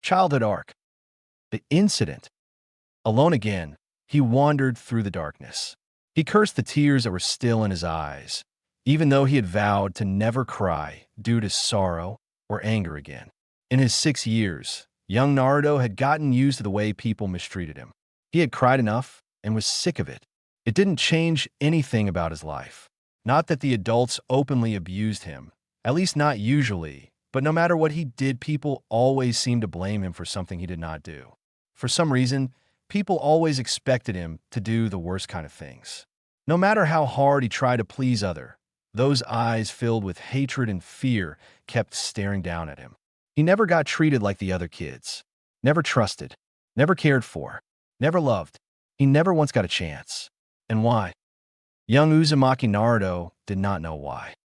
Childhood arc. The incident. Alone again, he wandered through the darkness. He cursed the tears that were still in his eyes, even though he had vowed to never cry due to sorrow or anger again. In his 6 years, young Naruto had gotten used to the way people mistreated him. He had cried enough and was sick of it. It didn't change anything about his life. Not that the adults openly abused him, at least not usually, but no matter what he did, people always seemed to blame him for something he did not do. For some reason, people always expected him to do the worst kind of things. No matter how hard he tried to please those eyes filled with hatred and fear kept staring down at him. He never got treated like the other kids. Never trusted. Never cared for. Never loved. He never once got a chance. And why? Young Uzumaki Naruto did not know why.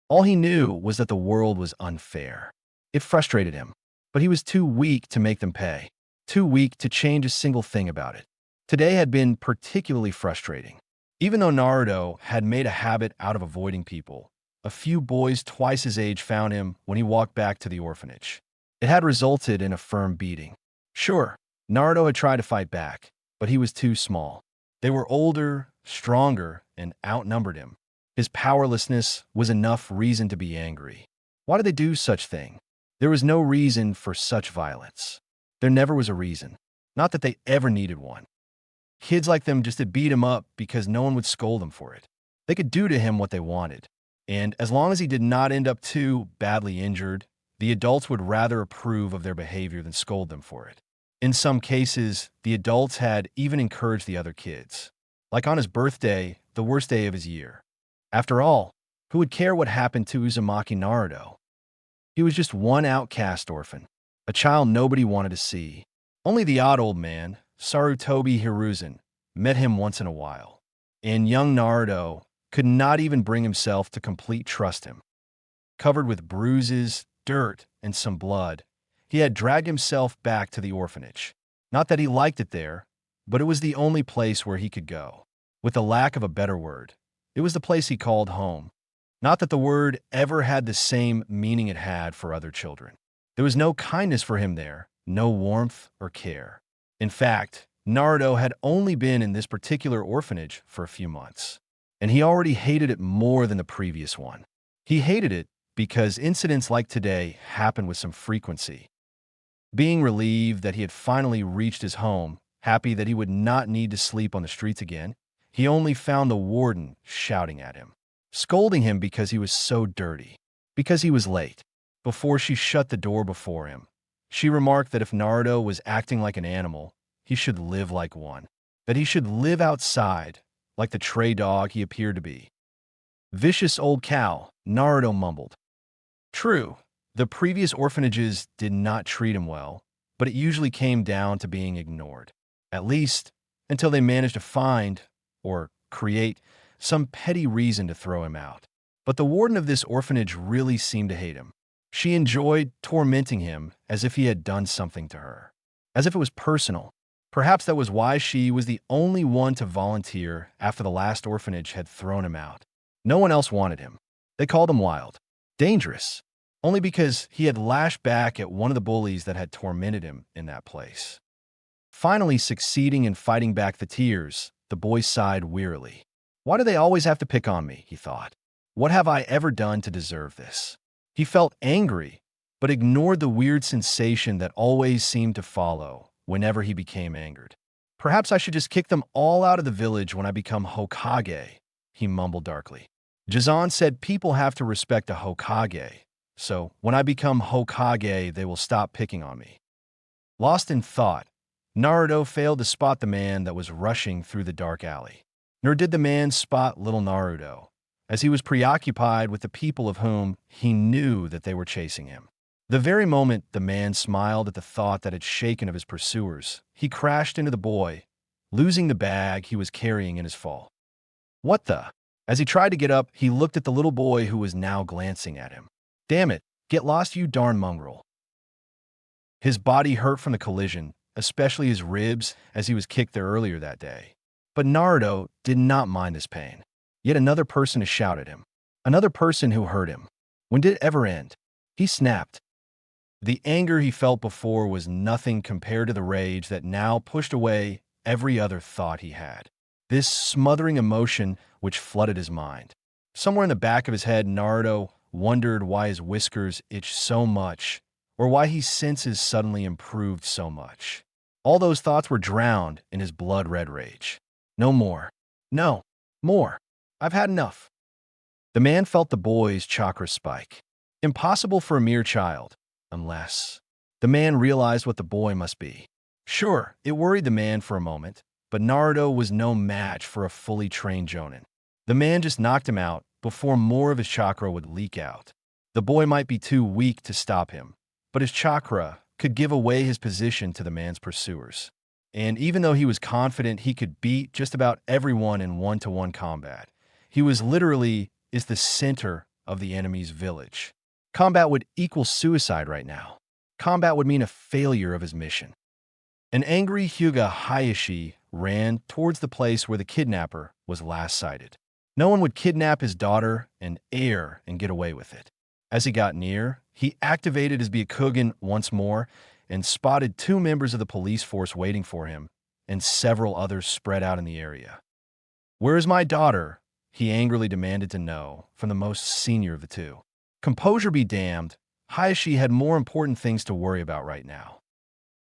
All he knew was that the world was unfair. It frustrated him, but he was too weak to make them pay. Too weak to change a single thing about it. Today had been particularly frustrating. Even though Naruto had made a habit out of avoiding people, a few boys twice his age found him when he walked back to the orphanage. It had resulted in a firm beating. Sure, Naruto had tried to fight back, but he was too small. They were older, stronger, and outnumbered him. His powerlessness was enough reason to be angry. Why did they do such thing? There was no reason for such violence. There never was a reason. Not that they ever needed one. Kids like them just to beat him up because no one would scold him for it. They could do to him what they wanted. And as long as he did not end up too badly injured, the adults would rather approve of their behavior than scold them for it. In some cases, the adults had even encouraged the other kids. Like on his birthday, the worst day of his year. After all, who would care what happened to Uzumaki Naruto? He was just one outcast orphan, a child nobody wanted to see. Only the odd old man, Sarutobi Hiruzen, met him once in a while. And young Naruto could not even bring himself to complete trust him. Covered with bruises, dirt, and some blood, he had dragged himself back to the orphanage. Not that he liked it there, but it was the only place where he could go. With the lack of a better word, it was the place he called home. Not that the word ever had the same meaning it had for other children. There was no kindness for him there, no warmth or care. In fact, Naruto had only been in this particular orphanage for a few months, and he already hated it more than the previous one. He hated it because incidents like today happened with some frequency. Being relieved that he had finally reached his home, happy that he would not need to sleep on the streets again, he only found the warden shouting at him, scolding him because he was so dirty, because he was late. Before she shut the door before him, she remarked that if Naruto was acting like an animal, he should live like one, that he should live outside, like the stray dog he appeared to be. Vicious old cow, Naruto mumbled. True, the previous orphanages did not treat him well, but it usually came down to being ignored, at least until they managed to find or create some petty reason to throw him out. But the warden of this orphanage really seemed to hate him. She enjoyed tormenting him as if he had done something to her, as if it was personal. Perhaps that was why she was the only one to volunteer after the last orphanage had thrown him out. No one else wanted him. They called him wild, dangerous, only because he had lashed back at one of the bullies that had tormented him in that place. Finally succeeding in fighting back the tears, the boy sighed wearily. Why do they always have to pick on me, he thought. What have I ever done to deserve this? He felt angry, but ignored the weird sensation that always seemed to follow whenever he became angered. Perhaps I should just kick them all out of the village when I become Hokage, he mumbled darkly. Jizan said people have to respect a Hokage, so when I become Hokage, they will stop picking on me. Lost in thought, Naruto failed to spot the man that was rushing through the dark alley. Nor did the man spot little Naruto, as he was preoccupied with the people of whom he knew that they were chasing him. The very moment the man smiled at the thought that had shaken of his pursuers, he crashed into the boy, losing the bag he was carrying in his fall. What the? As he tried to get up, he looked at the little boy who was now glancing at him. Damn it, get lost, you darn mongrel. His body hurt from the collision, especially his ribs, as he was kicked there earlier that day. But Naruto did not mind this pain. Yet another person to shout at him. Another person who hurt him. When did it ever end? He snapped. The anger he felt before was nothing compared to the rage that now pushed away every other thought he had. This smothering emotion which flooded his mind. Somewhere in the back of his head, Naruto wondered why his whiskers itched so much, or why his senses suddenly improved so much. All those thoughts were drowned in his blood-red rage. No more. No. More. I've had enough. The man felt the boy's chakra spike. Impossible for a mere child, unless... The man realized what the boy must be. Sure, it worried the man for a moment, but Naruto was no match for a fully trained Jonin. The man just knocked him out before more of his chakra would leak out. The boy might be too weak to stop him, but his chakra could give away his position to the man's pursuers. And even though he was confident he could beat just about everyone in one-to-one combat, he was literally the center of the enemy's village. Combat would equal suicide right now. Combat would mean a failure of his mission. An angry Hyuga Hayashi ran towards the place where the kidnapper was last sighted. No one would kidnap his daughter and heir and get away with it. As he got near, he activated his Byakugan once more and spotted 2 members of the police force waiting for him and several others spread out in the area. "Where is my daughter?" he angrily demanded to know from the most senior of the 2. Composure be damned, Hayashi had more important things to worry about right now.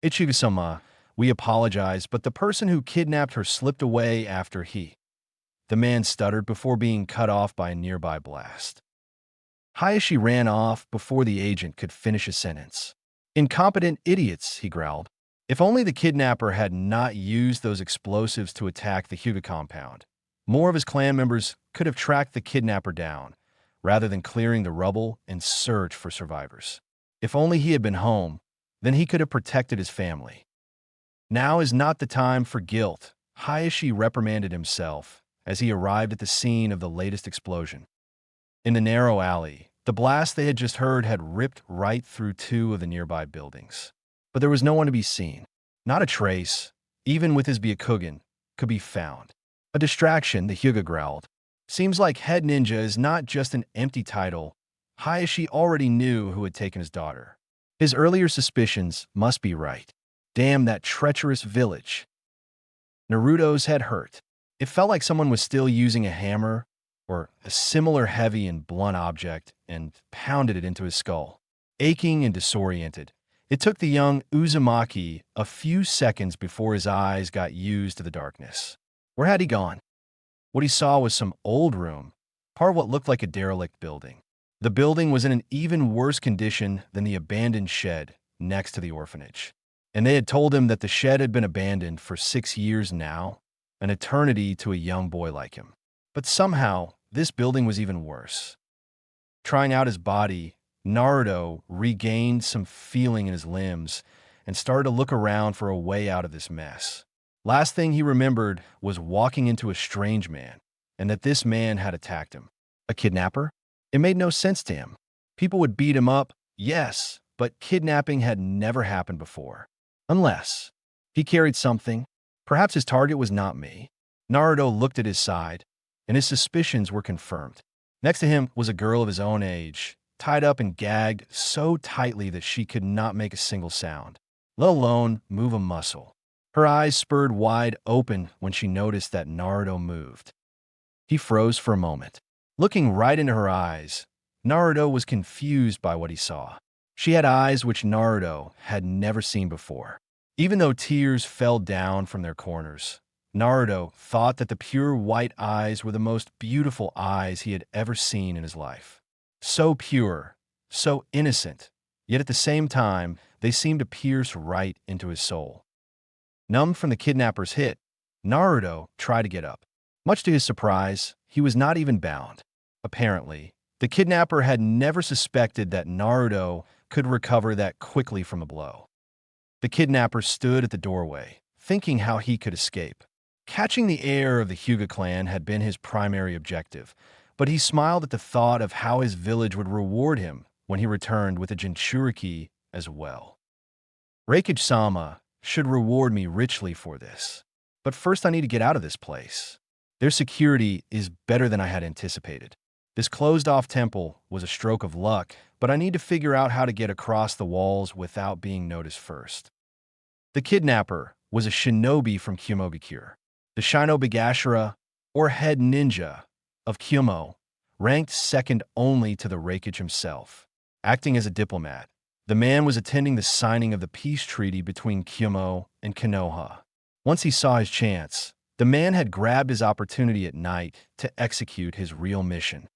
"Ichigo-sama, we apologize, but the person who kidnapped her slipped away after he..." The man stuttered before being cut off by a nearby blast. Hayashi ran off before the agent could finish his sentence. "Incompetent idiots," he growled. If only the kidnapper had not used those explosives to attack the Hyuga compound, more of his clan members could have tracked the kidnapper down, rather than clearing the rubble and search for survivors. If only he had been home, then he could have protected his family. Now is not the time for guilt, Hayashi reprimanded himself as he arrived at the scene of the latest explosion. In the narrow alley, the blast they had just heard had ripped right through 2 of the nearby buildings. But there was no one to be seen. Not a trace, even with his Byakugan, could be found. A distraction, the Hyuga growled. Seems like head ninja is not just an empty title. Hayashi already knew who had taken his daughter. His earlier suspicions must be right. Damn that treacherous village. Naruto's head hurt. It felt like someone was still using a hammer or a similar heavy and blunt object and pounded it into his skull. Aching and disoriented, it took the young Uzumaki a few seconds before his eyes got used to the darkness. Where had he gone? What he saw was some old room, part of what looked like a derelict building. The building was in an even worse condition than the abandoned shed next to the orphanage. And they had told him that the shed had been abandoned for 6 years now, an eternity to a young boy like him. But somehow, this building was even worse. Trying out his body, Naruto regained some feeling in his limbs and started to look around for a way out of this mess. Last thing he remembered was walking into a strange man, and that this man had attacked him. A kidnapper? It made no sense to him. People would beat him up, yes, but kidnapping had never happened before. Unless he carried something. Perhaps his target was not me. Naruto looked at his side, and his suspicions were confirmed. Next to him was a girl of his own age, tied up and gagged so tightly that she could not make a single sound, let alone move a muscle. Her eyes spurred wide open when she noticed that Naruto moved. He froze for a moment. Looking right into her eyes, Naruto was confused by what he saw. She had eyes which Naruto had never seen before. Even though tears fell down from their corners, Naruto thought that the pure white eyes were the most beautiful eyes he had ever seen in his life. So pure, so innocent, yet at the same time, they seemed to pierce right into his soul. Numbed from the kidnapper's hit, Naruto tried to get up. Much to his surprise, he was not even bound. Apparently, the kidnapper had never suspected that Naruto could recover that quickly from a blow. The kidnapper stood at the doorway, thinking how he could escape. Catching the heir of the Hyuga clan had been his primary objective, but he smiled at the thought of how his village would reward him when he returned with a Jinchuriki as well. Reikage-sama should reward me richly for this. But first I need to get out of this place. Their security is better than I had anticipated. This closed-off temple was a stroke of luck, but but I need to figure out how to get across the walls without being noticed first. The kidnapper was a shinobi from Kyomobikure. The Shinobigashira, or head ninja, of Kyomo, ranked second only to the Reikage himself. Acting as a diplomat, the man was attending the signing of the peace treaty between Kyomo and Konoha. Once he saw his chance, the man had grabbed his opportunity at night to execute his real mission.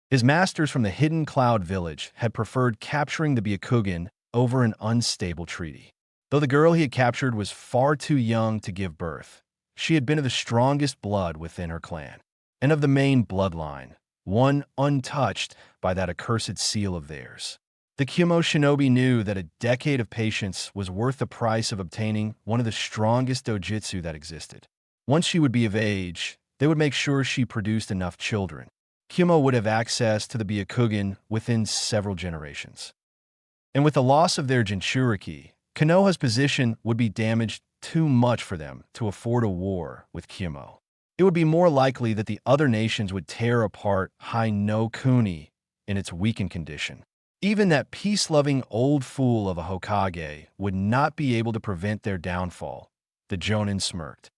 His masters from the Hidden Cloud Village had preferred capturing the Byakugan over an unstable treaty. Though the girl he had captured was far too young to give birth, she had been of the strongest blood within her clan, and of the main bloodline, one untouched by that accursed seal of theirs. The Kyomo shinobi knew that a decade of patience was worth the price of obtaining one of the strongest dojutsu that existed. Once she would be of age, they would make sure she produced enough children. Kyomo would have access to the Byakugan within several generations. And with the loss of their Jinchuriki, Konoha's position would be damaged too much for them to afford a war with Kyomo. It would be more likely that the other nations would tear apart Hai no Kuni in its weakened condition. Even that peace-loving old fool of a Hokage would not be able to prevent their downfall, the Jonin smirked.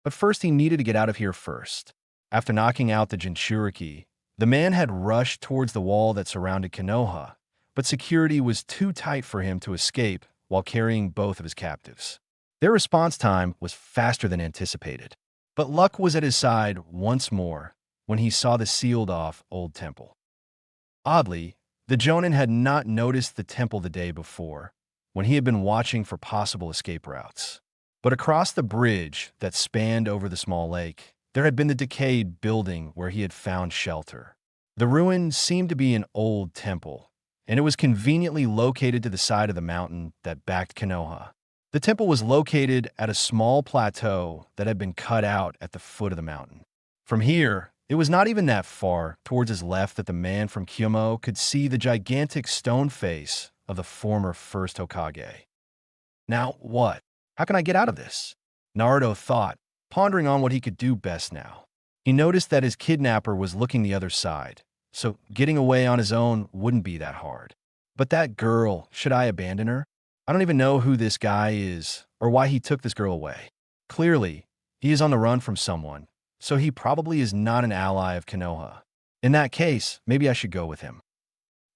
But first he needed to get out of here first. After knocking out the Jinchuriki, the man had rushed towards the wall that surrounded Konoha, but security was too tight for him to escape while carrying both of his captives. Their response time was faster than anticipated, but luck was at his side once more when he saw the sealed-off old temple. Oddly, the Jonin had not noticed the temple the day before, when he had been watching for possible escape routes. But across the bridge that spanned over the small lake, there had been the decayed building where he had found shelter. The ruin seemed to be an old temple, and it was conveniently located to the side of the mountain that backed Konoha. The temple was located at a small plateau that had been cut out at the foot of the mountain. From here, it was not even that far towards his left that the man from Kyomo could see the gigantic stone face of the former first Hokage. Now what? How can I get out of this? Naruto thought, pondering on what he could do best now. He noticed that his kidnapper was looking the other side, so getting away on his own wouldn't be that hard. But that girl, should I abandon her? I don't even know who this guy is or why he took this girl away. Clearly, he is on the run from someone, so he probably is not an ally of Konoha. In that case, maybe I should go with him.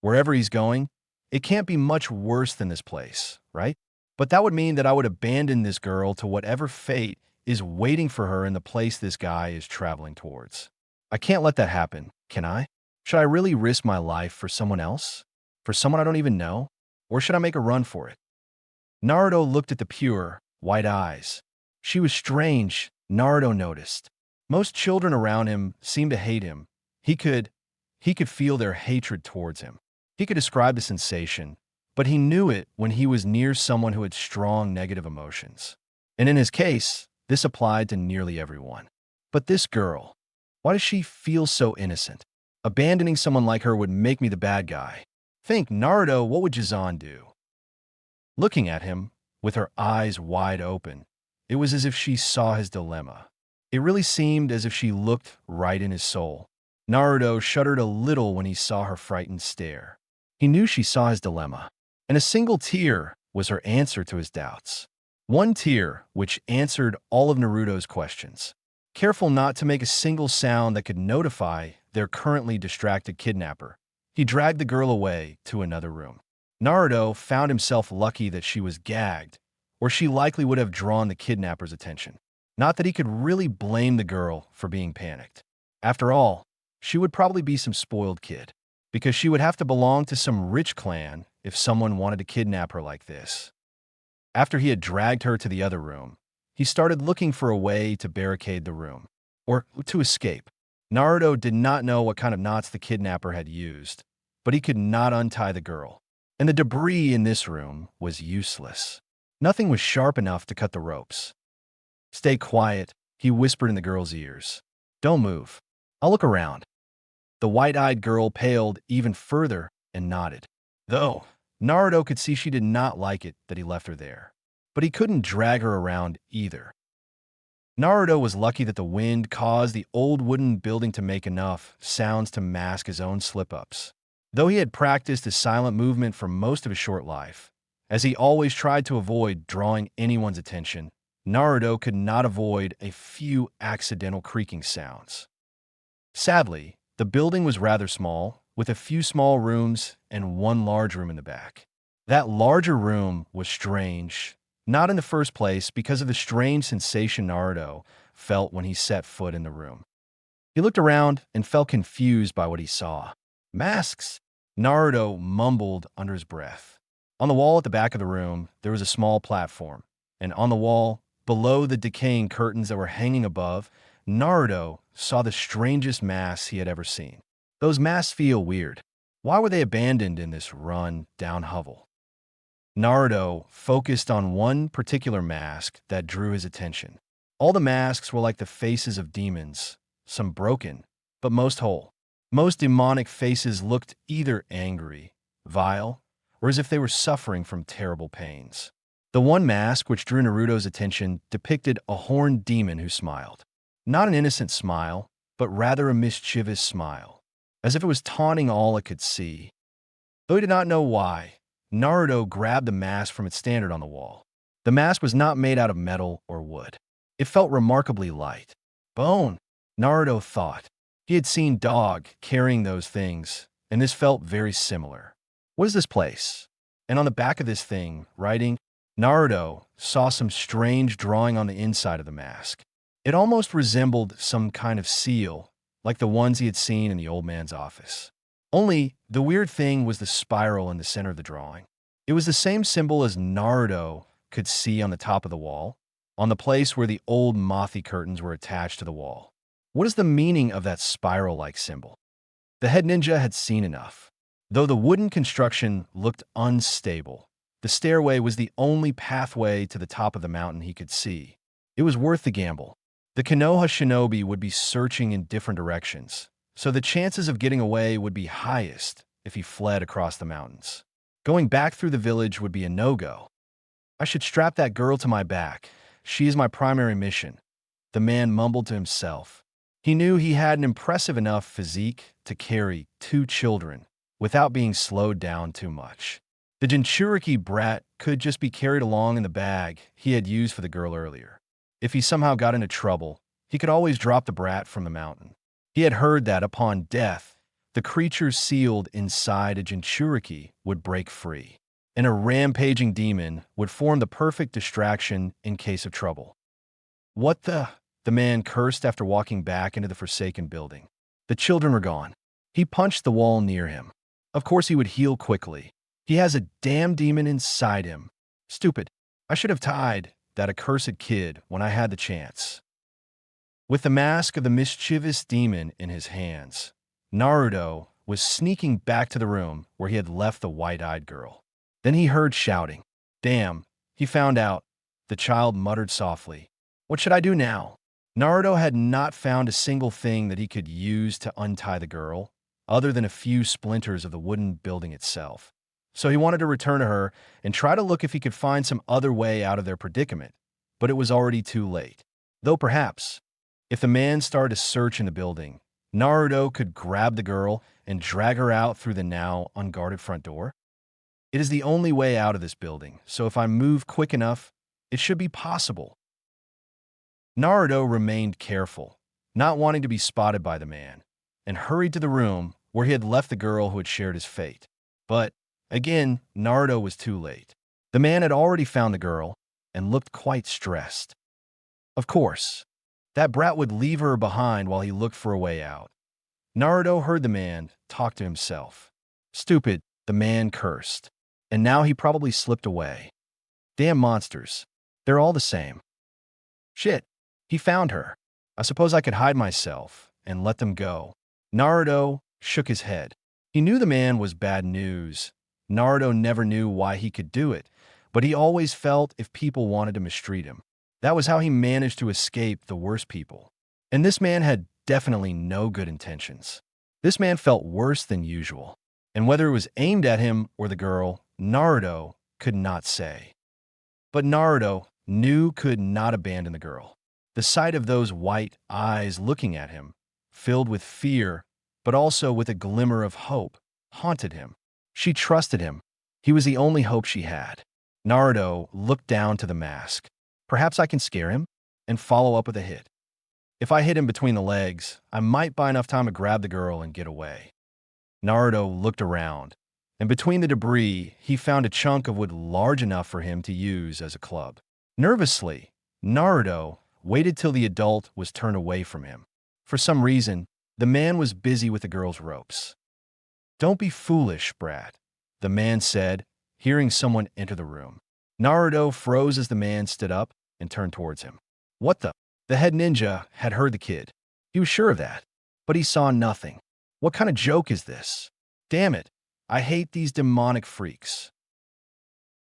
Wherever he's going, it can't be much worse than this place, right? But that would mean that I would abandon this girl to whatever fate is waiting for her in the place this guy is traveling towards. I can't let that happen, can I? Should I really risk my life for someone else? For someone I don't even know? Or should I make a run for it? Naruto looked at the pure, white eyes. She was strange, Naruto noticed. Most children around him seemed to hate him. He could feel their hatred towards him. He could describe the sensation, but he knew it when he was near someone who had strong negative emotions. And in his case, this applied to nearly everyone. But this girl, why does she feel so innocent? Abandoning someone like her would make me the bad guy. Think, Naruto, what would Jizan do? Looking at him, with her eyes wide open, it was as if she saw his dilemma. It really seemed as if she looked right in his soul. Naruto shuddered a little when he saw her frightened stare. He knew she saw his dilemma, and a single tear was her answer to his doubts. One tear which answered all of Naruto's questions. Careful not to make a single sound that could notify their currently distracted kidnapper, he dragged the girl away to another room. Naruto found himself lucky that she was gagged, or she likely would have drawn the kidnapper's attention. Not that he could really blame the girl for being panicked. After all, she would probably be some spoiled kid, because she would have to belong to some rich clan if someone wanted to kidnap her like this. After he had dragged her to the other room, he started looking for a way to barricade the room, or to escape. Naruto did not know what kind of knots the kidnapper had used, but he could not untie the girl. And the debris in this room was useless. Nothing was sharp enough to cut the ropes. Stay quiet, he whispered in the girl's ears. Don't move. I'll look around. The white-eyed girl paled even further and nodded. Though, Naruto could see she did not like it that he left her there. But he couldn't drag her around either. Naruto was lucky that the wind caused the old wooden building to make enough sounds to mask his own slip-ups. Though he had practiced his silent movement for most of his short life, as he always tried to avoid drawing anyone's attention, Naruto could not avoid a few accidental creaking sounds. Sadly, the building was rather small, with a few small rooms and one large room in the back. That larger room was strange, not in the first place because of the strange sensation Naruto felt when he set foot in the room. He looked around and felt confused by what he saw. Masks! Naruto mumbled under his breath. On the wall at the back of the room, there was a small platform, and on the wall, below the decaying curtains that were hanging above, Naruto saw the strangest masks he had ever seen. Those masks feel weird. Why were they abandoned in this run-down hovel? Naruto focused on one particular mask that drew his attention. All the masks were like the faces of demons, some broken, but most whole. Most demonic faces looked either angry, vile, or as if they were suffering from terrible pains. The one mask which drew Naruto's attention depicted a horned demon who smiled. Not an innocent smile, but rather a mischievous smile, as if it was taunting all it could see. Though he did not know why, Naruto grabbed the mask from its standard on the wall. The mask was not made out of metal or wood. It felt remarkably light. Bone, Naruto thought. He had seen Dog carrying those things, and this felt very similar. What is this place? And on the back of this thing, writing, Naruto saw some strange drawing on the inside of the mask. It almost resembled some kind of seal, like the ones he had seen in the old man's office. Only, the weird thing was the spiral in the center of the drawing. It was the same symbol as Naruto could see on the top of the wall, on the place where the old mothy curtains were attached to the wall. What is the meaning of that spiral-like symbol? The head ninja had seen enough. Though the wooden construction looked unstable, the stairway was the only pathway to the top of the mountain he could see. It was worth the gamble. The Konoha shinobi would be searching in different directions, so the chances of getting away would be highest if he fled across the mountains. Going back through the village would be a no-go. I should strap that girl to my back. She is my primary mission, the man mumbled to himself. He knew he had an impressive enough physique to carry 2 children without being slowed down too much. The Jinchuriki brat could just be carried along in the bag he had used for the girl earlier. If he somehow got into trouble, he could always drop the brat from the mountain. He had heard that upon death, the creatures sealed inside a Jinchuriki would break free, and a rampaging demon would form the perfect distraction in case of trouble. What the? The man cursed after walking back into the forsaken building. The children were gone. He punched the wall near him. Of course he would heal quickly. He has a damn demon inside him. Stupid. I should have tied that accursed kid when I had the chance. With the mask of the mischievous demon in his hands, Naruto was sneaking back to the room where he had left the white-eyed girl. Then he heard shouting. Damn, he found out. The child muttered softly. What should I do now? Naruto had not found a single thing that he could use to untie the girl, other than a few splinters of the wooden building itself. So he wanted to return to her and try to look if he could find some other way out of their predicament, but it was already too late. Though perhaps, if the man started to search in the building, Naruto could grab the girl and drag her out through the now unguarded front door. It is the only way out of this building, so if I move quick enough, it should be possible. Naruto remained careful, not wanting to be spotted by the man, and hurried to the room where he had left the girl who had shared his fate. But, again, Naruto was too late. The man had already found the girl and looked quite stressed. Of course, that brat would leave her behind while he looked for a way out. Naruto heard the man talk to himself. Stupid, the man cursed. And now he probably slipped away. Damn monsters. They're all the same. Shit. He found her. I suppose I could hide myself and let them go. Naruto shook his head. He knew the man was bad news. Naruto never knew why he could do it, but he always felt if people wanted to mistreat him. That was how he managed to escape the worst people. And this man had definitely no good intentions. This man felt worse than usual. And whether it was aimed at him or the girl, Naruto could not say. But Naruto could not abandon the girl. The sight of those white eyes looking at him, filled with fear, but also with a glimmer of hope, haunted him. She trusted him. He was the only hope she had. Naruto looked down to the mask. Perhaps I can scare him and follow up with a hit. If I hit him between the legs, I might buy enough time to grab the girl and get away. Naruto looked around, and between the debris, he found a chunk of wood large enough for him to use as a club. Nervously, Naruto waited till the adult was turned away from him. For some reason, the man was busy with the girl's ropes. "Don't be foolish, brat," the man said, hearing someone enter the room. Naruto froze as the man stood up and turned towards him. What the? The head ninja had heard the kid. He was sure of that, but he saw nothing. What kind of joke is this? Damn it, I hate these demonic freaks.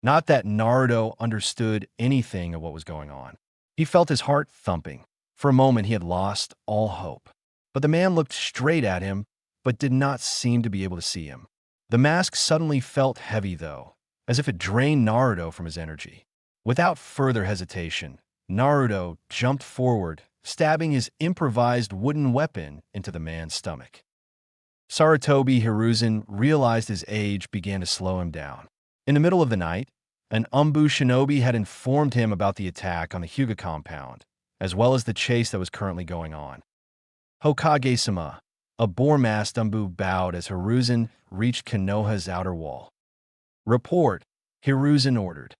Not that Naruto understood anything of what was going on. He felt his heart thumping. For a moment, he had lost all hope. But the man looked straight at him, but did not seem to be able to see him. The mask suddenly felt heavy, though, as if it drained Naruto from his energy. Without further hesitation, Naruto jumped forward, stabbing his improvised wooden weapon into the man's stomach. Sarutobi Hiruzen realized his age began to slow him down. In the middle of the night, an Umbu shinobi had informed him about the attack on the Hyuga compound, as well as the chase that was currently going on. Hokage-sama, a boar-masked Umbu bowed as Hiruzen reached Konoha's outer wall. Report, Hiruzen ordered.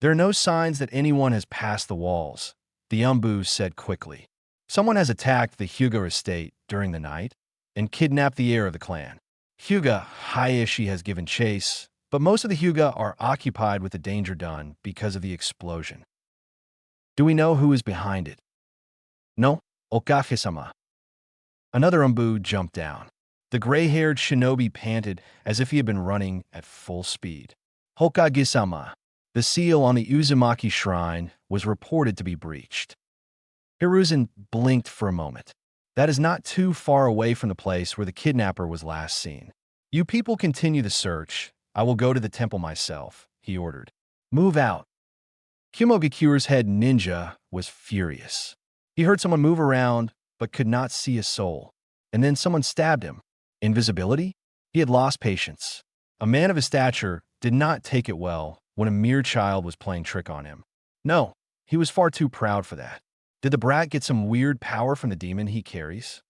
There are no signs that anyone has passed the walls, the Umbu said quickly. Someone has attacked the Hyuga estate during the night and kidnapped the heir of the clan. Hyuga Hayashi has given chase, but most of the Hyuga are occupied with the danger done because of the explosion. Do we know who is behind it? No, Okage-sama. Another Umbu jumped down. The gray-haired shinobi panted as if he had been running at full speed. Hokage-sama. The seal on the Uzumaki shrine was reported to be breached. Hiruzen blinked for a moment. That is not too far away from the place where the kidnapper was last seen. You people continue the search. I will go to the temple myself, he ordered. Move out. Kumogakure's head ninja was furious. He heard someone move around, but could not see a soul. And then someone stabbed him. Invisibility? He had lost patience. A man of his stature did not take it well when a mere child was playing trick on him. No, he was far too proud for that. Did the brat get some weird power from the demon he carries?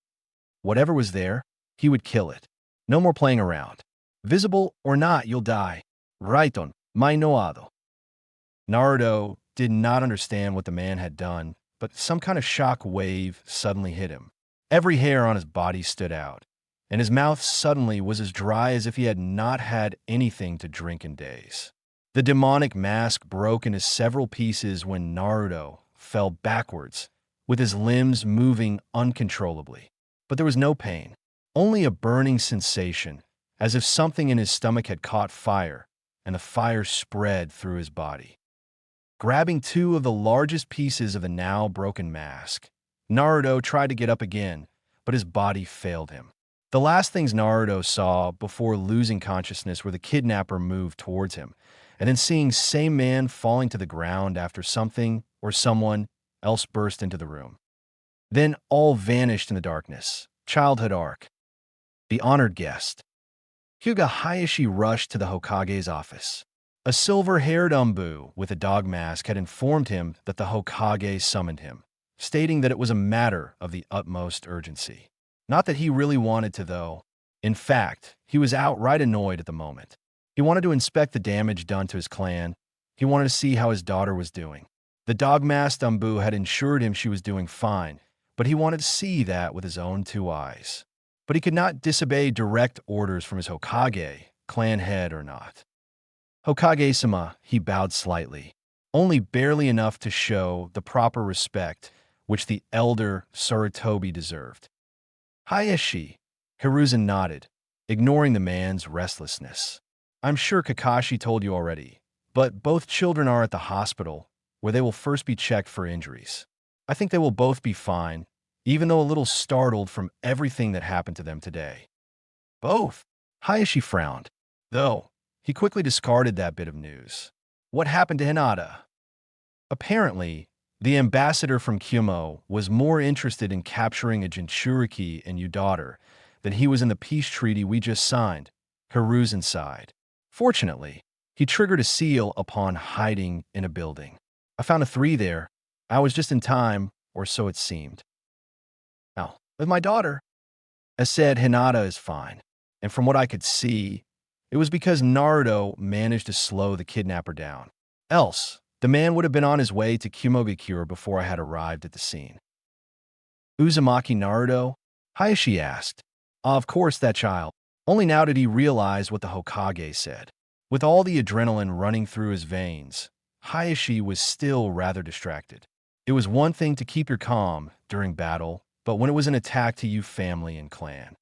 Whatever was there, he would kill it. No more playing around. Visible or not, you'll die. Raiton, mai noado. Naruto did not understand what the man had done, but some kind of shock wave suddenly hit him. Every hair on his body stood out, and his mouth suddenly was as dry as if he had not had anything to drink in days. The demonic mask broke into several pieces when Naruto fell backwards, with his limbs moving uncontrollably. But there was no pain, only a burning sensation, as if something in his stomach had caught fire, and the fire spread through his body. Grabbing two of the largest pieces of the now broken mask, Naruto tried to get up again, but his body failed him. The last things Naruto saw before losing consciousness were the kidnapper move towards him, and then seeing same man falling to the ground after something or someone else burst into the room. Then all vanished in the darkness. Childhood arc. The honored guest. Hyuga Hayashi rushed to the Hokage's office. A silver-haired Umbu with a dog mask had informed him that the Hokage summoned him, stating that it was a matter of the utmost urgency. Not that he really wanted to, though. In fact, he was outright annoyed at the moment. He wanted to inspect the damage done to his clan. He wanted to see how his daughter was doing. The dog-masked Umbu had assured him she was doing fine, but he wanted to see that with his own two eyes. But he could not disobey direct orders from his Hokage, clan head or not. Hokage-sama, he bowed slightly, only barely enough to show the proper respect which the elder Sarutobi deserved. Hayashi, Hiruzen nodded, ignoring the man's restlessness. I'm sure Kakashi told you already, but both children are at the hospital, where they will first be checked for injuries. I think they will both be fine, even though a little startled from everything that happened to them today. Both? Hayashi frowned, though he quickly discarded that bit of news. What happened to Hinata? Apparently, the ambassador from Kyumo was more interested in capturing a Jinchuriki and Udaughter than he was in the peace treaty we just signed, Hiruzen sighed. Fortunately, he triggered a seal upon hiding in a building. I found a 3 there. I was just in time, or so it seemed. Now, with my daughter, I said Hinata is fine, and from what I could see, it was because Naruto managed to slow the kidnapper down. Else, the man would have been on his way to Kumogakure before I had arrived at the scene. Uzumaki Naruto? Hayashi asked. Of course, that child. Only now did he realize what the Hokage said. With all the adrenaline running through his veins, Hayashi was still rather distracted. It was one thing to keep your calm during battle, but when it was an attack to you family and clan.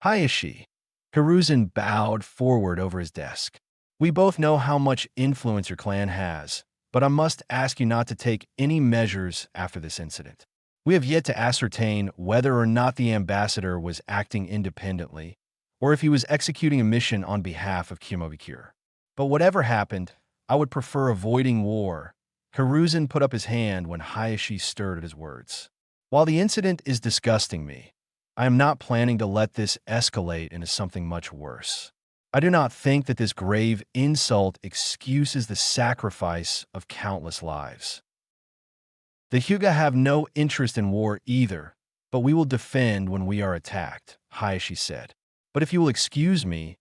Hayashi. Hiruzen bowed forward over his desk. We both know how much influence your clan has, but I must ask you not to take any measures after this incident. We have yet to ascertain whether or not the ambassador was acting independently, or if he was executing a mission on behalf of Kumogakure. But whatever happened, I would prefer avoiding war. Hiruzen put up his hand when Hayashi stirred at his words. While the incident is disgusting me, I am not planning to let this escalate into something much worse. I do not think that this grave insult excuses the sacrifice of countless lives. The Hyuga have no interest in war either, but we will defend when we are attacked, Hayashi said. But if you will excuse me,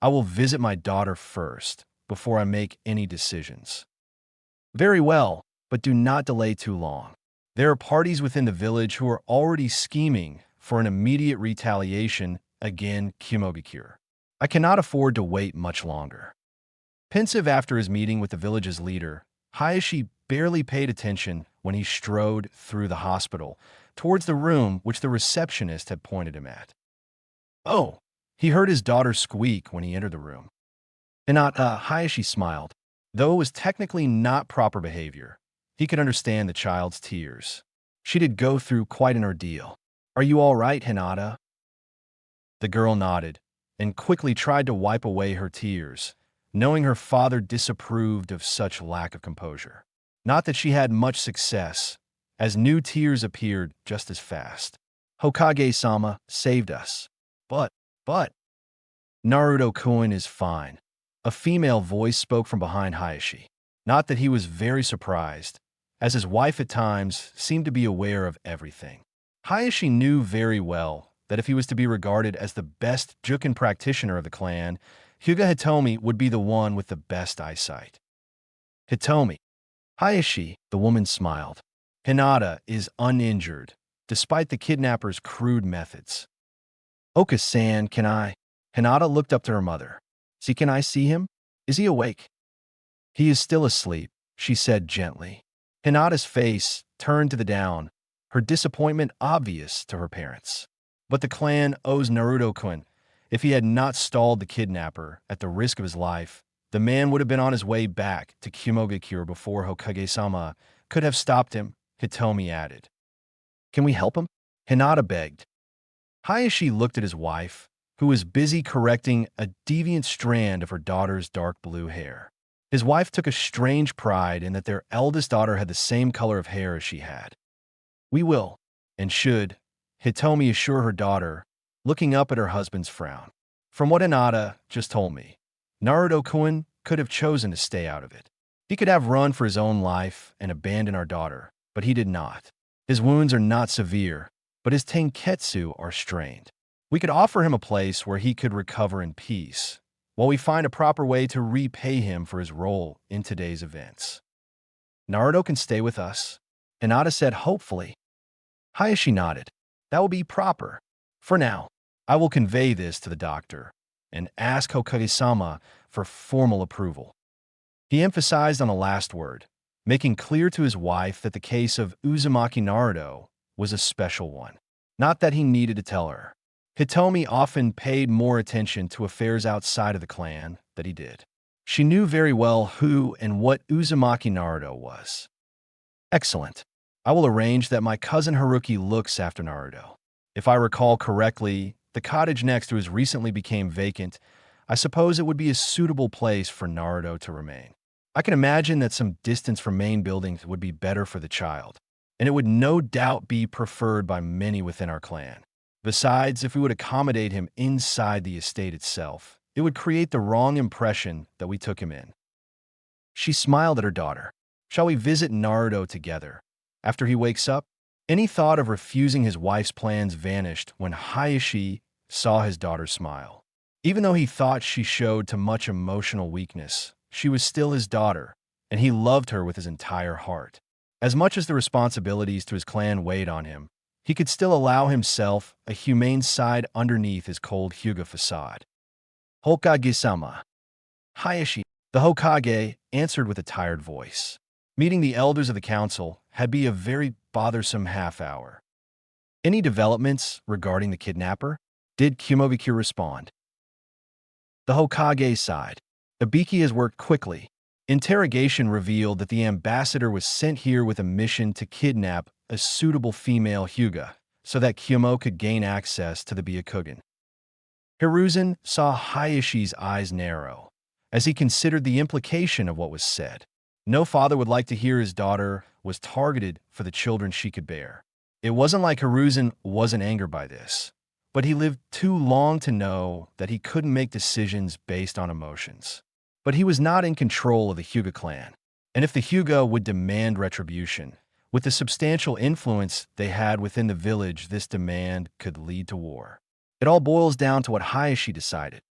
I will visit my daughter first, before I make any decisions. Very well, but do not delay too long. There are parties within the village who are already scheming for an immediate retaliation against Kumogakure. I cannot afford to wait much longer. Pensive after his meeting with the village's leader, Hayashi barely paid attention when he strode through the hospital towards the room which the receptionist had pointed him at. Oh, he heard his daughter squeak when he entered the room. Hayashi smiled. Though it was technically not proper behavior, he could understand the child's tears. She did go through quite an ordeal. Are you all right, Hinata? The girl nodded and quickly tried to wipe away her tears, knowing her father disapproved of such lack of composure. Not that she had much success, as new tears appeared just as fast. Hokage-sama saved us. But, Naruto-kun is fine. A female voice spoke from behind Hayashi. Not that he was very surprised, as his wife at times seemed to be aware of everything. Hayashi knew very well that if he was to be regarded as the best Juken practitioner of the clan, Hyuga Hitomi would be the one with the best eyesight. Hitomi. Hayashi, the woman smiled. Hinata is uninjured, despite the kidnapper's crude methods. Oka-san, can I? Hinata looked up to her mother. See, can I see him? Is he awake? He is still asleep, she said gently. Hinata's face turned to the down, her disappointment obvious to her parents. But the clan owes Naruto-kun. If he had not stalled the kidnapper at the risk of his life, the man would have been on his way back to Kumogakure before Hokage-sama could have stopped him, Hitomi added. Can we help him? Hinata begged. Hayashi looked at his wife, who was busy correcting a deviant strand of her daughter's dark blue hair. His wife took a strange pride in that their eldest daughter had the same color of hair as she had. We will, and should, Hitomi assured her daughter, looking up at her husband's frown. From what Hinata just told me, Naruto-kun could have chosen to stay out of it. He could have run for his own life and abandoned our daughter, but he did not. His wounds are not severe, but his tenketsu are strained. We could offer him a place where he could recover in peace, while we find a proper way to repay him for his role in today's events. Naruto can stay with us, Hinata said hopefully. Hayashi nodded. That will be proper. For now, I will convey this to the doctor and ask Hokage-sama for formal approval. He emphasized on the last word, making clear to his wife that the case of Uzumaki Naruto was a special one. Not that he needed to tell her. Hitomi often paid more attention to affairs outside of the clan than he did. She knew very well who and what Uzumaki Naruto was. Excellent. I will arrange that my cousin Haruki looks after Naruto. If I recall correctly, the cottage next to his recently became vacant. I suppose it would be a suitable place for Naruto to remain. I can imagine that some distance from main buildings would be better for the child, and it would no doubt be preferred by many within our clan. Besides, if we would accommodate him inside the estate itself, it would create the wrong impression that we took him in. She smiled at her daughter. Shall we visit Naruto together? After he wakes up? Any thought of refusing his wife's plans vanished when Hayashi saw his daughter smile. Even though he thought she showed too much emotional weakness, she was still his daughter, and he loved her with his entire heart. As much as the responsibilities to his clan weighed on him, he could still allow himself a humane side underneath his cold Hyuga facade. Hokage-sama. Hayashi, the Hokage, answered with a tired voice. Meeting the elders of the council had been a very bothersome half-hour. Any developments regarding the kidnapper? Did Kumobiku respond? The Hokage sighed. Ibiki has worked quickly. Interrogation revealed that the ambassador was sent here with a mission to kidnap a suitable female Hyuga so that Kyomo could gain access to the Byakugan. Hiruzen saw Hayashi's eyes narrow as he considered the implication of what was said. No father would like to hear his daughter was targeted for the children she could bear. It wasn't like Hiruzen wasn't angered by this, but he lived too long to know that he couldn't make decisions based on emotions. But he was not in control of the Hyuga clan, and if the Hyuga would demand retribution, with the substantial influence they had within the village, this demand could lead to war. It all boils down to what Hayashi decided.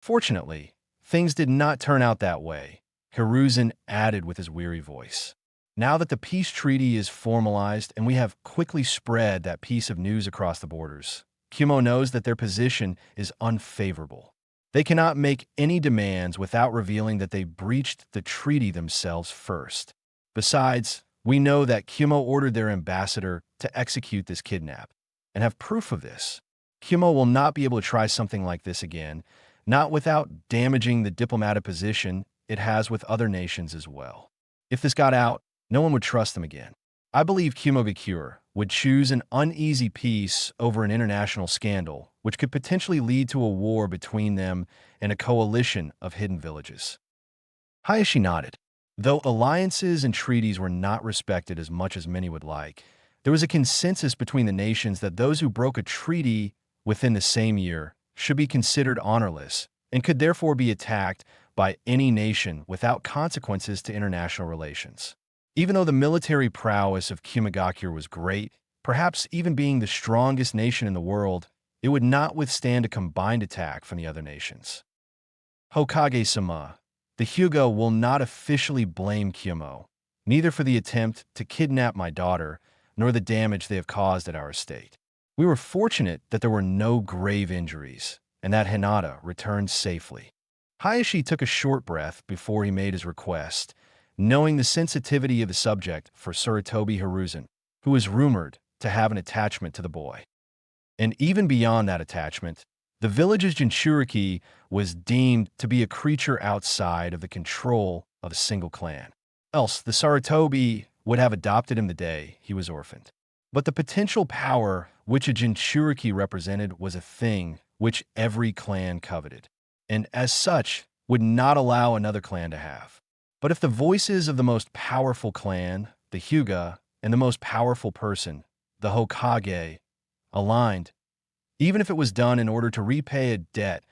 Fortunately, things did not turn out that way, Hiruzen added with his weary voice. Now that the peace treaty is formalized and we have quickly spread that piece of news across the borders, Kumo knows that their position is unfavorable. They cannot make any demands without revealing that they breached the treaty themselves first. Besides, we know that Kumo ordered their ambassador to execute this kidnap, and have proof of this. Kumo will not be able to try something like this again, not without damaging the diplomatic position it has with other nations as well. If this got out, no one would trust them again. I believe Kumobiku would choose an uneasy peace over an international scandal, which could potentially lead to a war between them and a coalition of hidden villages. Hayashi nodded. Though alliances and treaties were not respected as much as many would like, there was a consensus between the nations that those who broke a treaty within the same year should be considered honorless and could therefore be attacked by any nation without consequences to international relations. Even though the military prowess of Kimagaku was great, perhaps even being the strongest nation in the world, it would not withstand a combined attack from the other nations. Hokage-sama, the Hyuga will not officially blame Kyomo, neither for the attempt to kidnap my daughter, nor the damage they have caused at our estate. We were fortunate that there were no grave injuries, and that Hinata returned safely. Hayashi took a short breath before he made his request, knowing the sensitivity of the subject for Sarutobi Hiruzen, who was rumored to have an attachment to the boy. And even beyond that attachment, the village's Jinchuriki was deemed to be a creature outside of the control of a single clan. Else, the Sarutobi would have adopted him the day he was orphaned. But the potential power which a Jinchuriki represented was a thing which every clan coveted, and as such would not allow another clan to have. But if the voices of the most powerful clan, the Hyuga, and the most powerful person, the Hokage, aligned, even if it was done in order to repay a debt,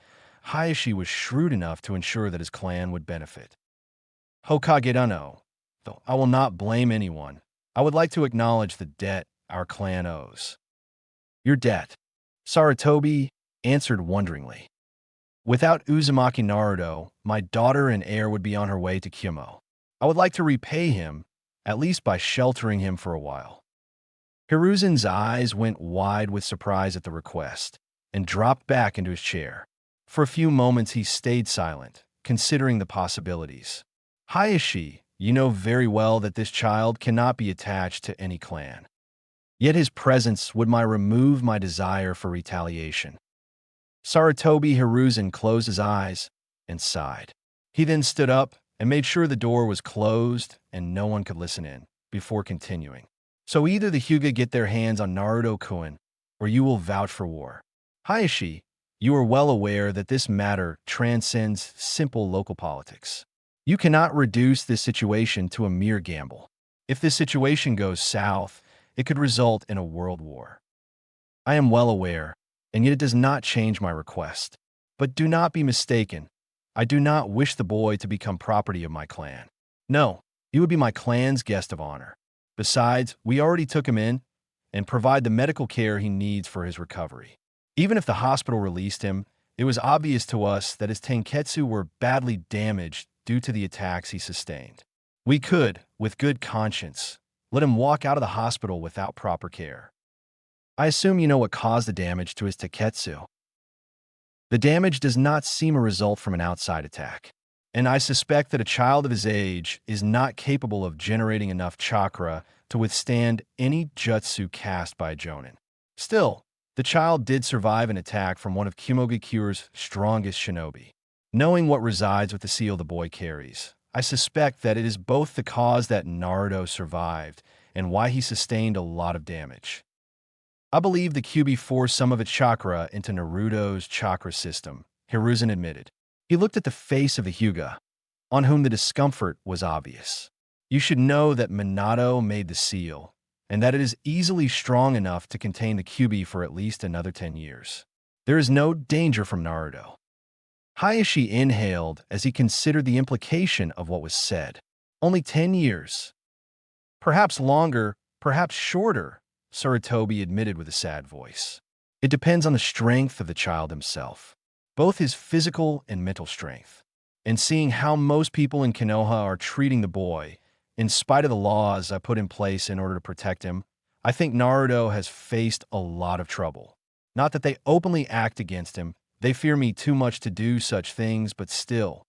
Hayashi was shrewd enough to ensure that his clan would benefit. Hokage Dunno, though I will not blame anyone, I would like to acknowledge the debt our clan owes. Your debt? Sarutobi answered wonderingly. Without Uzumaki Naruto, my daughter and heir would be on her way to Kyomo. I would like to repay him, at least by sheltering him for a while. Hiruzen's eyes went wide with surprise at the request, and dropped back into his chair. For a few moments he stayed silent, considering the possibilities. Hayashi, you know very well that this child cannot be attached to any clan. Yet his presence would remove my desire for retaliation. Sarutobi Hiruzen closed his eyes and sighed. He then stood up and made sure the door was closed and no one could listen in, before continuing. So either the Hyuga get their hands on Naruto-kun, or you will vouch for war. Hayashi, you are well aware that this matter transcends simple local politics. You cannot reduce this situation to a mere gamble. If this situation goes south, it could result in a world war. I am well aware, and yet it does not change my request. But do not be mistaken. I do not wish the boy to become property of my clan. No, he would be my clan's guest of honor. Besides, we already took him in and provide the medical care he needs for his recovery. Even if the hospital released him, it was obvious to us that his tenketsu were badly damaged due to the attacks he sustained. We could, with good conscience, let him walk out of the hospital without proper care. I assume you know what caused the damage to his tenketsu. The damage does not seem a result from an outside attack, and I suspect that a child of his age is not capable of generating enough chakra to withstand any jutsu cast by a jonin. Still, the child did survive an attack from one of Kumogakure's strongest shinobi. Knowing what resides with the seal the boy carries, I suspect that it is both the cause that Naruto survived and why he sustained a lot of damage. I believe the Kyuubi forced some of its chakra into Naruto's chakra system, Hiruzen admitted. He looked at the face of the Hyuga, on whom the discomfort was obvious. You should know that Minato made the seal, and that it is easily strong enough to contain the Kyuubi for at least another 10 years. There is no danger from Naruto. Hayashi inhaled as he considered the implication of what was said. Only 10 years. Perhaps longer, perhaps shorter, Sarutobi admitted with a sad voice. It depends on the strength of the child himself, both his physical and mental strength. And seeing how most people in Konoha are treating the boy, in spite of the laws I put in place in order to protect him, I think Naruto has faced a lot of trouble. Not that they openly act against him, they fear me too much to do such things, but still.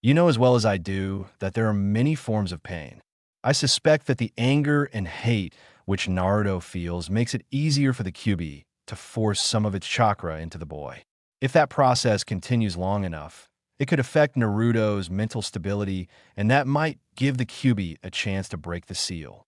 You know as well as I do that there are many forms of pain. I suspect that the anger and hate which Naruto feels makes it easier for the Kyuubi to force some of its chakra into the boy. If that process continues long enough, it could affect Naruto's mental stability, and that might give the Kyuubi a chance to break the seal.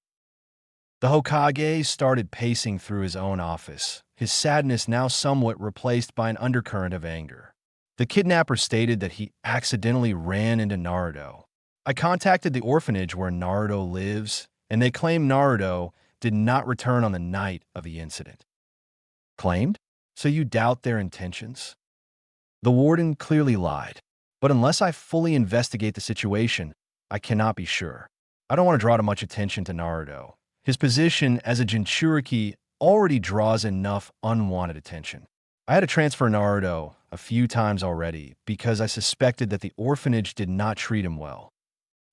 The Hokage started pacing through his own office, his sadness now somewhat replaced by an undercurrent of anger. The kidnapper stated that he accidentally ran into Naruto. I contacted the orphanage where Naruto lives, and they claim Naruto did not return on the night of the incident. Claimed? So you doubt their intentions? The warden clearly lied, but unless I fully investigate the situation, I cannot be sure. I don't want to draw too much attention to Naruto. His position as a Jinchuriki already draws enough unwanted attention. I had to transfer Naruto a few times already because I suspected that the orphanage did not treat him well.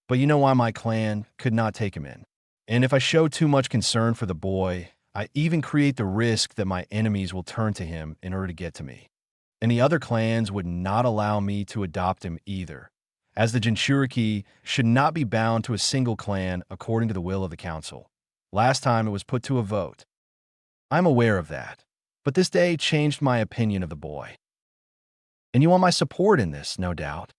But you know why my clan could not take him in. And if I show too much concern for the boy, I even create the risk that my enemies will turn to him in order to get to me. And the other clans would not allow me to adopt him either, as the Jinchuriki should not be bound to a single clan according to the will of the council. Last time it was put to a vote. I'm aware of that, but this day changed my opinion of the boy. And you want my support in this, no doubt.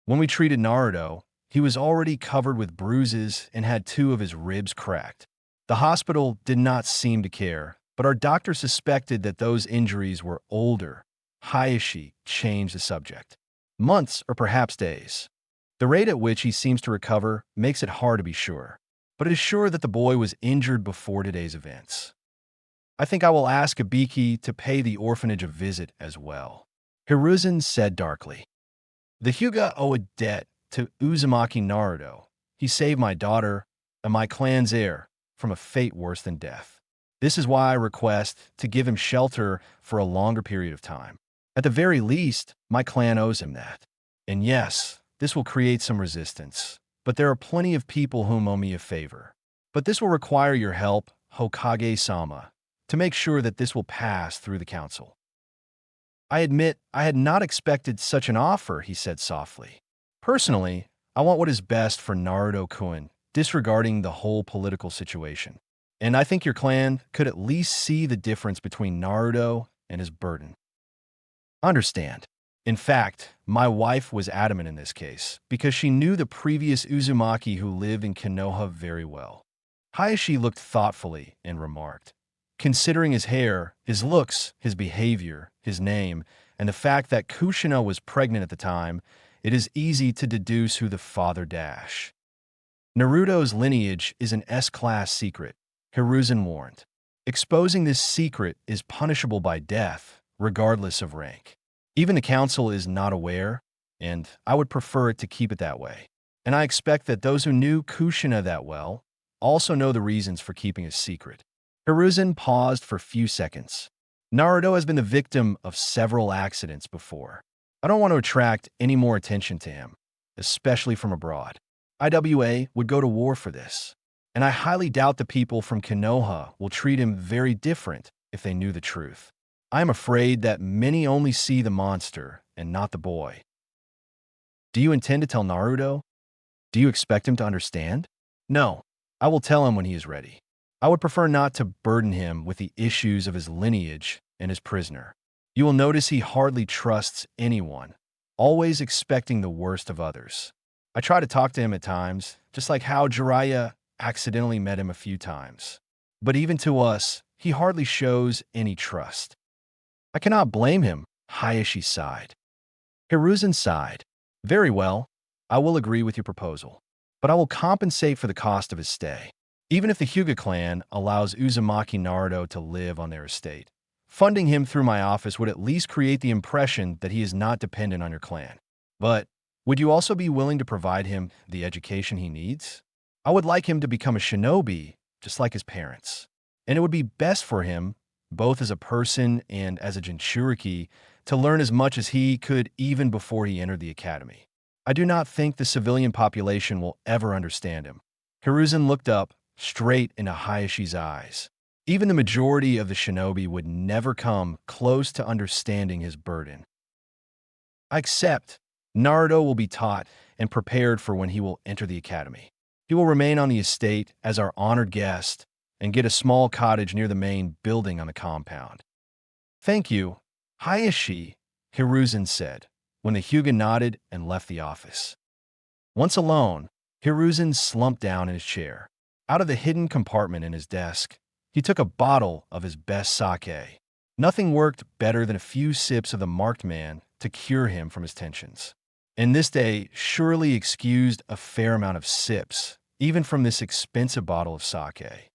When we treated Naruto, he was already covered with bruises and had 2 of his ribs cracked. The hospital did not seem to care, but our doctor suspected that those injuries were older. Hayashi changed the subject. Months or perhaps days. The rate at which he seems to recover makes it hard to be sure, but it is sure that the boy was injured before today's events. I think I will ask Ibiki to pay the orphanage a visit as well. Hiruzen said darkly. The Hyuga owe a debt to Uzumaki Naruto. He saved my daughter and my clan's heir from a fate worse than death. This is why I request to give him shelter for a longer period of time. At the very least, my clan owes him that. And yes, this will create some resistance, but there are plenty of people whom owe me a favor. But this will require your help, Hokage-sama, to make sure that this will pass through the council. I admit I had not expected such an offer, he said softly. Personally, I want what is best for Naruto-kun, disregarding the whole political situation. And I think your clan could at least see the difference between Naruto and his burden. Understand. In fact, my wife was adamant in this case, because she knew the previous Uzumaki who lived in Konoha very well. Hayashi looked thoughtfully and remarked, considering his hair, his looks, his behavior, his name, and the fact that Kushina was pregnant at the time, it is easy to deduce who the father dash. Naruto's lineage is an S-class secret, Hiruzen warned. Exposing this secret is punishable by death, regardless of rank. Even the council is not aware, and I would prefer it to keep it that way. And I expect that those who knew Kushina that well also know the reasons for keeping his secret. Hiruzen paused for a few seconds. Naruto has been the victim of several accidents before. I don't want to attract any more attention to him, especially from abroad. IWA would go to war for this, and I highly doubt the people from Konoha will treat him very different if they knew the truth. I am afraid that many only see the monster and not the boy. Do you intend to tell Naruto? Do you expect him to understand? No, I will tell him when he is ready. I would prefer not to burden him with the issues of his lineage and his prisoner. You will notice he hardly trusts anyone, always expecting the worst of others. I try to talk to him at times, just like how Jiraiya accidentally met him a few times. But even to us, he hardly shows any trust. I cannot blame him, Hayashi sighed. Hiruzen sighed. Very well, I will agree with your proposal, but I will compensate for the cost of his stay. Even if the Hyuga clan allows Uzumaki Naruto to live on their estate, funding him through my office would at least create the impression that he is not dependent on your clan. But would you also be willing to provide him the education he needs? I would like him to become a shinobi, just like his parents. And it would be best for him, both as a person and as a Jinchuriki, to learn as much as he could even before he entered the academy. I do not think the civilian population will ever understand him. Hiruzen looked up, straight into Hayashi's eyes. Even the majority of the shinobi would never come close to understanding his burden. I accept. Naruto will be taught and prepared for when he will enter the academy. He will remain on the estate as our honored guest and get a small cottage near the main building on the compound. Thank you, Hayashi, Hiruzen said, when the Hyuga nodded and left the office. Once alone, Hiruzen slumped down in his chair. Out of the hidden compartment in his desk, he took a bottle of his best sake. Nothing worked better than a few sips of the marked man to cure him from his tensions. And this day surely excused a fair amount of sips, even from this expensive bottle of sake.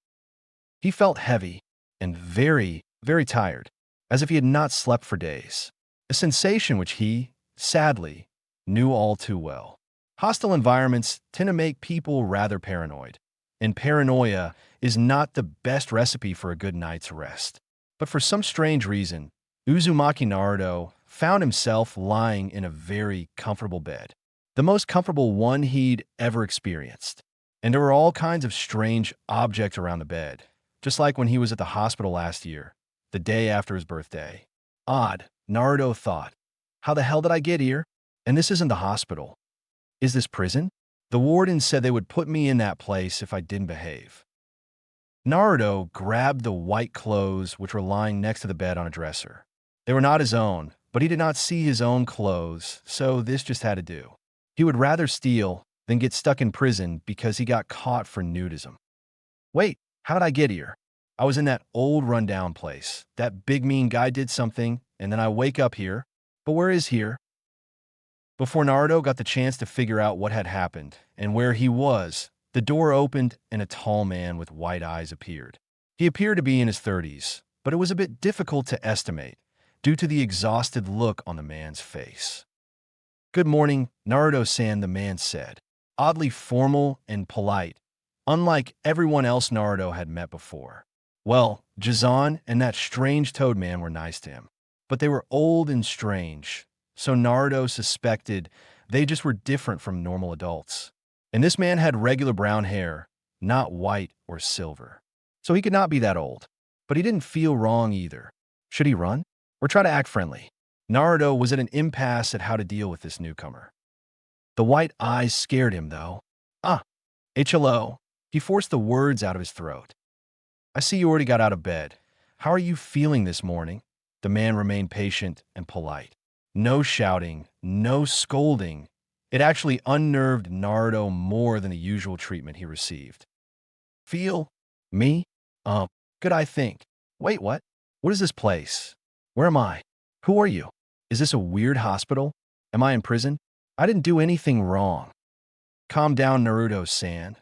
He felt heavy and very, very tired, as if he had not slept for days, a sensation which he, sadly, knew all too well. Hostile environments tend to make people rather paranoid, and paranoia is not the best recipe for a good night's rest. But for some strange reason, Uzumaki Naruto found himself lying in a very comfortable bed, the most comfortable one he'd ever experienced. And there were all kinds of strange objects around the bed, just like when he was at the hospital last year, the day after his birthday. Odd, Naruto thought. How the hell did I get here? And this isn't the hospital. Is this prison? The warden said they would put me in that place if I didn't behave. Naruto grabbed the white clothes which were lying next to the bed on a dresser. They were not his own, but he did not see his own clothes, so this just had to do. He would rather steal than get stuck in prison because he got caught for nudism. Wait, how did I get here? I was in that old rundown place. That big mean guy did something, and then I wake up here. But where is here? Before Naruto got the chance to figure out what had happened and where he was, the door opened and a tall man with white eyes appeared. He appeared to be in his 30s, but it was a bit difficult to estimate due to the exhausted look on the man's face. Good morning, Naruto-san, the man said, oddly formal and polite, unlike everyone else Naruto had met before. Well, Jizan and that strange toad man were nice to him, but they were old and strange, so Naruto suspected they just were different from normal adults. And this man had regular brown hair, not white or silver. So he could not be that old, but he didn't feel wrong either. Should he run or try to act friendly? Naruto was at an impasse at how to deal with this newcomer. The white eyes scared him, though. HLO. He forced the words out of his throat. I see you already got out of bed. How are you feeling this morning? The man remained patient and polite. No shouting, no scolding. It actually unnerved Naruto more than the usual treatment he received. Feel? Me? Good, I think. Wait, what? What is this place? Where am I? Who are you? Is this a weird hospital? Am I in prison? I didn't do anything wrong. Calm down, Naruto-san.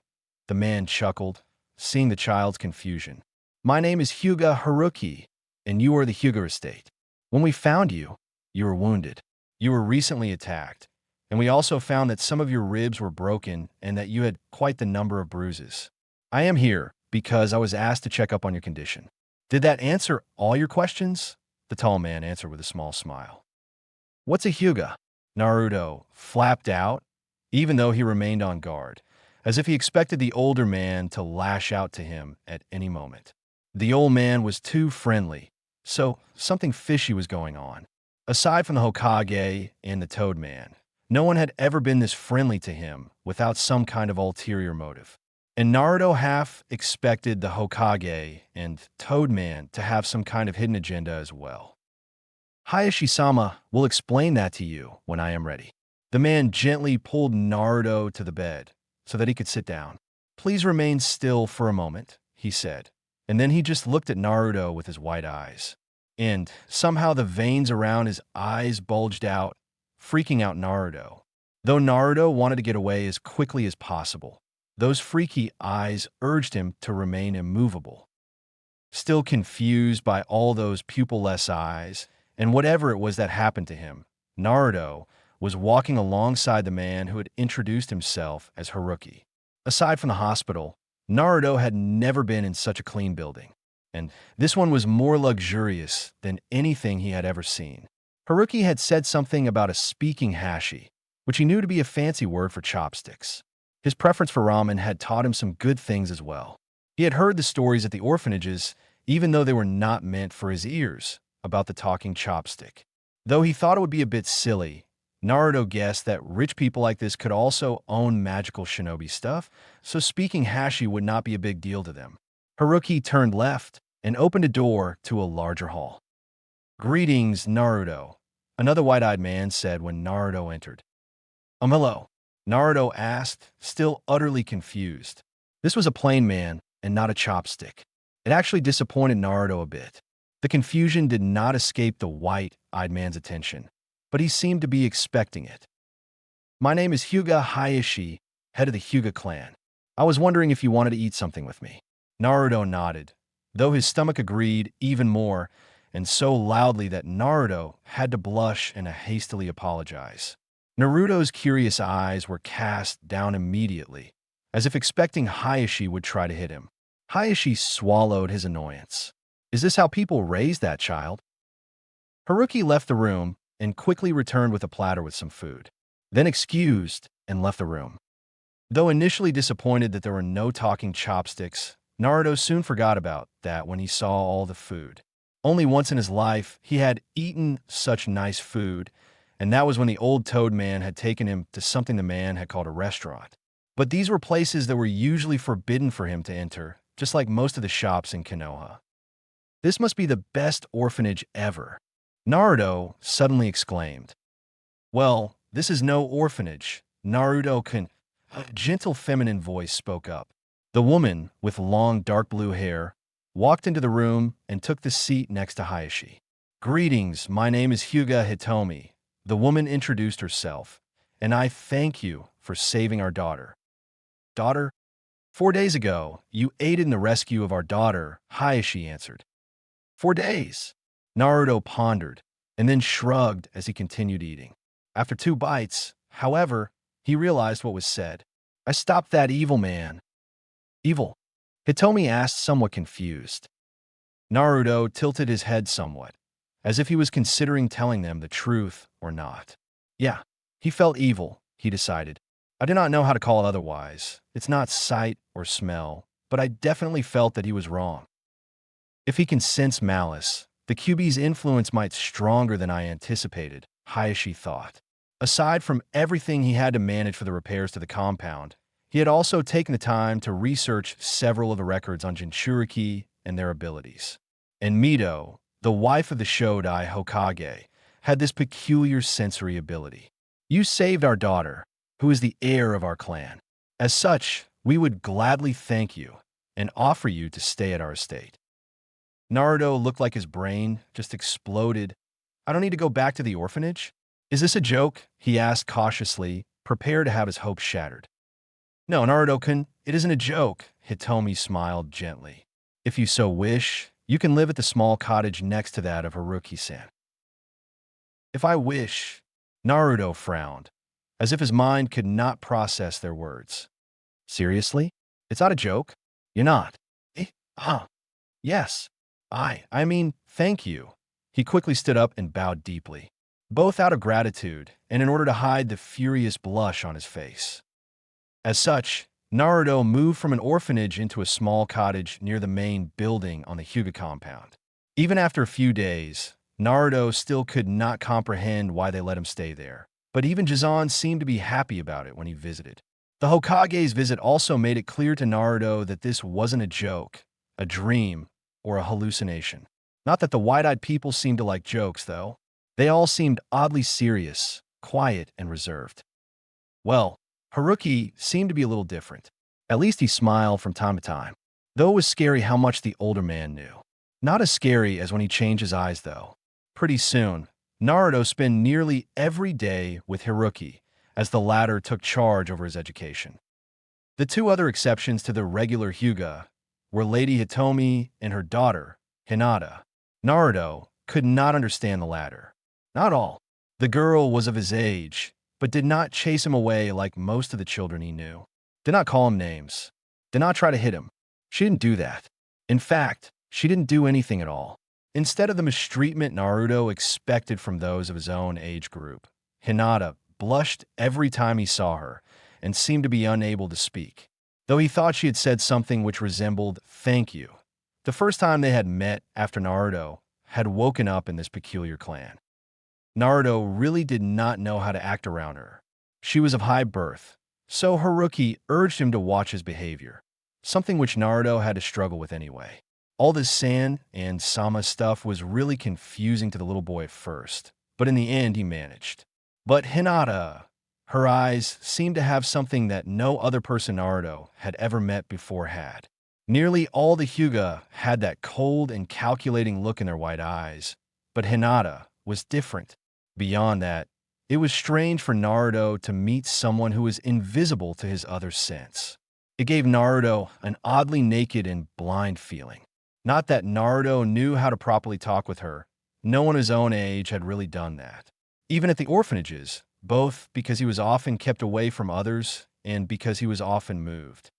The man chuckled, seeing the child's confusion. My name is Hyuga Haruki, and you are the Hyuga estate. When we found you, you were wounded. You were recently attacked, and we also found that some of your ribs were broken and that you had quite the number of bruises. I am here because I was asked to check up on your condition. Did that answer all your questions? The tall man answered with a small smile. What's a Hyuga? Naruto flapped out, even though he remained on guard, as if he expected the older man to lash out to him at any moment. The old man was too friendly, so something fishy was going on. Aside from the Hokage and the Toad Man, no one had ever been this friendly to him without some kind of ulterior motive. And Naruto half expected the Hokage and Toad Man to have some kind of hidden agenda as well. Hayashi-sama will explain that to you when I am ready. The man gently pulled Naruto to the bed so that he could sit down. Please remain still for a moment, he said, and then he just looked at Naruto with his white eyes. And somehow the veins around his eyes bulged out, freaking out Naruto. Though Naruto wanted to get away as quickly as possible, those freaky eyes urged him to remain immovable. Still confused by all those pupilless eyes, and whatever it was that happened to him, Naruto was walking alongside the man who had introduced himself as Haruki. Aside from the hospital, Naruto had never been in such a clean building, and this one was more luxurious than anything he had ever seen. Haruki had said something about a speaking hashi, which he knew to be a fancy word for chopsticks. His preference for ramen had taught him some good things as well. He had heard the stories at the orphanages, even though they were not meant for his ears, about the talking chopstick. Though he thought it would be a bit silly, Naruto guessed that rich people like this could also own magical shinobi stuff, so speaking hashi would not be a big deal to them. Haruki turned left and opened a door to a larger hall. Greetings, Naruto, another white-eyed man said when Naruto entered. Hello, Naruto asked, still utterly confused. This was a plain man and not a chopstick. It actually disappointed Naruto a bit. The confusion did not escape the white-eyed man's attention, but he seemed to be expecting it. My name is Hyuga Hayashi, head of the Hyuga clan. I was wondering if you wanted to eat something with me. Naruto nodded, though his stomach agreed even more, and so loudly that Naruto had to blush and hastily apologize. Naruto's curious eyes were cast down immediately, as if expecting Hayashi would try to hit him. Hayashi swallowed his annoyance. Is this how people raise that child? Haruki left the room and quickly returned with a platter with some food, then excused and left the room. Though initially disappointed that there were no talking chopsticks, Naruto soon forgot about that when he saw all the food. Only once in his life he had eaten such nice food, and that was when the old Toad Man had taken him to something the man had called a restaurant. But these were places that were usually forbidden for him to enter, just like most of the shops in Konoha. This must be the best orphanage ever, Naruto suddenly exclaimed. Well, this is no orphanage, Naruto-kun. A gentle feminine voice spoke up. The woman, with long dark blue hair, walked into the room and took the seat next to Hayashi. Greetings, my name is Hyuga Hitomi. The woman introduced herself, and I thank you for saving our daughter. Daughter? 4 days ago, you aided in the rescue of our daughter, Hayashi answered. 4 days? Naruto pondered, and then shrugged as he continued eating. After 2 bites, however, he realized what was said. I stopped that evil man. Evil? Hitomi asked, somewhat confused. Naruto tilted his head somewhat, as if he was considering telling them the truth or not. Yeah, he felt evil, he decided. I do not know how to call it otherwise. It's not sight or smell, but I definitely felt that he was wrong. If he can sense malice, the QB's influence might be stronger than I anticipated, Hayashi thought. Aside from everything he had to manage for the repairs to the compound, he had also taken the time to research several of the records on Jinchuriki and their abilities. And Mito, the wife of the Shodai Hokage, had this peculiar sensory ability. You saved our daughter, who is the heir of our clan. As such, we would gladly thank you and offer you to stay at our estate. Naruto looked like his brain just exploded. I don't need to go back to the orphanage? Is this a joke? He asked cautiously, prepared to have his hopes shattered. No, Naruto-kun, it isn't a joke, Hitomi smiled gently. If you so wish, you can live at the small cottage next to that of Haruki-san. If I wish, Naruto frowned, as if his mind could not process their words. Seriously? It's not a joke? You're not. Eh? Yes. I mean, thank you. He quickly stood up and bowed deeply, both out of gratitude and in order to hide the furious blush on his face. As such, Naruto moved from an orphanage into a small cottage near the main building on the Hyuga compound. Even after a few days, Naruto still could not comprehend why they let him stay there, but even Jizan seemed to be happy about it when he visited. The Hokage's visit also made it clear to Naruto that this wasn't a joke, a dream, or a hallucination. Not that the wide-eyed people seemed to like jokes, though. They all seemed oddly serious, quiet, and reserved. Well, Haruki seemed to be a little different. At least he smiled from time to time, though it was scary how much the older man knew. Not as scary as when he changed his eyes, though. Pretty soon, Naruto spent nearly every day with Haruki, as the latter took charge over his education. The two other exceptions to the regular Hyuga were Lady Hitomi and her daughter, Hinata. Naruto could not understand the latter. Not all. The girl was of his age, but did not chase him away like most of the children he knew. Did not call him names. Did not try to hit him. She didn't do that. In fact, she didn't do anything at all. Instead of the mistreatment Naruto expected from those of his own age group, Hinata blushed every time he saw her and seemed to be unable to speak, though he thought she had said something which resembled "thank you" the first time they had met after Naruto had woken up in this peculiar clan. Naruto really did not know how to act around her. She was of high birth, so Haruki urged him to watch his behavior, something which Naruto had to struggle with anyway. All this San and Sama stuff was really confusing to the little boy at first, but in the end he managed. But Hinata, her eyes seemed to have something that no other person Naruto had ever met before had. Nearly all the Hyuga had that cold and calculating look in their white eyes, but Hinata was different. Beyond that, it was strange for Naruto to meet someone who was invisible to his other sense. It gave Naruto an oddly naked and blind feeling. Not that Naruto knew how to properly talk with her. No one his own age had really done that. Even at the orphanages, both because he was often kept away from others and because he was often moved.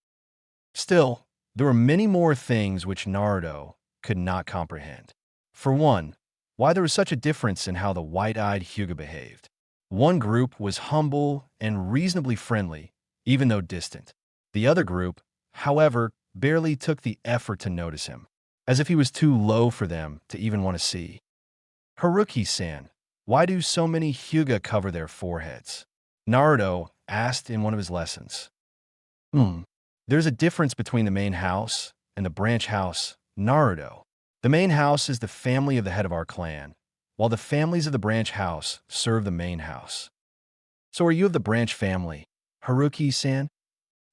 Still, there were many more things which Naruto could not comprehend. For one, why there was such a difference in how the white-eyed Hyuga behaved. One group was humble and reasonably friendly, even though distant. The other group, however, barely took the effort to notice him, as if he was too low for them to even want to see. Haruki-san, why do so many Hyuga cover their foreheads? Naruto asked in one of his lessons. There's a difference between the main house and the branch house, Naruto. The main house is the family of the head of our clan, while the families of the branch house serve the main house. So are you of the branch family, Haruki-san?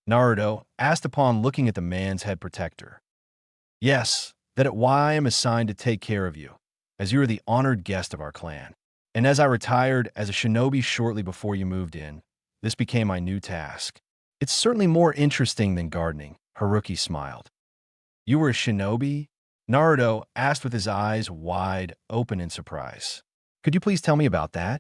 Naruto asked upon looking at the man's head protector. Yes, that is why I am assigned to take care of you, as you are the honored guest of our clan. And as I retired as a shinobi shortly before you moved in, this became my new task. It's certainly more interesting than gardening, Haruki smiled. You were a shinobi? Naruto asked with his eyes wide open in surprise. Could you please tell me about that?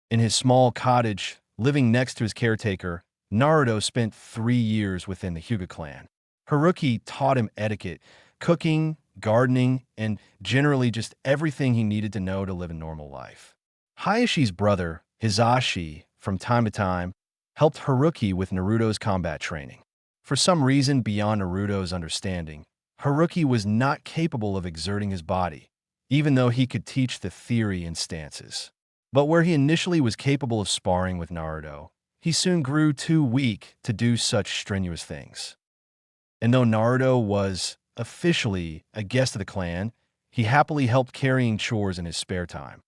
In his small cottage, living next to his caretaker, Naruto spent 3 years within the Hyuga clan. Haruki taught him etiquette, cooking, gardening, and generally just everything he needed to know to live a normal life. Hayashi's brother, Hisashi, from time to time, helped Haruki with Naruto's combat training. For some reason beyond Naruto's understanding, Haruki was not capable of exerting his body, even though he could teach the theory and stances. But where he initially was capable of sparring with Naruto, he soon grew too weak to do such strenuous things. And though Naruto was officially a guest of the clan, he happily helped carrying chores in his spare time.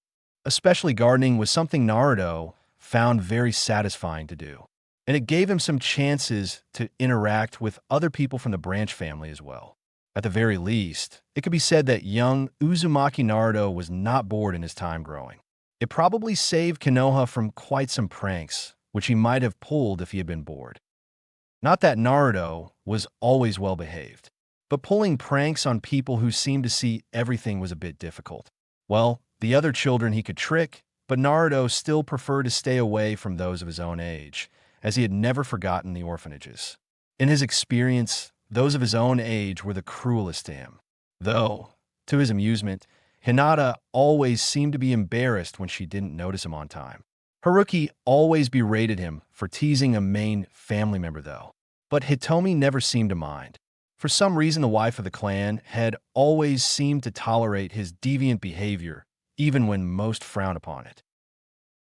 Especially gardening was something Naruto found very satisfying to do, and it gave him some chances to interact with other people from the branch family as well. At the very least, it could be said that young Uzumaki Naruto was not bored in his time growing. It probably saved Konoha from quite some pranks, which he might have pulled if he had been bored. Not that Naruto was always well behaved. But pulling pranks on people who seemed to see everything was a bit difficult. Well, the other children he could trick, but Naruto still preferred to stay away from those of his own age, as he had never forgotten the orphanages. In his experience, those of his own age were the cruelest to him. Though, to his amusement, Hinata always seemed to be embarrassed when she didn't notice him on time. Haruki always berated him for teasing a main family member though. But Hitomi never seemed to mind. For some reason, the wife of the clan had always seemed to tolerate his deviant behavior, even when most frowned upon it.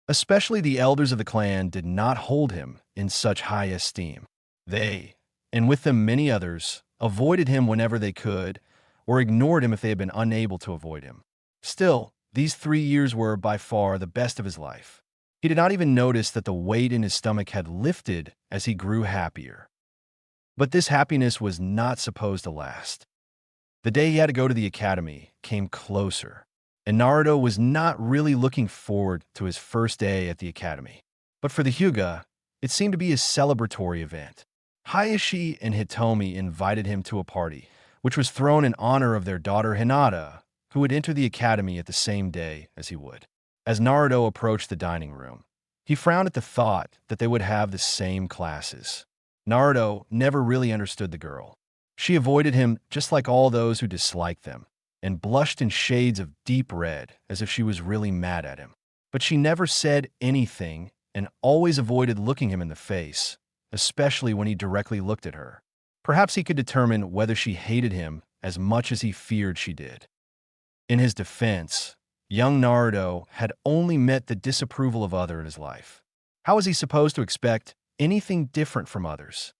Especially the elders of the clan did not hold him in such high esteem. They, and with them many others, avoided him whenever they could, or ignored him if they had been unable to avoid him. Still, these 3 years were by far the best of his life. He did not even notice that the weight in his stomach had lifted as he grew happier. But this happiness was not supposed to last. The day he had to go to the academy came closer, and Naruto was not really looking forward to his first day at the academy. But for the Hyuga, it seemed to be a celebratory event. Hayashi and Hitomi invited him to a party, which was thrown in honor of their daughter Hinata, who would enter the academy at the same day as he would. As Naruto approached the dining room, he frowned at the thought that they would have the same classes. Naruto never really understood the girl. She avoided him just like all those who disliked them, and blushed in shades of deep red as if she was really mad at him. But she never said anything and always avoided looking him in the face, especially when he directly looked at her. Perhaps he could determine whether she hated him as much as he feared she did. In his defense, young Naruto had only met the disapproval of others in his life. How was he supposed to expect anything different from others?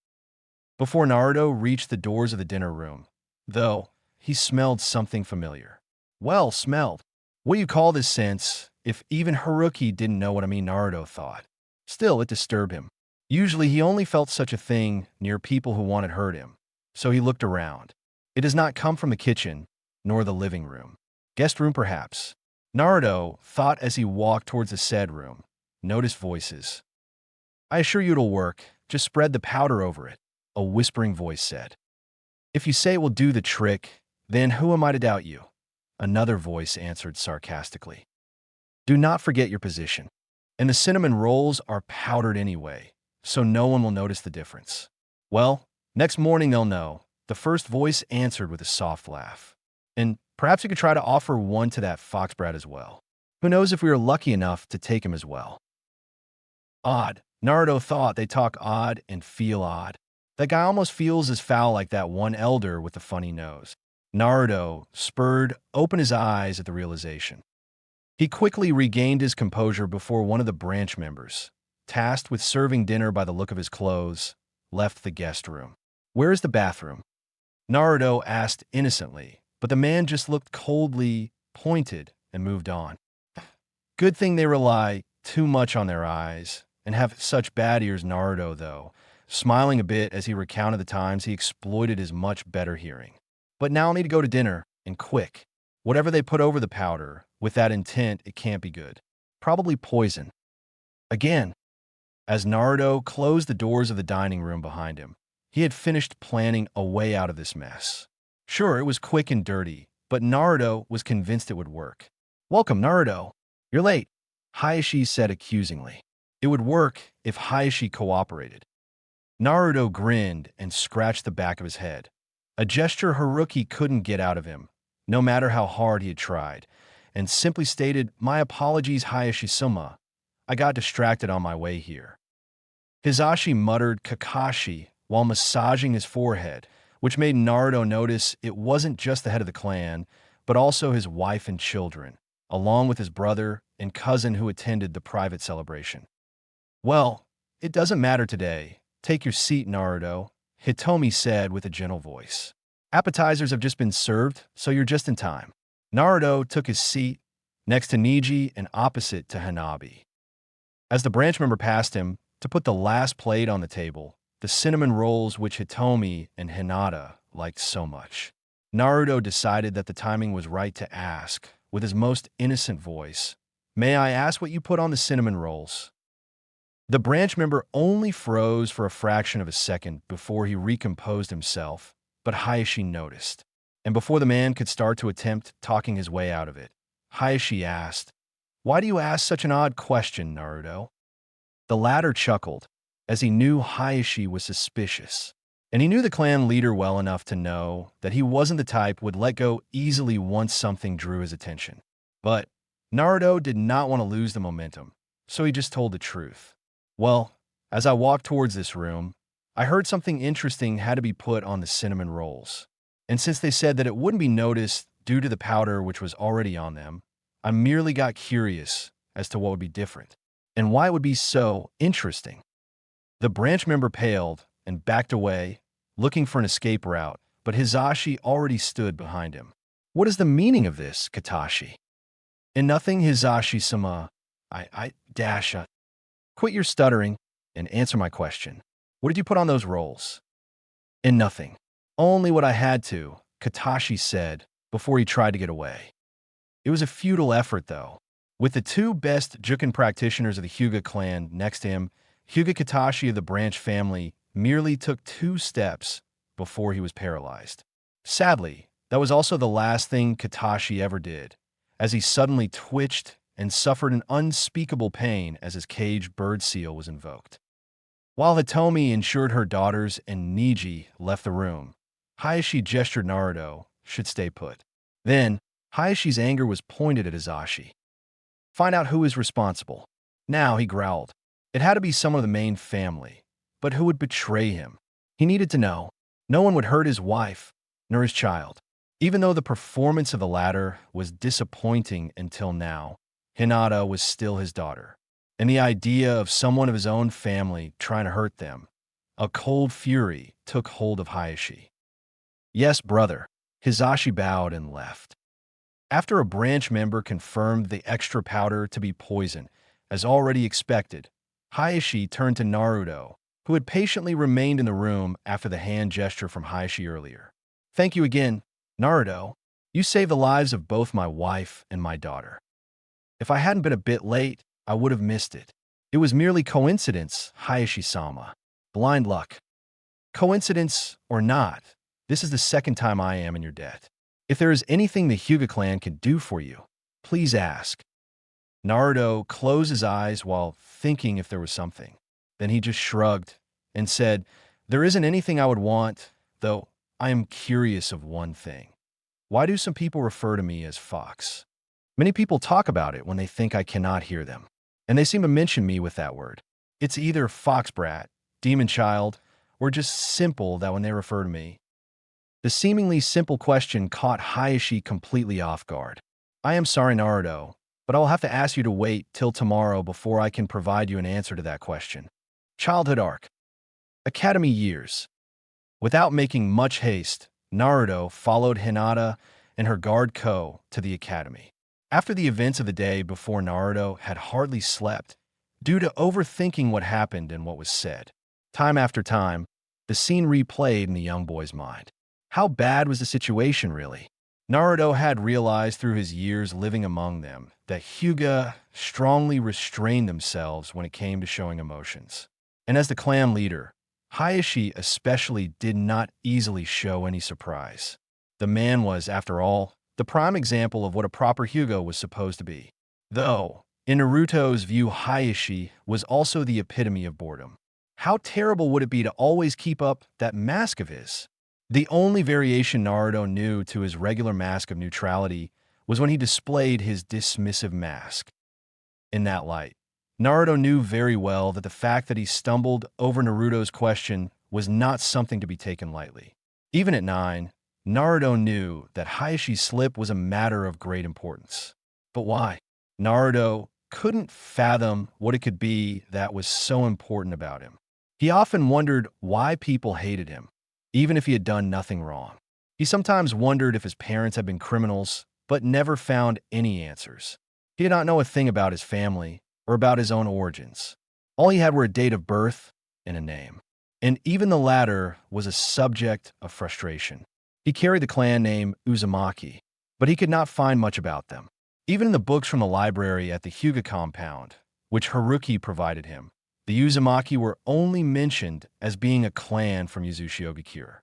Before Naruto reached the doors of the dinner room, though, he smelled something familiar. Well, smelled. What do you call this sense if even Haruki didn't know what Naruto thought? Still, it disturbed him. Usually, he only felt such a thing near people who wanted to hurt him, so he looked around. It does not come from the kitchen, nor the living room. Guest room, perhaps. Naruto thought as he walked towards the said room, noticed voices. I assure you it'll work. Just spread the powder over it, a whispering voice said. If you say it will do the trick, then who am I to doubt you? Another voice answered sarcastically. Do not forget your position. And the cinnamon rolls are powdered anyway, so no one will notice the difference. Well, next morning they'll know, the first voice answered with a soft laugh. And perhaps you could try to offer one to that fox brat as well. Who knows if we are lucky enough to take him as well. Odd. Naruto thought they talk odd and feel odd. That guy almost feels as foul like that one elder with the funny nose. Naruto, spurred, opened his eyes at the realization. He quickly regained his composure before one of the branch members, tasked with serving dinner by the look of his clothes, left the guest room. Where is the bathroom? Naruto asked innocently, but the man just looked coldly, pointed, and moved on. Good thing they rely too much on their eyes and have such bad ears. Naruto, though, smiling a bit as he recounted the times he exploited his much better hearing. But now I'll need to go to dinner, and quick. Whatever they put over the powder, with that intent, it can't be good. Probably poison. Again, as Naruto closed the doors of the dining room behind him, he had finished planning a way out of this mess. Sure, it was quick and dirty, but Naruto was convinced it would work. Welcome, Naruto. You're late, Hayashi said accusingly. It would work if Hayashi cooperated. Naruto grinned and scratched the back of his head, a gesture Haruki couldn't get out of him, no matter how hard he had tried, and simply stated, My apologies, Hayashi-sama. I got distracted on my way here. Hizashi muttered Kakashi while massaging his forehead, which made Naruto notice it wasn't just the head of the clan, but also his wife and children, along with his brother and cousin who attended the private celebration. Well, it doesn't matter today. Take your seat, Naruto, Hitomi said with a gentle voice. Appetizers have just been served, so you're just in time. Naruto took his seat next to Neji and opposite to Hanabi. As the branch member passed him to put the last plate on the table, the cinnamon rolls which Hitomi and Hinata liked so much, Naruto decided that the timing was right to ask, with his most innocent voice, May I ask what you put on the cinnamon rolls? The branch member only froze for a fraction of a second before he recomposed himself, but Hayashi noticed. And before the man could start to attempt talking his way out of it, Hayashi asked, "Why do you ask such an odd question, Naruto?" The latter chuckled, as he knew Hayashi was suspicious. And he knew the clan leader well enough to know that he wasn't the type would let go easily once something drew his attention. But Naruto did not want to lose the momentum, so he just told the truth. "Well, as I walked towards this room, I heard something interesting had to be put on the cinnamon rolls. And since they said that it wouldn't be noticed due to the powder which was already on them, I merely got curious as to what would be different, and why it would be so interesting." The branch member paled and backed away, looking for an escape route, but Hizashi already stood behind him. "What is the meaning of this, Katashi?" "In nothing, Hizashi-sama. Quit your stuttering and answer my question. What did you put on those rolls?" "In nothing. Only what I had to," Katashi said before he tried to get away. It was a futile effort, though. With the two best Juken practitioners of the Hyuga clan next to him, Hyuga Katashi of the branch family merely took 2 steps before he was paralyzed. Sadly, that was also the last thing Katashi ever did, as he suddenly twitched and suffered an unspeakable pain as his caged bird seal was invoked. While Hitomi ensured her daughters and Niji left the room, Hayashi gestured Naruto should stay put. Then, Hayashi's anger was pointed at Hizashi. "Find out who is responsible." Now, he growled. It had to be someone of the main family, but who would betray him? He needed to know. No one would hurt his wife, nor his child. Even though the performance of the latter was disappointing until now, Hinata was still his daughter. And the idea of someone of his own family trying to hurt them, a cold fury took hold of Hayashi. "Yes, brother." Hizashi bowed and left. After a branch member confirmed the extra powder to be poison, as already expected, Hayashi turned to Naruto, who had patiently remained in the room after the hand gesture from Hayashi earlier. "Thank you again, Naruto. You saved the lives of both my wife and my daughter. If I hadn't been a bit late, I would have missed it. It was merely coincidence, Hayashi-sama. Blind luck. Coincidence or not, this is the second time I am in your debt. If there is anything the Hyuga clan can do for you, please ask." Naruto closed his eyes while thinking if there was something. Then he just shrugged and said, "There isn't anything I would want, though I am curious of one thing. Why do some people refer to me as Fox? Many people talk about it when they think I cannot hear them, and they seem to mention me with that word. It's either fox brat, demon child, or just simple that when they refer to me." The seemingly simple question caught Hayashi completely off guard. "I am sorry, Naruto, but I'll have to ask you to wait till tomorrow before I can provide you an answer to that question." Childhood arc. Academy years. Without making much haste, Naruto followed Hinata and her guard Ko to the academy. After the events of the day before, Naruto had hardly slept due to overthinking what happened and what was said. Time after time, the scene replayed in the young boy's mind. How bad was the situation, really? Naruto had realized through his years living among them that Hyuga strongly restrained themselves when it came to showing emotions. And as the clan leader, Hayashi especially did not easily show any surprise. The man was, after all, the prime example of what a proper Hyuga was supposed to be. Though, in Naruto's view, Hayashi was also the epitome of boredom. How terrible would it be to always keep up that mask of his? The only variation Naruto knew to his regular mask of neutrality was when he displayed his dismissive mask. In that light, Naruto knew very well that the fact that he stumbled over Naruto's question was not something to be taken lightly. Even at 9, Naruto knew that Hayashi's slip was a matter of great importance. But why? Naruto couldn't fathom what it could be that was so important about him. He often wondered why people hated him, even if he had done nothing wrong. He sometimes wondered if his parents had been criminals, but never found any answers. He did not know a thing about his family or about his own origins. All he had were a date of birth and a name. And even the latter was a subject of frustration. He carried the clan name Uzumaki, but he could not find much about them. Even in the books from the library at the Hyuga compound, which Haruki provided him, the Uzumaki were only mentioned as being a clan from Yuzushiogakure.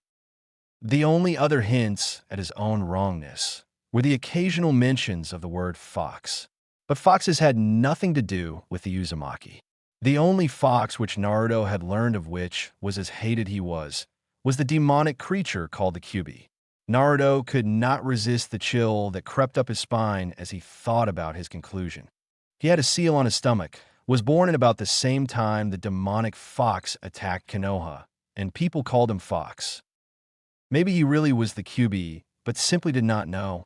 The only other hints at his own wrongness were the occasional mentions of the word fox. But foxes had nothing to do with the Uzumaki. The only fox which Naruto had learned of which was as hated he was the demonic creature called the Kyuubi. Naruto could not resist the chill that crept up his spine as he thought about his conclusion. He had a seal on his stomach, was born at about the same time the demonic fox attacked Konoha, and people called him Fox. Maybe he really was the Kyuubi, but simply did not know.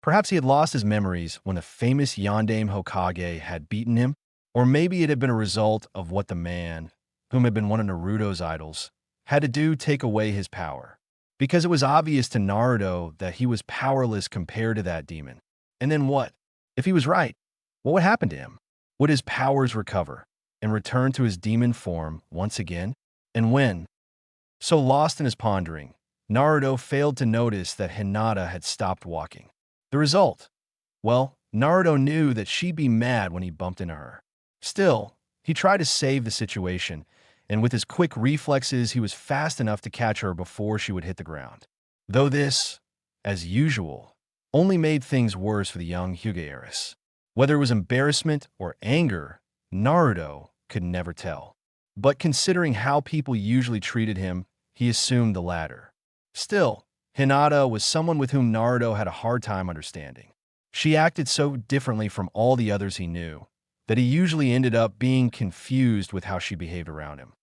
Perhaps he had lost his memories when the famous Yondaime Hokage had beaten him, or maybe it had been a result of what the man, whom had been one of Naruto's idols, had to do take away his power. Because it was obvious to Naruto that he was powerless compared to that demon. And then what? If he was right, what would happen to him? Would his powers recover and return to his demon form once again? And when? So lost in his pondering, Naruto failed to notice that Hinata had stopped walking. The result? Well, Naruto knew that she'd be mad when he bumped into her. Still, he tried to save the situation, and with his quick reflexes, he was fast enough to catch her before she would hit the ground. Though this, as usual, only made things worse for the young Hyuga heiress. Whether it was embarrassment or anger, Naruto could never tell. But considering how people usually treated him, he assumed the latter. Still, Hinata was someone with whom Naruto had a hard time understanding. She acted so differently from all the others he knew that he usually ended up being confused with how she behaved around him.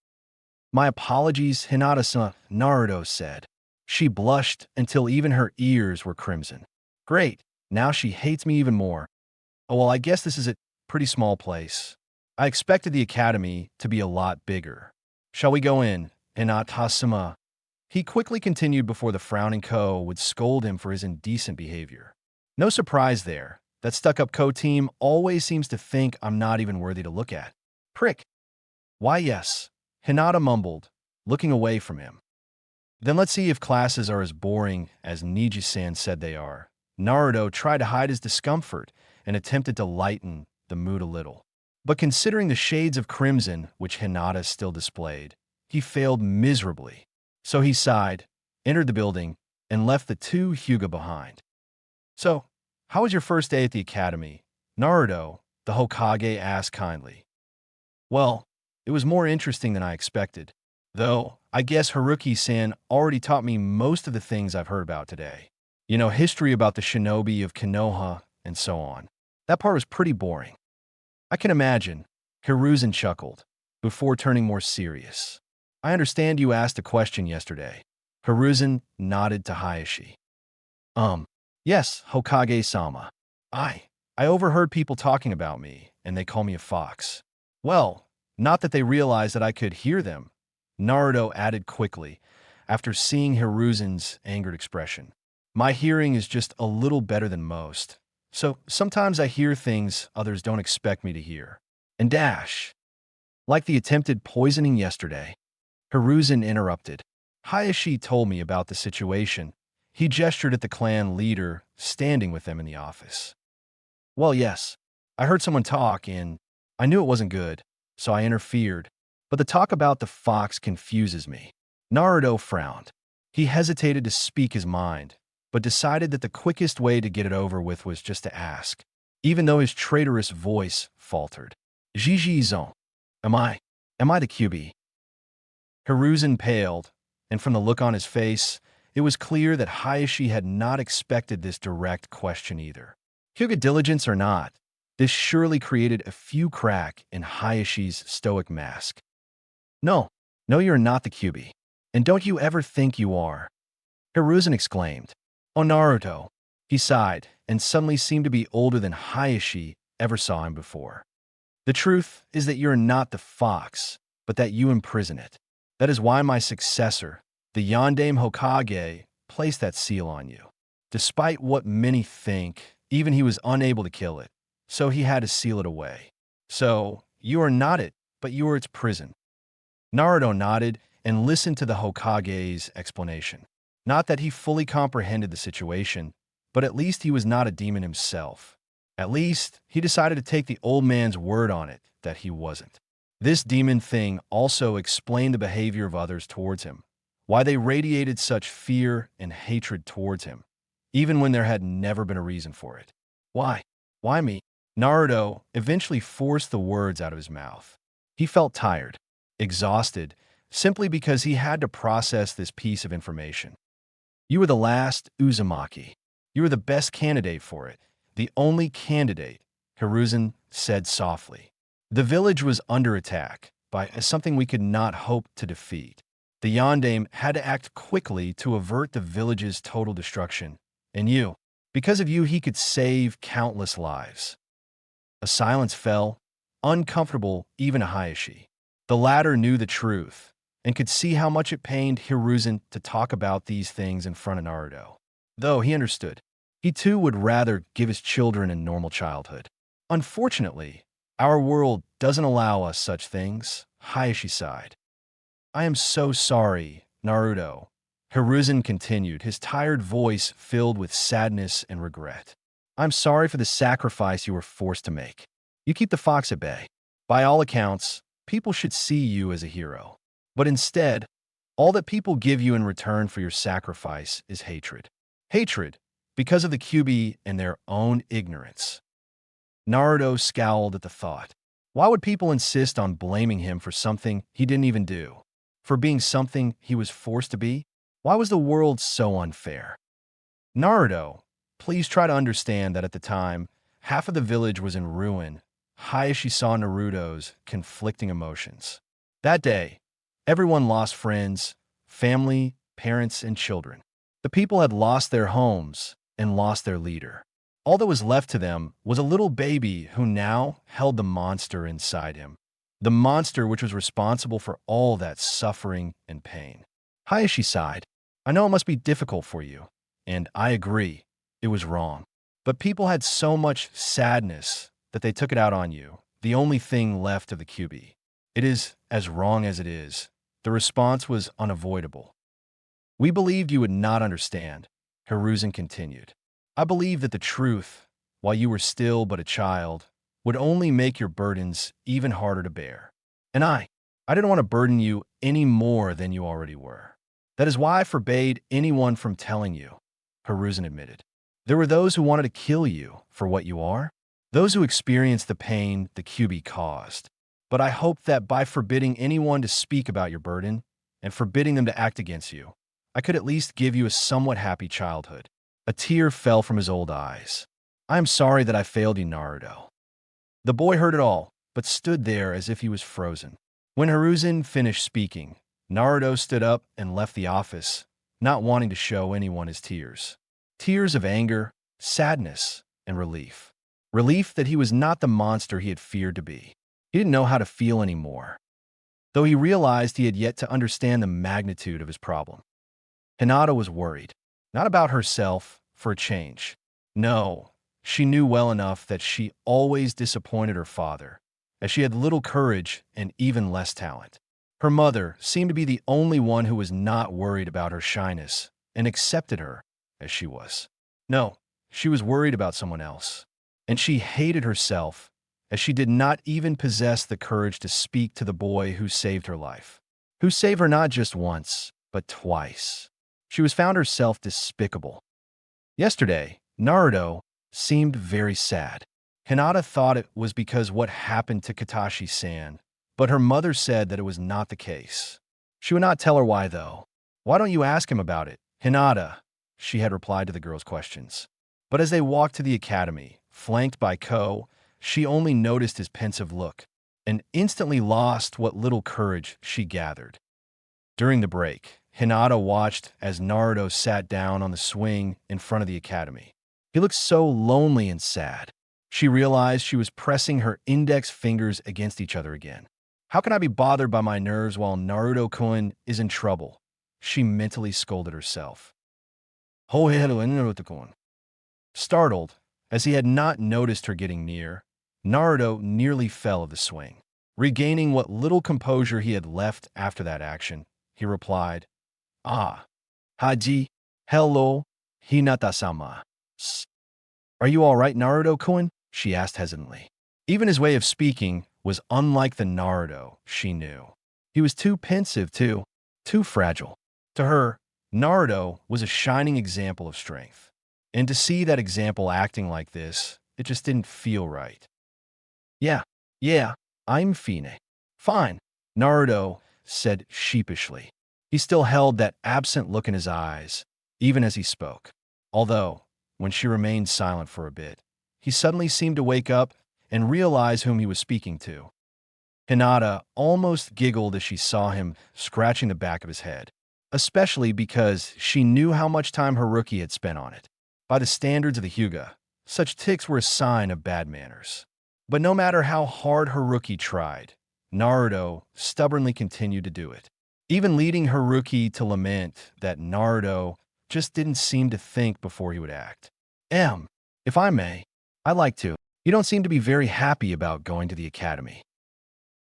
"My apologies, Hinata-san," Naruto said. She blushed until even her ears were crimson. "Great, now she hates me even more. Oh, well, I guess this is a pretty small place. I expected the academy to be a lot bigger. Shall we go in, Hinata-sama?" He quickly continued before the frowning Ko would scold him for his indecent behavior. No surprise there. That stuck-up Ko team always seems to think I'm not even worthy to look at. Prick. "Why, yes," Hinata mumbled, looking away from him. "Then let's see if classes are as boring as Niji-san said they are." Naruto tried to hide his discomfort and attempted to lighten the mood a little. But considering the shades of crimson which Hinata still displayed, he failed miserably. So he sighed, entered the building, and left the two Hyuga behind. "So, how was your first day at the academy?" Naruto, the Hokage, asked kindly. "Well, it was more interesting than I expected. Though, I guess Haruki-san already taught me most of the things I've heard about today. You know, history about the shinobi of Konoha and so on. That part was pretty boring." "I can imagine," Hiruzen chuckled, before turning more serious. "I understand you asked a question yesterday." Hiruzen nodded to Hayashi. Yes, Hokage-sama. I overheard people talking about me, and they call me a fox." "Well, not that they realized that I could hear them," Naruto added quickly, after seeing Hiruzen's angered expression. "My hearing is just a little better than most, so sometimes I hear things others don't expect me to hear." And dash. "Like the attempted poisoning yesterday," Hiruzen interrupted. "Hayashi told me about the situation." He gestured at the clan leader standing with them in the office. "Well, yes, I heard someone talk, and I knew it wasn't good, so I interfered. But the talk about the fox confuses me." Naruto frowned. He hesitated to speak his mind, but decided that the quickest way to get it over with was just to ask, even though his traitorous voice faltered. "Jiji-zon, am I the Kyuubi?" Hiruzen paled, and from the look on his face, it was clear that Hayashi had not expected this direct question either. Hyuga diligence or not, this surely created a few crack in Hayashi's stoic mask. No, you're not the Kyuubi. And don't you ever think you are," Hiruzen exclaimed. "Oh, Naruto." He sighed, and suddenly seemed to be older than Hayashi ever saw him before. "The truth is that you're not the fox, but that you imprison it. That is why my successor, the Yondaime Hokage, placed that seal on you. Despite what many think, even he was unable to kill it, so he had to seal it away. So, you are not it, but you are its prison." Naruto nodded and listened to the Hokage's explanation. Not that he fully comprehended the situation, but at least he was not a demon himself. At least, he decided to take the old man's word on it that he wasn't. This demon thing also explained the behavior of others towards him. why they radiated such fear and hatred towards him, even when there had never been a reason for it. Why? Why me? Naruto eventually forced the words out of his mouth. He felt tired, exhausted, simply because he had to process this piece of information. You were the last Uzumaki. You were the best candidate for it, the only candidate, Hiruzen said softly. The village was under attack by something we could not hope to defeat. The Yondaime had to act quickly to avert the village's total destruction. And you, because of you, he could save countless lives. A silence fell, uncomfortable even to Hayashi. The latter knew the truth and could see how much it pained Hiruzen to talk about these things in front of Naruto. Though he understood, he too would rather give his children a normal childhood. Unfortunately, our world doesn't allow us such things, Hayashi sighed. I am so sorry, Naruto. Hiruzen continued, his tired voice filled with sadness and regret. I'm sorry for the sacrifice you were forced to make. You keep the fox at bay. By all accounts, people should see you as a hero. But instead, all that people give you in return for your sacrifice is hatred. Hatred, because of the Kyuubi and their own ignorance. Naruto scowled at the thought. Why would people insist on blaming him for something he didn't even do? For being something he was forced to be? Why was the world so unfair? Naruto, please try to understand that at the time, half of the village was in ruin. Hayashi saw Naruto's conflicting emotions. That day, everyone lost friends, family, parents, and children. The people had lost their homes and lost their leader. All that was left to them was a little baby who now held the monster inside him. The monster which was responsible for all that suffering and pain. Hayashi sighed. I know it must be difficult for you, and I agree, it was wrong. But people had so much sadness that they took it out on you, the only thing left of the Kyuubi. It is as wrong as it is. The response was unavoidable. We believed you would not understand, Hiruzen continued. I believed that the truth, while you were still but a child, would only make your burdens even harder to bear. And I didn't want to burden you any more than you already were. That is why I forbade anyone from telling you, Hiruzen admitted. There were those who wanted to kill you for what you are, those who experienced the pain the Kyuubi caused. But I hoped that by forbidding anyone to speak about your burden and forbidding them to act against you, I could at least give you a somewhat happy childhood. A tear fell from his old eyes. I am sorry that I failed you, Naruto. The boy heard it all, but stood there as if he was frozen. When Hiruzen finished speaking, Naruto stood up and left the office, not wanting to show anyone his tears. Tears of anger, sadness, and relief. Relief that he was not the monster he had feared to be. He didn't know how to feel anymore, though he realized he had yet to understand the magnitude of his problem. Hinata was worried, not about herself, for a change. No, she knew well enough that she always disappointed her father, as she had little courage and even less talent. Her mother seemed to be the only one who was not worried about her shyness and accepted her as she was. No, she was worried about someone else, and she hated herself as she did not even possess the courage to speak to the boy who saved her life, who saved her not just once, but twice. She was found herself despicable. Yesterday, Naruto seemed very sad. Hinata thought it was because what happened to Katashi-san, but her mother said that it was not the case. She would not tell her why, though. Why don't you ask him about it, Hinata? She had replied to the girl's questions. But as they walked to the academy, flanked by Ko, she only noticed his pensive look and instantly lost what little courage she gathered. During the break, Hinata watched as Naruto sat down on the swing in front of the academy. He looked so lonely and sad. She realized she was pressing her index fingers against each other again. How can I be bothered by my nerves while Naruto-kun is in trouble? She mentally scolded herself. Startled, as he had not noticed her getting near, Naruto nearly fell of the swing. Regaining what little composure he had left after that action, he replied, Ah, Haji, hello, Hinata-sama. Are you all right, Naruto-kun? She asked hesitantly. Even his way of speaking was unlike the Naruto she knew. He was too pensive, too fragile. To her, Naruto was a shining example of strength. And to see that example acting like this, it just didn't feel right. Yeah, yeah, I'm Fine. Fine, Naruto said sheepishly. He still held that absent look in his eyes, even as he spoke. Although, when she remained silent for a bit, he suddenly seemed to wake up and realize whom he was speaking to. Hinata almost giggled as she saw him scratching the back of his head, especially because she knew how much time Haruki had spent on it. By the standards of the Hyuga, such tics were a sign of bad manners. But no matter how hard Haruki tried, Naruto stubbornly continued to do it, even leading Haruki to lament that Naruto just didn't seem to think before he would act. If I may, I'd like to. You don't seem to be very happy about going to the academy.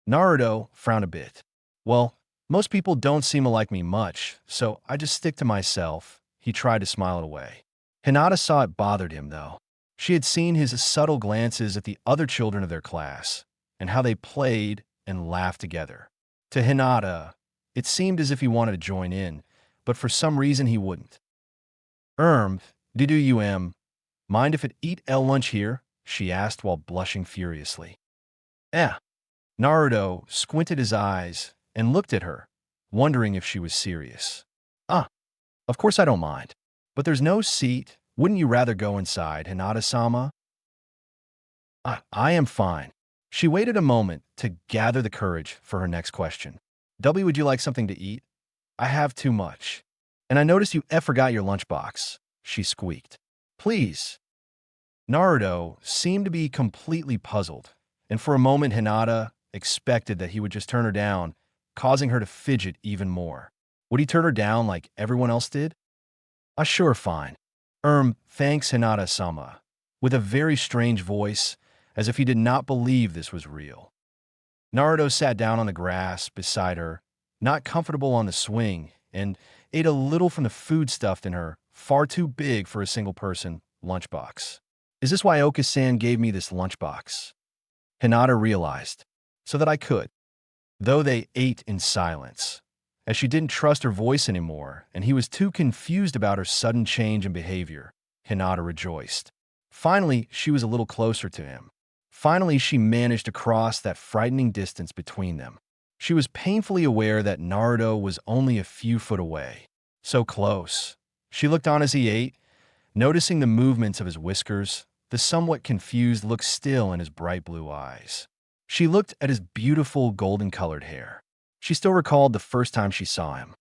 Naruto frowned a bit. Well, most people don't seem to like me much, so I just stick to myself. He tried to smile it away. Hinata saw it bothered him, though. She had seen his subtle glances at the other children of their class, and how they played and laughed together. To Hinata, it seemed as if he wanted to join in, but for some reason he wouldn't. Mind if it eat L lunch here? She asked while blushing furiously. Eh. Naruto squinted his eyes and looked at her, wondering if she was serious. Of course I don't mind. But there's no seat. Wouldn't you rather go inside, Hinata-sama? I am fine. She waited a moment to gather the courage for her next question. W, would you like something to eat? I have too much. And I noticed you forgot your lunchbox, she squeaked. Please. Naruto seemed to be completely puzzled, and for a moment Hinata expected that he would just turn her down, causing her to fidget even more. Would he turn her down like everyone else did? Sure, fine. Thanks, Hinata-sama, with a very strange voice, as if he did not believe this was real. Naruto sat down on the grass beside her, not comfortable on the swing, and ate a little from the food stuffed in her, far too big for a single person, lunchbox. Is this why Oka-san gave me this lunchbox? Hinata realized, so that I could. Though they ate in silence, as she didn't trust her voice anymore, and he was too confused about her sudden change in behavior, Hinata rejoiced. Finally, she was a little closer to him. Finally, she managed to cross that frightening distance between them. She was painfully aware that Naruto was only a few foot away. So close. She looked on as he ate, noticing the movements of his whiskers, the somewhat confused look still in his bright blue eyes. She looked at his beautiful golden-colored hair. She still recalled the first time she saw him.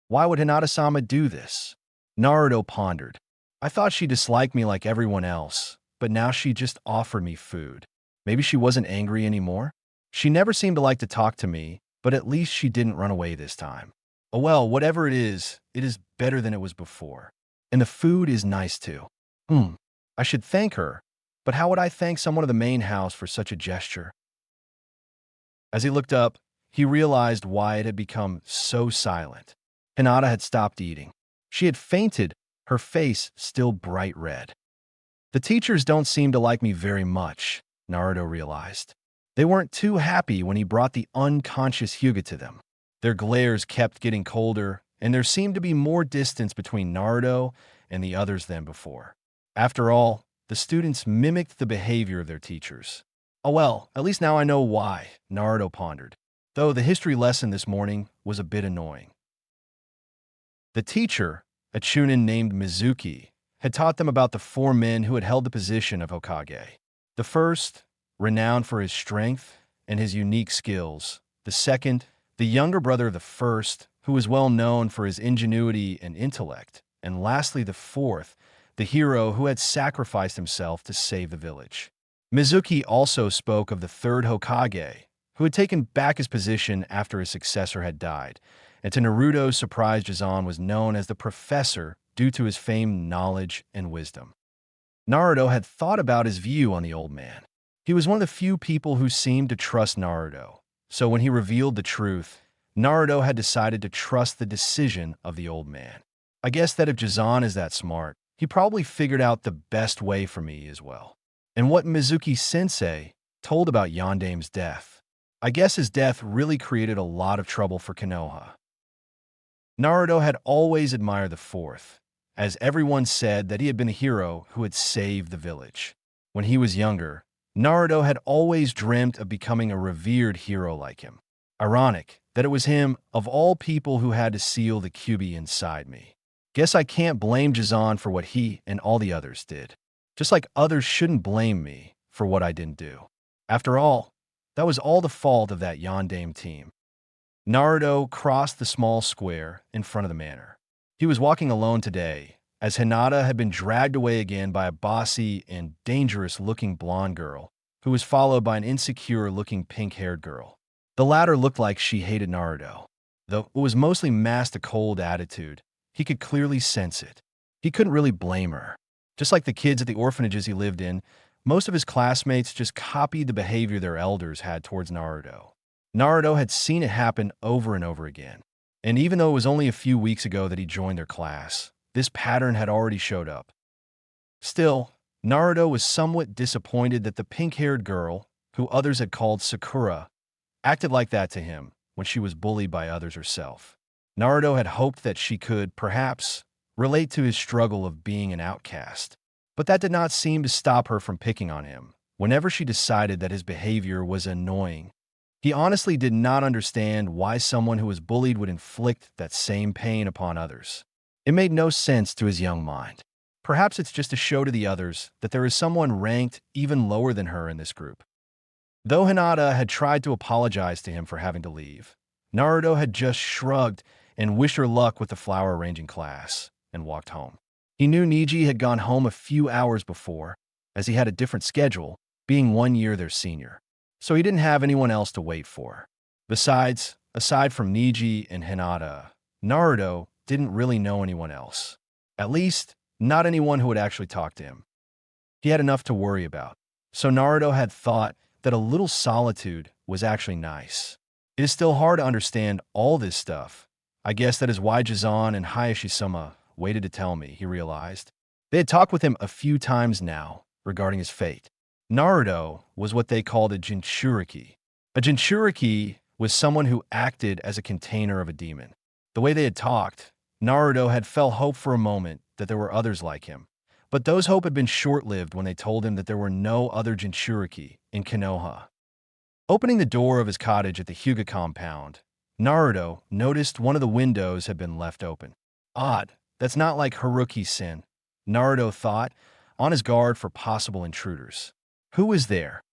Why would Hinata-sama do this? Naruto pondered. I thought she disliked me like everyone else, but now she just offered me food. Maybe she wasn't angry anymore? She never seemed to like to talk to me, but at least she didn't run away this time. Oh well, whatever it is better than it was before. And the food is nice too. I should thank her, but how would I thank someone of the main house for such a gesture? As he looked up, he realized why it had become so silent. Hinata had stopped eating. She had fainted, her face still bright red. The teachers don't seem to like me very much, Naruto realized. They weren't too happy when he brought the unconscious Hyuga to them. Their glares kept getting colder, and there seemed to be more distance between Naruto and the others than before. After all, the students mimicked the behavior of their teachers. Oh well, at least now I know why, Naruto pondered. Though the history lesson this morning was a bit annoying. The teacher, a chunin named Mizuki, had taught them about the 4 men who had held the position of Hokage. The first, renowned for his strength and his unique skills. The second, the younger brother of the first, who was well known for his ingenuity and intellect. And lastly, the fourth, the hero who had sacrificed himself to save the village. Mizuki also spoke of the third Hokage, who had taken back his position after his successor had died, and to Naruto's surprise, Jizan was known as the Professor due to his famed knowledge and wisdom. Naruto had thought about his view on the old man. He was one of the few people who seemed to trust Naruto, so when he revealed the truth, Naruto had decided to trust the decision of the old man. I guess that if Jizan is that smart, he probably figured out the best way for me as well. And what Mizuki-sensei told about Yandame's death. I guess his death really created a lot of trouble for Konoha. Naruto had always admired the fourth, as everyone said that he had been a hero who had saved the village. When he was younger, Naruto had always dreamt of becoming a revered hero like him. Ironic that it was him, of all people, who had to seal the Kyuubi inside me. Guess I can't blame Jizan for what he and all the others did. Just like others shouldn't blame me for what I didn't do. After all, that was all the fault of that Yondaime team. Naruto crossed the small square in front of the manor. He was walking alone today, as Hinata had been dragged away again by a bossy and dangerous-looking blonde girl, who was followed by an insecure-looking pink-haired girl. The latter looked like she hated Naruto. Though it was mostly masked a cold attitude, he could clearly sense it. He couldn't really blame her. Just like the kids at the orphanages he lived in, most of his classmates just copied the behavior their elders had towards Naruto. Naruto had seen it happen over and over again. And even though it was only a few weeks ago that he joined their class, this pattern had already showed up. Still, Naruto was somewhat disappointed that the pink-haired girl, who others had called Sakura, acted like that to him when she was bullied by others herself. Naruto had hoped that she could, perhaps, relate to his struggle of being an outcast. But that did not seem to stop her from picking on him whenever she decided that his behavior was annoying. He honestly did not understand why someone who was bullied would inflict that same pain upon others. It made no sense to his young mind. Perhaps it's just to show to the others that there is someone ranked even lower than her in this group. Though Hinata had tried to apologize to him for having to leave, Naruto had just shrugged and wished her luck with the flower arranging class and walked home. He knew Niji had gone home a few hours before, as he had a different schedule, being 1 year their senior. So he didn't have anyone else to wait for. Besides, aside from Niji and Hinata, Naruto didn't really know anyone else. At least, not anyone who would actually talk to him. He had enough to worry about. So Naruto had thought that a little solitude was actually nice. It is still hard to understand all this stuff. I guess that is why Jizan and Hayashi-sama waited to tell me, he realized. They had talked with him a few times now regarding his fate. Naruto was what they called a Jinchuriki. A Jinchuriki was someone who acted as a container of a demon. The way they had talked, Naruto had felt hope for a moment that there were others like him. But those hope had been short-lived when they told him that there were no other Jinchuriki in Konoha. Opening the door of his cottage at the Hyuga compound, Naruto noticed one of the windows had been left open. Odd, that's not like Haruki-sen, Naruto thought, on his guard for possible intruders. Who is there?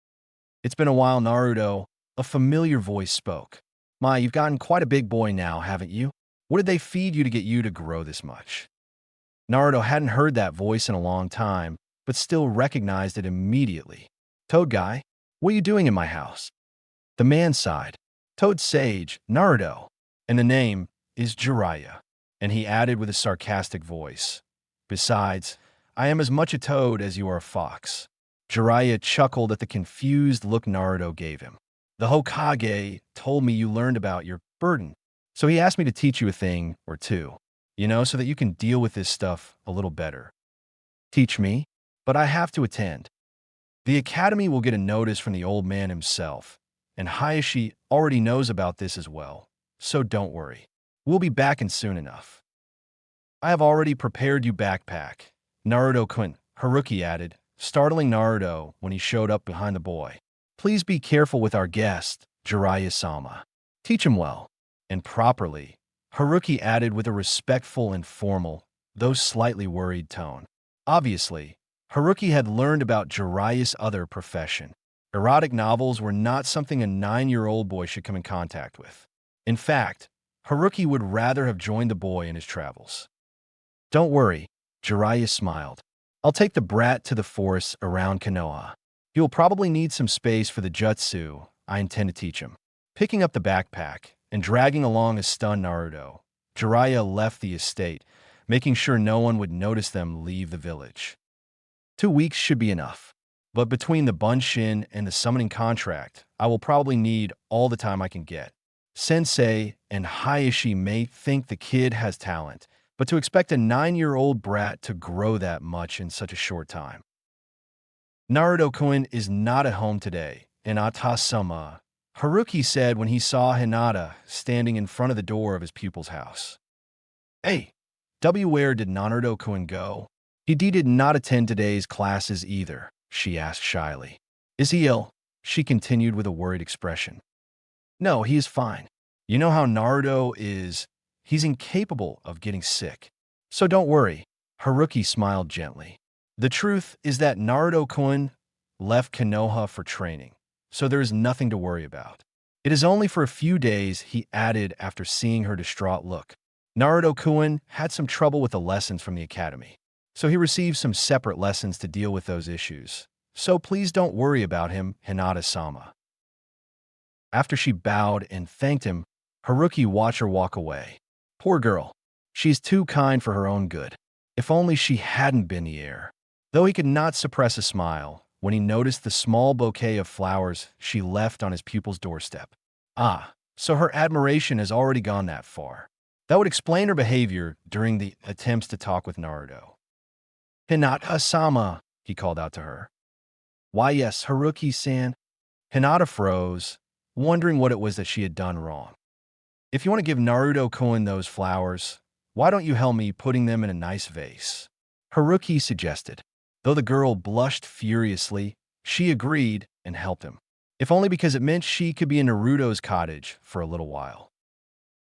It's been a while, Naruto. A familiar voice spoke. My, you've gotten quite a big boy now, haven't you? What did they feed you to get you to grow this much? Naruto hadn't heard that voice in a long time, but still recognized it immediately. Toad guy, what are you doing in my house? The man sighed. Toad Sage, Naruto. And the name is Jiraiya. And he added with a sarcastic voice. Besides, I am as much a toad as you are a fox. Jiraiya chuckled at the confused look Naruto gave him. The Hokage told me you learned about your burden, so he asked me to teach you a thing or two, so that you can deal with this stuff a little better. Teach me? But I have to attend. The academy will get a notice from the old man himself, and Hayashi already knows about this as well, so don't worry. We'll be back in soon enough. I have already prepared you backpack, Naruto-kun, Haruki added, startling Naruto when he showed up behind the boy. Please be careful with our guest, Jiraiya-sama. Teach him well and properly, Haruki added with a respectful and formal, though slightly worried tone. Obviously, Haruki had learned about Jiraiya's other profession. Erotic novels were not something a 9-year-old boy should come in contact with. In fact, Haruki would rather have joined the boy in his travels. Don't worry, Jiraiya smiled. I'll take the brat to the forest around Konoha. He will probably need some space for the jutsu I intend to teach him. Picking up the backpack and dragging along a stunned Naruto, Jiraiya left the estate, making sure no one would notice them leave the village. 2 weeks should be enough. But between the Bunshin and the summoning contract, I will probably need all the time I can get. Sensei and Hayashi may think the kid has talent, but to expect a 9-year-old brat to grow that much in such a short time. Naruto-kun is not at home today, and Atasama, Haruki said when he saw Hinata standing in front of the door of his pupil's house. Hey, where did Naruto-kun go? He did not attend today's classes either, she asked shyly. Is he ill? She continued with a worried expression. No, he is fine. You know how Naruto is. He's incapable of getting sick. So don't worry. Haruki smiled gently. The truth is that Naruto-kun left Konoha for training, so there is nothing to worry about. It is only for a few days, he added after seeing her distraught look. Naruto-kun had some trouble with the lessons from the academy, so he received some separate lessons to deal with those issues. So please don't worry about him, Hinata-sama. After she bowed and thanked him, Haruki watched her walk away. Poor girl. She's too kind for her own good. If only she hadn't been the heir. Though he could not suppress a smile when he noticed the small bouquet of flowers she left on his pupil's doorstep. Ah, so her admiration has already gone that far. That would explain her behavior during the attempts to talk with Naruto. Hinata-sama, he called out to her. Why yes, Haruki-san. Hinata froze, wondering what it was that she had done wrong. If you want to give Naruto-kun those flowers, why don't you help me putting them in a nice vase? Haruki suggested. Though the girl blushed furiously, she agreed and helped him, if only because it meant she could be in Naruto's cottage for a little while.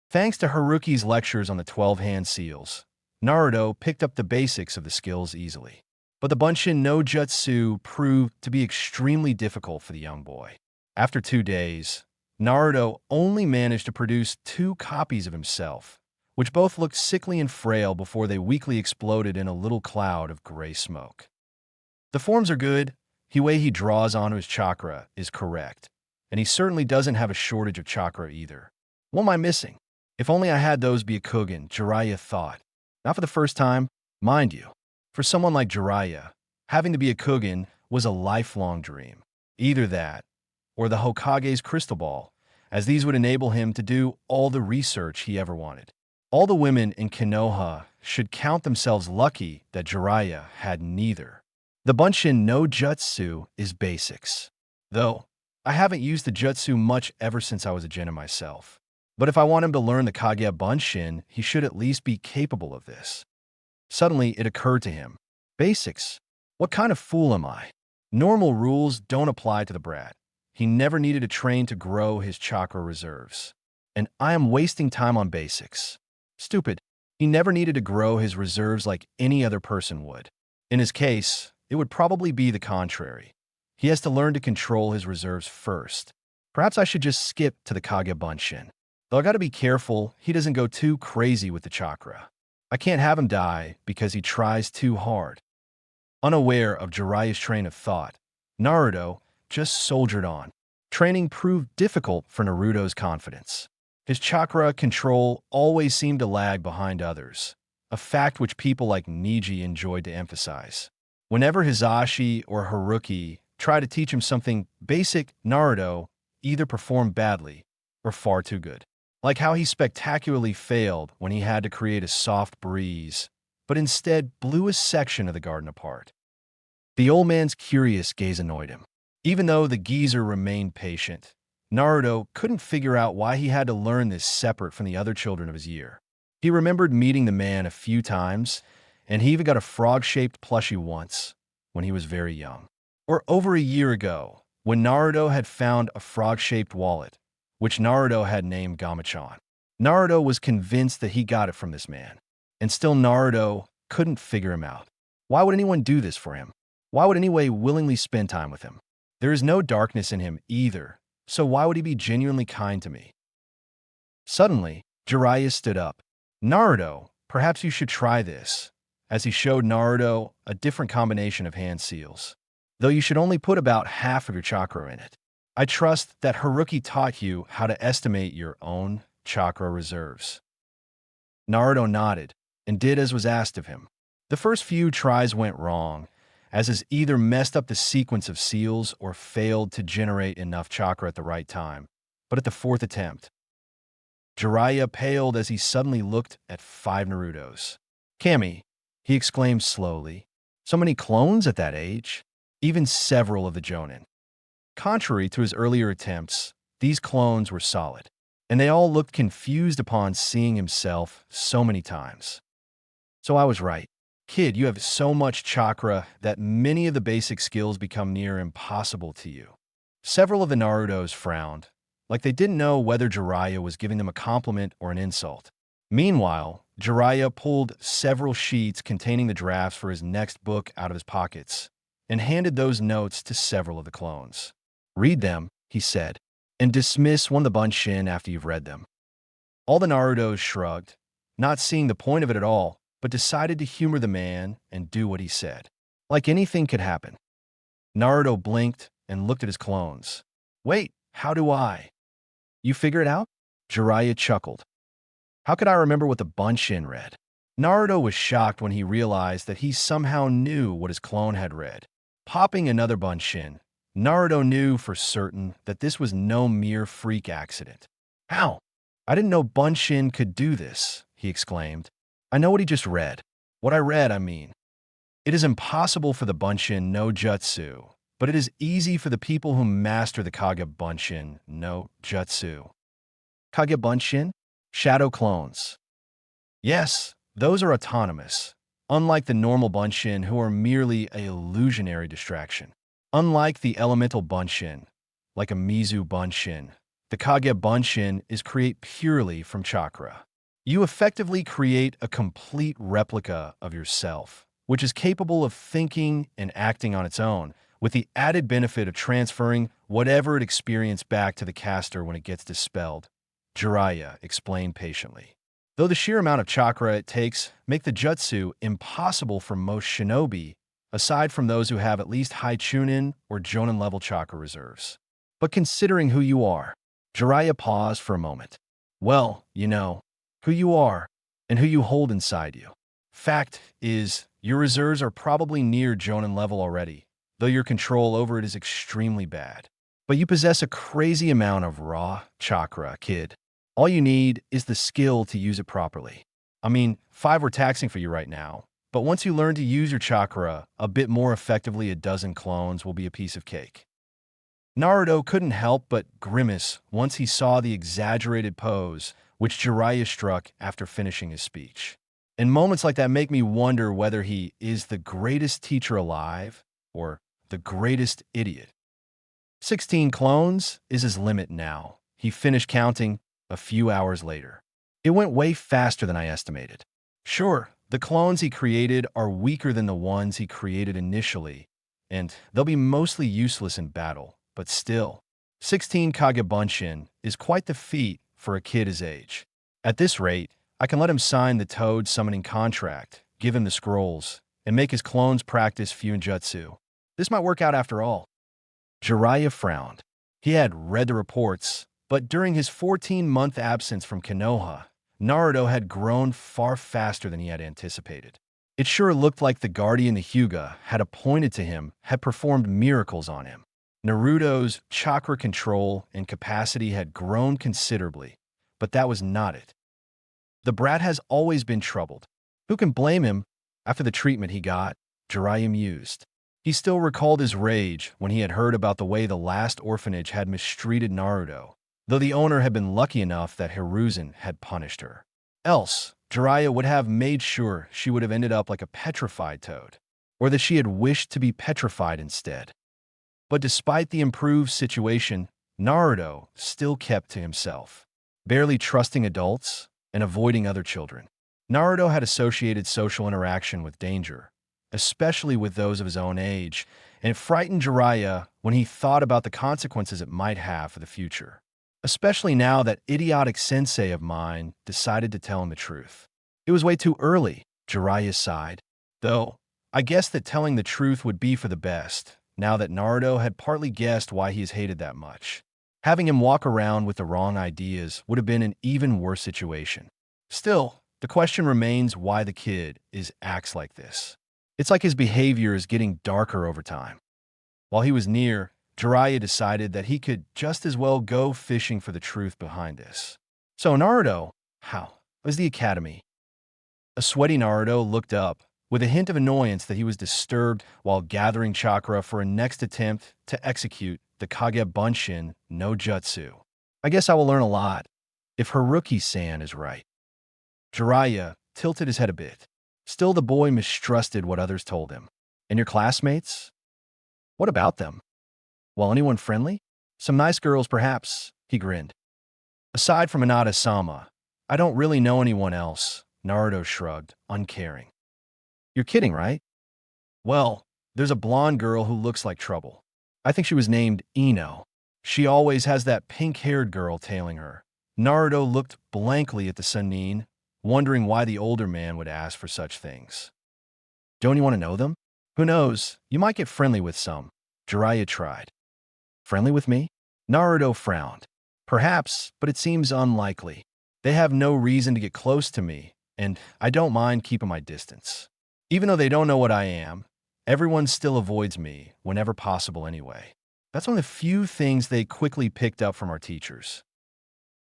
Thanks to Haruki's lectures on the 12 hand seals, Naruto picked up the basics of the skills easily. But the Bunshin no Jutsu proved to be extremely difficult for the young boy. After 2 days, Naruto only managed to produce 2 copies of himself, which both looked sickly and frail before they weakly exploded in a little cloud of gray smoke. The forms are good, the way he draws onto his chakra is correct, and he certainly doesn't have a shortage of chakra either. What am I missing? If only I had those Byakugan, Jiraiya thought. Not for the first time, mind you. For someone like Jiraiya, having to be a Byakugan was a lifelong dream. Either that, or the Hokage's crystal ball, as these would enable him to do all the research he ever wanted. All the women in Konoha should count themselves lucky that Jiraiya had neither. The Bunshin no Jutsu is basics. Though, I haven't used the Jutsu much ever since I was a genin myself. But if I want him to learn the Kage Bunshin, he should at least be capable of this. Suddenly, it occurred to him. Basics? What kind of fool am I? Normal rules don't apply to the brat. He never needed to train to grow his chakra reserves. And I am wasting time on basics. Stupid. He never needed to grow his reserves like any other person would. In his case, it would probably be the contrary. He has to learn to control his reserves first. Perhaps I should just skip to the Kage Bunshin. Though I gotta be careful he doesn't go too crazy with the chakra. I can't have him die because he tries too hard. Unaware of Jiraiya's train of thought, Naruto just soldiered on. Training proved difficult for Naruto's confidence. His chakra control always seemed to lag behind others, a fact which people like Neji enjoyed to emphasize. Whenever Hisashi or Haruki tried to teach him something basic, Naruto either performed badly or far too good. Like how he spectacularly failed when he had to create a soft breeze, but instead blew a section of the garden apart. The old man's curious gaze annoyed him. Even though the geezer remained patient, Naruto couldn't figure out why he had to learn this separate from the other children of his year. He remembered meeting the man a few times, and he even got a frog-shaped plushie once, when he was very young. Or over a year ago, when Naruto had found a frog-shaped wallet, which Naruto had named Gamachan. Naruto was convinced that he got it from this man, and still Naruto couldn't figure him out. Why would anyone do this for him? Why would anyone willingly spend time with him? There is no darkness in him either, so why would he be genuinely kind to me? Suddenly, Jiraiya stood up. Naruto, perhaps you should try this, as he showed Naruto a different combination of hand seals, though you should only put about half of your chakra in it. I trust that Haruki taught you how to estimate your own chakra reserves. Naruto nodded and did as was asked of him. The first few tries went wrong, as he either messed up the sequence of seals or failed to generate enough chakra at the right time. But at the 4th attempt, Jiraiya paled as he suddenly looked at 5 Narutos. Kami, he exclaimed slowly. So many clones at that age? Even several of the Jonin. Contrary to his earlier attempts, these clones were solid. and they all looked confused upon seeing himself so many times. So I was right. Kid, you have so much chakra that many of the basic skills become near impossible to you. Several of the Narutos frowned, like they didn't know whether Jiraiya was giving them a compliment or an insult. Meanwhile, Jiraiya pulled several sheets containing the drafts for his next book out of his pockets and handed those notes to several of the clones. Read them, he said, and dismiss one of the Bunshin after you've read them. All the Narutos shrugged, not seeing the point of it at all, but decided to humor the man and do what he said. Like anything could happen. Naruto blinked and looked at his clones. Wait, how do I? You figure it out? Jiraiya chuckled. How could I remember what the Bunshin read? Naruto was shocked when he realized that he somehow knew what his clone had read. Popping another Bunshin, Naruto knew for certain that this was no mere freak accident. How? I didn't know Bunshin could do this, he exclaimed. I know what he just read. What I read, I mean. It is impossible for the Bunshin no Jutsu, but it is easy for the people who master the Kage Bunshin no Jutsu. Kage Bunshin? Shadow clones. Yes, those are autonomous, unlike the normal Bunshin who are merely an illusionary distraction. Unlike the elemental Bunshin, like a Mizu Bunshin, the Kage Bunshin is created purely from chakra. You effectively create a complete replica of yourself, which is capable of thinking and acting on its own, with the added benefit of transferring whatever it experienced back to the caster when it gets dispelled. Jiraiya explained patiently. Though the sheer amount of chakra it takes make the jutsu impossible for most shinobi, aside from those who have at least high chunin or jonin level chakra reserves. But considering who you are, Jiraiya paused for a moment. Well, you know, who you are and who you hold inside you. Fact is, your reserves are probably near jonin level already, though your control over it is extremely bad. But you possess a crazy amount of raw chakra, kid. All you need is the skill to use it properly. I mean, 5 were taxing for you right now, but once you learn to use your chakra a bit more effectively, a dozen clones will be a piece of cake. Naruto couldn't help but grimace once he saw the exaggerated pose which Jiraiya struck after finishing his speech. And moments like that make me wonder whether he is the greatest teacher alive or the greatest idiot. 16 clones is his limit now. He finished counting a few hours later. It went way faster than I estimated. Sure, the clones he created are weaker than the ones he created initially, and they'll be mostly useless in battle, but still, 16 Kage Bunshin is quite the feat for a kid his age. At this rate, I can let him sign the Toad summoning contract, give him the scrolls, and make his clones practice Fuinjutsu. This might work out after all. Jiraiya frowned. He had read the reports, but during his 14-month absence from Konoha, Naruto had grown far faster than he had anticipated. It sure looked like the guardian the Hyuga had appointed to him had performed miracles on him. Naruto's chakra control and capacity had grown considerably, but that was not it. The brat has always been troubled. Who can blame him after the treatment he got? Jiraiya mused. He still recalled his rage when he had heard about the way the last orphanage had mistreated Naruto, though the owner had been lucky enough that Hiruzen had punished her. Else, Jiraiya would have made sure she would have ended up like a petrified toad, or that she had wished to be petrified instead. But despite the improved situation, Naruto still kept to himself, barely trusting adults and avoiding other children. Naruto had associated social interaction with danger, especially with those of his own age, and it frightened Jiraiya when he thought about the consequences it might have for the future. Especially now that idiotic sensei of mine decided to tell him the truth. It was way too early, Jiraiya sighed. Though, I guess that telling the truth would be for the best, now that Naruto had partly guessed why he is hated that much. Having him walk around with the wrong ideas would have been an even worse situation. Still, the question remains why the kid acts like this. It's like his behavior is getting darker over time. While he was near, Jiraiya decided that he could just as well go fishing for the truth behind this. So Naruto, how was the academy? A sweaty Naruto looked up, with a hint of annoyance that he was disturbed while gathering chakra for a next attempt to execute the Kage Bunshin no Jutsu. I guess I will learn a lot. if Haruki-san is right. Jiraiya tilted his head a bit. Still, the boy mistrusted what others told him. And your classmates? What about them? Well, anyone friendly? Some nice girls, perhaps, he grinned. Aside from Inada-sama, I don't really know anyone else, Naruto shrugged, uncaring. You're kidding, right? Well, there's a blonde girl who looks like trouble. I think she was named Ino. She always has that pink-haired girl tailing her. Naruto looked blankly at the Sannin, wondering why the older man would ask for such things. Don't you want to know them? Who knows, you might get friendly with some. Jiraiya tried. Friendly with me? Naruto frowned. Perhaps, but it seems unlikely. They have no reason to get close to me, and I don't mind keeping my distance. Even though they don't know what I am, everyone still avoids me whenever possible anyway. That's one of the few things they quickly picked up from our teachers.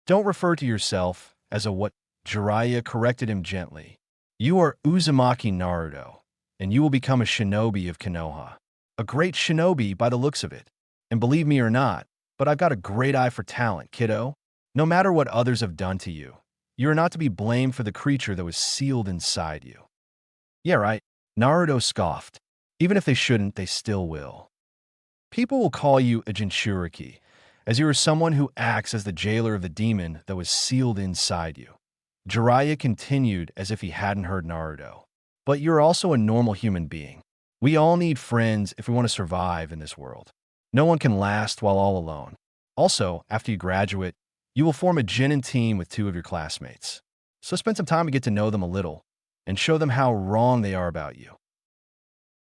Don't refer to yourself as a what? Jiraiya corrected him gently. You are Uzumaki Naruto, and you will become a shinobi of Konoha. A great shinobi by the looks of it. And believe me or not, but I've got a great eye for talent, kiddo. No matter what others have done to you, you are not to be blamed for the creature that was sealed inside you. Yeah, right. Naruto scoffed. Even if they shouldn't, they still will. People will call you a Jinchuriki, as you are someone who acts as the jailer of the demon that was sealed inside you. Jiraiya continued as if he hadn't heard Naruto. But you're also a normal human being. We all need friends if we want to survive in this world. No one can last while all alone. Also, after you graduate, you will form a genin team with 2 of your classmates. So spend some time to get to know them a little, and show them how wrong they are about you.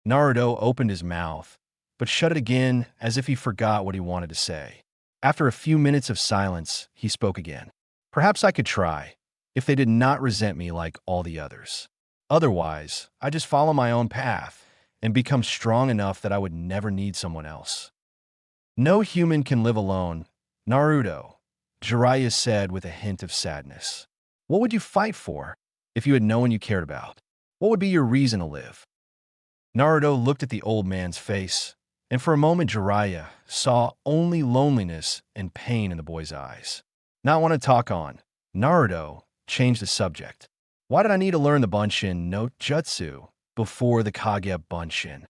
Naruto opened his mouth, but shut it again as if he forgot what he wanted to say. After a few minutes of silence, he spoke again. Perhaps I could try, if they did not resent me like all the others. Otherwise, I just follow my own path and become strong enough that I would never need someone else. No human can live alone, Naruto, Jiraiya said with a hint of sadness. What would you fight for if you had no one you cared about? What would be your reason to live? Naruto looked at the old man's face, and for a moment Jiraiya saw only loneliness and pain in the boy's eyes. Not want to talk on, Naruto changed the subject. Why did I need to learn the Bunshin no Jutsu before the Kage Bunshin?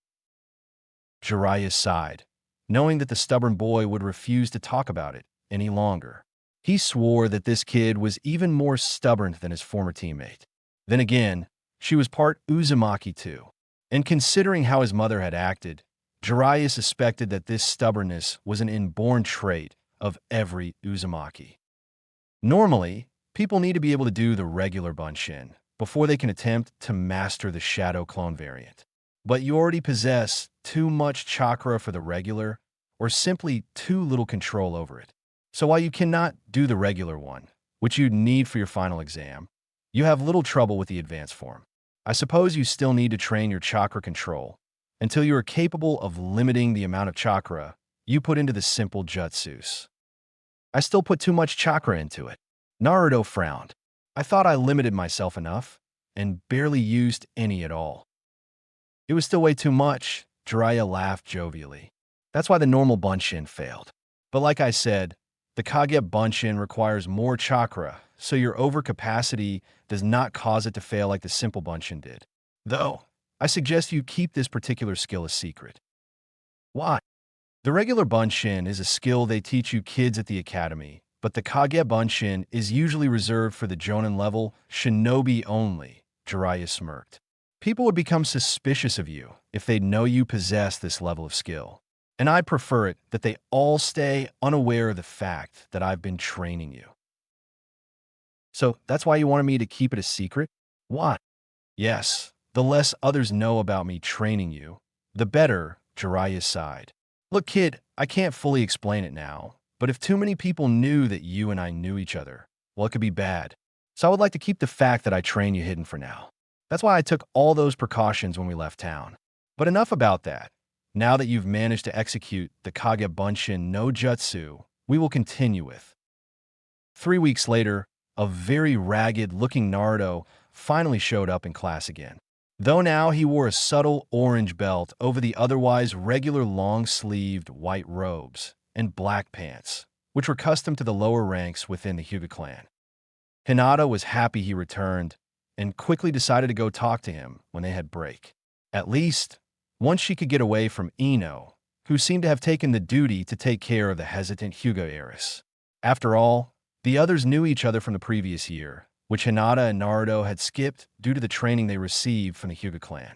Jiraiya sighed, knowing that the stubborn boy would refuse to talk about it any longer. He swore that this kid was even more stubborn than his former teammate. Then again, she was part Uzumaki too. And considering how his mother had acted, Jiraiya suspected that this stubbornness was an inborn trait of every Uzumaki. Normally, people need to be able to do the regular Bunshin before they can attempt to master the Shadow Clone variant. But you already possess too much chakra for the regular, or simply too little control over it. So while you cannot do the regular one, which you'd need for your final exam, you have little trouble with the advanced form. I suppose you still need to train your chakra control until you are capable of limiting the amount of chakra you put into the simple jutsus. I still put too much chakra into it. Naruto frowned. I thought I limited myself enough and barely used any at all. It was still way too much, Jiraiya laughed jovially. That's why the normal Bunshin failed. But like I said, the Kage Bunshin requires more chakra, so your overcapacity does not cause it to fail like the simple Bunshin did. Though, I suggest you keep this particular skill a secret. Why? The regular Bunshin is a skill they teach you kids at the academy, but the Kage Bunshin is usually reserved for the Jonin level, shinobi only, Jiraiya smirked. People would become suspicious of you if they know you possess this level of skill. And I prefer it that they all stay unaware of the fact that I've been training you. So that's why you wanted me to keep it a secret? Why? Yes, the less others know about me training you, the better, Jiraiya sighed. Look, kid, I can't fully explain it now, but if too many people knew that you and I knew each other, well, it could be bad. So I would like to keep the fact that I train you hidden for now. That's why I took all those precautions when we left town. But enough about that. Now that you've managed to execute the Kage Bunshin no Jutsu, we will continue with. 3 weeks later, a very ragged-looking Naruto finally showed up in class again. Though now he wore a subtle orange belt over the otherwise regular long-sleeved white robes and black pants, which were custom to the lower ranks within the Hyuga clan. Hinata was happy he returned and quickly decided to go talk to him when they had break. At least, once she could get away from Ino, who seemed to have taken the duty to take care of the hesitant Hyuga heiress. After all, the others knew each other from the previous year, which Hinata and Naruto had skipped due to the training they received from the Hyuga clan.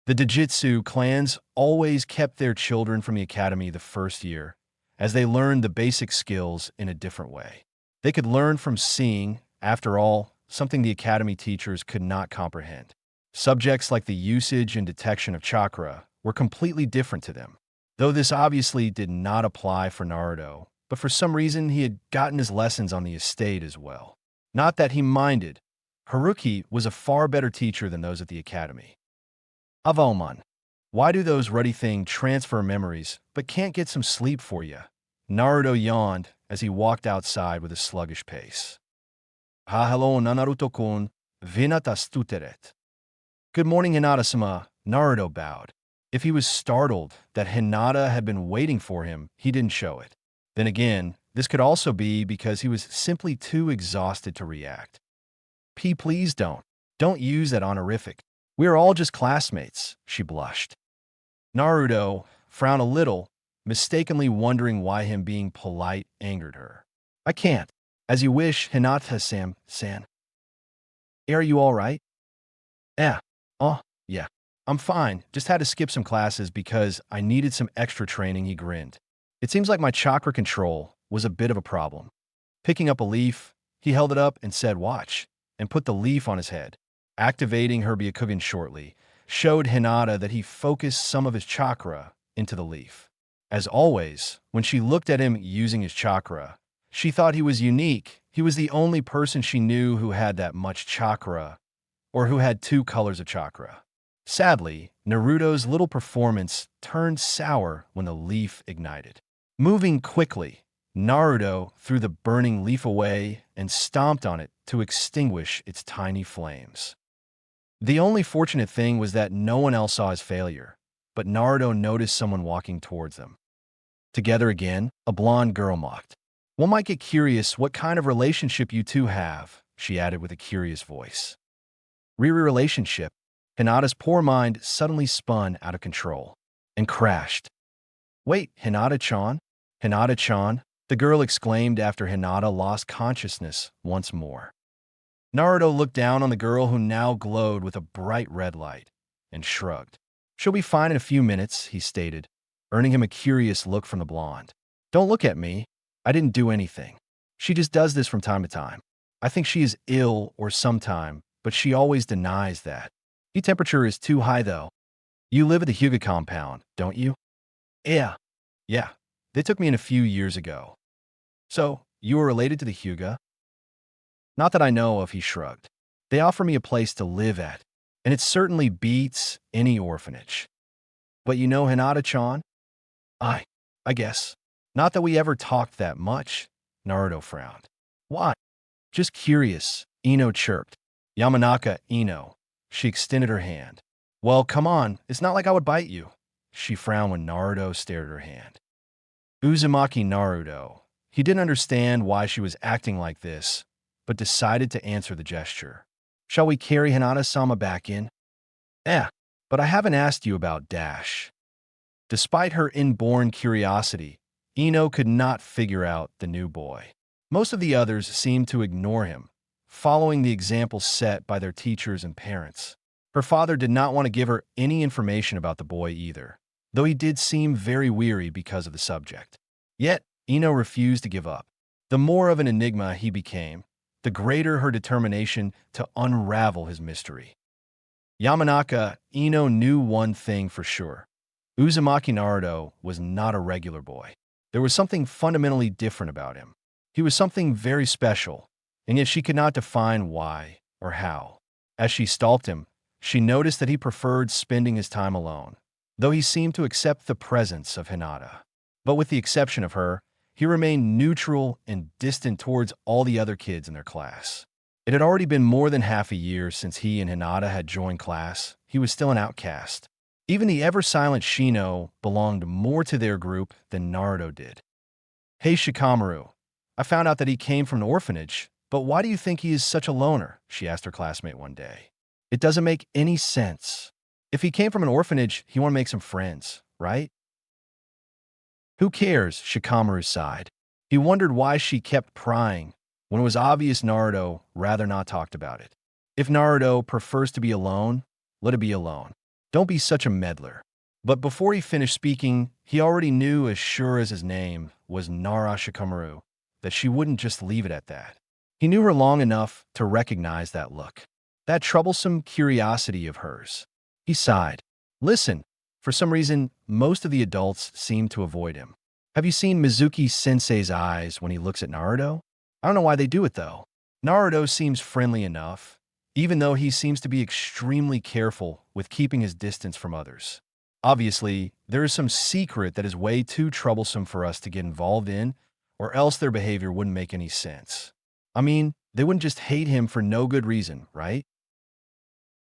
The Dojutsu clans always kept their children from the academy the first year, as they learned the basic skills in a different way. They could learn from seeing, after all, something the academy teachers could not comprehend. Subjects like the usage and detection of chakra were completely different to them, though this obviously did not apply for Naruto, but for some reason he had gotten his lessons on the estate as well. Not that he minded. Haruki was a far better teacher than those at the academy. Avomon, why do those ruddy things transfer memories but can't get some sleep for you? Naruto yawned as he walked outside with a sluggish pace. Ha hello Naruto-kun, vinata stuteret. Good morning Hinata-sama, Naruto bowed. If he was startled that Hinata had been waiting for him, he didn't show it. Then again, this could also be because he was simply too exhausted to react. Please don't use that honorific. We are all just classmates, she blushed. Naruto frowned a little, mistakenly wondering why him being polite angered her. I can't. As you wish, Hinata-san. Are you all right? Oh, yeah. I'm fine. Just had to skip some classes because I needed some extra training, he grinned. It seems like my chakra control was a bit of a problem. Picking up a leaf, he held it up and said, watch, and put the leaf on his head. Activating her Byakugan shortly showed Hinata that he focused some of his chakra into the leaf. As always, when she looked at him using his chakra, she thought he was unique. He was the only person she knew who had that much chakra, or who had two colors of chakra. Sadly, Naruto's little performance turned sour when the leaf ignited. Moving quickly, Naruto threw the burning leaf away and stomped on it to extinguish its tiny flames. The only fortunate thing was that no one else saw his failure, but Naruto noticed someone walking towards them. Together again, a blonde girl mocked. One might get curious what kind of relationship you two have, she added with a curious voice. Relationship. Hinata's poor mind suddenly spun out of control and crashed. Wait, Hinata-chan? Hinata-chan? The girl exclaimed after Hinata lost consciousness once more. Naruto looked down on the girl who now glowed with a bright red light and shrugged. She'll be fine in a few minutes, he stated, earning him a curious look from the blonde. Don't look at me. I didn't do anything. She just does this from time to time. I think she is ill or sometime, but she always denies that. The temperature is too high, though. You live at the Hyuga compound, don't you? Yeah. They took me in a few years ago. So, you are related to the Hyuga? Not that I know of, he shrugged. They offer me a place to live at, and it certainly beats any orphanage. But you know Hinata-chan? I guess. Not that we ever talked that much, Naruto frowned. Why? Just curious, Ino chirped. Yamanaka, Ino. She extended her hand. Well, come on, it's not like I would bite you. She frowned when Naruto stared at her hand. Uzumaki Naruto. He didn't understand why she was acting like this, but decided to answer the gesture. Shall we carry Hinata-sama back in? But I haven't asked you about Dash. Despite her inborn curiosity, Ino could not figure out the new boy. Most of the others seemed to ignore him, following the example set by their teachers and parents. Her father did not want to give her any information about the boy either, though he did seem very weary because of the subject. Yet, Ino refused to give up. The more of an enigma he became, the greater her determination to unravel his mystery. Yamanaka, Ino knew one thing for sure. Uzumaki Naruto was not a regular boy. There was something fundamentally different about him. He was something very special, and yet she could not define why or how. As she stalked him, she noticed that he preferred spending his time alone, though he seemed to accept the presence of Hinata. But with the exception of her, he remained neutral and distant towards all the other kids in their class. It had already been more than half a year since he and Hinata had joined class. He was still an outcast. Even the ever-silent Shino belonged more to their group than Naruto did. Hey Shikamaru, I found out that he came from an orphanage, But why do you think he is such a loner? She asked her classmate one day. It doesn't make any sense. If he came from an orphanage, he want to make some friends, right? Who cares? Shikamaru sighed. He wondered why she kept prying when it was obvious Naruto rather not talked about it. If Naruto prefers to be alone, let it be alone. Don't be such a meddler. But before he finished speaking, he already knew as sure as his name was Nara Shikamaru that she wouldn't just leave it at that. He knew her long enough to recognize that look, that troublesome curiosity of hers. He sighed. Listen, for some reason, most of the adults seem to avoid him. Have you seen Mizuki-sensei's eyes when he looks at Naruto? I don't know why they do it, though. Naruto seems friendly enough, even though he seems to be extremely careful with keeping his distance from others. Obviously, there is some secret that is way too troublesome for us to get involved in, or else their behavior wouldn't make any sense. I mean, they wouldn't just hate him for no good reason, right?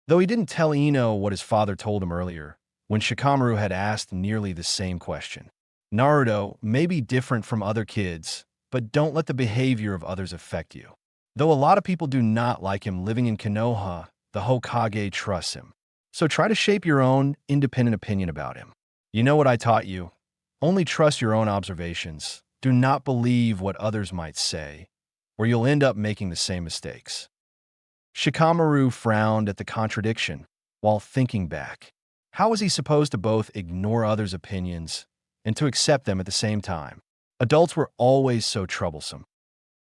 Though he didn't tell Ino what his father told him earlier, when Shikamaru had asked nearly the same question. Naruto may be different from other kids, but don't let the behavior of others affect you. Though a lot of people do not like him living in Konoha, the Hokage trusts him. So try to shape your own independent opinion about him. You know what I taught you? Only trust your own observations. Do not believe what others might say, or you'll end up making the same mistakes. Shikamaru frowned at the contradiction while thinking back. How was he supposed to both ignore others' opinions and to accept them at the same time? Adults were always so troublesome.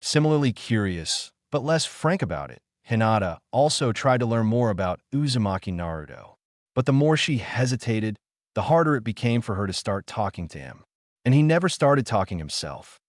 Similarly curious, but less frank about it, Hinata also tried to learn more about Uzumaki Naruto. But the more she hesitated, the harder it became for her to start talking to him. And he never started talking himself.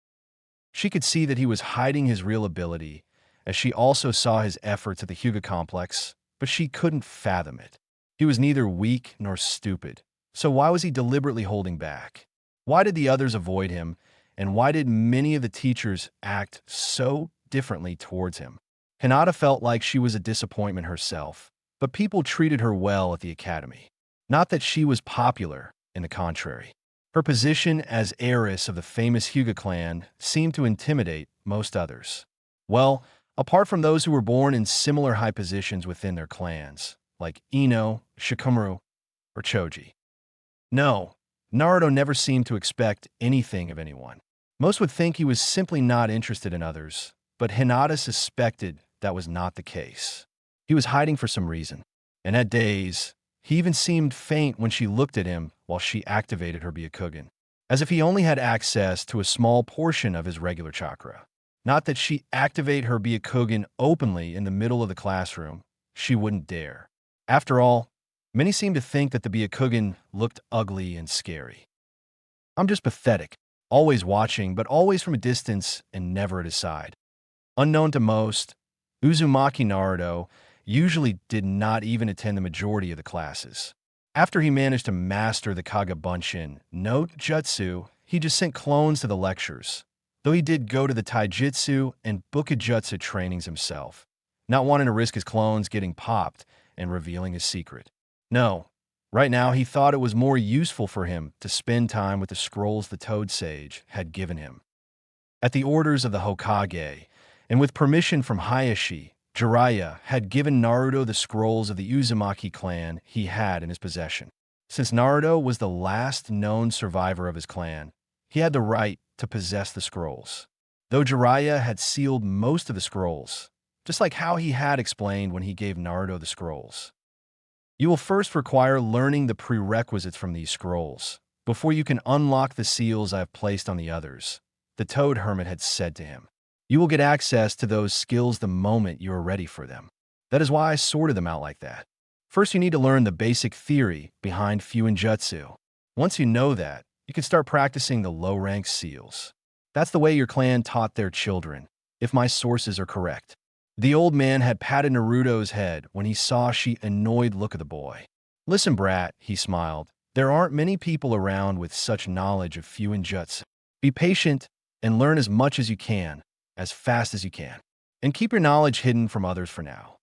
She could see that he was hiding his real ability, as she also saw his efforts at the Hyuga complex, but she couldn't fathom it. He was neither weak nor stupid, so why was he deliberately holding back? Why did the others avoid him, and why did many of the teachers act so differently towards him? Hinata felt like she was a disappointment herself, but people treated her well at the academy. Not that she was popular, in the contrary. Her position as heiress of the famous Hyuga clan seemed to intimidate most others. Well, apart from those who were born in similar high positions within their clans, like Ino, Shikamaru, or Choji. No, Naruto never seemed to expect anything of anyone. Most would think he was simply not interested in others, but Hinata suspected that was not the case. He was hiding for some reason, and at days, he even seemed faint when she looked at him while she activated her Byakugan, as if he only had access to a small portion of his regular chakra. Not that she activate her Byakugan openly in the middle of the classroom. She wouldn't dare. After all, many seemed to think that the Byakugan looked ugly and scary. I'm just pathetic, always watching, but always from a distance and never at his side. Unknown to most, Uzumaki Naruto usually did not even attend the majority of the classes. After he managed to master the Kage no Jutsu, he just sent clones to the lectures, though he did go to the Taijutsu and Bukijutsu trainings himself, not wanting to risk his clones getting popped and revealing his secret. No, right now he thought it was more useful for him to spend time with the scrolls the Toad Sage had given him. At the orders of the Hokage, and with permission from Hayashi, Jiraiya had given Naruto the scrolls of the Uzumaki clan he had in his possession. Since Naruto was the last known survivor of his clan, he had the right to possess the scrolls. Though Jiraiya had sealed most of the scrolls, just like how he had explained when he gave Naruto the scrolls. You will first require learning the prerequisites from these scrolls, before you can unlock the seals I have placed on the others, the Toad Hermit had said to him. You will get access to those skills the moment you are ready for them. That is why I sorted them out like that. First, you need to learn the basic theory behind Fuinjutsu. Once you know that, you can start practicing the low-rank seals. That's the way your clan taught their children, if my sources are correct. The old man had patted Naruto's head when he saw the annoyed look of the boy. Listen, brat, he smiled. There aren't many people around with such knowledge of Fuinjutsu. Be patient and learn as much as you can, as fast as you can, and keep your knowledge hidden from others for now.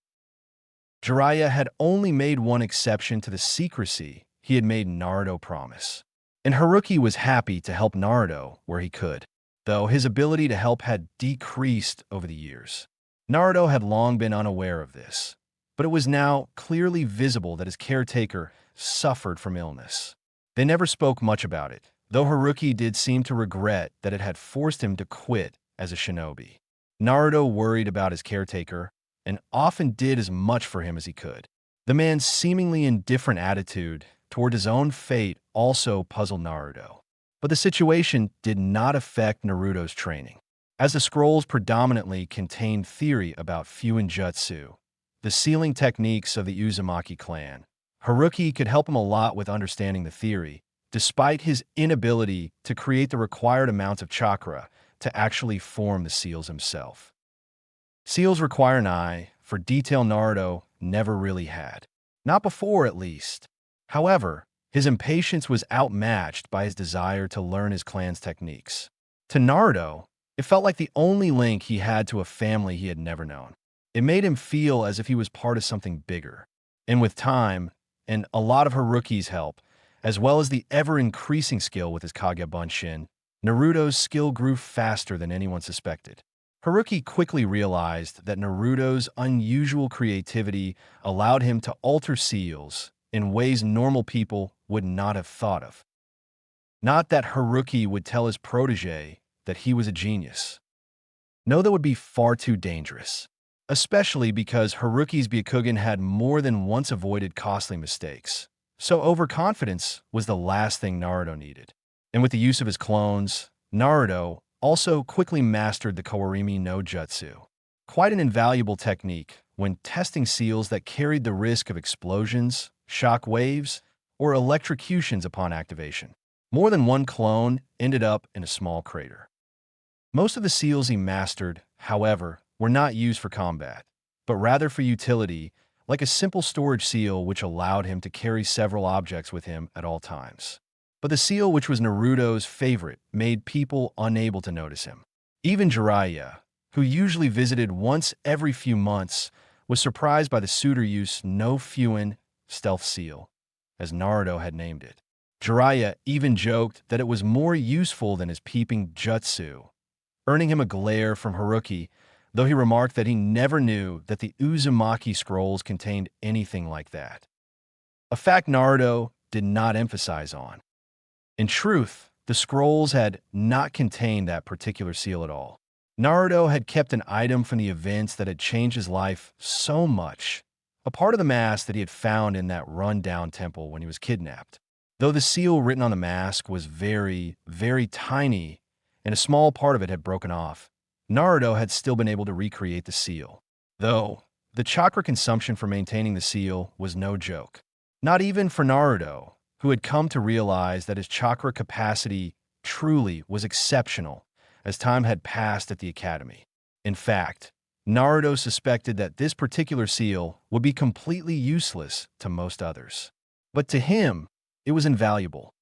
Jiraiya had only made one exception to the secrecy he had made Naruto promise, and Haruki was happy to help Naruto where he could, though his ability to help had decreased over the years. Naruto had long been unaware of this, but it was now clearly visible that his caretaker suffered from illness. They never spoke much about it, though Haruki did seem to regret that it had forced him to quit as a shinobi. Naruto worried about his caretaker and often did as much for him as he could. The man's seemingly indifferent attitude toward his own fate also puzzled Naruto. But the situation did not affect Naruto's training. As the scrolls predominantly contained theory about Fuinjutsu, the sealing techniques of the Uzumaki clan, Haruki could help him a lot with understanding the theory, despite his inability to create the required amounts of chakra to actually form the seals himself. Seals require an eye for detail Naruto never really had. Not before, at least. However, his impatience was outmatched by his desire to learn his clan's techniques. To Naruto, it felt like the only link he had to a family he had never known. It made him feel as if he was part of something bigger. And with time, and a lot of Haruki's help, as well as the ever-increasing skill with his Kage Bunshin, Naruto's skill grew faster than anyone suspected. Haruki quickly realized that Naruto's unusual creativity allowed him to alter seals in ways normal people would not have thought of. Not that Haruki would tell his protege that he was a genius. No, that would be far too dangerous, especially because Haruki's Byakugan had more than once avoided costly mistakes. So overconfidence was the last thing Naruto needed. And with the use of his clones, Naruto also quickly mastered the Kawarimi no Jutsu. Quite an invaluable technique when testing seals that carried the risk of explosions, shock waves, or electrocutions upon activation. More than one clone ended up in a small crater. Most of the seals he mastered, however, were not used for combat, but rather for utility, like a simple storage seal which allowed him to carry several objects with him at all times. But the seal which was Naruto's favorite made people unable to notice him. Even Jiraiya, who usually visited once every few months, was surprised by the Suitor-use no Fuin stealth seal, as Naruto had named it. Jiraiya even joked that it was more useful than his peeping jutsu, earning him a glare from Haruki, though he remarked that he never knew that the Uzumaki scrolls contained anything like that. A fact Naruto did not emphasize on. In truth, the scrolls had not contained that particular seal at all. Naruto had kept an item from the events that had changed his life so much, a part of the mask that he had found in that run-down temple when he was kidnapped. Though the seal written on the mask was very, very tiny, and a small part of it had broken off, Naruto had still been able to recreate the seal. Though, the chakra consumption for maintaining the seal was no joke. Not even for Naruto, who had come to realize that his chakra capacity truly was exceptional as time had passed at the academy. In fact, Naruto suspected that this particular seal would be completely useless to most others. But to him, it was invaluable.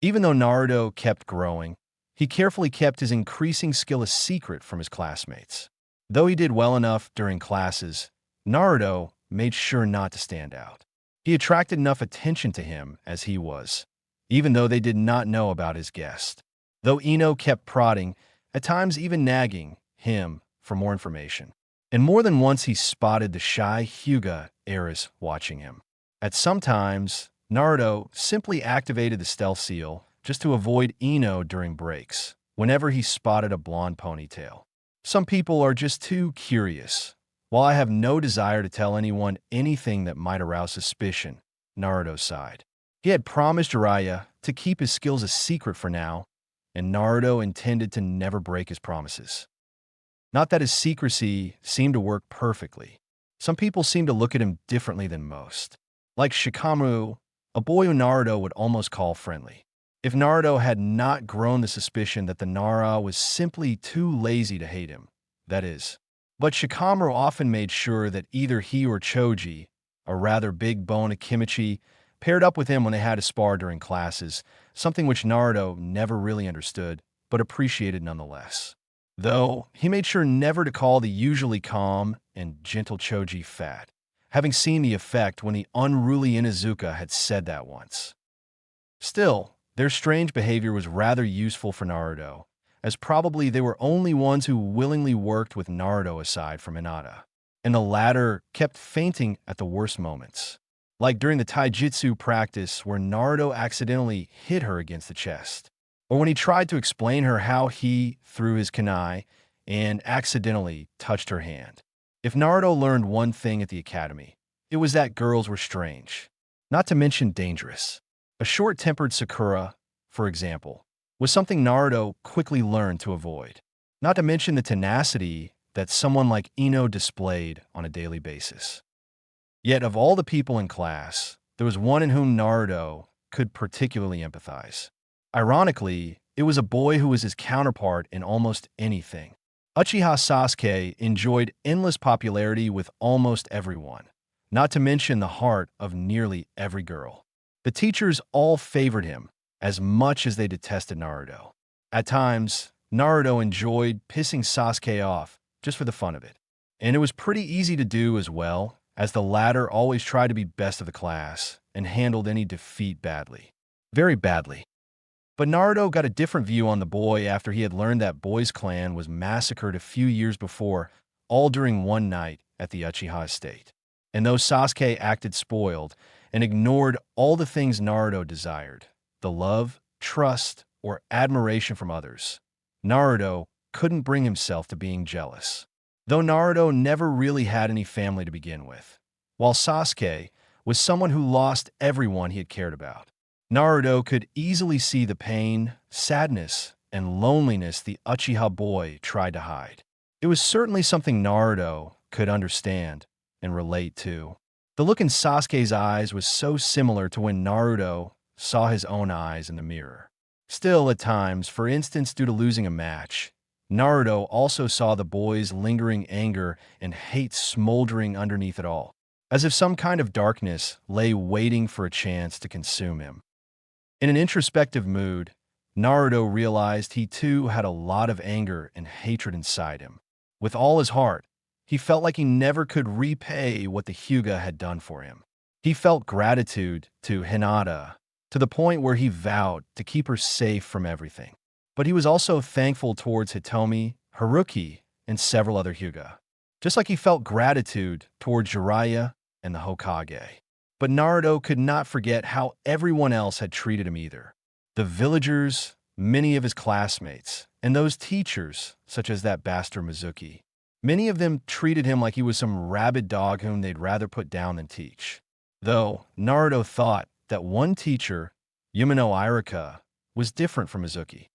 Even though Naruto kept growing, he carefully kept his increasing skill a secret from his classmates. Though he did well enough during classes, Naruto made sure not to stand out. He attracted enough attention to him as he was, even though they did not know about his guest. Though Ino kept prodding, at times even nagging, him for more information. And more than once he spotted the shy Hyuga heiress watching him. At some times, Naruto simply activated the stealth seal just to avoid Ino during breaks, whenever he spotted a blonde ponytail. Some people are just too curious. While I have no desire to tell anyone anything that might arouse suspicion, Naruto sighed. He had promised Jiraiya to keep his skills a secret for now, and Naruto intended to never break his promises. Not that his secrecy seemed to work perfectly. Some people seemed to look at him differently than most. Like Shikamaru, a boy who Naruto would almost call friendly. If Naruto had not grown the suspicion that the Nara was simply too lazy to hate him, that is. But Shikamaru often made sure that either he or Choji, a rather big bone Akimichi, paired up with him when they had to spar during classes, something which Naruto never really understood, but appreciated nonetheless. Though, he made sure never to call the usually calm and gentle Choji fat, having seen the effect when the unruly Inuzuka had said that once. Still, their strange behavior was rather useful for Naruto, as probably they were only ones who willingly worked with Naruto aside from Hinata. And the latter kept fainting at the worst moments. Like during the taijutsu practice where Naruto accidentally hit her against the chest. Or when he tried to explain her how he threw his kunai and accidentally touched her hand. If Naruto learned one thing at the academy, it was that girls were strange, not to mention dangerous. A short-tempered Sakura, for example, was something Naruto quickly learned to avoid, not to mention the tenacity that someone like Ino displayed on a daily basis. Yet of all the people in class, there was one in whom Naruto could particularly empathize. Ironically, it was a boy who was his counterpart in almost anything. Uchiha Sasuke enjoyed endless popularity with almost everyone, not to mention the heart of nearly every girl. The teachers all favored him as much as they detested Naruto. At times, Naruto enjoyed pissing Sasuke off just for the fun of it. And it was pretty easy to do as well, as the latter always tried to be best of the class and handled any defeat badly. Very badly. But Naruto got a different view on the boy after he had learned that Boy's clan was massacred a few years before, all during one night at the Uchiha estate. And though Sasuke acted spoiled and ignored all the things Naruto desired, the love, trust, or admiration from others, Naruto couldn't bring himself to being jealous. Though Naruto never really had any family to begin with, while Sasuke was someone who lost everyone he had cared about. Naruto could easily see the pain, sadness, and loneliness the Uchiha boy tried to hide. It was certainly something Naruto could understand and relate to. The look in Sasuke's eyes was so similar to when Naruto saw his own eyes in the mirror. Still, at times, for instance due to losing a match, Naruto also saw the boy's lingering anger and hate smoldering underneath it all, as if some kind of darkness lay waiting for a chance to consume him. In an introspective mood, Naruto realized he too had a lot of anger and hatred inside him. With all his heart, he felt like he never could repay what the Hyuga had done for him. He felt gratitude to Hinata, to the point where he vowed to keep her safe from everything. But he was also thankful towards Hitomi, Haruki, and several other Hyuga, just like he felt gratitude towards Jiraiya and the Hokage. But Naruto could not forget how everyone else had treated him either. The villagers, many of his classmates, and those teachers, such as that bastard Mizuki. Many of them treated him like he was some rabid dog whom they'd rather put down than teach. Though Naruto thought that one teacher, Yumino Iruka, was different from Mizuki.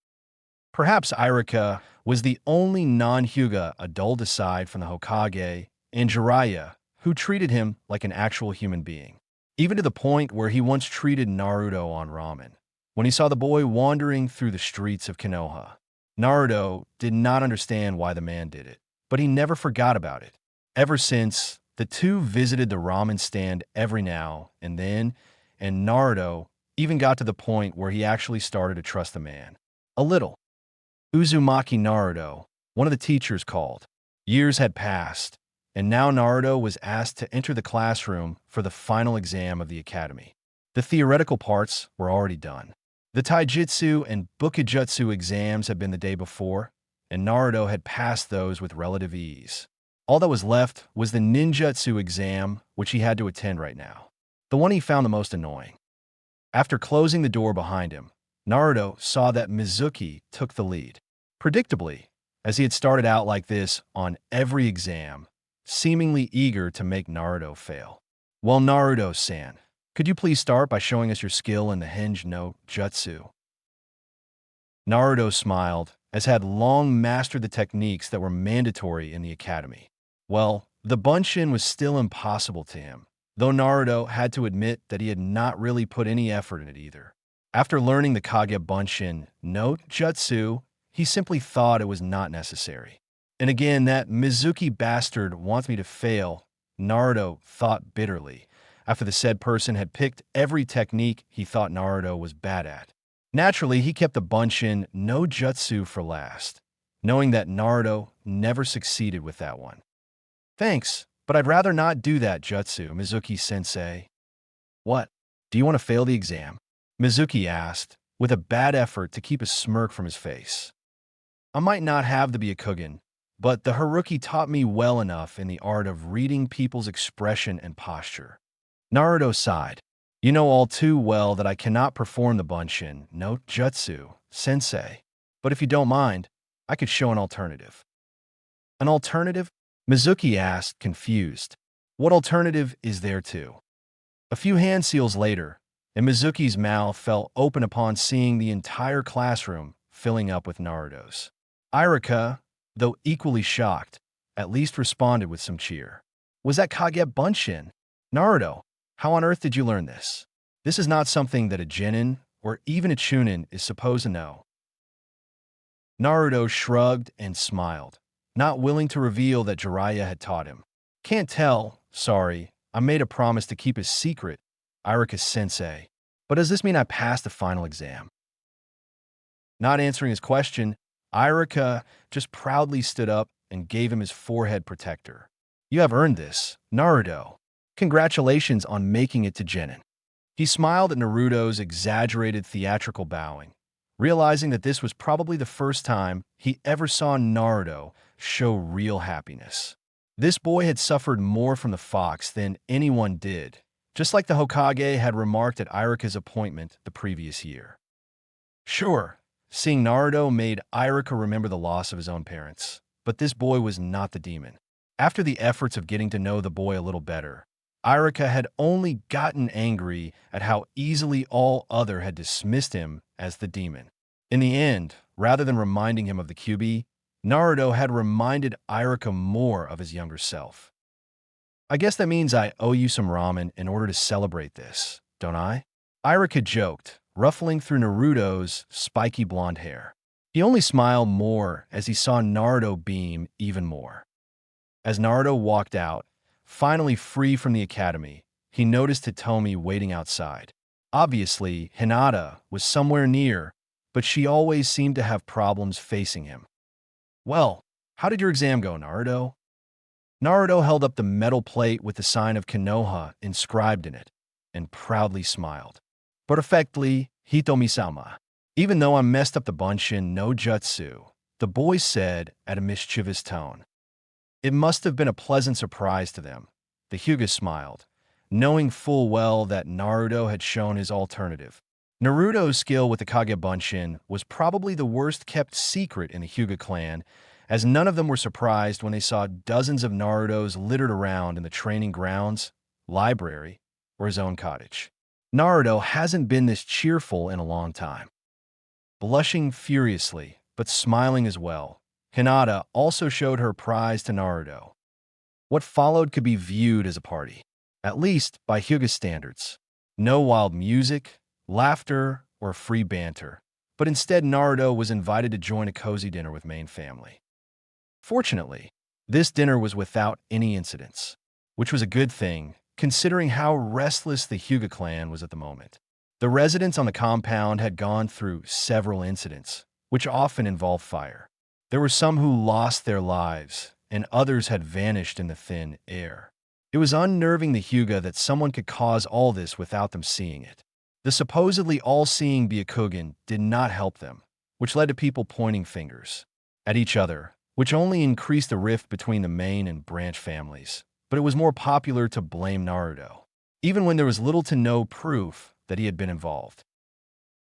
Perhaps Iruka was the only non-Hyuga adult aside from the Hokage and Jiraiya who treated him like an actual human being. Even to the point where he once treated Naruto on ramen. When he saw the boy wandering through the streets of Konoha, Naruto did not understand why the man did it, but he never forgot about it. Ever since, the two visited the ramen stand every now and then, and Naruto even got to the point where he actually started to trust the man. A little. Uzumaki Naruto, one of the teachers, called. Years had passed, and now Naruto was asked to enter the classroom for the final exam of the academy. The theoretical parts were already done. The taijutsu and bukijutsu exams had been the day before, and Naruto had passed those with relative ease. All that was left was the ninjutsu exam, which he had to attend right now. The one he found the most annoying. After closing the door behind him, Naruto saw that Mizuki took the lead. Predictably, as he had started out like this on every exam, seemingly eager to make Naruto fail. Well, Naruto-san, could you please start by showing us your skill in the Hinge no Jutsu? Naruto smiled, as had long mastered the techniques that were mandatory in the academy. Well, the Bunshin was still impossible to him, though Naruto had to admit that he had not really put any effort in it either. After learning the Kage Bunshin no Jutsu, he simply thought it was not necessary. And again, that Mizuki bastard wants me to fail, Naruto thought bitterly, after the said person had picked every technique he thought Naruto was bad at. Naturally, he kept the Bunshin no Jutsu for last, knowing that Naruto never succeeded with that one. Thanks, but I'd rather not do that jutsu, Mizuki-sensei. What? Do you want to fail the exam? Mizuki asked, with a bad effort to keep a smirk from his face. I might not have the Byakugan, but the Haruki taught me well enough in the art of reading people's expression and posture. Naruto sighed. You know all too well that I cannot perform the Bunshin no Jutsu, sensei. But if you don't mind, I could show an alternative. An alternative? Mizuki asked, confused. What alternative is there to? A few hand seals later, and Mizuki's mouth fell open upon seeing the entire classroom filling up with Narutos. Irika, though equally shocked, at least responded with some cheer. Was that Kage Bunshin? Naruto, how on earth did you learn this? This is not something that a genin or even a chunin is supposed to know. Naruto shrugged and smiled, not willing to reveal that Jiraiya had taught him. Can't tell, sorry, I made a promise to keep his secret, Irika-sensei. But does this mean I passed the final exam? Not answering his question, Irika just proudly stood up and gave him his forehead protector. You have earned this, Naruto. Congratulations on making it to Genin. He smiled at Naruto's exaggerated theatrical bowing, realizing that this was probably the first time he ever saw Naruto show real happiness. This boy had suffered more from the fox than anyone did, just like the Hokage had remarked at Irika's appointment the previous year. Sure, seeing Naruto made Irika remember the loss of his own parents, but this boy was not the demon. After the efforts of getting to know the boy a little better, Irika had only gotten angry at how easily all other had dismissed him as the demon. In the end, rather than reminding him of the Kyuubi, Naruto had reminded Irika more of his younger self. I guess that means I owe you some ramen in order to celebrate this, don't I? Irika joked, ruffling through Naruto's spiky blonde hair. He only smiled more as he saw Naruto beam even more. As Naruto walked out, finally free from the academy, he noticed Hitomi waiting outside. Obviously, Hinata was somewhere near, but she always seemed to have problems facing him. Well, how did your exam go, Naruto? Naruto held up the metal plate with the sign of Konoha inscribed in it, and proudly smiled. Perfectly, Hitomi-sama. Even though I messed up the Bunshin no Jutsu, the boy said at a mischievous tone. It must have been a pleasant surprise to them. The Hyuga smiled, knowing full well that Naruto had shown his alternative. Naruto's skill with the Kage Bunshin was probably the worst-kept secret in the Hyuga clan, as none of them were surprised when they saw dozens of Narutos littered around in the training grounds, library, or his own cottage. Naruto hasn't been this cheerful in a long time. Blushing furiously, but smiling as well, Hinata also showed her prize to Naruto. What followed could be viewed as a party, at least by Hyuga standards. No wild music, laughter, or free banter, but instead Naruto was invited to join a cozy dinner with main family. Fortunately, this dinner was without any incidents, which was a good thing, considering how restless the Hyuga clan was at the moment. The residents on the compound had gone through several incidents, which often involved fire. There were some who lost their lives, and others had vanished in the thin air. It was unnerving the Hyuga that someone could cause all this without them seeing it. The supposedly all-seeing Byakugan did not help them, which led to people pointing fingers at each other, which only increased the rift between the main and branch families. But it was more popular to blame Naruto, even when there was little to no proof that he had been involved.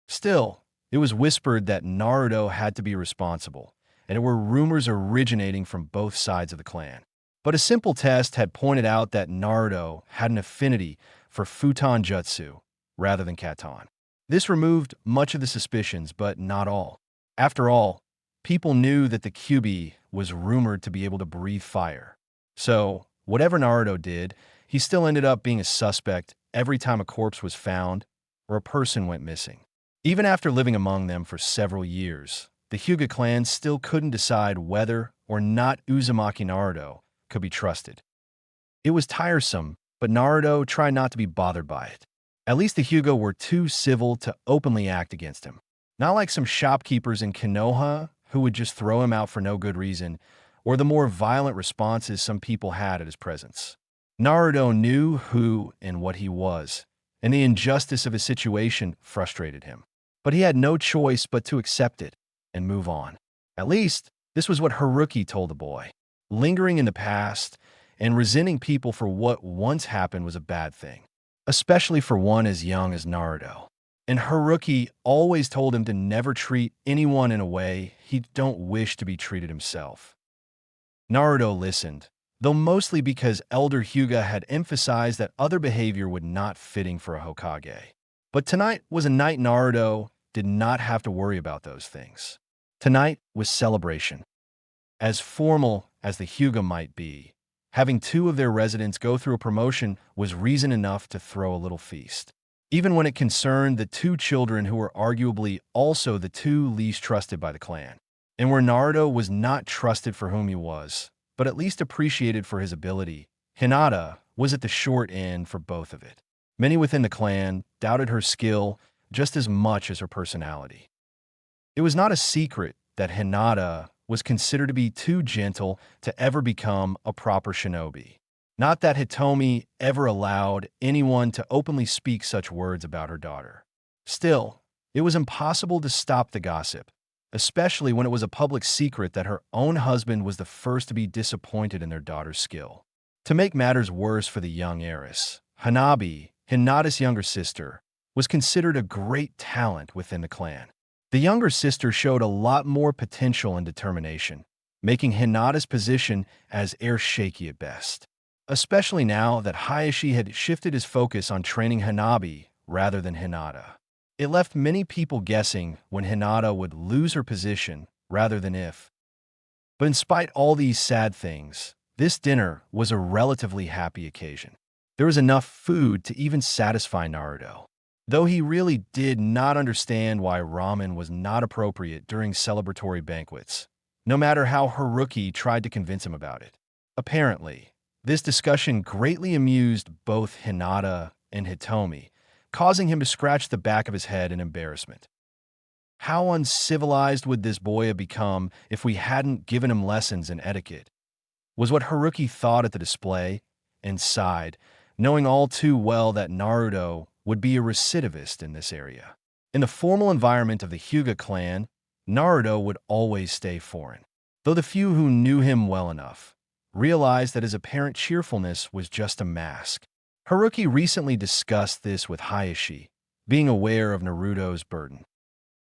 Still, it was whispered that Naruto had to be responsible, and there were rumors originating from both sides of the clan. But a simple test had pointed out that Naruto had an affinity for Futon Jutsu rather than Katon. This removed much of the suspicions, but not all. After all, people knew that the Kyuubi was rumored to be able to breathe fire. So, whatever Naruto did, he still ended up being a suspect every time a corpse was found or a person went missing. Even after living among them for several years, the Hyuga clan still couldn't decide whether or not Uzumaki Naruto could be trusted. It was tiresome, but Naruto tried not to be bothered by it. At least the Hyuga were too civil to openly act against him. Not like some shopkeepers in Konoha who would just throw him out for no good reason, or the more violent responses some people had at his presence. Naruto knew who and what he was, and the injustice of his situation frustrated him. But he had no choice but to accept it and move on. At least, this was what Haruki told the boy. Lingering in the past and resenting people for what once happened was a bad thing, especially for one as young as Naruto. And Haruki always told him to never treat anyone in a way he don't wish to be treated himself. Naruto listened, though mostly because Elder Hyuga had emphasized that other behavior would not fitting for a Hokage. But tonight was a night Naruto did not have to worry about those things. Tonight was celebration. As formal as the Hyuga might be, having two of their residents go through a promotion was reason enough to throw a little feast. Even when it concerned the two children who were arguably also the two least trusted by the clan. And where Naruto was not trusted for whom he was, but at least appreciated for his ability, Hinata was at the short end for both of it. Many within the clan doubted her skill just as much as her personality. It was not a secret that Hinata was considered to be too gentle to ever become a proper shinobi. Not that Hitomi ever allowed anyone to openly speak such words about her daughter. Still, it was impossible to stop the gossip, especially when it was a public secret that her own husband was the first to be disappointed in their daughter's skill. To make matters worse for the young heiress, Hanabi, Hinata's younger sister, was considered a great talent within the clan. The younger sister showed a lot more potential and determination, making Hinata's position as heir shaky at best. Especially now that Hayashi had shifted his focus on training Hanabi rather than Hinata. It left many people guessing when Hinata would lose her position rather than if. But in spite all these sad things, this dinner was a relatively happy occasion. There was enough food to even satisfy Naruto, though he really did not understand why ramen was not appropriate during celebratory banquets, no matter how Haruki tried to convince him about it. Apparently, this discussion greatly amused both Hinata and Hitomi, causing him to scratch the back of his head in embarrassment. How uncivilized would this boy have become if we hadn't given him lessons in etiquette? Was what Haruki thought at the display, and sighed, knowing all too well that Naruto would be a recidivist in this area. In the formal environment of the Hyuga clan, Naruto would always stay foreign, though the few who knew him well enough realized that his apparent cheerfulness was just a mask. Haruki recently discussed this with Hayashi, being aware of Naruto's burden.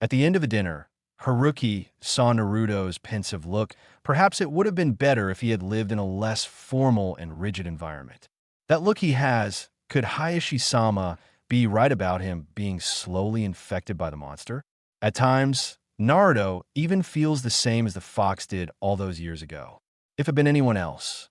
At the end of the dinner, Haruki saw Naruto's pensive look. Perhaps it would have been better if he had lived in a less formal and rigid environment. That look he has, could Hayashi-sama be right about him being slowly infected by the monster? At times, Naruto even feels the same as the fox did all those years ago. If it had been anyone else,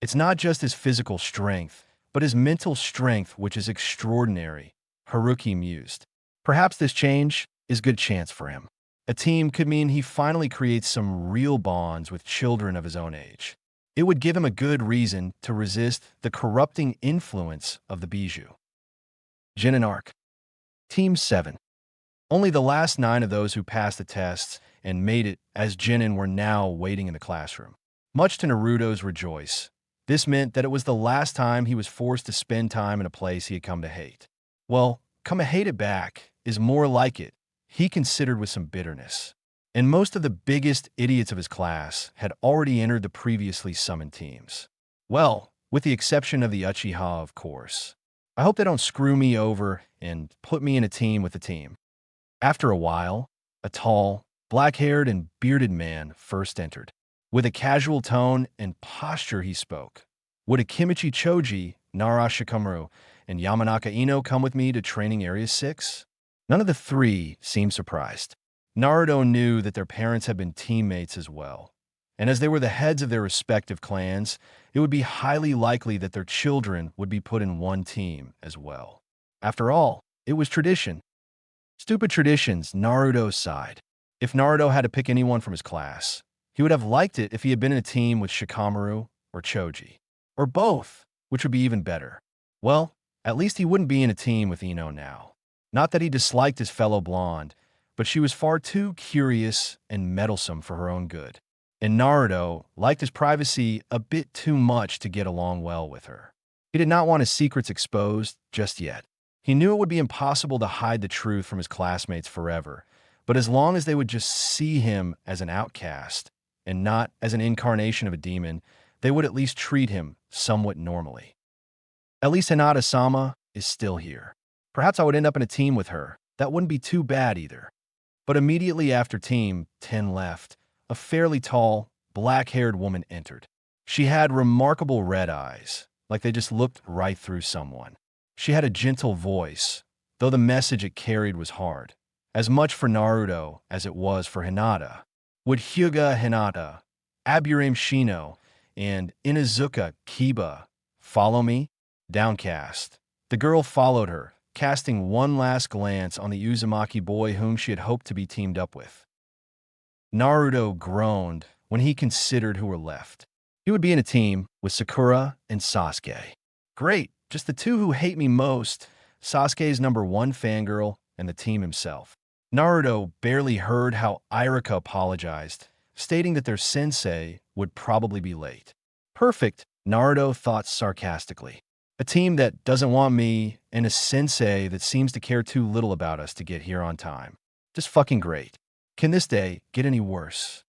it's not just his physical strength, but his mental strength which is extraordinary, Haruki mused. Perhaps this change is a good chance for him. A team could mean he finally creates some real bonds with children of his own age. It would give him a good reason to resist the corrupting influence of the Bijou. Jinin Arc. Team 7. Only the last 9 of those who passed the tests and made it as Jinin were now waiting in the classroom. Much to Naruto's rejoice, this meant that it was the last time he was forced to spend time in a place he had come to hate. Well, come to hate it back is more like it, he considered with some bitterness. And most of the biggest idiots of his class had already entered the previously summoned teams. Well, with the exception of the Uchiha, of course. I hope they don't screw me over and put me in a team with the team. After a while, a tall, black-haired and bearded man first entered. With a casual tone and posture he spoke. Would Akimichi Choji, Nara Shikamaru, and Yamanaka Ino come with me to Training Area 6? None of the 3 seemed surprised. Naruto knew that their parents had been teammates as well, and as they were the heads of their respective clans, it would be highly likely that their children would be put in one team as well. After all, it was tradition. Stupid traditions, Naruto sighed. If Naruto had to pick anyone from his class, he would have liked it if he had been in a team with Shikamaru or Choji, or both, which would be even better. Well, at least he wouldn't be in a team with Ino now. Not that he disliked his fellow blonde, but she was far too curious and meddlesome for her own good. And Naruto liked his privacy a bit too much to get along well with her. He did not want his secrets exposed just yet. He knew it would be impossible to hide the truth from his classmates forever, But as long as they would just see him as an outcast and not as an incarnation of a demon, they would at least treat him somewhat normally. At least Hinata-sama is still here. Perhaps I would end up in a team with her. That wouldn't be too bad either. But immediately after Team 10 left, a fairly tall, black-haired woman entered. She had remarkable red eyes, like they just looked right through someone. She had a gentle voice, though the message it carried was hard, as much for Naruto as it was for Hinata. Would Hyuga Hinata, Aburame Shino, and Inuzuka Kiba follow me? Downcast, the girl followed her, casting one last glance on the Uzumaki boy whom she had hoped to be teamed up with. Naruto groaned when he considered who were left. He would be in a team with Sakura and Sasuke. Great, just the two who hate me most, Sasuke's #1 fangirl and the team himself. Naruto barely heard how Irika apologized, stating that their sensei would probably be late. Perfect, Naruto thought sarcastically. A team that doesn't want me, and a sensei that seems to care too little about us to get here on time. Just fucking great. Can this day get any worse?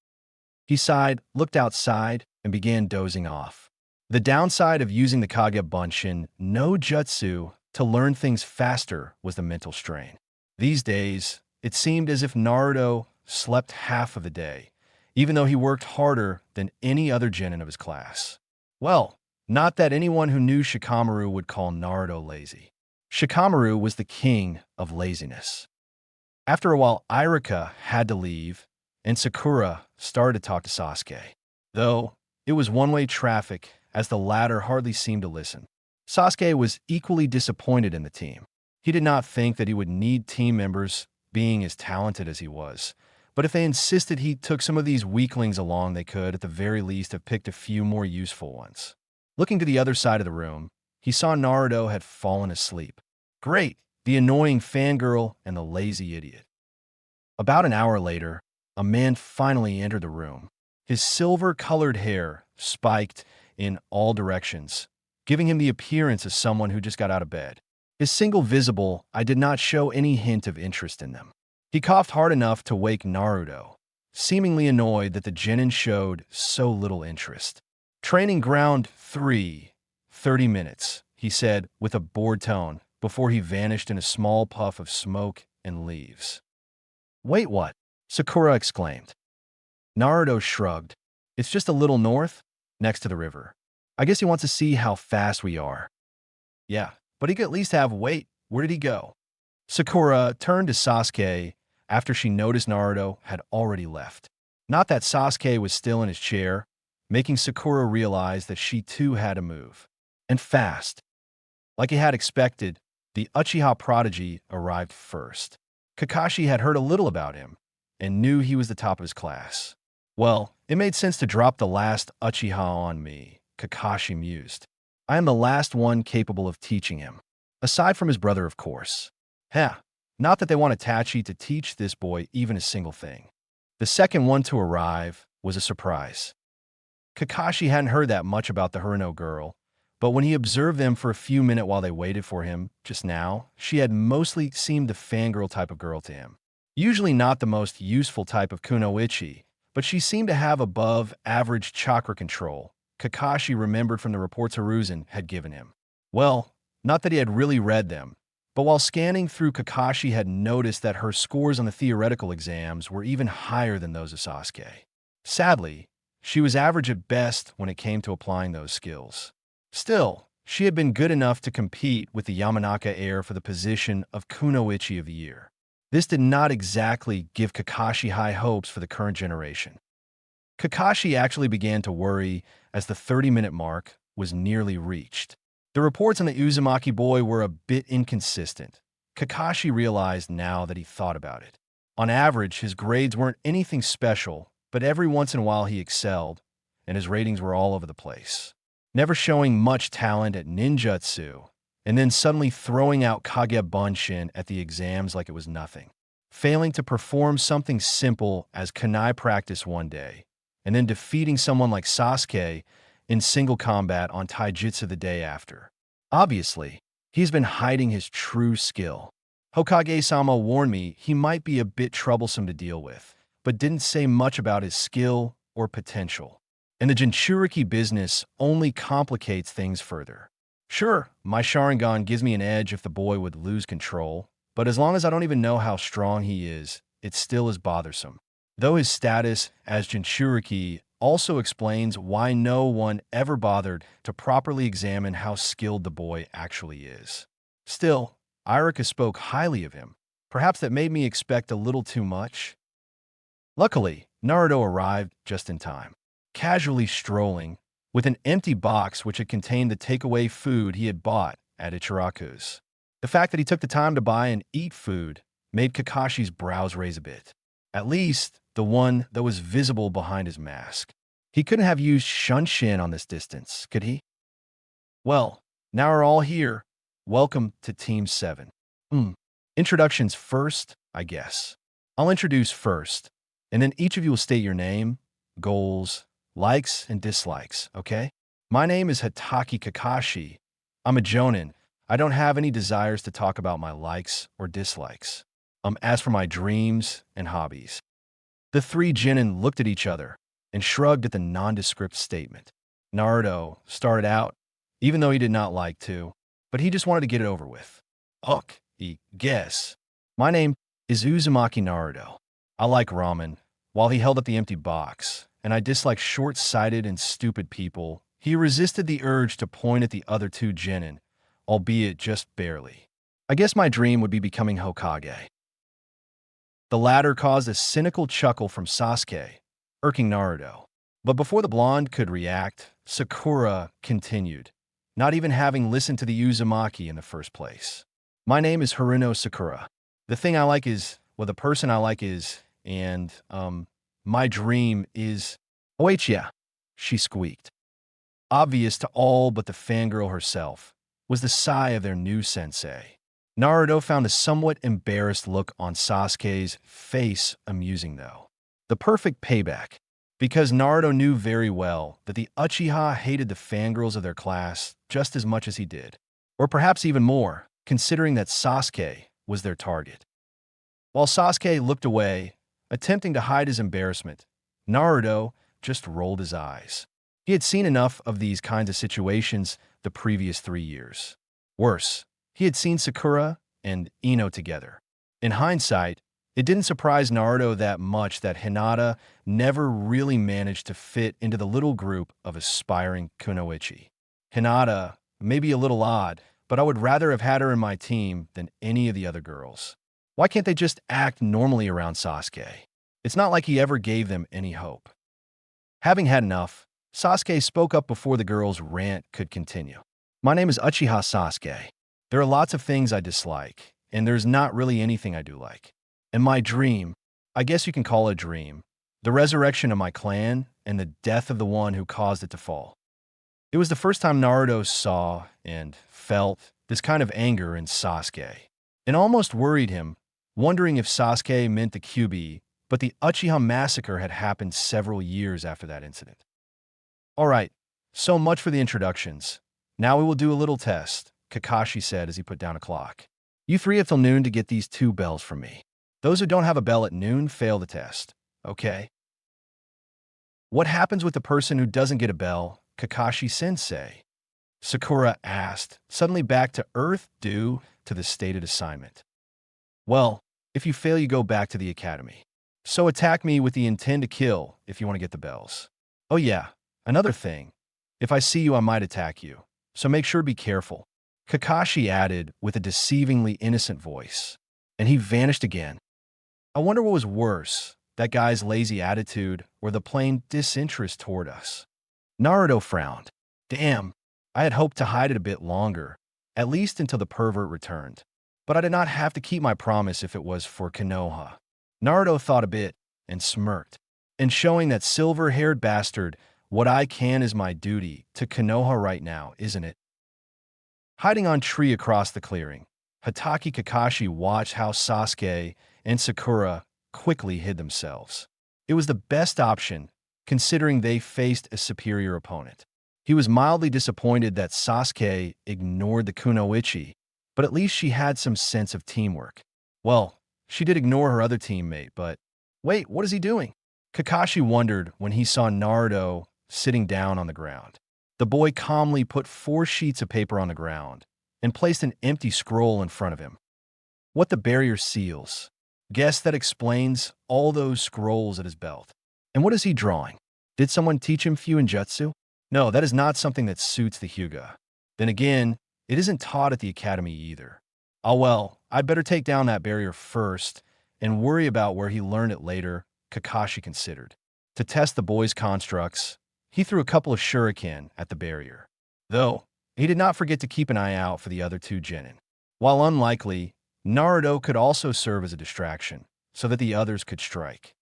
He sighed, looked outside, and began dozing off. The downside of using the Kage Bunshin no Jutsu to learn things faster was the mental strain. These days, it seemed as if Naruto slept half of the day, even though he worked harder than any other genin of his class. Well, not that anyone who knew Shikamaru would call Naruto lazy. Shikamaru was the king of laziness. After a while, Irika had to leave, and Sakura started to talk to Sasuke. Though it was one-way traffic, as the latter hardly seemed to listen. Sasuke was equally disappointed in the team. He did not think that he would need team members being as talented as he was. But if they insisted he took some of these weaklings along, they could, at the very least, have picked a few more useful ones. Looking to the other side of the room, he saw Naruto had fallen asleep. Great, the annoying fangirl and the lazy idiot. About an hour later, a man finally entered the room. His silver-colored hair spiked in all directions, giving him the appearance of someone who just got out of bed. His single visible eye did not show any hint of interest in them. He coughed hard enough to wake Naruto, seemingly annoyed that the genin showed so little interest. Training ground 3, 30 minutes, he said with a bored tone before he vanished in a small puff of smoke and leaves. Wait, what? Sakura exclaimed. Naruto shrugged. It's just a little north, next to the river. I guess he wants to see how fast we are. Yeah, but he could at least have wait. Where did he go? Sakura turned to Sasuke after she noticed Naruto had already left. Not that Sasuke was still in his chair, making Sakura realize that she too had to move. And fast. Like he had expected, the Uchiha prodigy arrived first. Kakashi had heard a little about him and knew he was the top of his class. Well, it made sense to drop the last Uchiha on me, Kakashi mused. I am the last one capable of teaching him. Aside from his brother, of course. Not that they want Itachi to teach this boy even a single thing. The second one to arrive was a surprise. Kakashi hadn't heard that much about the Hirano girl, but when he observed them for a few minutes while they waited for him just now, she had mostly seemed the fangirl type of girl to him. Usually not the most useful type of kunoichi, but she seemed to have above-average chakra control, Kakashi remembered from the reports Hiruzen had given him. Well, not that he had really read them, but while scanning through, Kakashi had noticed that her scores on the theoretical exams were even higher than those of Sasuke. Sadly, she was average at best when it came to applying those skills. Still, she had been good enough to compete with the Yamanaka heir for the position of Kunoichi of the Year. This did not exactly give Kakashi high hopes for the current generation. Kakashi actually began to worry as the 30-minute mark was nearly reached. The reports on the Uzumaki boy were a bit inconsistent. Kakashi realized now that he thought about it. On average, his grades weren't anything special, but every once in a while he excelled, and his ratings were all over the place. Never showing much talent at ninjutsu, and then suddenly throwing out Kage Bunshin at the exams like it was nothing. Failing to perform something simple as kunai practice one day, and then defeating someone like Sasuke in single combat on taijutsu the day after. Obviously, he's been hiding his true skill. Hokage-sama warned me he might be a bit troublesome to deal with, but didn't say much about his skill or potential. And the Jinchuriki business only complicates things further. Sure, my Sharingan gives me an edge if the boy would lose control, but as long as I don't even know how strong he is, it still is bothersome. Though his status as Jinchuriki also explains why no one ever bothered to properly examine how skilled the boy actually is. Still, Irika spoke highly of him. Perhaps that made me expect a little too much. Luckily, Naruto arrived just in time, casually strolling, with an empty box which had contained the takeaway food he had bought at Ichiraku's. The fact that he took the time to buy and eat food made Kakashi's brows raise a bit. At least, the one that was visible behind his mask. He couldn't have used Shunshin on this distance, could he? Well, now we're all here. Welcome to Team 7. Introductions first, I guess. I'll introduce first, and then each of you will state your name, goals, likes, and dislikes, okay? My name is Hatake Kakashi. I'm a jonin. I don't have any desires to talk about my likes or dislikes. As for my dreams and hobbies. The three genin looked at each other and shrugged at the nondescript statement. Naruto started out, even though he did not like to, but he just wanted to get it over with. Guess. My name is Uzumaki Naruto. I like ramen. While he held up the empty box, and I dislike short-sighted and stupid people, he resisted the urge to point at the other two genin, albeit just barely. I guess my dream would be becoming Hokage. The latter caused a cynical chuckle from Sasuke, irking Naruto. But before the blonde could react, Sakura continued, not even having listened to the Uzumaki in the first place. My name is Haruno Sakura. The thing I like is, well, the person I like is, and, my dream is... Oh, wait, yeah, she squeaked. Obvious to all but the fangirl herself was the sigh of their new sensei. Naruto found a somewhat embarrassed look on Sasuke's face amusing, though. The perfect payback, because Naruto knew very well that the Uchiha hated the fangirls of their class just as much as he did, or perhaps even more, considering that Sasuke was their target. While Sasuke looked away, attempting to hide his embarrassment, Naruto just rolled his eyes. He had seen enough of these kinds of situations the previous 3 years. Worse, he had seen Sakura and Ino together. In hindsight, it didn't surprise Naruto that much that Hinata never really managed to fit into the little group of aspiring kunoichi. Hinata may be a little odd, but I would rather have had her in my team than any of the other girls. Why can't they just act normally around Sasuke? It's not like he ever gave them any hope. Having had enough, Sasuke spoke up before the girl's rant could continue. My name is Uchiha Sasuke. There are lots of things I dislike, and there's not really anything I do like. And my dream, I guess you can call it a dream, the resurrection of my clan and the death of the one who caused it to fall. It was the first time Naruto saw and felt this kind of anger in Sasuke. It almost worried him, wondering if Sasuke meant the Kyuubi, but the Uchiha massacre had happened several years after that incident. Alright, so much for the introductions. Now we will do a little test, Kakashi said as he put down a clock. You three have till noon to get these 2 bells from me. Those who don't have a bell at noon fail the test, okay? What happens with the person who doesn't get a bell, Kakashi-sensei? Sakura asked, suddenly back to earth due to the stated assignment. Well, if you fail, you go back to the academy. So attack me with the intent to kill if you want to get the bells. Oh yeah, another thing. If I see you, I might attack you. So make sure to be careful. Kakashi added with a deceivingly innocent voice, and he vanished again. I wonder what was worse, that guy's lazy attitude or the plain disinterest toward us. Naruto frowned. Damn, I had hoped to hide it a bit longer, at least until the pervert returned. But I did not have to keep my promise if it was for Konoha. Naruto thought a bit and smirked. And showing that silver-haired bastard, what I can is my duty to Konoha right now, isn't it? Hiding on tree across the clearing, Hatake Kakashi watched how Sasuke and Sakura quickly hid themselves. It was the best option, considering they faced a superior opponent. He was mildly disappointed that Sasuke ignored the kunoichi, but at least she had some sense of teamwork. Well, she did ignore her other teammate, but wait, what is he doing? Kakashi wondered when he saw Naruto sitting down on the ground. The boy calmly put 4 sheets of paper on the ground and placed an empty scroll in front of him. What the barrier seals? Guess that explains all those scrolls at his belt. And what is he drawing? Did someone teach him Fuinjutsu? No, that is not something that suits the Hyuga. Then again, it isn't taught at the academy either. Oh well, I'd better take down that barrier first and worry about where he learned it later, Kakashi considered. To test the boy's constructs, he threw a couple of shuriken at the barrier. Though, he did not forget to keep an eye out for the other 2 genin. While unlikely, Naruto could also serve as a distraction, so that the others could strike.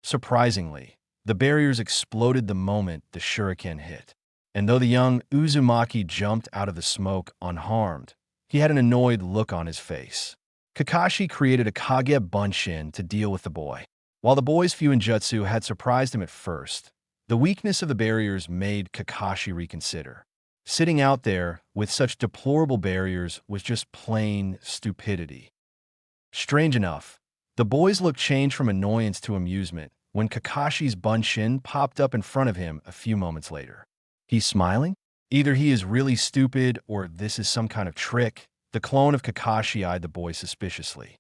Surprisingly, the barriers exploded the moment the shuriken hit. And though the young Uzumaki jumped out of the smoke unharmed, he had an annoyed look on his face. Kakashi created a Kage Bunshin to deal with the boy. While the boy's Fuinjutsu had surprised him at first, the weakness of the barriers made Kakashi reconsider. Sitting out there with such deplorable barriers was just plain stupidity. Strange enough, the boy's look changed from annoyance to amusement when Kakashi's Bunshin popped up in front of him a few moments later. He's smiling? Either he is really stupid or this is some kind of trick. The clone of Kakashi eyed the boy suspiciously.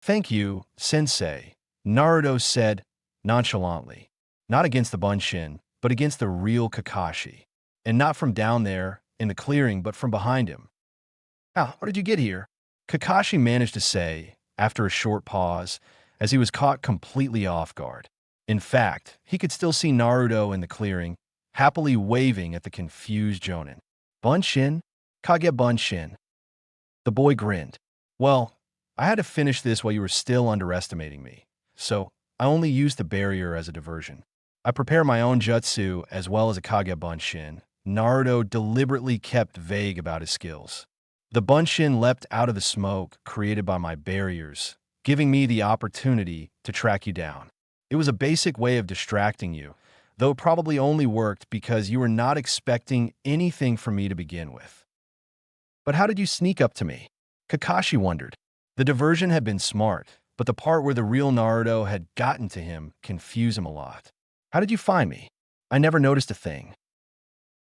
Thank you, sensei, Naruto said nonchalantly. Not against the Bunshin, but against the real Kakashi. And not from down there, in the clearing, but from behind him. How did you get here? Kakashi managed to say, after a short pause, as he was caught completely off guard. In fact, he could still see Naruto in the clearing, happily waving at the confused Jonin. Bunshin? Kage Bunshin. The boy grinned. Well, I had to finish this while you were still underestimating me, so I only used the barrier as a diversion. I prepare my own jutsu as well as a Kage Bunshin. Naruto deliberately kept vague about his skills. The Bunshin leapt out of the smoke created by my barriers, giving me the opportunity to track you down. It was a basic way of distracting you, though it probably only worked because you were not expecting anything from me to begin with. But how did you sneak up to me? Kakashi wondered. The diversion had been smart, but the part where the real Naruto had gotten to him confused him a lot. How did you find me? I never noticed a thing.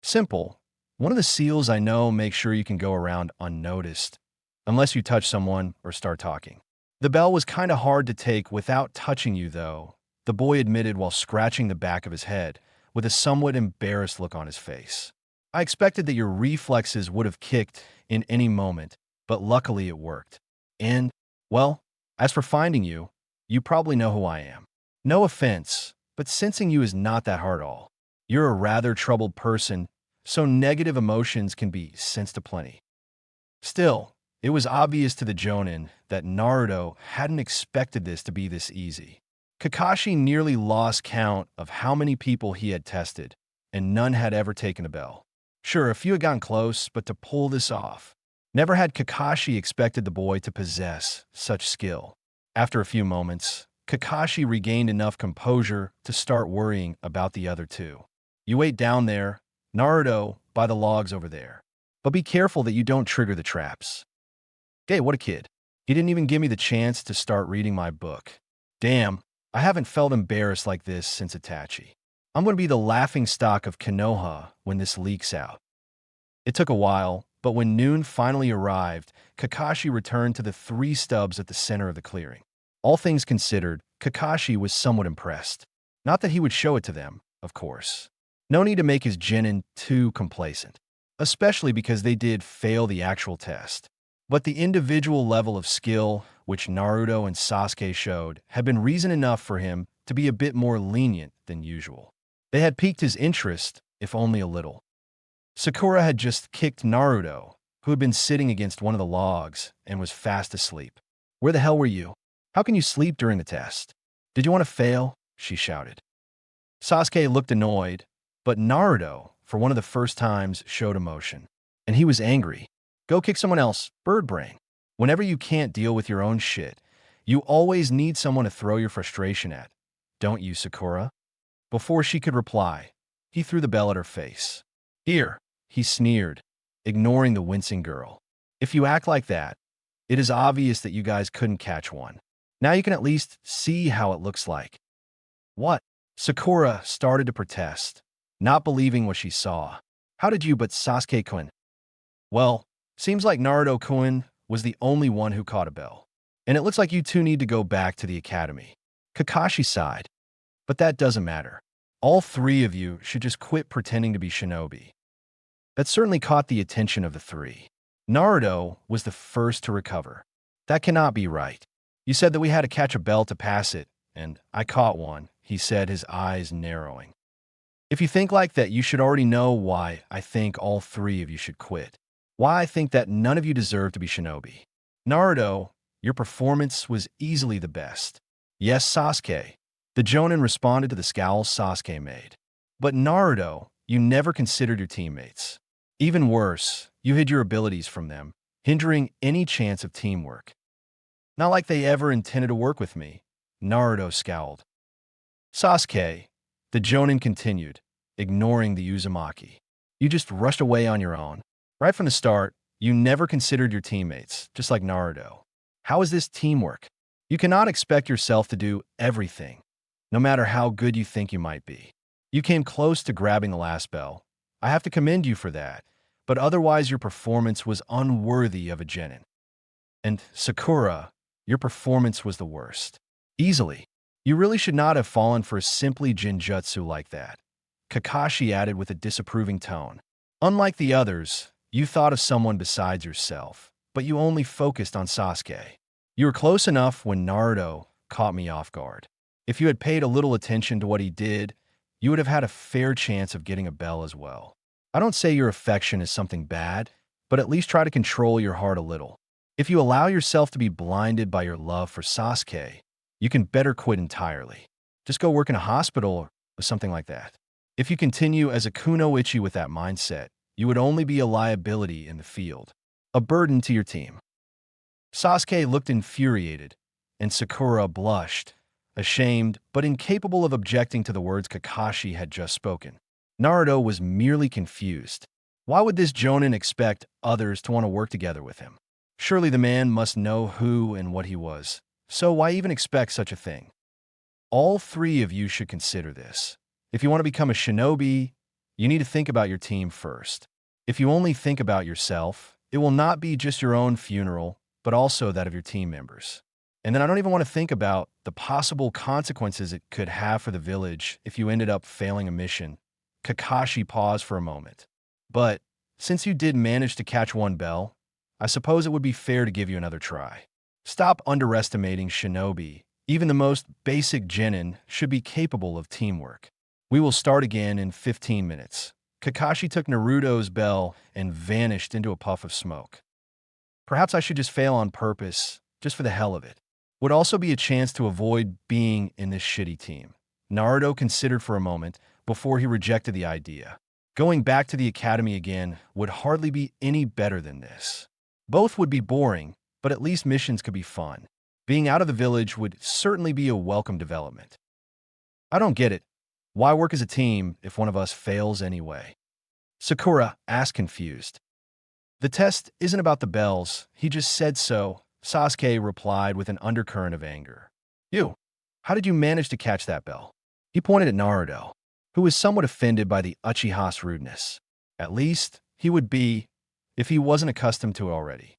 Simple. One of the seals I know makes sure you can go around unnoticed, unless you touch someone or start talking. The bell was kinda hard to take without touching you, though, the boy admitted while scratching the back of his head, with a somewhat embarrassed look on his face. I expected that your reflexes would have kicked in any moment, but luckily it worked. And, well, as for finding you, you probably know who I am. No offense, but sensing you is not that hard at all. You're a rather troubled person, so negative emotions can be sensed aplenty. Still, it was obvious to the Jonin that Naruto hadn't expected this to be this easy. Kakashi nearly lost count of how many people he had tested, and none had ever taken a bell. Sure, a few had gotten close, but to pull this off. Never had Kakashi expected the boy to possess such skill. After a few moments, Kakashi regained enough composure to start worrying about the other 2. You wait down there, Naruto, by the logs over there. But be careful that you don't trigger the traps. Hey, what a kid. He didn't even give me the chance to start reading my book. Damn, I haven't felt embarrassed like this since Itachi. I'm going to be the laughingstock of Konoha when this leaks out. It took a while, but when noon finally arrived, Kakashi returned to the 3 stubs at the center of the clearing. All things considered, Kakashi was somewhat impressed. Not that he would show it to them, of course. No need to make his genin too complacent, especially because they did fail the actual test. But the individual level of skill which Naruto and Sasuke showed had been reason enough for him to be a bit more lenient than usual. They had piqued his interest, if only a little. Sakura had just kicked Naruto, who had been sitting against one of the logs and was fast asleep. Where the hell were you? How can you sleep during the test? Did you want to fail? She shouted. Sasuke looked annoyed, but Naruto, for one of the first times, showed emotion. And he was angry. Go kick someone else, bird brain. Whenever you can't deal with your own shit, you always need someone to throw your frustration at. Don't you, Sakura? Before she could reply, he threw the bell at her face. Here, he sneered, ignoring the wincing girl. If you act like that, it is obvious that you guys couldn't catch one. Now you can at least see how it looks like. What? Sakura started to protest, not believing what she saw. How did you but Sasuke-kun? Well, seems like Naruto-kun was the only one who caught a bell. And it looks like you two need to go back to the academy. Kakashi sighed. But that doesn't matter. All three of you should just quit pretending to be shinobi. That certainly caught the attention of the three. Naruto was the first to recover. That cannot be right. You said that we had to catch a bell to pass it, and I caught one, he said, his eyes narrowing. If you think like that, you should already know why I think all three of you should quit. Why I think that none of you deserve to be shinobi. Naruto, your performance was easily the best. Yes, Sasuke. The Jonin responded to the scowl Sasuke made. But Naruto, you never considered your teammates. Even worse, you hid your abilities from them, hindering any chance of teamwork. Not like they ever intended to work with me, Naruto scowled. Sasuke, the Jonin continued, ignoring the Uzumaki. You just rushed away on your own. Right from the start, you never considered your teammates, just like Naruto. How is this teamwork? You cannot expect yourself to do everything, no matter how good you think you might be. You came close to grabbing the last bell. I have to commend you for that, but otherwise your performance was unworthy of a genin. And Sakura, your performance was the worst. Easily. You really should not have fallen for a simply genjutsu like that. Kakashi added with a disapproving tone. Unlike the others, you thought of someone besides yourself, but you only focused on Sasuke. You were close enough when Naruto caught me off guard. If you had paid a little attention to what he did, you would have had a fair chance of getting a bell as well. I don't say your affection is something bad, but at least try to control your heart a little. If you allow yourself to be blinded by your love for Sasuke, you can better quit entirely. Just go work in a hospital or something like that. If you continue as a kunoichi with that mindset, you would only be a liability in the field, a burden to your team. Sasuke looked infuriated, and Sakura blushed, ashamed but incapable of objecting to the words Kakashi had just spoken. Naruto was merely confused. Why would this Jonin expect others to want to work together with him? Surely the man must know who and what he was, so why even expect such a thing? All three of you should consider this. If you want to become a shinobi, you need to think about your team first. If you only think about yourself, it will not be just your own funeral, but also that of your team members. And then I don't even want to think about the possible consequences it could have for the village if you ended up failing a mission. Kakashi paused for a moment. But since you did manage to catch one bell, I suppose it would be fair to give you another try. Stop underestimating shinobi. Even the most basic genin should be capable of teamwork. We will start again in 15 minutes. Kakashi took Naruto's bell and vanished into a puff of smoke. Perhaps I should just fail on purpose, just for the hell of it. Would also be a chance to avoid being in this shitty team. Naruto considered for a moment before he rejected the idea. Going back to the academy again would hardly be any better than this. Both would be boring, but at least missions could be fun. Being out of the village would certainly be a welcome development. I don't get it. Why work as a team if one of us fails anyway? Sakura asked confused. The test isn't about the bells, he just said so, Sasuke replied with an undercurrent of anger. You, how did you manage to catch that bell? He pointed at Naruto, who was somewhat offended by the Uchiha's rudeness. At least, he would be, if he wasn't accustomed to it already.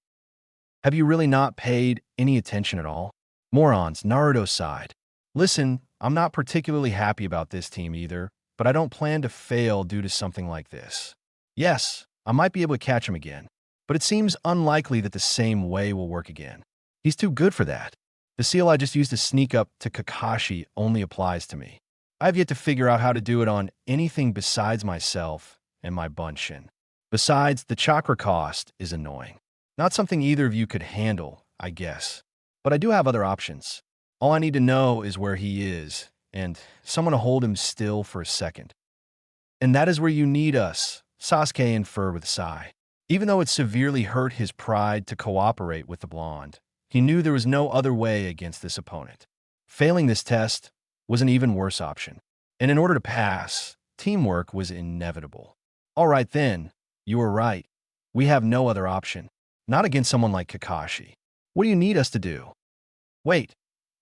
Have you really not paid any attention at all? Morons, Naruto sighed. Listen, I'm not particularly happy about this team either, but I don't plan to fail due to something like this. Yes, I might be able to catch him again, but it seems unlikely that the same way will work again. He's too good for that. The seal I just used to sneak up to Kakashi only applies to me. I have yet to figure out how to do it on anything besides myself and my bunshin. Besides, the chakra cost is annoying. Not something either of you could handle, I guess. But I do have other options. All I need to know is where he is, and someone to hold him still for a second. And that is where you need us, Sasuke inferred with a sigh. Even though it severely hurt his pride to cooperate with the blonde, he knew there was no other way against this opponent. Failing this test was an even worse option. And in order to pass, teamwork was inevitable. All right then, you were right. We have no other option. Not against someone like Kakashi. What do you need us to do? Wait,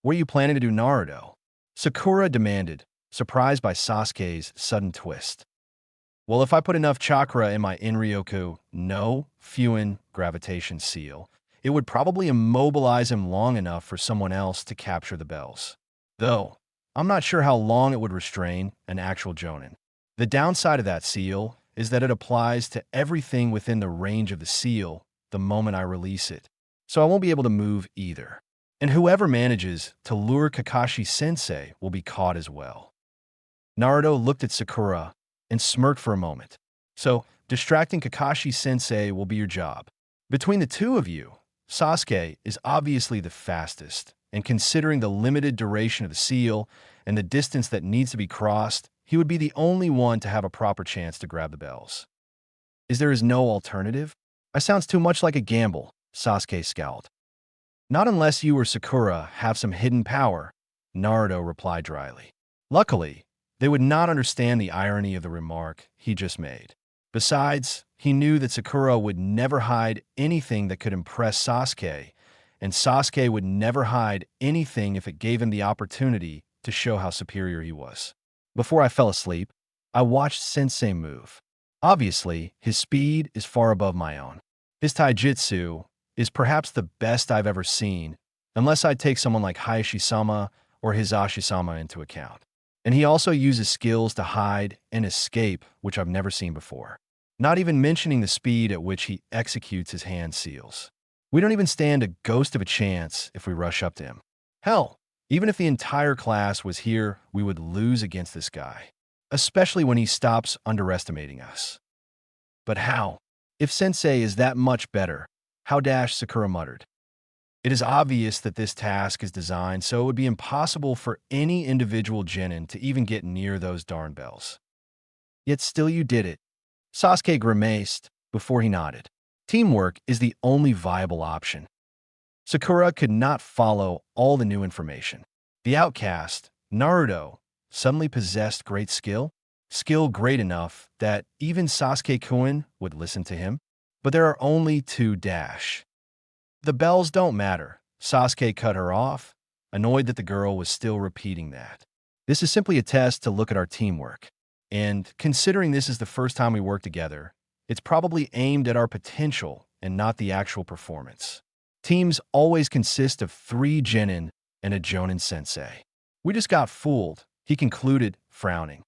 what are you planning to do, Naruto? Sakura demanded, surprised by Sasuke's sudden twist. Well, if I put enough chakra in my Inryoku no Fuin gravitation seal, it would probably immobilize him long enough for someone else to capture the bells. Though, I'm not sure how long it would restrain an actual Jonin. The downside of that seal is that it applies to everything within the range of the seal the moment I release it, so I won't be able to move either. And whoever manages to lure Kakashi-sensei will be caught as well. Naruto looked at Sakura and smirked for a moment. So, distracting Kakashi-sensei will be your job. Between the two of you, Sasuke is obviously the fastest, and considering the limited duration of the seal and the distance that needs to be crossed, he would be the only one to have a proper chance to grab the bells. There is no alternative? That sounds too much like a gamble, Sasuke scowled. Not unless you or Sakura have some hidden power, Naruto replied dryly. Luckily, they would not understand the irony of the remark he just made. Besides, he knew that Sakura would never hide anything that could impress Sasuke, and Sasuke would never hide anything if it gave him the opportunity to show how superior he was. Before I fell asleep, I watched Sensei move. Obviously, his speed is far above my own. His taijutsu is perhaps the best I've ever seen, unless I take someone like Hayashi-sama or Hizashi-sama into account. And he also uses skills to hide and escape, which I've never seen before. Not even mentioning the speed at which he executes his hand seals. We don't even stand a ghost of a chance if we rush up to him. Hell, even if the entire class was here, we would lose against this guy, especially when he stops underestimating us. But how? If Sensei is that much better, how? Sakura muttered. It is obvious that this task is designed so it would be impossible for any individual genin to even get near those darn bells. Yet still you did it. Sasuke grimaced before he nodded. Teamwork is the only viable option. Sakura could not follow all the new information. The outcast, Naruto, suddenly possessed great skill great enough that even Sasuke-kun would listen to him. But there are only two dash. The bells don't matter. Sasuke cut her off, annoyed that the girl was still repeating that. This is simply a test to look at our teamwork. And considering this is the first time we work together, it's probably aimed at our potential and not the actual performance. Teams always consist of 3 genin and a jonin sensei. We just got fooled, he concluded, frowning.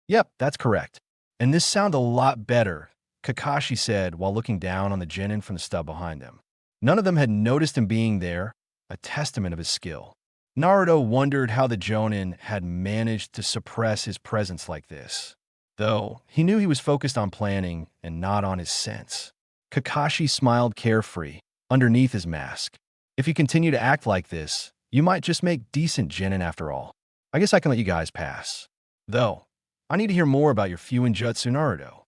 Yep, that's correct. And this sounded a lot better, Kakashi said while looking down on the genin from the stub behind him. None of them had noticed him being there, a testament of his skill. Naruto wondered how the Jonin had managed to suppress his presence like this, though he knew he was focused on planning and not on his sense. Kakashi smiled carefree underneath his mask. If you continue to act like this, you might just make decent genin after all. I guess I can let you guys pass. Though, I need to hear more about your Fuin Jutsu, Naruto.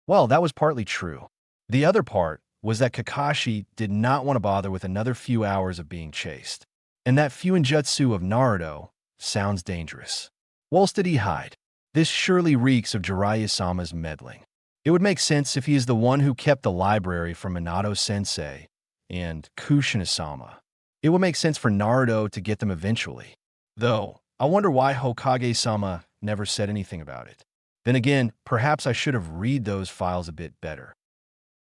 Well, that was partly true. The other part was that Kakashi did not want to bother with another few hours of being chased. And that Fuin Jutsu of Naruto sounds dangerous. Whilst did he hide? This surely reeks of Jiraiya-sama's meddling. It would make sense if he is the one who kept the library from Minato-sensei and Kushina-sama. It would make sense for Naruto to get them eventually. Though, I wonder why Hokage-sama never said anything about it. Then again, perhaps I should have read those files a bit better.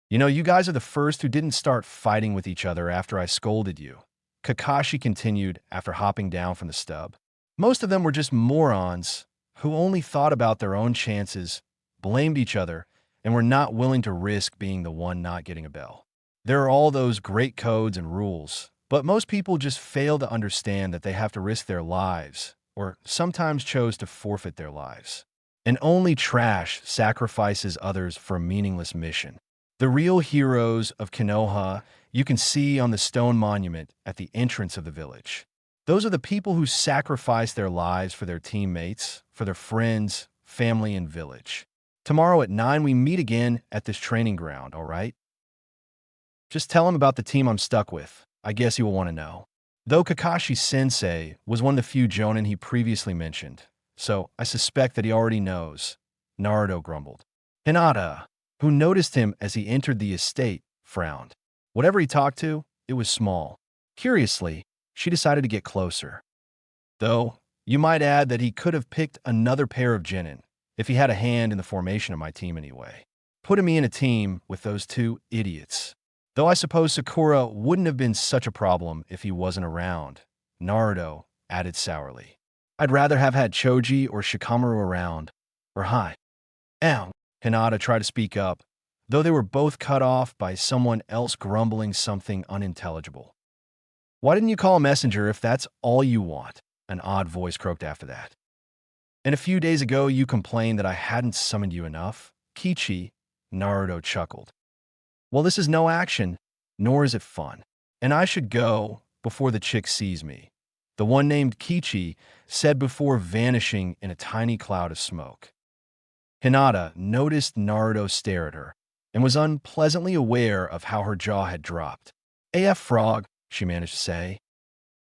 You know, you guys are the first who didn't start fighting with each other after I scolded you, Kakashi continued after hopping down from the stub. Most of them were just morons who only thought about their own chances, blamed each other, and were not willing to risk being the one not getting a bell. There are all those great codes and rules, but most people just fail to understand that they have to risk their lives, or sometimes chose to forfeit their lives. And only trash sacrifices others for a meaningless mission. The real heroes of Konoha you can see on the stone monument at the entrance of the village. Those are the people who sacrifice their lives for their teammates, for their friends, family, and village. Tomorrow at 9 we meet again at this training ground, all right? Just tell him about the team I'm stuck with. I guess he will want to know. Though Kakashi-sensei was one of the few Jonin he previously mentioned, so I suspect that he already knows, Naruto grumbled. Hinata, who noticed him as he entered the estate, frowned. Whatever he talked to, it was small. Curiously, she decided to get closer. Though, you might add that he could have picked another pair of Jinin, if he had a hand in the formation of my team anyway. Putting me in a team with those two idiots. Though I suppose Sakura wouldn't have been such a problem if he wasn't around, Naruto added sourly. I'd rather have had Choji or Shikamaru around, or Hai. Ow. Hinata tried to speak up, though they were both cut off by someone else grumbling something unintelligible. Why didn't you call a messenger if that's all you want? An odd voice croaked after that. And a few days ago you complained that I hadn't summoned you enough. Kichi, Naruto chuckled. Well, this is no action, nor is it fun. And I should go before the chick sees me. The one named Kichi said before vanishing in a tiny cloud of smoke. Hinata noticed Naruto stare at her and was unpleasantly aware of how her jaw had dropped. AF frog, she managed to say.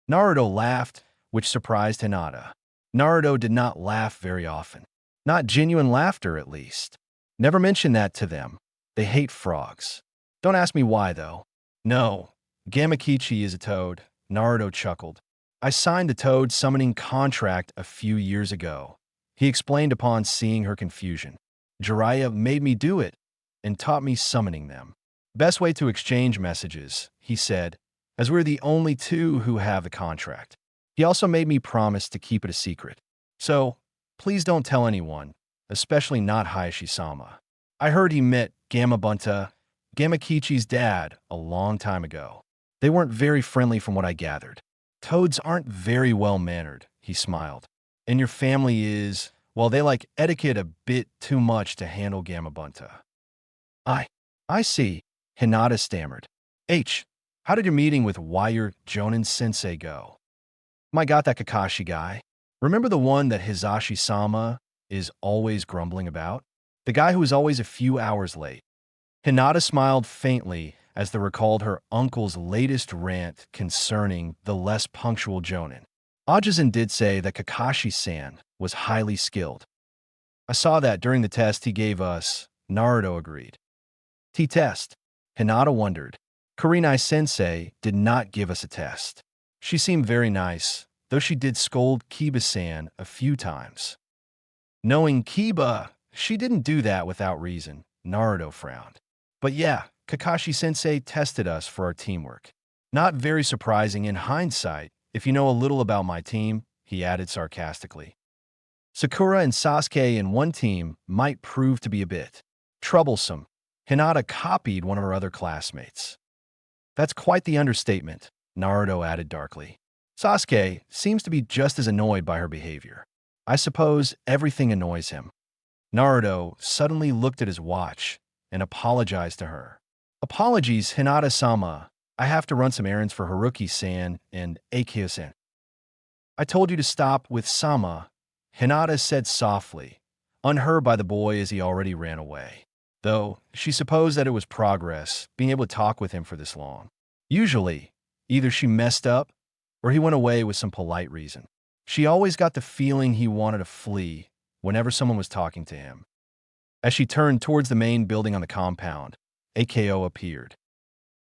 Naruto laughed, which surprised Hinata. Naruto did not laugh very often. Not genuine laughter, at least. Never mention that to them. They hate frogs. Don't ask me why, though. No, Gamakichi is a toad, Naruto chuckled. I signed the toad summoning contract a few years ago. He explained upon seeing her confusion. Jiraiya made me do it and taught me summoning them. Best way to exchange messages, he said, as we're the only two who have the contract. He also made me promise to keep it a secret. So, please don't tell anyone, especially not Hayashi-sama. I heard he met Gamabunta, Gamakichi's dad, a long time ago. They weren't very friendly from what I gathered. Toads aren't very well-mannered, he smiled. And your family is, well, they like etiquette a bit too much to handle Gamabunta. I see, Hinata stammered. How did your meeting with Wire Jonin-sensei go? My God, that Kakashi guy. Remember the one that Hizashi-sama is always grumbling about? The guy who is always a few hours late. Hinata smiled faintly as they recalled her uncle's latest rant concerning the less punctual Jonin. Ajisen did say that Kakashi-san was highly skilled. I saw that during the test he gave us, Naruto agreed. T-test. Hinata wondered. Kurenai-sensei did not give us a test. She seemed very nice, though she did scold Kiba-san a few times. Knowing Kiba, she didn't do that without reason, Naruto frowned. But yeah, Kakashi-sensei tested us for our teamwork. Not very surprising in hindsight, if you know a little about my team, he added sarcastically. Sakura and Sasuke in one team might prove to be a bit troublesome. Hinata copied one of her other classmates. That's quite the understatement, Naruto added darkly. Sasuke seems to be just as annoyed by her behavior. I suppose everything annoys him. Naruto suddenly looked at his watch and apologized to her. Apologies, Hinata-sama. I have to run some errands for Haruki-san and Akio-san. I told you to stop with Sama, Hinata said softly, unheard by the boy as he already ran away. Though she supposed that it was progress, being able to talk with him for this long. Usually, either she messed up or he went away with some polite reason. She always got the feeling he wanted to flee whenever someone was talking to him. As she turned towards the main building on the compound, Akio appeared.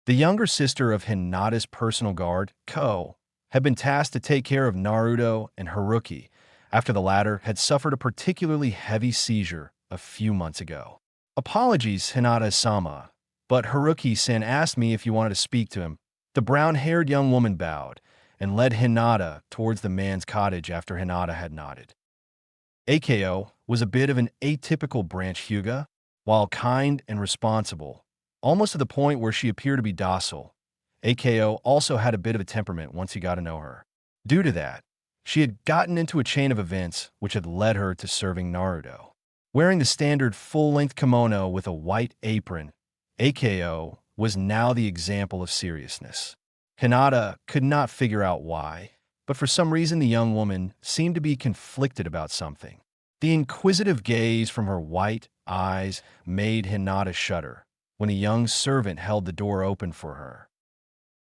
The younger sister of Hinata's personal guard, Ko, had been tasked to take care of Naruto and Haruki after the latter had suffered a particularly heavy seizure a few months ago. Apologies, Hinata-sama, but Haruki-san asked me if you wanted to speak to him. The brown-haired young woman bowed and led Hinata towards the man's cottage after Hinata had nodded. Akio was a bit of an atypical branch Hyuga, while kind and responsible, almost to the point where she appeared to be docile. Akio also had a bit of a temperament once you got to know her. Due to that, she had gotten into a chain of events which had led her to serving Naruto. Wearing the standard full-length kimono with a white apron, Akio was now the example of seriousness. Hinata could not figure out why, but for some reason the young woman seemed to be conflicted about something. The inquisitive gaze from her white eyes made Hinata shudder when a young servant held the door open for her.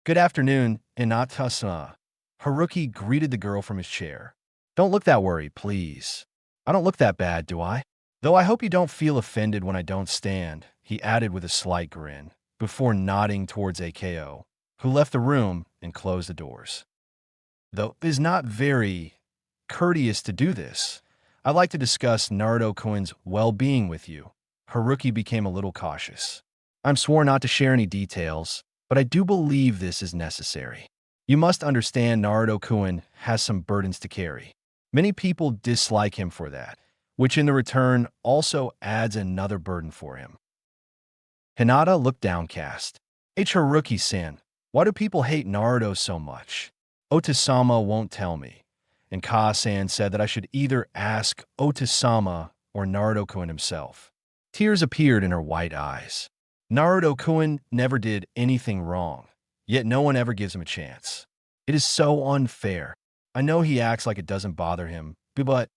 Good afternoon, Hinata-sama. Haruki greeted the girl from his chair. Don't look that worried, please. I don't look that bad, do I? Though I hope you don't feel offended when I don't stand, he added with a slight grin. before nodding towards AKO, who left the room and closed the doors. Though it is not very courteous to do this, I'd like to discuss Naruto-kun's well-being with you. Haruki became a little cautious. I'm sworn not to share any details, but I do believe this is necessary. You must understand Naruto-kun has some burdens to carry. Many people dislike him for that, which in the return also adds another burden for him. Hinata looked downcast. Haruki-san, why do people hate Naruto so much? Otasama won't tell me, and Ka-san said that I should either ask Otasama or Naruto-kun himself. Tears appeared in her white eyes. Naruto-kun never did anything wrong, yet no one ever gives him a chance. It is so unfair. I know he acts like it doesn't bother him, but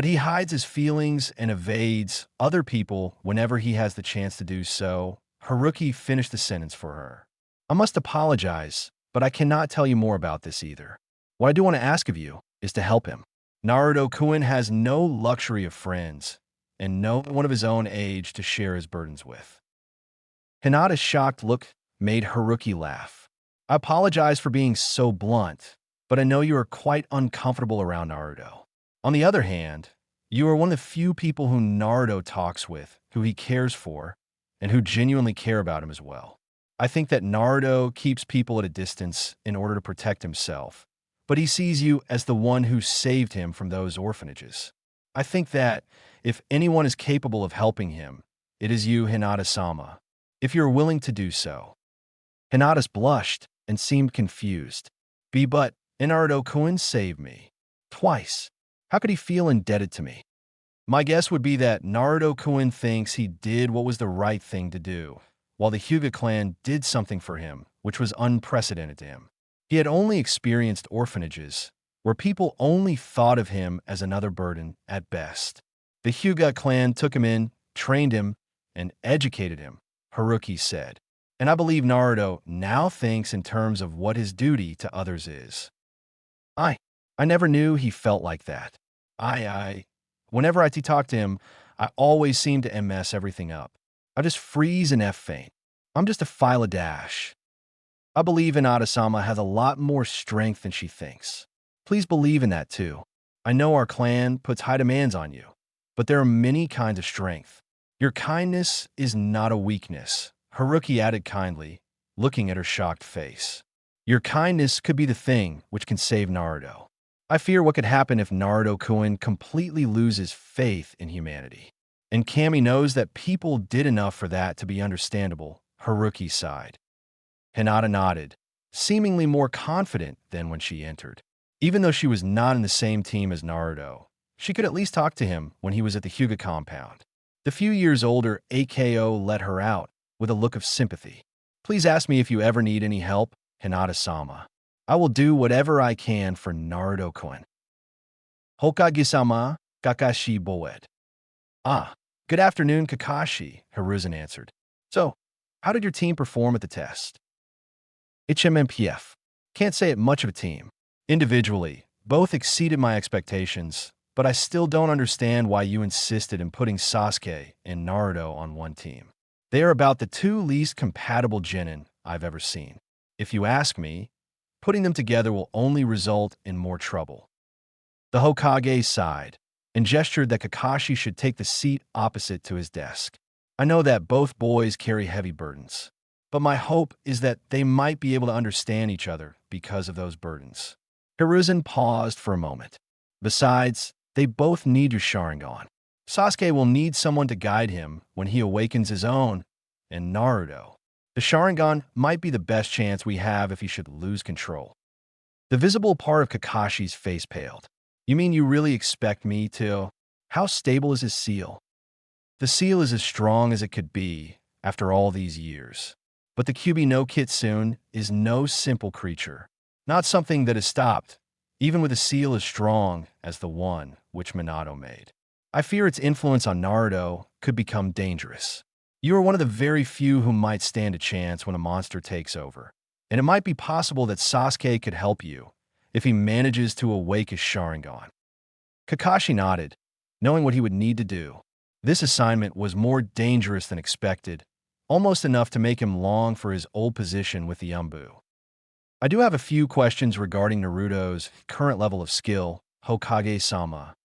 he hides his feelings and evades other people whenever he has the chance to do so. Haruki finished the sentence for her. I must apologize, but I cannot tell you more about this either. What I do want to ask of you is to help him. Naruto-kun has no luxury of friends, and no one of his own age to share his burdens with. Hinata's shocked look made Haruki laugh. I apologize for being so blunt, but I know you are quite uncomfortable around Naruto. On the other hand, you are one of the few people who Naruto talks with, who he cares for, and who genuinely care about him as well. I think that Naruto keeps people at a distance in order to protect himself, but he sees you as the one who saved him from those orphanages. I think that if anyone is capable of helping him, it is you, Hinata-sama, if you're willing to do so. Hinata's blushed and seemed confused. But Naruto-kun saved me. Twice. How could he feel indebted to me? My guess would be that Naruto-kun thinks he did what was the right thing to do, while the Hyuga clan did something for him, which was unprecedented to him. He had only experienced orphanages, where people only thought of him as another burden at best. The Hyuga clan took him in, trained him, and educated him, Haruki said. And I believe Naruto now thinks in terms of what his duty to others is. I never knew he felt like that. Whenever I talk to him, I always seem to mess everything up. I just freeze and F-faint. I'm just a file of dash. I believe Hinata-sama has a lot more strength than she thinks. Please believe in that too. I know our clan puts high demands on you, but there are many kinds of strength. Your kindness is not a weakness, Haruki added kindly, looking at her shocked face. Your kindness could be the thing which can save Naruto. I fear what could happen if Naruto-kun completely loses faith in humanity. And Kami knows that people did enough for that to be understandable, Haruki sighed. Hinata nodded, seemingly more confident than when she entered. Even though she was not in the same team as Naruto, she could at least talk to him when he was at the Hyuga compound. The few years older AKO let her out with a look of sympathy. Please ask me if you ever need any help, Hinata-sama. I will do whatever I can for Naruto-kun. Hokage-sama, Kakashi Boed. Good afternoon, Kakashi, Hiruzen answered. So, how did your team perform at the test? HMMPF. Can't say it much of a team. Individually, both exceeded my expectations, but I still don't understand why you insisted in putting Sasuke and Naruto on one team. They are about the two least compatible genin I've ever seen. If you ask me, putting them together will only result in more trouble. The Hokage sighed and gestured that Kakashi should take the seat opposite to his desk. I know that both boys carry heavy burdens, but my hope is that they might be able to understand each other because of those burdens. Hiruzen paused for a moment. Besides, they both need your Sharingan. Sasuke will need someone to guide him when he awakens his own, and Naruto. The Sharingan might be the best chance we have if he should lose control. The visible part of Kakashi's face paled. You mean you really expect me to? How stable is his seal? The seal is as strong as it could be after all these years. But the Kyuubi no Kitsune is no simple creature, not something that is stopped, even with a seal as strong as the one which Minato made. I fear its influence on Naruto could become dangerous. You are one of the very few who might stand a chance when a monster takes over, and it might be possible that Sasuke could help you if he manages to awake his Sharingan. Kakashi nodded, knowing what he would need to do. This assignment was more dangerous than expected, almost enough to make him long for his old position with the Yumbu. I do have a few questions regarding Naruto's current level of skill, Hokage-sama.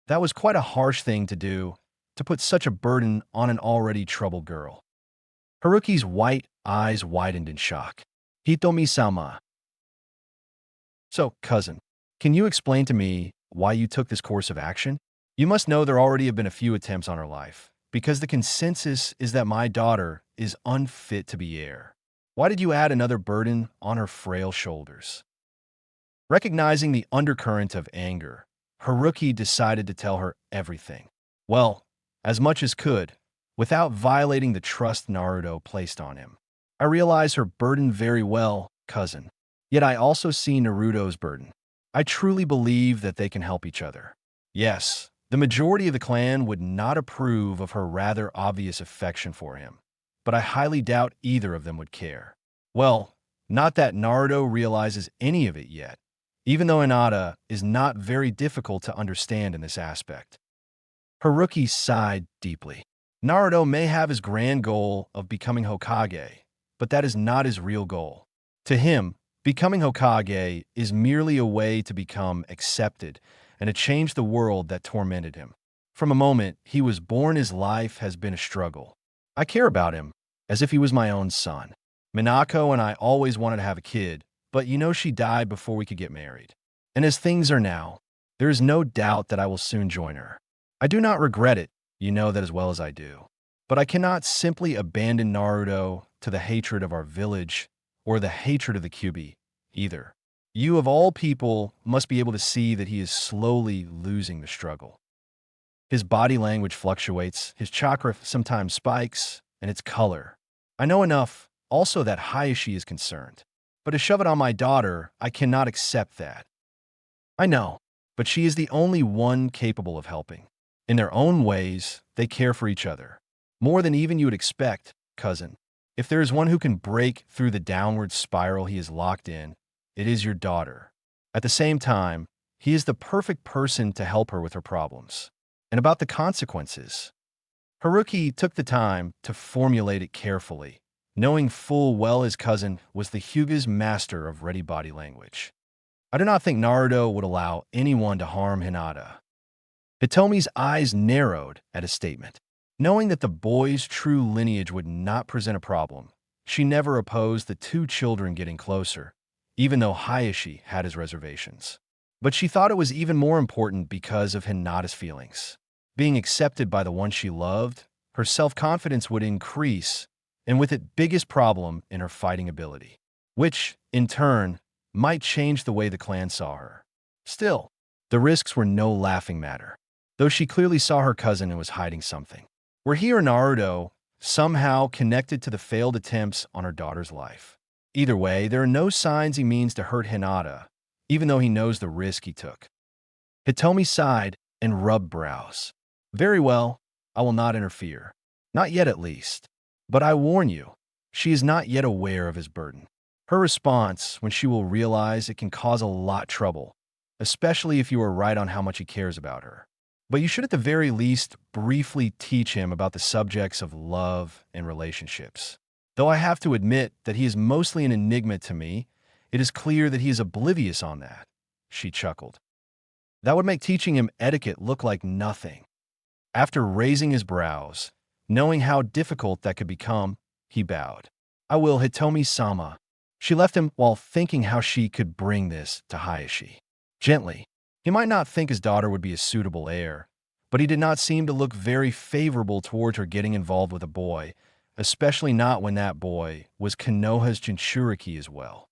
That was quite a harsh thing to do, to put such a burden on an already troubled girl. Haruki's white eyes widened in shock. Hitomi-sama. So, cousin, can you explain to me why you took this course of action? You must know there already have been a few attempts on her life, because the consensus is that my daughter is unfit to be heir. Why did you add another burden on her frail shoulders? Recognizing the undercurrent of anger, Haruki decided to tell her everything. Well, as much as could, without violating the trust Naruto placed on him. I realize her burden very well, cousin. Yet I also see Naruto's burden. I truly believe that they can help each other. Yes, the majority of the clan would not approve of her rather obvious affection for him, but I highly doubt either of them would care. Well, not that Naruto realizes any of it yet, even though Hinata is not very difficult to understand in this aspect. Haruki sighed deeply. Naruto may have his grand goal of becoming Hokage, but that is not his real goal. To him, becoming Hokage is merely a way to become accepted and to change the world that tormented him. From a moment he was born, his life has been a struggle. I care about him as if he was my own son. Minako and I always wanted to have a kid, but you know she died before we could get married. And as things are now, there is no doubt that I will soon join her. I do not regret it, you know that as well as I do. But I cannot simply abandon Naruto to the hatred of our village or the hatred of the Kyuubi, either. You of all people must be able to see that he is slowly losing the struggle. His body language fluctuates, his chakra sometimes spikes, and its color. I know enough also that Hayashi is concerned. But to shove it on my daughter, I cannot accept that. I know, but she is the only one capable of helping. In their own ways, they care for each other. More than even you would expect, cousin. If there is one who can break through the downward spiral he is locked in, it is your daughter. At the same time, he is the perfect person to help her with her problems. And about the consequences, Haruki took the time to formulate it carefully, knowing full well his cousin was the Hyuga's master of ready body language. I do not think Naruto would allow anyone to harm Hinata. Hitomi's eyes narrowed at his statement. Knowing that the boy's true lineage would not present a problem, she never opposed the two children getting closer, even though Hayashi had his reservations. But she thought it was even more important because of Hinata's feelings. Being accepted by the one she loved, her self-confidence would increase, and with it biggest problem in her fighting ability, which, in turn, might change the way the clan saw her. Still, the risks were no laughing matter, though she clearly saw her cousin and was hiding something. Were he or Naruto somehow connected to the failed attempts on her daughter's life? Either way, there are no signs he means to hurt Hinata, even though he knows the risk he took. Hitomi sighed and rubbed brows. Very well, I will not interfere. Not yet at least. But I warn you, she is not yet aware of his burden. Her response, when she will realize it, can cause a lot trouble, especially if you are right on how much he cares about her. But you should at the very least briefly teach him about the subjects of love and relationships. Though I have to admit that he is mostly an enigma to me, it is clear that he is oblivious on that. She chuckled. That would make teaching him etiquette look like nothing. After raising his brows, knowing how difficult that could become, he bowed. I will, Hitomi-sama. She left him while thinking how she could bring this to Hayashi. Gently. He might not think his daughter would be a suitable heir, but he did not seem to look very favorable towards her getting involved with a boy, especially not when that boy was Konoha's Jinchuriki as well.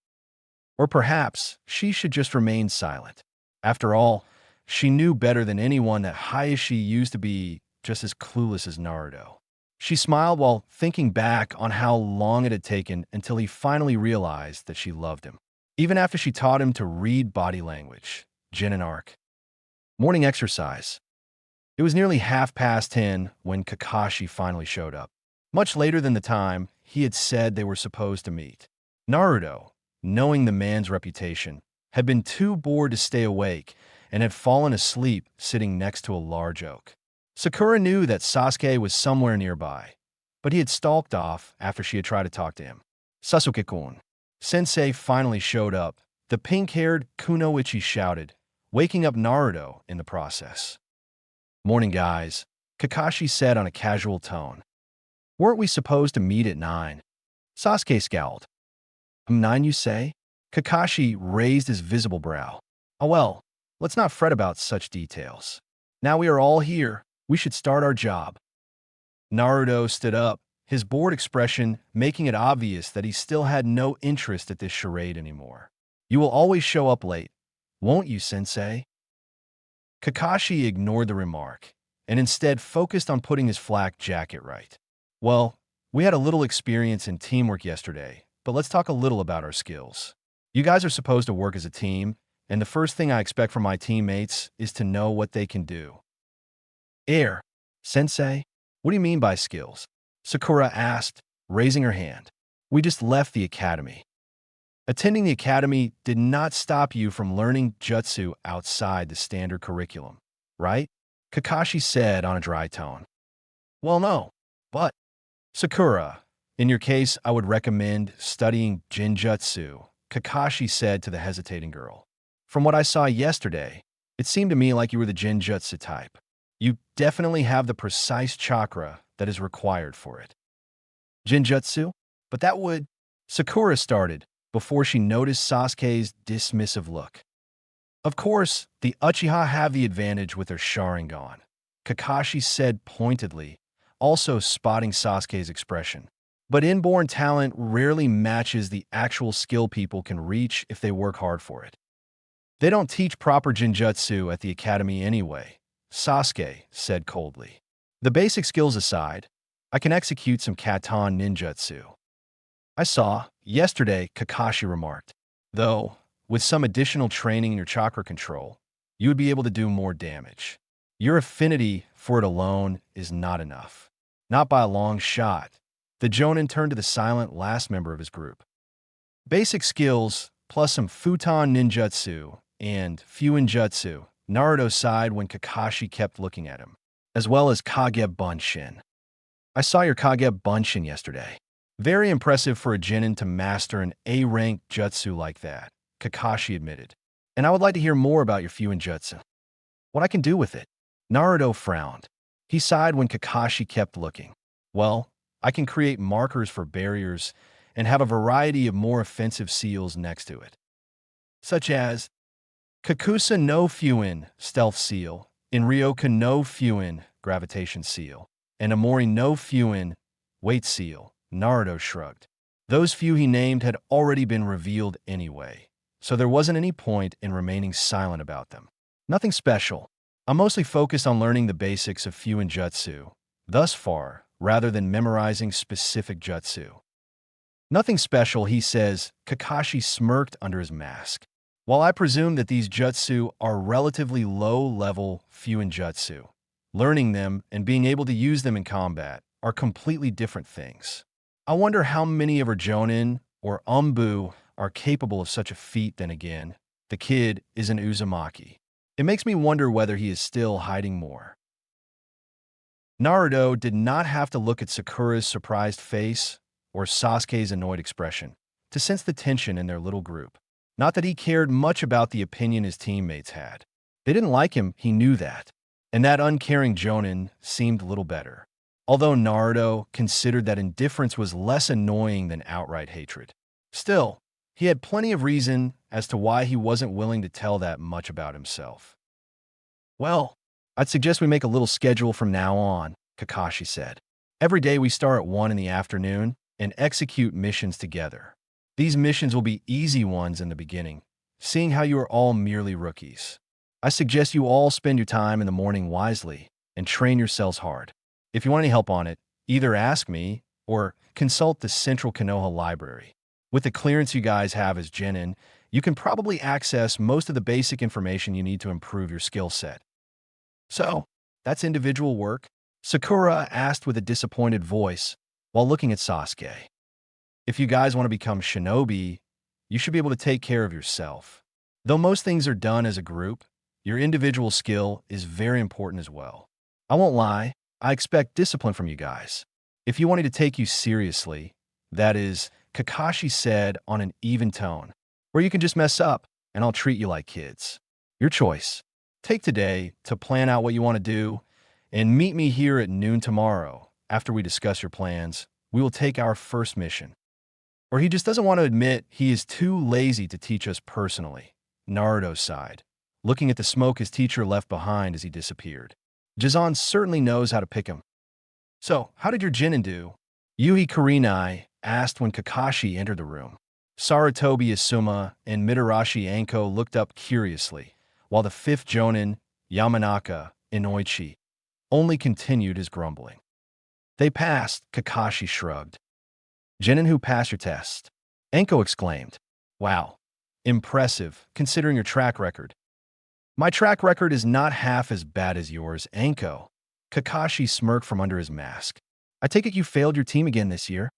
Or perhaps she should just remain silent. After all, she knew better than anyone that Hayashi used to be just as clueless as Naruto. She smiled while thinking back on how long it had taken until he finally realized that she loved him. Even after she taught him to read body language, Jin and Arc. Morning exercise. It was nearly 10:30 when Kakashi finally showed up. Much later than the time he had said they were supposed to meet. Naruto, knowing the man's reputation, had been too bored to stay awake and had fallen asleep sitting next to a large oak. Sakura knew that Sasuke was somewhere nearby, but he had stalked off after she had tried to talk to him. Sasuke-kun. Sensei finally showed up. The pink-haired Kunoichi shouted, waking up Naruto in the process. Morning, guys, Kakashi said on a casual tone. Weren't we supposed to meet at 9? Sasuke scowled. 9, you say? Kakashi raised his visible brow. Oh well, let's not fret about such details. Now we are all here, we should start our job. Naruto stood up, his bored expression making it obvious that he still had no interest at this charade anymore. You will always show up late, won't you, sensei? Kakashi ignored the remark, and instead focused on putting his flak jacket right. Well, we had a little experience in teamwork yesterday, but let's talk a little about our skills. You guys are supposed to work as a team, and the first thing I expect from my teammates is to know what they can do. Sensei, what do you mean by skills? Sakura asked, raising her hand. We just left the academy. Attending the academy did not stop you from learning jutsu outside the standard curriculum, right? Kakashi said on a dry tone. Well, no, but Sakura, in your case, I would recommend studying Jinjutsu, Kakashi said to the hesitating girl. From what I saw yesterday, it seemed to me like you were the Jinjutsu type. You definitely have the precise chakra that is required for it. Jinjutsu? But that would... Sakura started, before she noticed Sasuke's dismissive look. Of course, the Uchiha have the advantage with their Sharingan, Kakashi said pointedly, also spotting Sasuke's expression. But inborn talent rarely matches the actual skill people can reach if they work hard for it. They don't teach proper Jinjutsu at the academy anyway, Sasuke said coldly. The basic skills aside, I can execute some Katan ninjutsu. I saw, yesterday, Kakashi remarked. Though, with some additional training in your chakra control, you would be able to do more damage. Your affinity for it alone is not enough. Not by a long shot. The Jonin turned to the silent last member of his group. Basic skills, plus some Futon ninjutsu and Fuinjutsu, Naruto sighed when Kakashi kept looking at him, as well as Kage Bunshin. I saw your Kage Bunshin yesterday. Very impressive for a genin to master an A-rank jutsu like that, Kakashi admitted. And I would like to hear more about your Fuinjutsu. What I can do with it? Naruto frowned. He sighed when Kakashi kept looking. Well, I can create markers for barriers and have a variety of more offensive seals next to it. Such as Kakusa no Fuin, Stealth Seal, Inryoka no Fuin, Gravitation Seal, and Amori no Fuin, Weight Seal, Naruto shrugged. Those few he named had already been revealed anyway, so there wasn't any point in remaining silent about them. Nothing special. I'm mostly focused on learning the basics of Fuinjutsu, thus far, rather than memorizing specific jutsu. Nothing special, he says, Kakashi smirked under his mask. While I presume that these jutsu are relatively low-level Fuinjutsu, learning them and being able to use them in combat are completely different things. I wonder how many of our Jonin or Umbu are capable of such a feat then again. The kid is an Uzumaki. It makes me wonder whether he is still hiding more. Naruto did not have to look at Sakura's surprised face or Sasuke's annoyed expression to sense the tension in their little group. Not that he cared much about the opinion his teammates had. They didn't like him, he knew that. And that uncaring Jonin seemed little better. Although Naruto considered that indifference was less annoying than outright hatred. Still, he had plenty of reason as to why he wasn't willing to tell that much about himself. Well, I'd suggest we make a little schedule from now on, Kakashi said. Every day we start at 1 in the afternoon and execute missions together. These missions will be easy ones in the beginning, seeing how you are all merely rookies. I suggest you all spend your time in the morning wisely and train yourselves hard. If you want any help on it, either ask me or consult the Central Konoha Library. With the clearance you guys have as genin, you can probably access most of the basic information you need to improve your skill set. So, that's individual work? Sakura asked with a disappointed voice while looking at Sasuke. If you guys want to become shinobi, you should be able to take care of yourself. Though most things are done as a group, your individual skill is very important as well. I won't lie, I expect discipline from you guys. If you wanted to take you seriously, that is, Kakashi said on an even tone, or you can just mess up, and I'll treat you like kids. Your choice. Take today to plan out what you want to do, and meet me here at noon tomorrow. After we discuss your plans, we will take our first mission. Or he just doesn't want to admit he is too lazy to teach us personally. Naruto sighed, looking at the smoke his teacher left behind as he disappeared. Jizan certainly knows how to pick him. So, how did your Jinin do? Yuhi Kurenai asked when Kakashi entered the room. Sarutobi Asuma and Mitarashi Anko looked up curiously, while the fifth Jonin, Yamanaka Inoichi, only continued his grumbling. They passed, Kakashi shrugged. Jinin who passed your test. Anko exclaimed. Wow. Impressive, considering your track record. My track record is not half as bad as yours, Anko. Kakashi smirked from under his mask. I take it you failed your team again this year?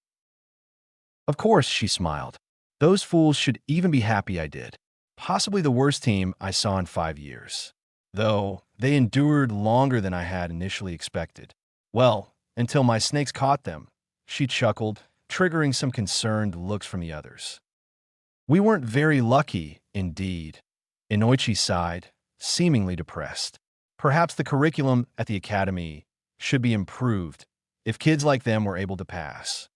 Of course, she smiled. Those fools should even be happy I did. Possibly the worst team I saw in 5 years. Though, they endured longer than I had initially expected. Well, until my snakes caught them. She chuckled, triggering some concerned looks from the others. We weren't very lucky, indeed. Inoichi sighed, seemingly depressed. Perhaps the curriculum at the academy should be improved if kids like them were able to pass.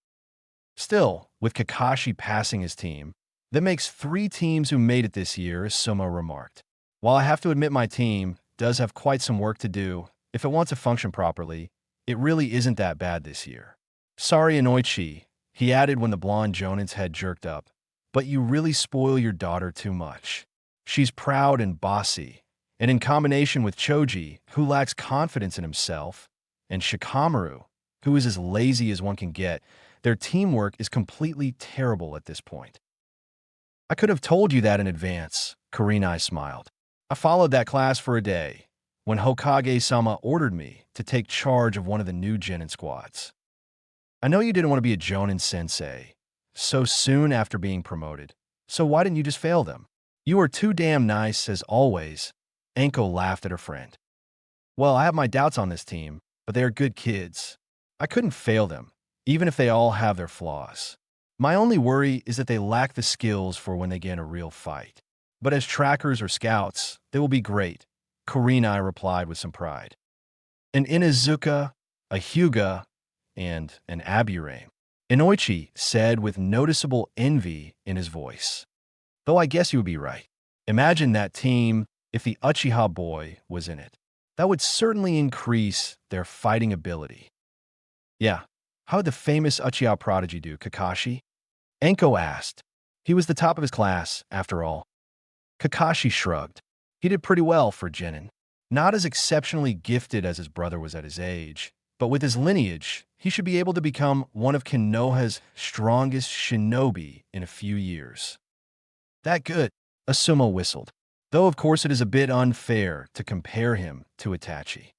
Still, with Kakashi passing his team, that makes 3 teams who made it this year, Sumo remarked. While I have to admit my team does have quite some work to do, if it wants to function properly, it really isn't that bad this year. Sorry, Inoichi, he added when the blonde Jonin's head jerked up, but you really spoil your daughter too much. She's proud and bossy, and in combination with Choji, who lacks confidence in himself, and Shikamaru, who is as lazy as one can get, their teamwork is completely terrible at this point. I could have told you that in advance, Kurenai smiled. I followed that class for a day, when Hokage-sama ordered me to take charge of one of the new Genin squads. I know you didn't want to be a Jonin sensei so soon after being promoted, so why didn't you just fail them? You are too damn nice, as always. Anko laughed at her friend. Well, I have my doubts on this team, but they are good kids. I couldn't fail them, even if they all have their flaws. My only worry is that they lack the skills for when they get in a real fight. But as trackers or scouts, they will be great, Kurenai replied with some pride. An Inuzuka, a Hyuga, and an Aburame, Inoichi said with noticeable envy in his voice. Though I guess you would be right. Imagine that team if the Uchiha boy was in it. That would certainly increase their fighting ability. Yeah, how did the famous Uchiha prodigy do, Kakashi? Anko asked. He was the top of his class, after all. Kakashi shrugged. He did pretty well for Genin. Not as exceptionally gifted as his brother was at his age, but with his lineage, he should be able to become one of Konoha's strongest shinobi in a few years. That good, Asuma whistled. Though of course it is a bit unfair to compare him to Itachi.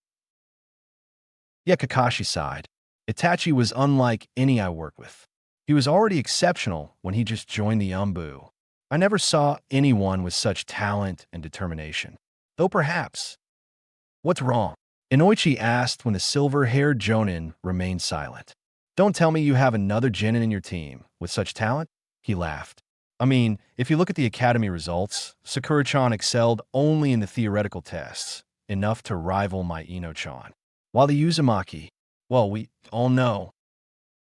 Yeah, Kakashi sighed. Itachi was unlike any I worked with. He was already exceptional when he just joined the Umbu. I never saw anyone with such talent and determination. Though perhaps. What's wrong? Inoichi asked when the silver-haired Jonin remained silent. Don't tell me you have another Genin in your team with such talent? He laughed. I mean, if you look at the academy results, Sakura-chan excelled only in the theoretical tests, enough to rival my Ino-chan. While the Uzumaki, well, we all know.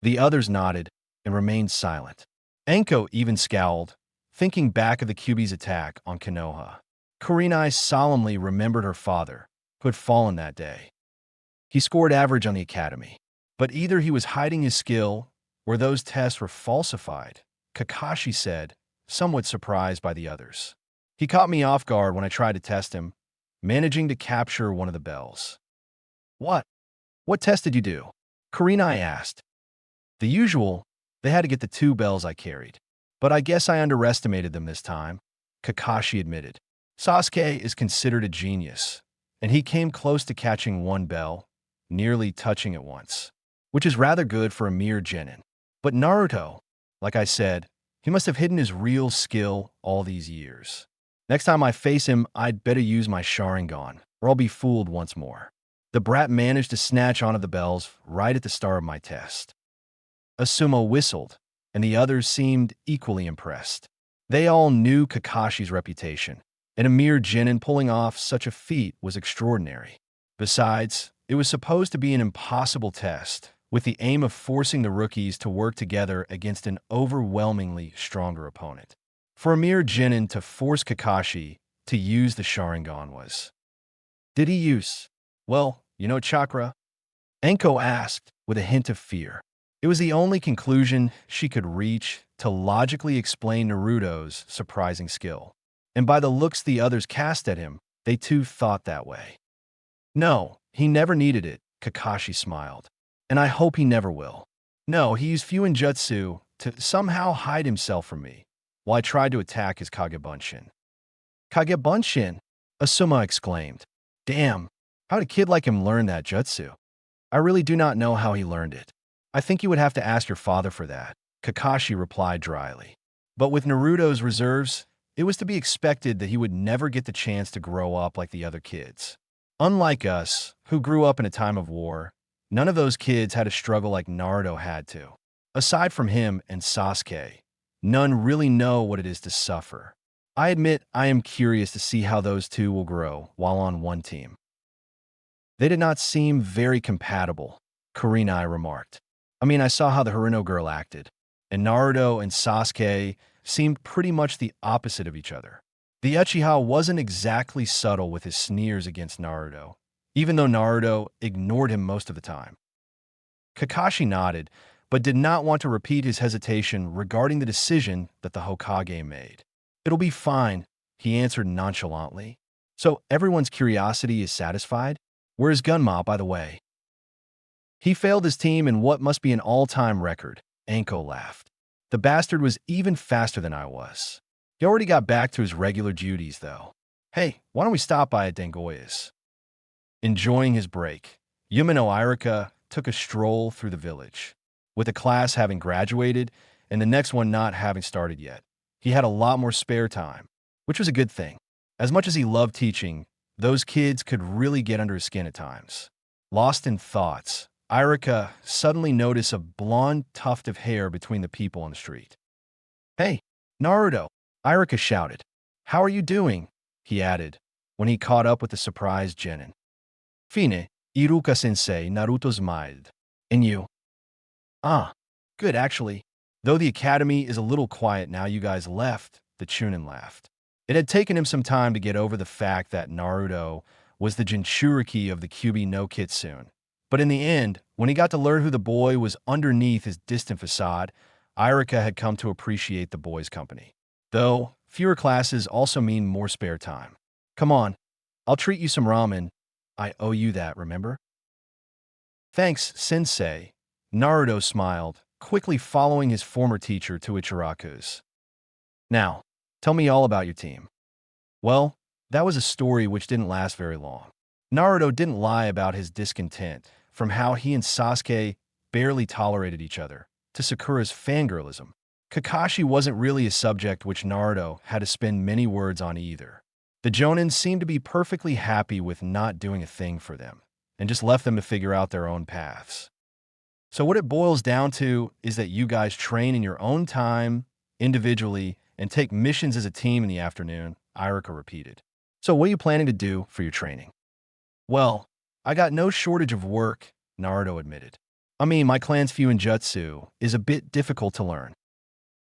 The others nodded and remained silent. Anko even scowled, thinking back of the Kyuubi's attack on Konoha. Kurenai solemnly remembered her father, who had fallen that day. He scored average on the academy, but either he was hiding his skill or those tests were falsified, Kakashi said, somewhat surprised by the others. He caught me off guard when I tried to test him, managing to capture one of the bells. What? What test did you do? Kurenai asked. The usual, they had to get the 2 bells I carried. But I guess I underestimated them this time, Kakashi admitted. Sasuke is considered a genius, and he came close to catching 1 bell, nearly touching it once, which is rather good for a mere genin. But Naruto, like I said, he must have hidden his real skill all these years. Next time I face him, I'd better use my Sharingan, or I'll be fooled once more. The brat managed to snatch onto the bells right at the start of my test. Asuma whistled, and the others seemed equally impressed. They all knew Kakashi's reputation, and a mere genin pulling off such a feat was extraordinary. Besides, it was supposed to be an impossible test, with the aim of forcing the rookies to work together against an overwhelmingly stronger opponent. For a mere genin to force Kakashi to use the Sharingan was. Did he use? Well, chakra? Enko asked, with a hint of fear. It was the only conclusion she could reach to logically explain Naruto's surprising skill. And by the looks the others cast at him, they too thought that way. No, he never needed it, Kakashi smiled. And I hope he never will. No, he used Fuinjutsu to somehow hide himself from me, while I tried to attack his Kagebunshin. Kagebunshin? Asuma exclaimed. Damn, how'd a kid like him learn that jutsu? I really do not know how he learned it. I think you would have to ask your father for that, Kakashi replied dryly. But with Naruto's reserves, it was to be expected that he would never get the chance to grow up like the other kids. Unlike us, who grew up in a time of war, none of those kids had to struggle like Naruto had to. Aside from him and Sasuke, none really know what it is to suffer. I admit I am curious to see how those two will grow while on one team. They did not seem very compatible, Kurenai remarked. I saw how the Haruno girl acted, and Naruto and Sasuke seemed pretty much the opposite of each other. The Uchiha wasn't exactly subtle with his sneers against Naruto, even though Naruto ignored him most of the time. Kakashi nodded, but did not want to repeat his hesitation regarding the decision that the Hokage made. It'll be fine, he answered nonchalantly. So everyone's curiosity is satisfied? Where's Gunma, by the way? He failed his team in what must be an all-time record, Anko laughed. The bastard was even faster than I was. He already got back to his regular duties, though. Hey, why don't we stop by at Dangoya's? Enjoying his break, Yumino Irika took a stroll through the village. With the class having graduated and the next one not having started yet, he had a lot more spare time, which was a good thing. As much as he loved teaching, those kids could really get under his skin at times. Lost in thoughts, Irika suddenly noticed a blonde tuft of hair between the people on the street. Hey, Naruto, Irika shouted. How are you doing? He added, when he caught up with the surprised genin. Fine, Iruka-sensei Naruto's mild. And you? Ah, good actually. Though the academy is a little quiet now you guys left, the Chunin laughed. It had taken him some time to get over the fact that Naruto was the Jinchuriki of the Kyuubi no Kitsune. But in the end, when he got to learn who the boy was underneath his distant facade, Irika had come to appreciate the boy's company. Though, fewer classes also mean more spare time. Come on, I'll treat you some ramen. I owe you that, remember? Thanks, sensei. Naruto smiled, quickly following his former teacher to Ichiraku's. Now, tell me all about your team. Well, that was a story which didn't last very long. Naruto didn't lie about his discontent, from how he and Sasuke barely tolerated each other, to Sakura's fangirlism. Kakashi wasn't really a subject which Naruto had to spend many words on either. The Jonin seemed to be perfectly happy with not doing a thing for them, and just left them to figure out their own paths. So what it boils down to is that you guys train in your own time, individually, and take missions as a team in the afternoon, Irika repeated. So what are you planning to do for your training? Well, I got no shortage of work, Naruto admitted. My clan's Fuinjutsu is a bit difficult to learn.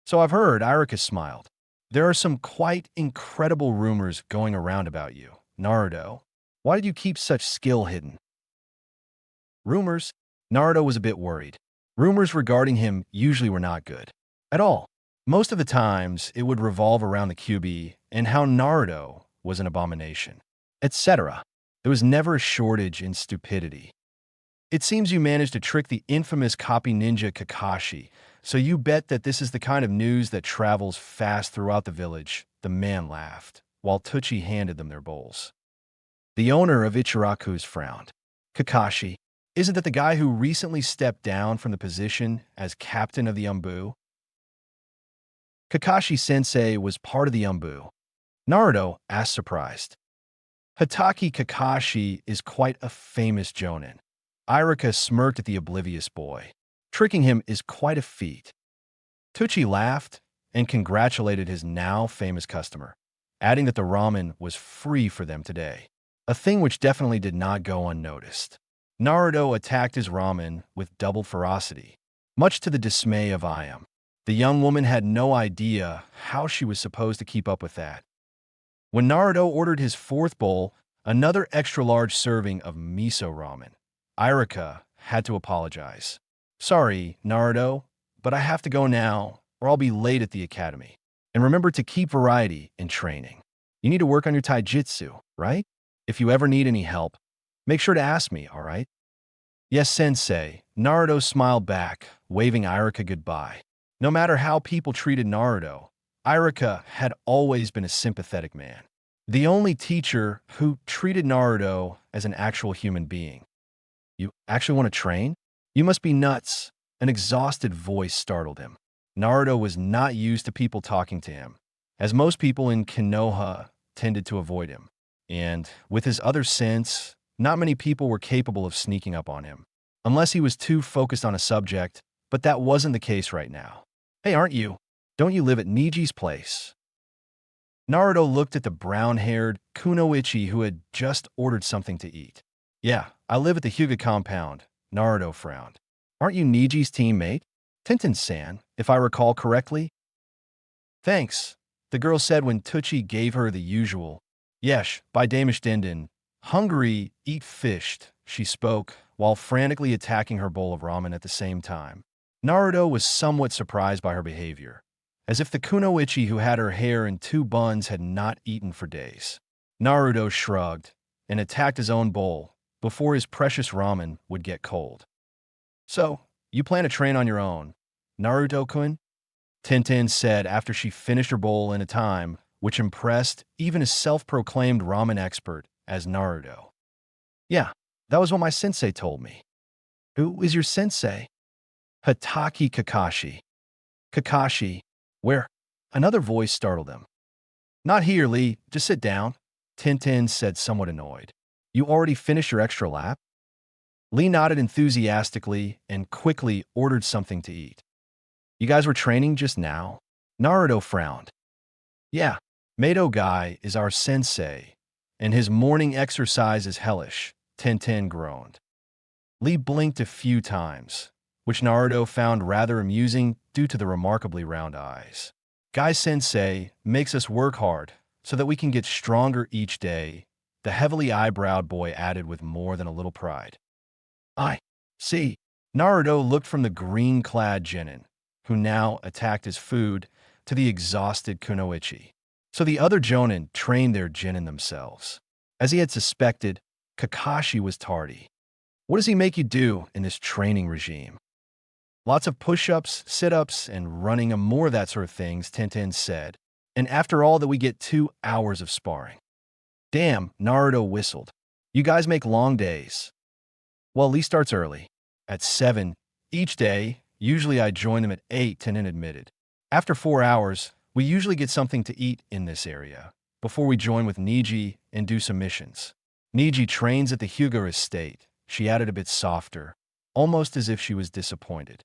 So I've heard, Irika smiled. There are some quite incredible rumors going around about you, Naruto. Why did you keep such skill hidden? Rumors? Naruto was a bit worried. Rumors regarding him usually were not good. At all. Most of the times, it would revolve around the Kyuubi and how Naruto was an abomination, etc. There was never a shortage in stupidity. It seems you managed to trick the infamous copy ninja Kakashi, so you bet that this is the kind of news that travels fast throughout the village, the man laughed, while Tucci handed them their bowls. The owner of Ichiraku's frowned. Kakashi, isn't that the guy who recently stepped down from the position as captain of the Umbu? Kakashi-sensei was part of the Umbu. Naruto asked surprised. Hatake Kakashi is quite a famous jonin. Irika smirked at the oblivious boy. Tricking him is quite a feat. Tucci laughed and congratulated his now famous customer, adding that the ramen was free for them today, a thing which definitely did not go unnoticed. Naruto attacked his ramen with double ferocity, much to the dismay of Ayam. The young woman had no idea how she was supposed to keep up with that. When Naruto ordered his fourth bowl, another extra-large serving of miso ramen, Irika had to apologize. Sorry, Naruto, but I have to go now, or I'll be late at the academy. And remember to keep variety in training. You need to work on your taijutsu, right? If you ever need any help, make sure to ask me, all right? Yes, sensei. Naruto smiled back, waving Irika goodbye. No matter how people treated Naruto, Irika had always been a sympathetic man. The only teacher who treated Naruto as an actual human being. You actually want to train? You must be nuts. An exhausted voice startled him. Naruto was not used to people talking to him, as most people in Konoha tended to avoid him. And with his other sense, not many people were capable of sneaking up on him, unless he was too focused on a subject, but that wasn't the case right now. Hey, aren't you? Don't you live at Niji's place? Naruto looked at the brown-haired Kunoichi who had just ordered something to eat. Yeah, I live at the Hyuga compound, Naruto frowned. Aren't you Niji's teammate? Tenten-san, if I recall correctly? Thanks, the girl said when Tucci gave her the usual. Yesh, by Damish Dindin. Hungry, eat fished, she spoke, while frantically attacking her bowl of ramen at the same time. Naruto was somewhat surprised by her behavior, as if the kunoichi who had her hair in two buns had not eaten for days. Naruto shrugged and attacked his own bowl before his precious ramen would get cold. So, you plan to train on your own, Naruto-kun? Tenten said after she finished her bowl in a time which impressed even a self-proclaimed ramen expert as Naruto. Yeah, that was what my sensei told me. Who is your sensei? Hatake Kakashi. Kakashi, where? Another voice startled them. Not here, Lee. Just sit down, Tenten said somewhat annoyed. You already finished your extra lap? Lee nodded enthusiastically and quickly ordered something to eat. You guys were training just now? Naruto frowned. Yeah, Mato Guy is our sensei, and his morning exercise is hellish, Tenten groaned. Lee blinked a few times, which Naruto found rather amusing due to the remarkably round eyes. Guy sensei makes us work hard so that we can get stronger each day, the heavily eyebrowed boy added with more than a little pride. I see. Naruto looked from the green-clad genin, who now attacked his food, to the exhausted kunoichi. So the other jonin trained their genin themselves. As he had suspected, Kakashi was tardy. What does he make you do in this training regime? Lots of push-ups, sit-ups, and running and more of that sort of things, Tenten said. And after all that we get 2 hours of sparring. Damn, Naruto whistled. You guys make long days. Well, Lee starts early, at 7 each day. Usually I join them at 8, Tenen admitted. After 4 hours, we usually get something to eat in this area, before we join with Niji and do some missions. Niji trains at the Hyuga estate, she added a bit softer, almost as if she was disappointed.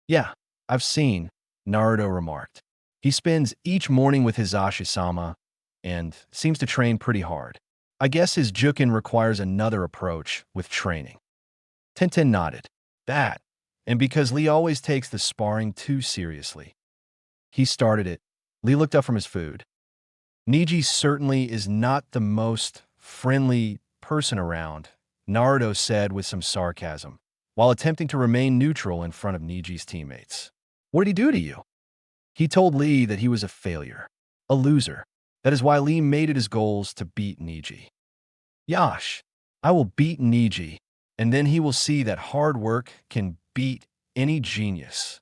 Yeah, I've seen, Naruto remarked. He spends each morning with his Ashisama and seems to train pretty hard. I guess his Jukin requires another approach with training. Tenten nodded. That, and because Lee always takes the sparring too seriously. He started it. Lee looked up from his food. Niji certainly is not the most friendly person around, Naruto said with some sarcasm, while attempting to remain neutral in front of Niji's teammates. What did he do to you? He told Lee that he was a failure, a loser. That is why Lee made it his goals to beat Niji. Yash, I will beat Niji, and then he will see that hard work can beat any genius.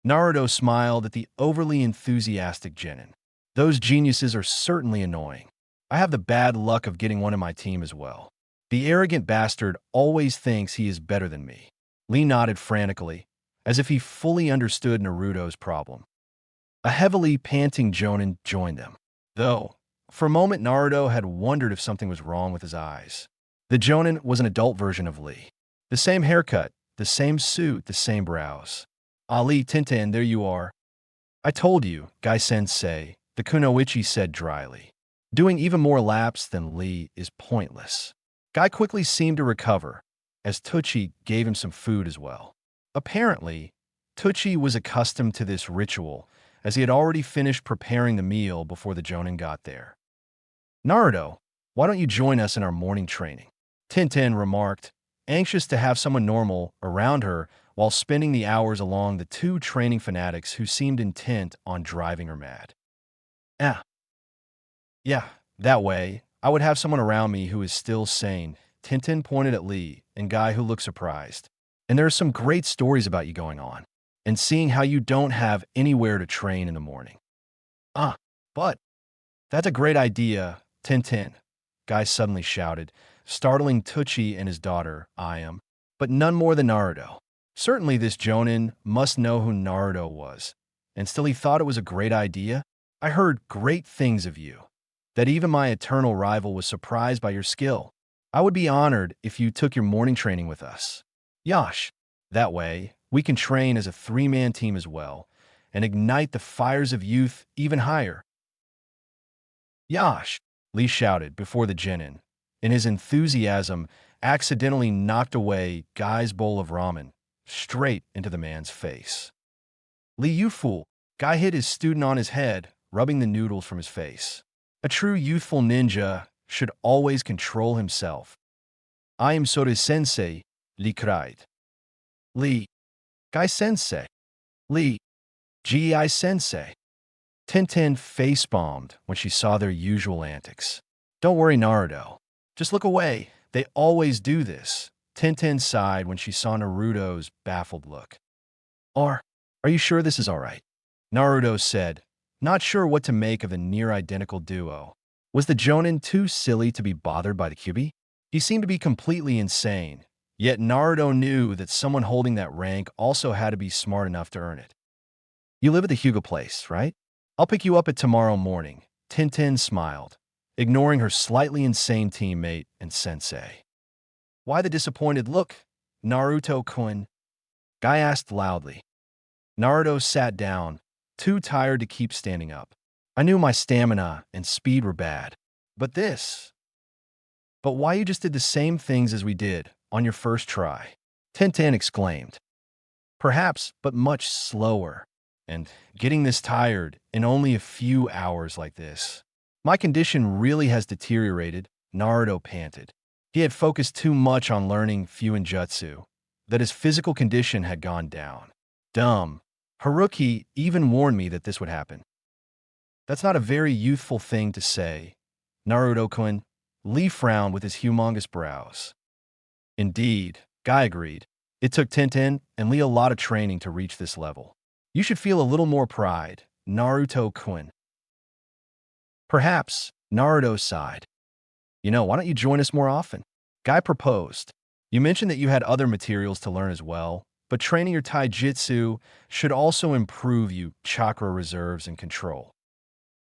Naruto smiled at the overly enthusiastic genin. Those geniuses are certainly annoying. I have the bad luck of getting one in my team as well. The arrogant bastard always thinks he is better than me. Lee nodded frantically, as if he fully understood Naruto's problem. A heavily panting jonin joined them. Though, for a moment Naruto had wondered if something was wrong with his eyes. The jonin was an adult version of Lee. The same haircut, the same suit, the same brows. Ali, Tintin, there you are. I told you, Gai-sensei, the kunoichi said dryly. Doing even more laps than Lee is pointless. Guy quickly seemed to recover, as Tucci gave him some food as well. Apparently, Tucci was accustomed to this ritual, as he had already finished preparing the meal before the Jonin got there. Naruto, why don't you join us in our morning training? Tintin remarked, anxious to have someone normal around her while spending the hours along the two training fanatics who seemed intent on driving her mad. Yeah, that way, I would have someone around me who is still sane. Tintin pointed at Lee and Guy, who looked surprised. And there are some great stories about you going on, and seeing how you don't have anywhere to train in the morning. But that's a great idea, Tintin, Guy suddenly shouted, startling Tucci and his daughter, but none more than Naruto. Certainly this Jonin must know who Naruto was, and still he thought it was a great idea. I heard great things of you, that even my eternal rival was surprised by your skill. I would be honored if you took your morning training with us. Yash, that way, we can train as a three-man team as well, and ignite the fires of youth even higher. Yash, Lee shouted before the Genin, in his enthusiasm, accidentally knocked away Guy's bowl of ramen straight into the man's face. Lee, you fool! Guy hit his student on his head, rubbing the noodles from his face. A true youthful ninja should always control himself. I am Sora-sensei, Lee cried. Lee, Guy-sensei. Lee, Gi-sensei. Tintin face-bombed when she saw their usual antics. Don't worry, Naruto. Just look away. They always do this. Tintin sighed when she saw Naruto's baffled look. Are you sure this is all right? Naruto said, not sure what to make of the near-identical duo. Was the Jonin too silly to be bothered by the Kyuubi? He seemed to be completely insane, yet Naruto knew that someone holding that rank also had to be smart enough to earn it. You live at the Hyuga place, right? I'll pick you up at tomorrow morning. Tintin smiled, ignoring her slightly insane teammate and sensei. Why the disappointed look, Naruto-kun? Guy asked loudly. Naruto sat down, too tired to keep standing up. I knew my stamina and speed were bad. But why you just did the same things as we did on your first try? Tintin exclaimed. Perhaps, but much slower. And getting this tired in only a few hours like this. My condition really has deteriorated, Naruto panted. He had focused too much on learning Fuinjutsu, that his physical condition had gone down. Dumb. Haruki even warned me that this would happen. That's not a very youthful thing to say. Naruto-kun, Lee frowned with his humongous brows. Indeed, Guy agreed. It took Tintin and Lee a lot of training to reach this level. You should feel a little more pride, Naruto-kun. Perhaps, Naruto sighed. Why don't you join us more often? Guy proposed. You mentioned that you had other materials to learn as well, but training your taijutsu should also improve you chakra reserves and control.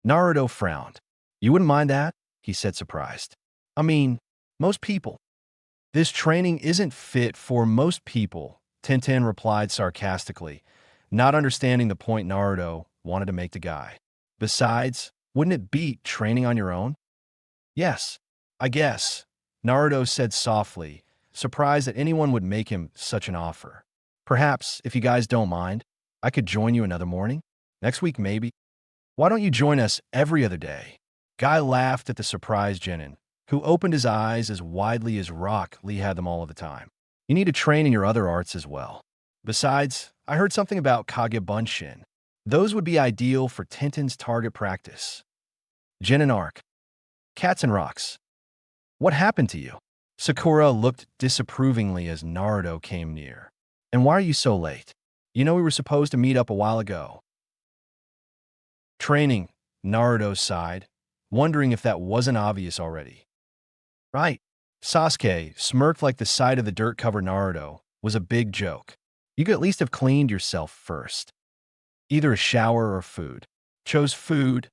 Naruto frowned. You wouldn't mind that? He said, surprised. I mean, most people. This training isn't fit for most people, Tintin replied sarcastically, not understanding the point Naruto wanted to make to Guy. Besides, wouldn't it beat training on your own? Yes, I guess, Naruto said softly, surprised that anyone would make him such an offer. Perhaps, if you guys don't mind, I could join you another morning? Next week, maybe? Why don't you join us every other day? Guy laughed at the surprised Genin, who opened his eyes as widely as Rock Lee had them all of the time. You need to train in your other arts as well. Besides, I heard something about Kage Bunshin. Those would be ideal for Tintin's target practice. Genin arc. Cats and rocks. What happened to you? Sakura looked disapprovingly as Naruto came near. And why are you so late? We were supposed to meet up a while ago. Training, Naruto sighed, wondering if that wasn't obvious already. Right. Sasuke smirked like the sight of the dirt-covered Naruto was a big joke. You could at least have cleaned yourself first. Either a shower or food. Chose food.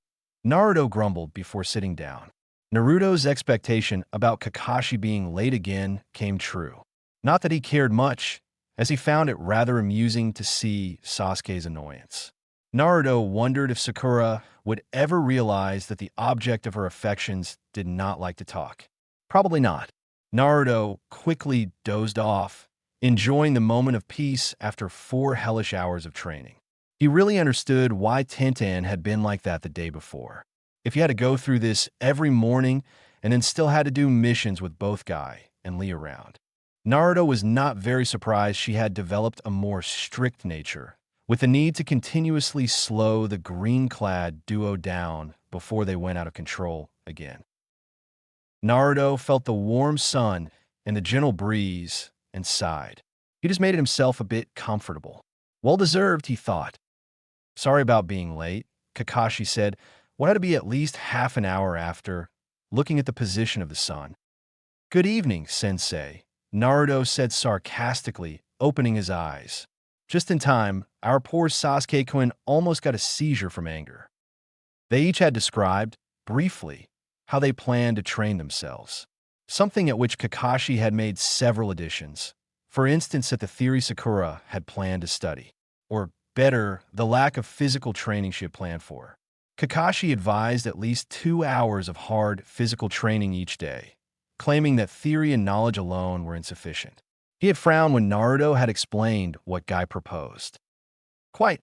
Naruto grumbled before sitting down. Naruto's expectation about Kakashi being late again came true. Not that he cared much, as he found it rather amusing to see Sasuke's annoyance. Naruto wondered if Sakura would ever realize that the object of her affections did not like to talk. Probably not. Naruto quickly dozed off, enjoying the moment of peace after 4 hellish hours of training. He really understood why Tenten had been like that the day before. If he had to go through this every morning and then still had to do missions with both Guy and Lee around. Naruto was not very surprised she had developed a more strict nature, with the need to continuously slow the green-clad duo down before they went out of control again. Naruto felt the warm sun and the gentle breeze and sighed. He just made himself a bit comfortable. Well-deserved, he thought. Sorry about being late, Kakashi said, what had to be at least half an hour after, looking at the position of the sun. Good evening, sensei, Naruto said sarcastically, opening his eyes. Just in time, our poor Sasuke-kun almost got a seizure from anger. They each had described, briefly, how they planned to train themselves, something at which Kakashi had made several additions, for instance at the theory Sakura had planned to study, or better, the lack of physical training she had planned for. Kakashi advised at least 2 hours of hard physical training each day, claiming that theory and knowledge alone were insufficient. He had frowned when Naruto had explained what Guy proposed. Quite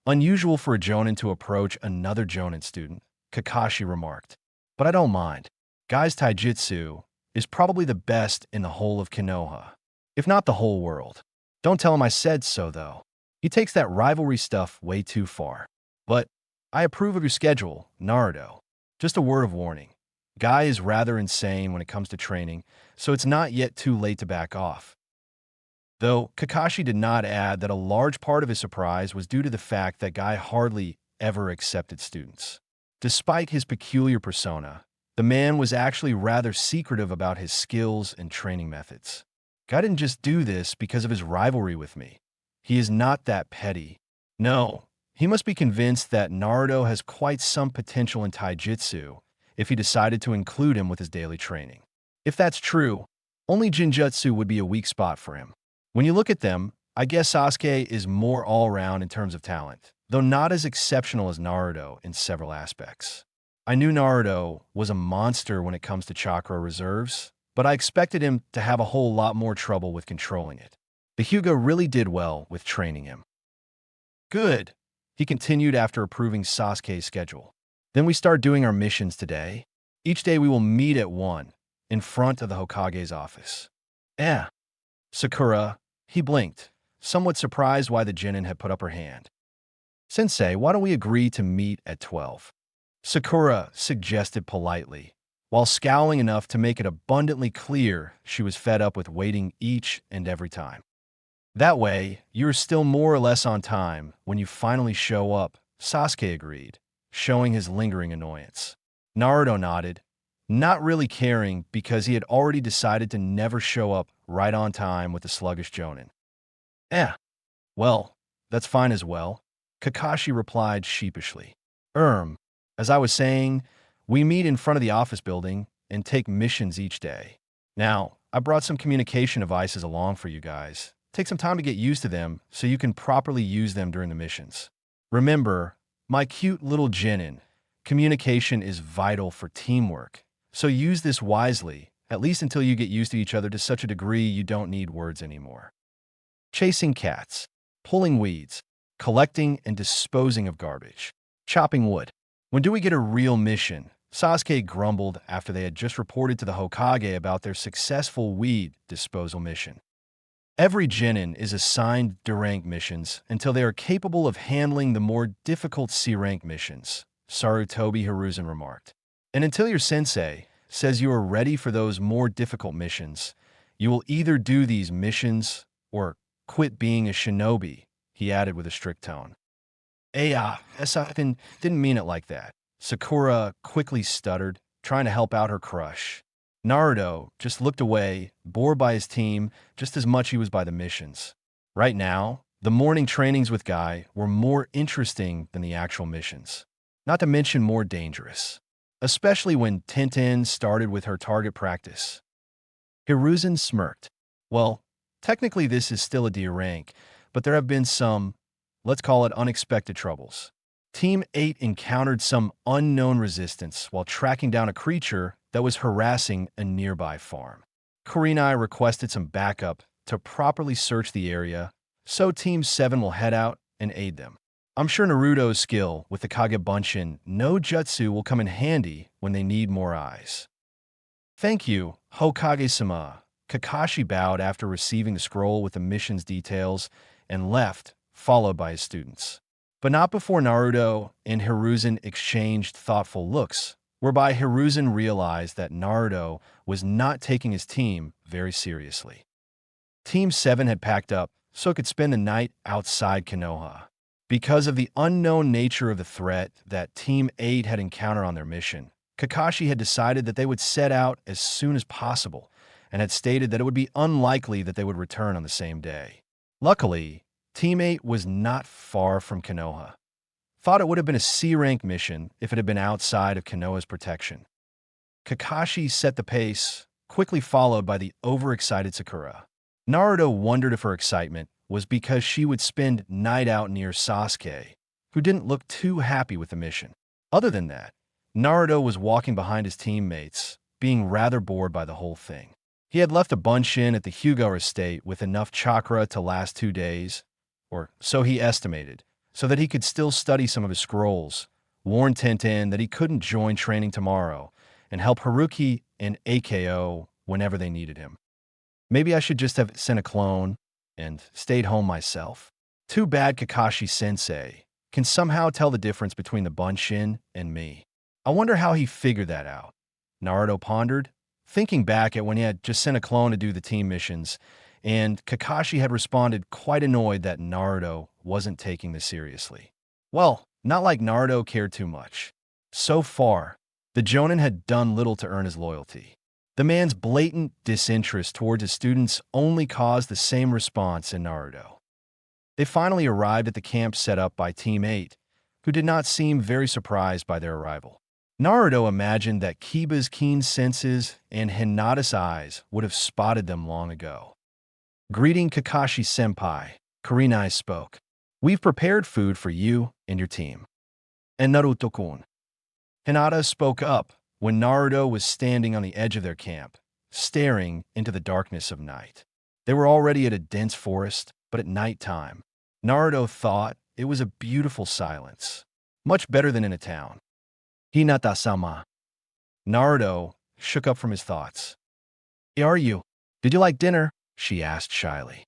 unusual for a Jonin to approach another Jonin student, Kakashi remarked. But I don't mind. Guy's taijutsu is probably the best in the whole of Konoha, if not the whole world. Don't tell him I said so, though. He takes that rivalry stuff way too far. But I approve of your schedule, Naruto. Just a word of warning. Guy is rather insane when it comes to training, so it's not yet too late to back off. Though Kakashi did not add that a large part of his surprise was due to the fact that Guy hardly ever accepted students. Despite his peculiar persona, the man was actually rather secretive about his skills and training methods. Guy didn't just do this because of his rivalry with me. He is not that petty. No, he must be convinced that Naruto has quite some potential in taijutsu if he decided to include him with his daily training. If that's true, only Jinjutsu would be a weak spot for him. When you look at them, I guess Sasuke is more all-around in terms of talent, though not as exceptional as Naruto in several aspects. I knew Naruto was a monster when it comes to chakra reserves, but I expected him to have a whole lot more trouble with controlling it. The Hyuga really did well with training him. Good, he continued after approving Sasuke's schedule. Then we start doing our missions today. Each day we will meet at 1, in front of the Hokage's office. Sakura, he blinked, somewhat surprised why the genin had put up her hand. Sensei, why don't we agree to meet at 12? Sakura suggested politely, while scowling enough to make it abundantly clear she was fed up with waiting each and every time. That way, you're still more or less on time when you finally show up, Sasuke agreed, showing his lingering annoyance. Naruto nodded, not really caring because he had already decided to never show up right on time with the sluggish Jonin. Well, that's fine as well, Kakashi replied sheepishly. As I was saying, we meet in front of the office building and take missions each day. Now, I brought some communication devices along for you guys. Take some time to get used to them so you can properly use them during the missions. Remember, my cute little genin, communication is vital for teamwork, so use this wisely, at least until you get used to each other to such a degree you don't need words anymore. Chasing cats, pulling weeds, collecting and disposing of garbage, chopping wood. When do we get a real mission? Sasuke grumbled after they had just reported to the Hokage about their successful weed disposal mission. Every genin is assigned D-rank missions until they are capable of handling the more difficult C-rank missions, Sarutobi Hiruzen remarked. And until your sensei says you are ready for those more difficult missions, you will either do these missions or quit being a shinobi, he added with a strict tone. Esafin didn't mean it like that. Sakura quickly stuttered, trying to help out her crush. Naruto just looked away, bored by his team just as much he was by the missions. Right now, the morning trainings with Guy were more interesting than the actual missions, not to mention more dangerous, especially when Tenten started with her target practice. Hiruzen smirked. Well, Technically, this is still a D rank, but there have been some, let's call it unexpected troubles. Team 8 encountered some unknown resistance while tracking down a creature that was harassing a nearby farm. Kurenai requested some backup to properly search the area, so Team 7 will head out and aid them. I'm sure Naruto's skill with the Kagebunshin no Jutsu will come in handy when they need more eyes. Thank you, Hokage-sama. Kakashi bowed after receiving the scroll with the mission's details and left, followed by his students. But not before Naruto and Hiruzen exchanged thoughtful looks, whereby Hiruzen realized that Naruto was not taking his team very seriously. Team 7 had packed up so it could spend the night outside Konoha. Because of the unknown nature of the threat that Team 8 had encountered on their mission, Kakashi had decided that they would set out as soon as possible and had stated that it would be unlikely that they would return on the same day. Luckily, Team 8 was not far from Konoha. Thought it would have been a C-rank mission if it had been outside of Konoha's protection. Kakashi set the pace, quickly followed by the overexcited Sakura. Naruto wondered if her excitement was because she would spend night out near Sasuke, who didn't look too happy with the mission. Other than that, Naruto was walking behind his teammates, being rather bored by the whole thing. He had left a Bunshin at the Hyuga estate with enough chakra to last 2 days, or so he estimated, so that he could still study some of his scrolls, warn Tenten that he couldn't join training tomorrow, and help Haruki and AKO whenever they needed him. Maybe I should just have sent a clone and stayed home myself. Too bad Kakashi-sensei can somehow tell the difference between the Bunshin and me. I wonder how he figured that out. Naruto pondered, thinking back at when he had just sent a clone to do the team missions, and Kakashi had responded quite annoyed that Naruto wasn't taking this seriously. Well, not like Naruto cared too much. So far, the Jonin had done little to earn his loyalty. The man's blatant disinterest towards his students only caused the same response in Naruto. They finally arrived at the camp set up by Team 8, who did not seem very surprised by their arrival. Naruto imagined that Kiba's keen senses and Hinata's eyes would have spotted them long ago. Greeting Kakashi-senpai, Kurenai spoke. We've prepared food for you and your team. And Naruto-kun. Hinata spoke up when Naruto was standing on the edge of their camp, staring into the darkness of night. They were already at a dense forest, but at night time, Naruto thought it was a beautiful silence, much better than in a town. Hinata-sama. Naruto shook up from his thoughts. How are you? Did you like dinner? She asked shyly.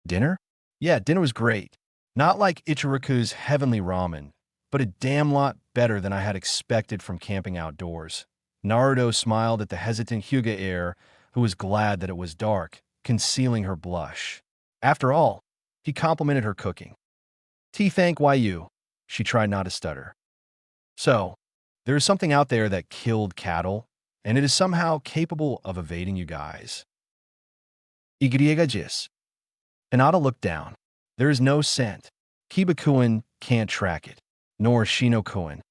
Dinner? Yeah, dinner was great. Not like Ichiraku's heavenly ramen, but a damn lot better than I had expected from camping outdoors. Naruto smiled at the hesitant Hyuga heir, who was glad that it was dark, concealing her blush. After all, he complimented her cooking. Thank you. She tried not to stutter. So, there is something out there that killed cattle, and it is somehow capable of evading you guys. Igriega. Hinata looked down. There is no scent. Kiba-kun can't track it, nor Shino-kun.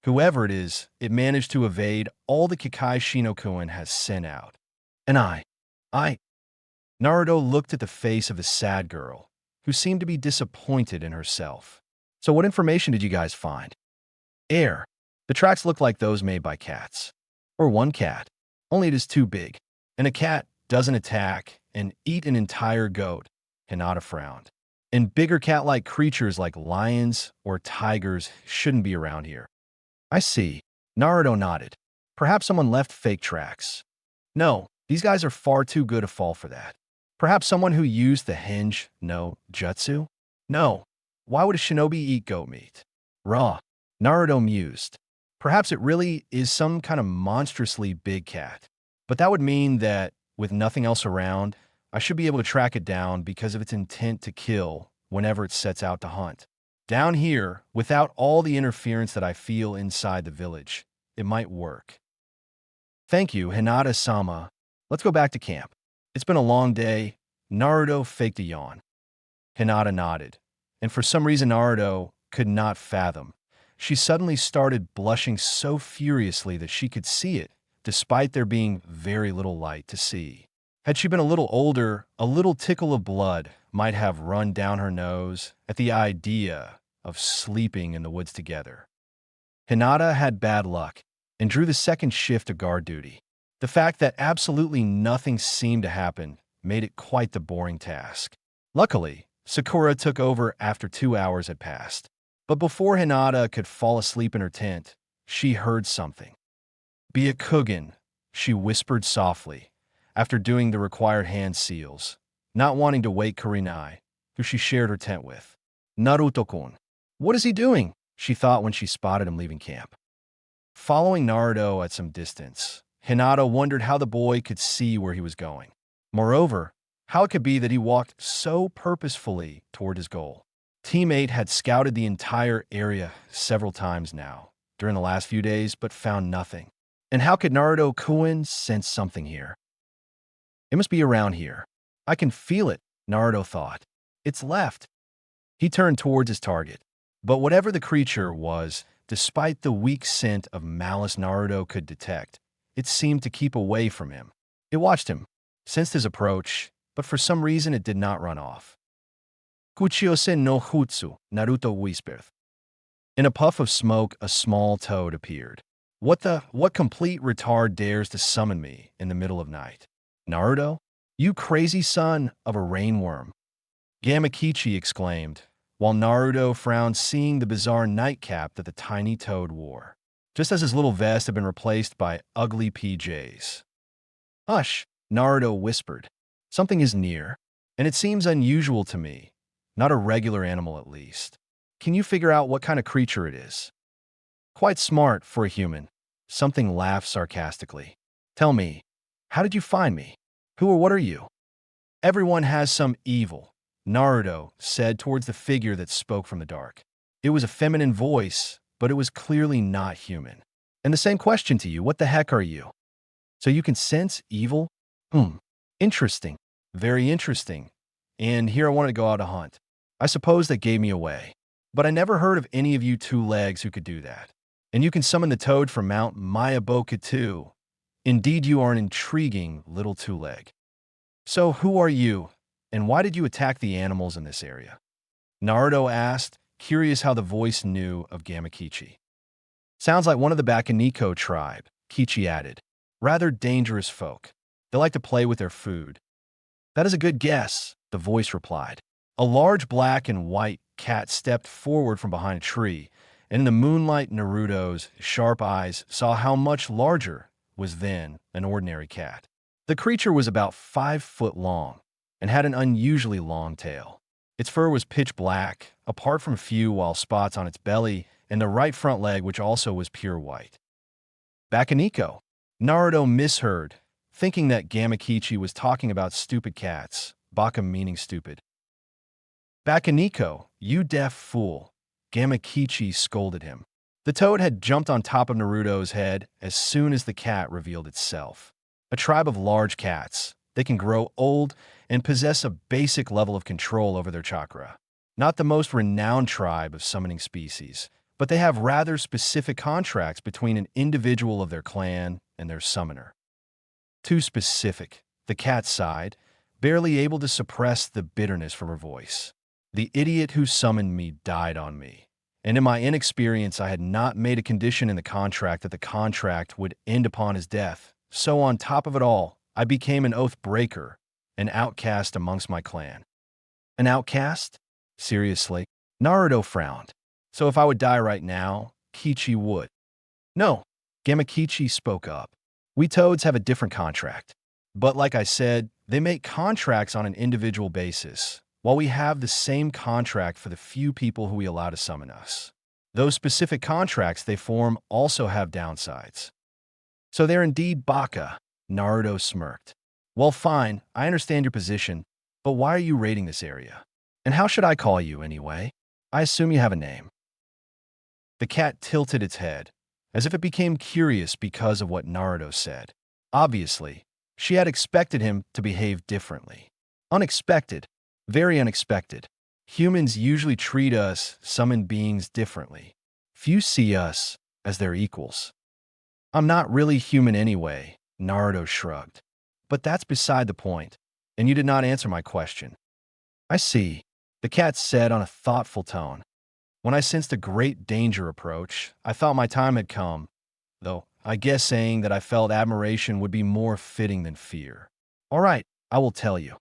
Whoever it is, it managed to evade all the Kikai Shino-kun has sent out. And I. Naruto looked at the face of the sad girl, who seemed to be disappointed in herself. So what information did you guys find? Air. The tracks look like those made by cats. Or one cat. Only it is too big. And a cat doesn't attack and eat an entire goat. Hinata frowned. And bigger cat-like creatures like lions or tigers shouldn't be around here. I see. Naruto nodded. Perhaps someone left fake tracks. No, these guys are far too good to fall for that. Perhaps someone who used the hinge no jutsu? No. Why would a shinobi eat goat meat? Raw. Naruto mused. Perhaps it really is some kind of monstrously big cat. But that would mean that, with nothing else around, I should be able to track it down because of its intent to kill whenever it sets out to hunt. Down here, without all the interference that I feel inside the village, it might work. Thank you, Hinata-sama. Let's go back to camp. It's been a long day. Naruto faked a yawn. Hinata nodded, and for some reason Naruto could not fathom. She suddenly started blushing so furiously that she could see it, despite there being very little light to see. Had she been a little older, a little tickle of blood might have run down her nose at the idea of sleeping in the woods together. Hinata had bad luck and drew the second shift of guard duty. The fact that absolutely nothing seemed to happen made it quite the boring task. Luckily, Sakura took over after 2 hours had passed. But before Hinata could fall asleep in her tent, she heard something. "Be it Kugen," she whispered softly, after doing the required hand seals, not wanting to wake Kurenai, who she shared her tent with. "Naruto-kun. What is he doing?" she thought when she spotted him leaving camp. Following Naruto at some distance, Hinata wondered how the boy could see where he was going. Moreover, how it could be that he walked so purposefully toward his goal. Teammate had scouted the entire area several times now during the last few days, but found nothing. And how could Naruto-kun sense something here? It must be around here. I can feel it, Naruto thought. It's left. He turned towards his target. But whatever the creature was, despite the weak scent of malice Naruto could detect, it seemed to keep away from him. It watched him, sensed his approach, but for some reason it did not run off. "Kuchiyose no Jutsu," Naruto whispered. In a puff of smoke, a small toad appeared. What complete retard dares to summon me in the middle of night? "Naruto? You crazy son of a rainworm!" Gamakichi exclaimed, while Naruto frowned seeing the bizarre nightcap that the tiny toad wore, just as his little vest had been replaced by ugly PJs. "Hush," Naruto whispered. "Something is near, and it seems unusual to me. Not a regular animal, at least. Can you figure out what kind of creature it is?" "Quite smart for a human." Something laughed sarcastically. "Tell me, how did you find me? Who or what are you?" "Everyone has some evil," Naruto said towards the figure that spoke from the dark. It was a feminine voice, but it was clearly not human. "And the same question to you, what the heck are you? So you can sense evil? Interesting. Very interesting. And here I wanted to go out to hunt. I suppose that gave me away. But I never heard of any of you two legs who could do that. And you can summon the toad from Mount Mayaboka too. Indeed, you are an intriguing little two-leg. So who are you, and why did you attack the animals in this area?" Naruto asked, curious how the voice knew of Gamakichi. "Sounds like one of the Bakaniko tribe," Kichi added. "Rather dangerous folk. They like to play with their food." "That is a good guess," the voice replied. A large black and white cat stepped forward from behind a tree, and in the moonlight Naruto's sharp eyes saw how much larger was than an ordinary cat. The creature was about 5 foot long and had an unusually long tail. Its fur was pitch black, apart from a few wild spots on its belly and the right front leg, which also was pure white. "Bakaniko." Naruto misheard, thinking that Gamakichi was talking about stupid cats, Baka meaning stupid. "Bakaniko, you deaf fool," Gamakichi scolded him. The toad had jumped on top of Naruto's head as soon as the cat revealed itself. A tribe of large cats. They can grow old and possess a basic level of control over their chakra. Not the most renowned tribe of summoning species, but they have rather specific contracts between an individual of their clan and their summoner. Too specific, the cat sighed, barely able to suppress the bitterness from her voice. "The idiot who summoned me died on me, and in my inexperience I had not made a condition in the contract that the contract would end upon his death. So on top of it all, I became an oath breaker, an outcast amongst my clan." "An outcast? Seriously?" Naruto frowned. "So if I would die right now, Kichi would." "No," Gamakichi spoke up. "We toads have a different contract. But like I said, they make contracts on an individual basis, while we have the same contract for the few people who we allow to summon us. Those specific contracts they form also have downsides." "So they're indeed Baka," Naruto smirked. "Well, fine, I understand your position, but why are you raiding this area? And how should I call you, anyway? I assume you have a name." The cat tilted its head, as if it became curious because of what Naruto said. Obviously, she had expected him to behave differently. Unexpected. Very unexpected. Humans usually treat us, summoned beings, differently. Few see us as their equals. "I'm not really human anyway," Naruto shrugged. But that's beside the point, and you did not answer my question. I see, the cat said on a thoughtful tone. When I sensed a great danger approach, I thought my time had come, though I guess saying that I felt admiration would be more fitting than fear. All right, I will tell you.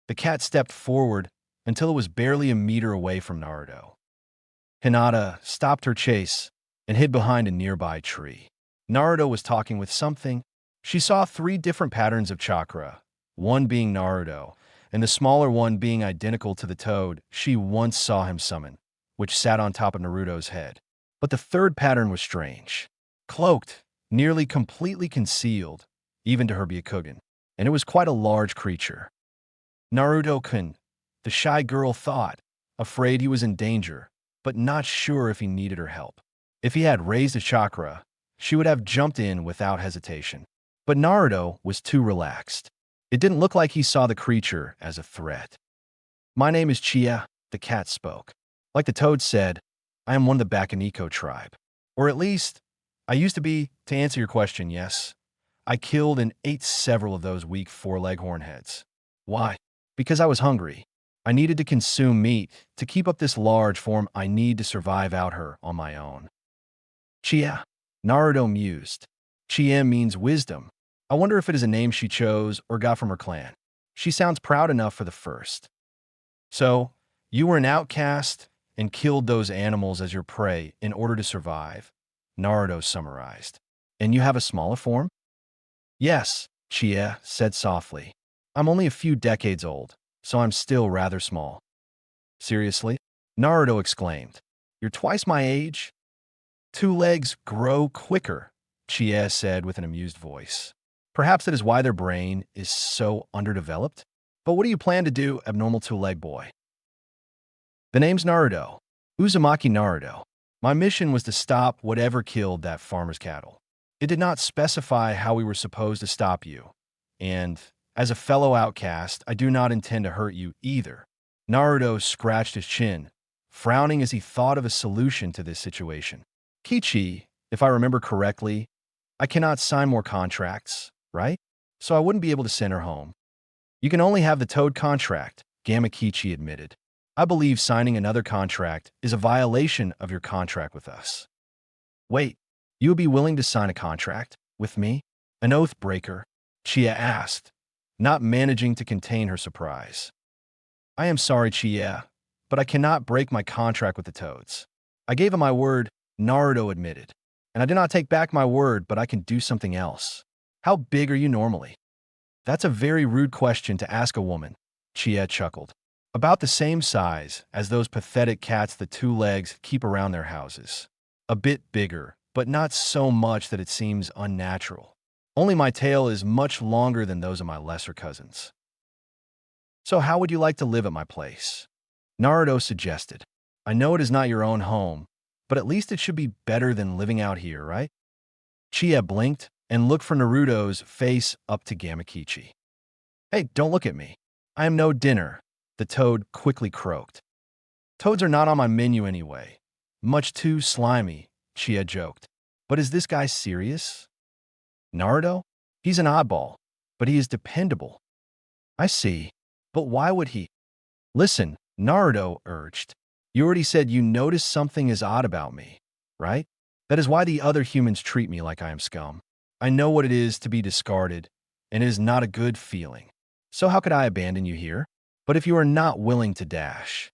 The cat stepped forward until it was barely a meter away from Naruto. Hinata stopped her chase and hid behind a nearby tree. Naruto was talking with something. She saw 3 different patterns of chakra, one being Naruto, and the smaller one being identical to the toad she once saw him summon, which sat on top of Naruto's head. But the third pattern was strange. Cloaked, nearly completely concealed, even to her Byakugan, and it was quite a large creature. Naruto-kun, the shy girl thought, afraid he was in danger, but not sure if he needed her help. If he had raised a chakra, she would have jumped in without hesitation. But Naruto was too relaxed. It didn't look like he saw the creature as a threat. My name is Chia, the cat spoke. Like the toad said, I am one of the Bakaniko tribe. Or at least, I used to be, to answer your question, yes. I killed and ate several of those weak 4-leghorn heads. Why? Because I was hungry. I needed to consume meat. To keep up this large form, I need to survive out here on my own. Chia, Naruto mused. Chia means wisdom. I wonder if it is a name she chose or got from her clan. She sounds proud enough for the first. So, you were an outcast and killed those animals as your prey in order to survive, Naruto summarized. And you have a smaller form? Yes, Chia said softly. I'm only a few decades old, so I'm still rather small. Seriously? Naruto exclaimed. You're twice my age? 2 legs grow quicker, Chia said with an amused voice. Perhaps that is why their brain is so underdeveloped? But what do you plan to do, abnormal 2-leg boy? The name's Naruto. Uzumaki Naruto. My mission was to stop whatever killed that farmer's cattle. It did not specify how we were supposed to stop you. And, as a fellow outcast, I do not intend to hurt you either. Naruto scratched his chin, frowning as he thought of a solution to this situation. Kichi, if I remember correctly, I cannot sign more contracts, right? So I wouldn't be able to send her home. You can only have the Toad contract, Gamakichi admitted. I believe signing another contract is a violation of your contract with us. Wait, you would be willing to sign a contract with me? An oath breaker? Chia asked, not managing to contain her surprise. I am sorry, Chia, but I cannot break my contract with the Toads. I gave him my word, Naruto admitted. And I did not take back my word, but I can do something else. How big are you normally? That's a very rude question to ask a woman, Chia chuckled. About the same size as those pathetic cats the 2 legs keep around their houses. A bit bigger, but not so much that it seems unnatural. Only my tail is much longer than those of my lesser cousins. So how would you like to live at my place? Naruto suggested. I know it is not your own home, but at least it should be better than living out here, right? Chia blinked and looked from Naruto's face up to Gamakichi. Hey, don't look at me. I am no dinner, the toad quickly croaked. Toads are not on my menu anyway. Much too slimy, Chia joked. But is this guy serious? Naruto? He's an oddball, but he is dependable. I see. But why would he? Listen, Naruto urged. You already said you noticed something is odd about me, right? That is why the other humans treat me like I am scum. I know what it is to be discarded, and it is not a good feeling. So how could I abandon you here? But if you are not willing to dash.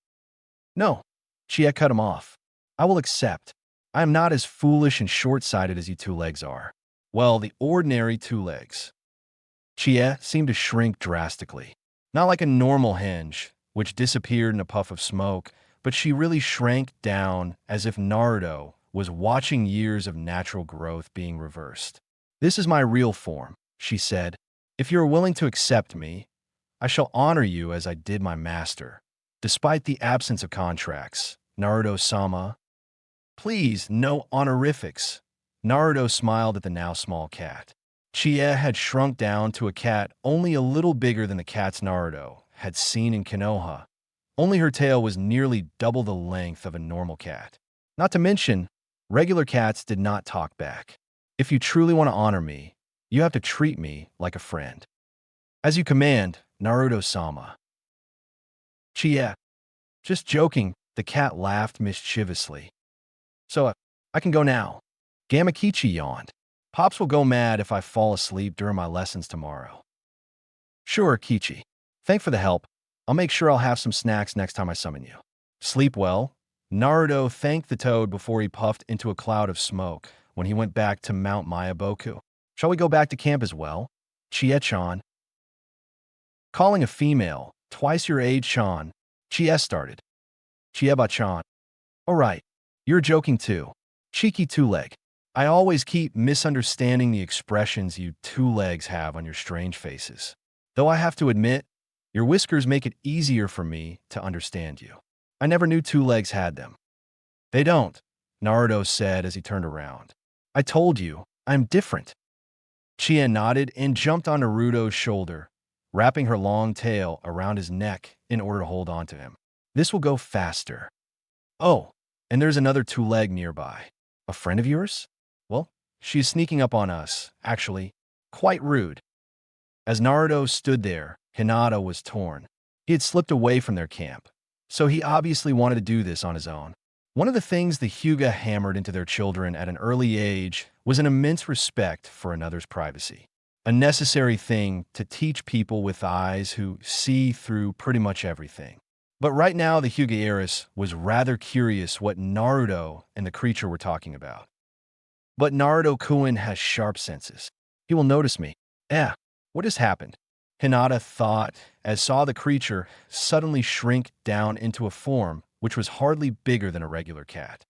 No, Chia cut him off. I will accept. I am not as foolish and short-sighted as you 2 legs are. Well, the ordinary 2 legs. Chia seemed to shrink drastically. Not like a normal hinge, which disappeared in a puff of smoke, but she really shrank down as if Naruto was watching years of natural growth being reversed. This is my real form, she said. If you are willing to accept me, I shall honor you as I did my master. Despite the absence of contracts, Naruto-sama. Please, no honorifics. Naruto smiled at the now small cat. Chia had shrunk down to a cat only a little bigger than the cats Naruto had seen in Konoha. Only her tail was nearly double the length of a normal cat. Not to mention, regular cats did not talk back. If you truly want to honor me, you have to treat me like a friend. As you command, Naruto-sama. Chie. Just joking, the cat laughed mischievously. So, I can go now. Gamakichi yawned. Pops will go mad if I fall asleep during my lessons tomorrow. Sure, Kichi. Thanks for the help. I'll make sure I'll have some snacks next time I summon you. Sleep well. Naruto thanked the toad before he puffed into a cloud of smoke when he went back to Mount Mayaboku. Shall we go back to camp as well? Chie-chan. Calling a female, twice your age Chan, Chie started. Chieba-chan. All right, you're joking too. Cheeky two-leg. I always keep misunderstanding the expressions you two-legs have on your strange faces. Though I have to admit, your whiskers make it easier for me to understand you. I never knew two-legs had them. They don't, Naruto said as he turned around. I told you, I'm different. Chie nodded and jumped on Naruto's shoulder, wrapping her long tail around his neck in order to hold on to him. This will go faster. Oh, and there's another two-leg nearby. A friend of yours? Well, she's sneaking up on us, actually. Quite rude. As Naruto stood there, Hinata was torn. He had slipped away from their camp, so he obviously wanted to do this on his own. One of the things the Hyuga hammered into their children at an early age was an immense respect for another's privacy. A necessary thing to teach people with eyes who see through pretty much everything. But right now, the Hyuga heiress was rather curious what Naruto and the creature were talking about. But Naruto-kun has sharp senses. He will notice me. What has happened? Hinata thought as saw the creature suddenly shrink down into a form which was hardly bigger than a regular cat.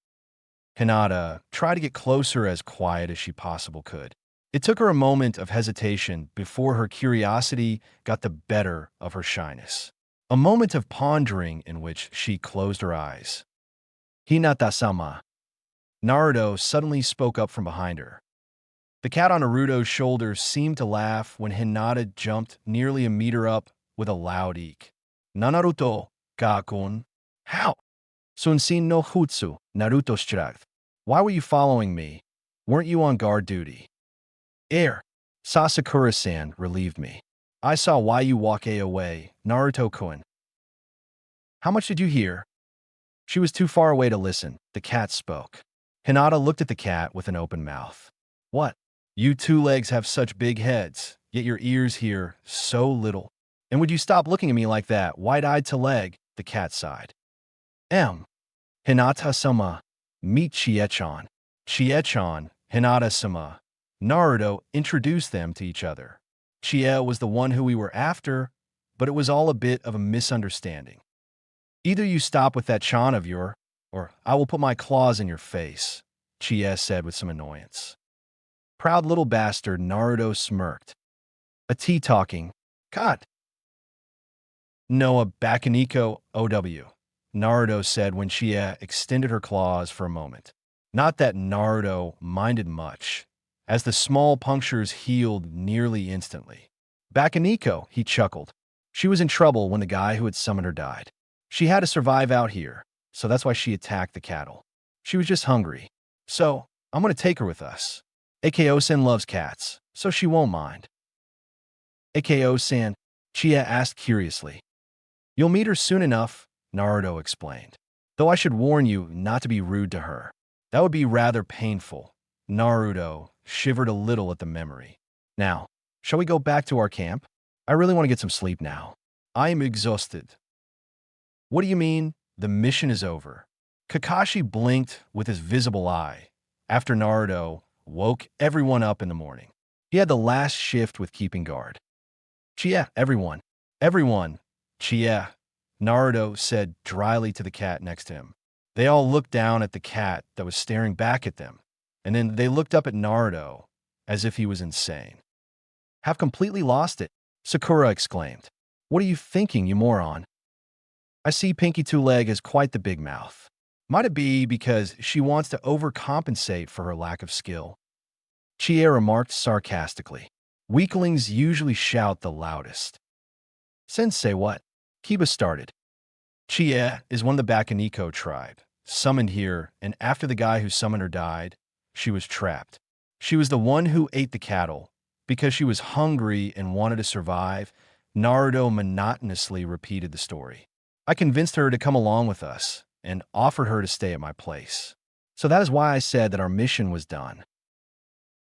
Hinata tried to get closer as quiet as she possibly could. It took her a moment of hesitation before her curiosity got the better of her shyness. A moment of pondering in which she closed her eyes. Hinata-sama. Naruto suddenly spoke up from behind her. The cat on Naruto's shoulder seemed to laugh when Hinata jumped nearly a meter up with a loud eek. Naruto, ga-kun. How? Sunsin no Hutsu, Naruto's strength. Why were you following me? Weren't you on guard duty? Sasakura-san relieved me. I saw why you walk away, Naruto-kun. How much did you hear? She was too far away to listen. The cat spoke. Hinata looked at the cat with an open mouth. What? You two legs have such big heads, yet your ears hear so little. And would you stop looking at me like that, wide-eyed to leg? The cat sighed. Hinata-sama. Meet Chie-chan. Chie-chan, Hinata-sama. Naruto introduced them to each other. Chie was the one who we were after, but it was all a bit of a misunderstanding. Either you stop with that chan of yours, or I will put my claws in your face, Chie said with some annoyance. Proud little bastard, Naruto smirked. A tea-talking. God. Noah Bakaniko OW, Naruto said when Chie extended her claws for a moment. Not that Naruto minded much, as the small punctures healed nearly instantly. Bakaniko, he chuckled. She was in trouble when the guy who had summoned her died. She had to survive out here, so that's why she attacked the cattle. She was just hungry. So, I'm going to take her with us. Ako-san loves cats, so she won't mind. Ako-san, Chie asked curiously. You'll meet her soon enough, Naruto explained. Though I should warn you not to be rude to her. That would be rather painful. Naruto shivered a little at the memory. Now, shall we go back to our camp? I really want to get some sleep now. I am exhausted. What do you mean? The mission is over. Kakashi blinked with his visible eye after Naruto woke everyone up in the morning. He had the last shift with keeping guard. Chie, everyone. Everyone. Chie, Naruto said dryly to the cat next to him. They all looked down at the cat that was staring back at them, and then they looked up at Naruto as if he was insane. Have completely lost it, Sakura exclaimed. What are you thinking, you moron? I see Pinky Two Leg has quite the big mouth. Might it be because she wants to overcompensate for her lack of skill? Chie remarked sarcastically. Weaklings usually shout the loudest. Sensei what? Kiba started. Chie is one of the Bakaniko tribe, summoned here, and after the guy who summoned her died, she was trapped. She was the one who ate the cattle, because she was hungry and wanted to survive, Naruto monotonously repeated the story. I convinced her to come along with us and offered her to stay at my place. So that is why I said that our mission was done.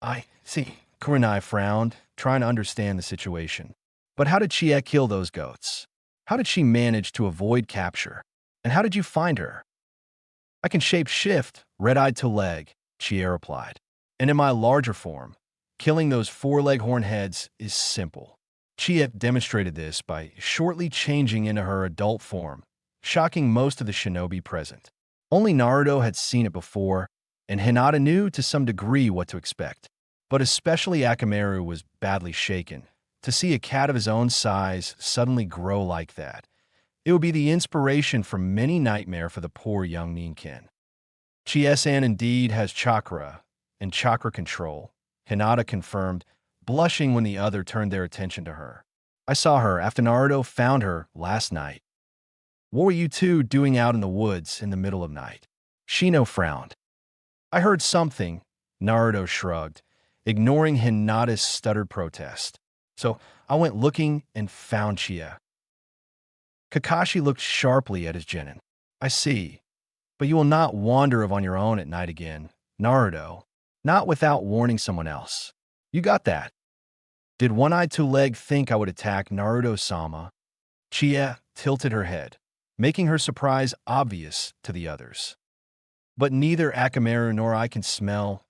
I see. Kurenai frowned, trying to understand the situation. But how did Chie kill those goats? How did she manage to avoid capture? And how did you find her? I can shape shift, red-eyed to leg, Chie replied. And in my larger form, killing those four-leg horn heads is simple. Chie demonstrated this by shortly changing into her adult form, shocking most of the shinobi present. Only Naruto had seen it before, and Hinata knew to some degree what to expect. But especially Akamaru was badly shaken. To see a cat of his own size suddenly grow like that, it would be the inspiration for many nightmare for the poor young Ninkin. Chie-san indeed has chakra, and chakra control, Hinata confirmed, blushing when the other turned their attention to her. I saw her after Naruto found her last night. What were you two doing out in the woods in the middle of night? Shino frowned. I heard something, Naruto shrugged, ignoring Hinata's stuttered protest. So I went looking and found Chie. Kakashi looked sharply at his genin. I see. But you will not wander on your own at night again, Naruto. Not without warning someone else. You got that? Did One-Eye Two-Leg think I would attack Naruto-sama? Chie tilted her head, making her surprise obvious to the others. But neither Akamaru nor I can smell.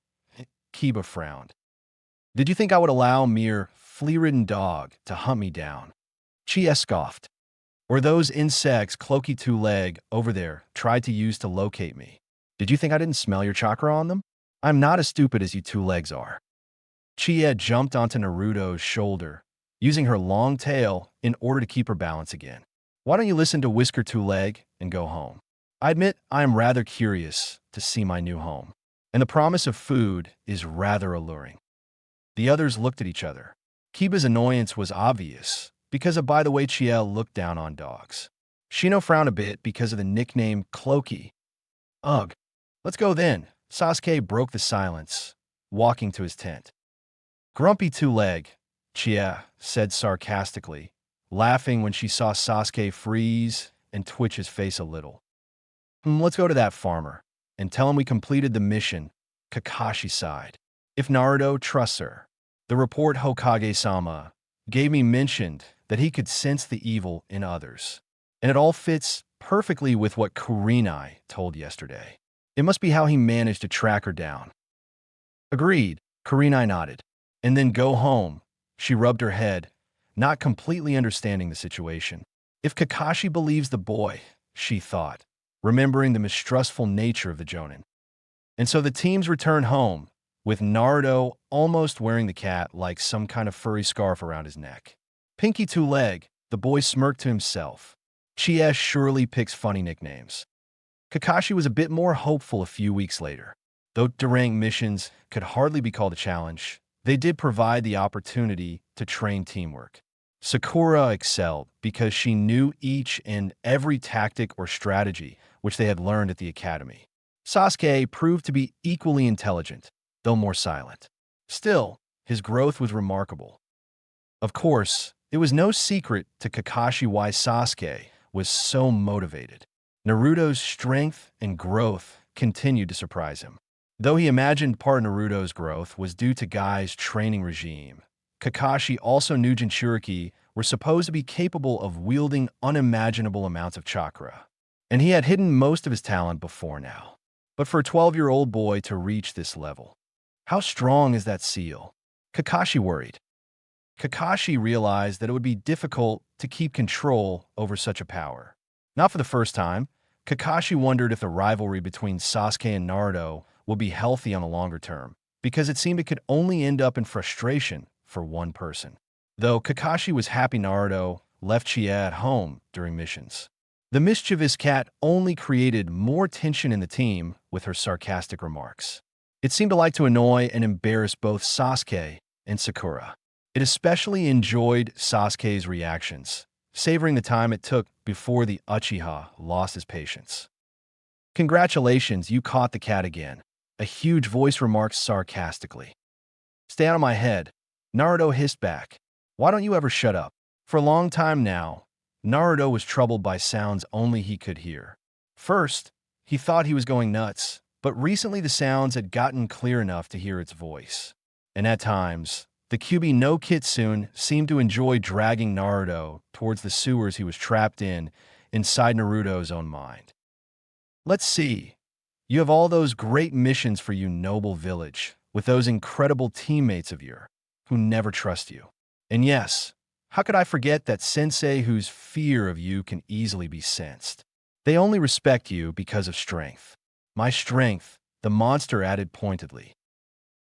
Kiba frowned. Did you think I would allow a mere flea-ridden dog to hunt me down? Chie scoffed. Or those insects Cloaky Two-Leg over there tried to use to locate me? Did you think I didn't smell your chakra on them? I'm not as stupid as you two legs are. Chie jumped onto Naruto's shoulder, using her long tail in order to keep her balance again. Why don't you listen to Whisker Two-Leg and go home? I admit I am rather curious to see my new home, and the promise of food is rather alluring. The others looked at each other. Kiba's annoyance was obvious because of by the way Chie looked down on dogs. Shino frowned a bit because of the nickname Cloaky. Ugh. Let's go then. Sasuke broke the silence, walking to his tent. Grumpy Two-Leg, Chie said sarcastically, laughing when she saw Sasuke freeze and twitch his face a little. Let's go to that farmer and tell him we completed the mission, Kakashi sighed. If Naruto trusts her. The report Hokage-sama gave me mentioned that he could sense the evil in others. And it all fits perfectly with what Kurenai told yesterday. It must be how he managed to track her down. Agreed, Kurenai nodded. And then go home. She rubbed her head, not completely understanding the situation. If Kakashi believes the boy, she thought, remembering the mistrustful nature of the Jonin. And so the teams returned home, with Naruto almost wearing the cat like some kind of furry scarf around his neck. Pinky Two-Leg, the boy smirked to himself. Chie surely picks funny nicknames. Kakashi was a bit more hopeful a few weeks later. Though Durang missions could hardly be called a challenge, they did provide the opportunity to train teamwork. Sakura excelled because she knew each and every tactic or strategy which they had learned at the academy. Sasuke proved to be equally intelligent, though more silent. Still, his growth was remarkable. Of course, it was no secret to Kakashi why Sasuke was so motivated. Naruto's strength and growth continued to surprise him. Though he imagined part of Naruto's growth was due to Gai's training regime, Kakashi also knew Jinchuriki were supposed to be capable of wielding unimaginable amounts of chakra, and he had hidden most of his talent before now. But for a 12-year-old boy to reach this level, how strong is that seal? Kakashi worried. Kakashi realized that it would be difficult to keep control over such a power. Not for the first time, Kakashi wondered if the rivalry between Sasuke and Naruto would be healthy on the longer term, because it seemed it could only end up in frustration for one person. Though Kakashi was happy Naruto left Chie at home during missions. The mischievous cat only created more tension in the team with her sarcastic remarks. It seemed to like to annoy and embarrass both Sasuke and Sakura. It especially enjoyed Sasuke's reactions, savoring the time it took before the Uchiha lost his patience. Congratulations, you caught the cat again, a huge voice remarked sarcastically. Stay out of my head, Naruto hissed back. Why don't you ever shut up? For a long time now, Naruto was troubled by sounds only he could hear. First, he thought he was going nuts, but recently the sounds had gotten clear enough to hear its voice. And at times, the Kyuubi no Kitsune seemed to enjoy dragging Naruto towards the sewers he was trapped in inside Naruto's own mind. Let's see. You have all those great missions for you, noble village, with those incredible teammates of yours who never trust you. And yes, how could I forget that sensei whose fear of you can easily be sensed? They only respect you because of strength. My strength, the monster added pointedly.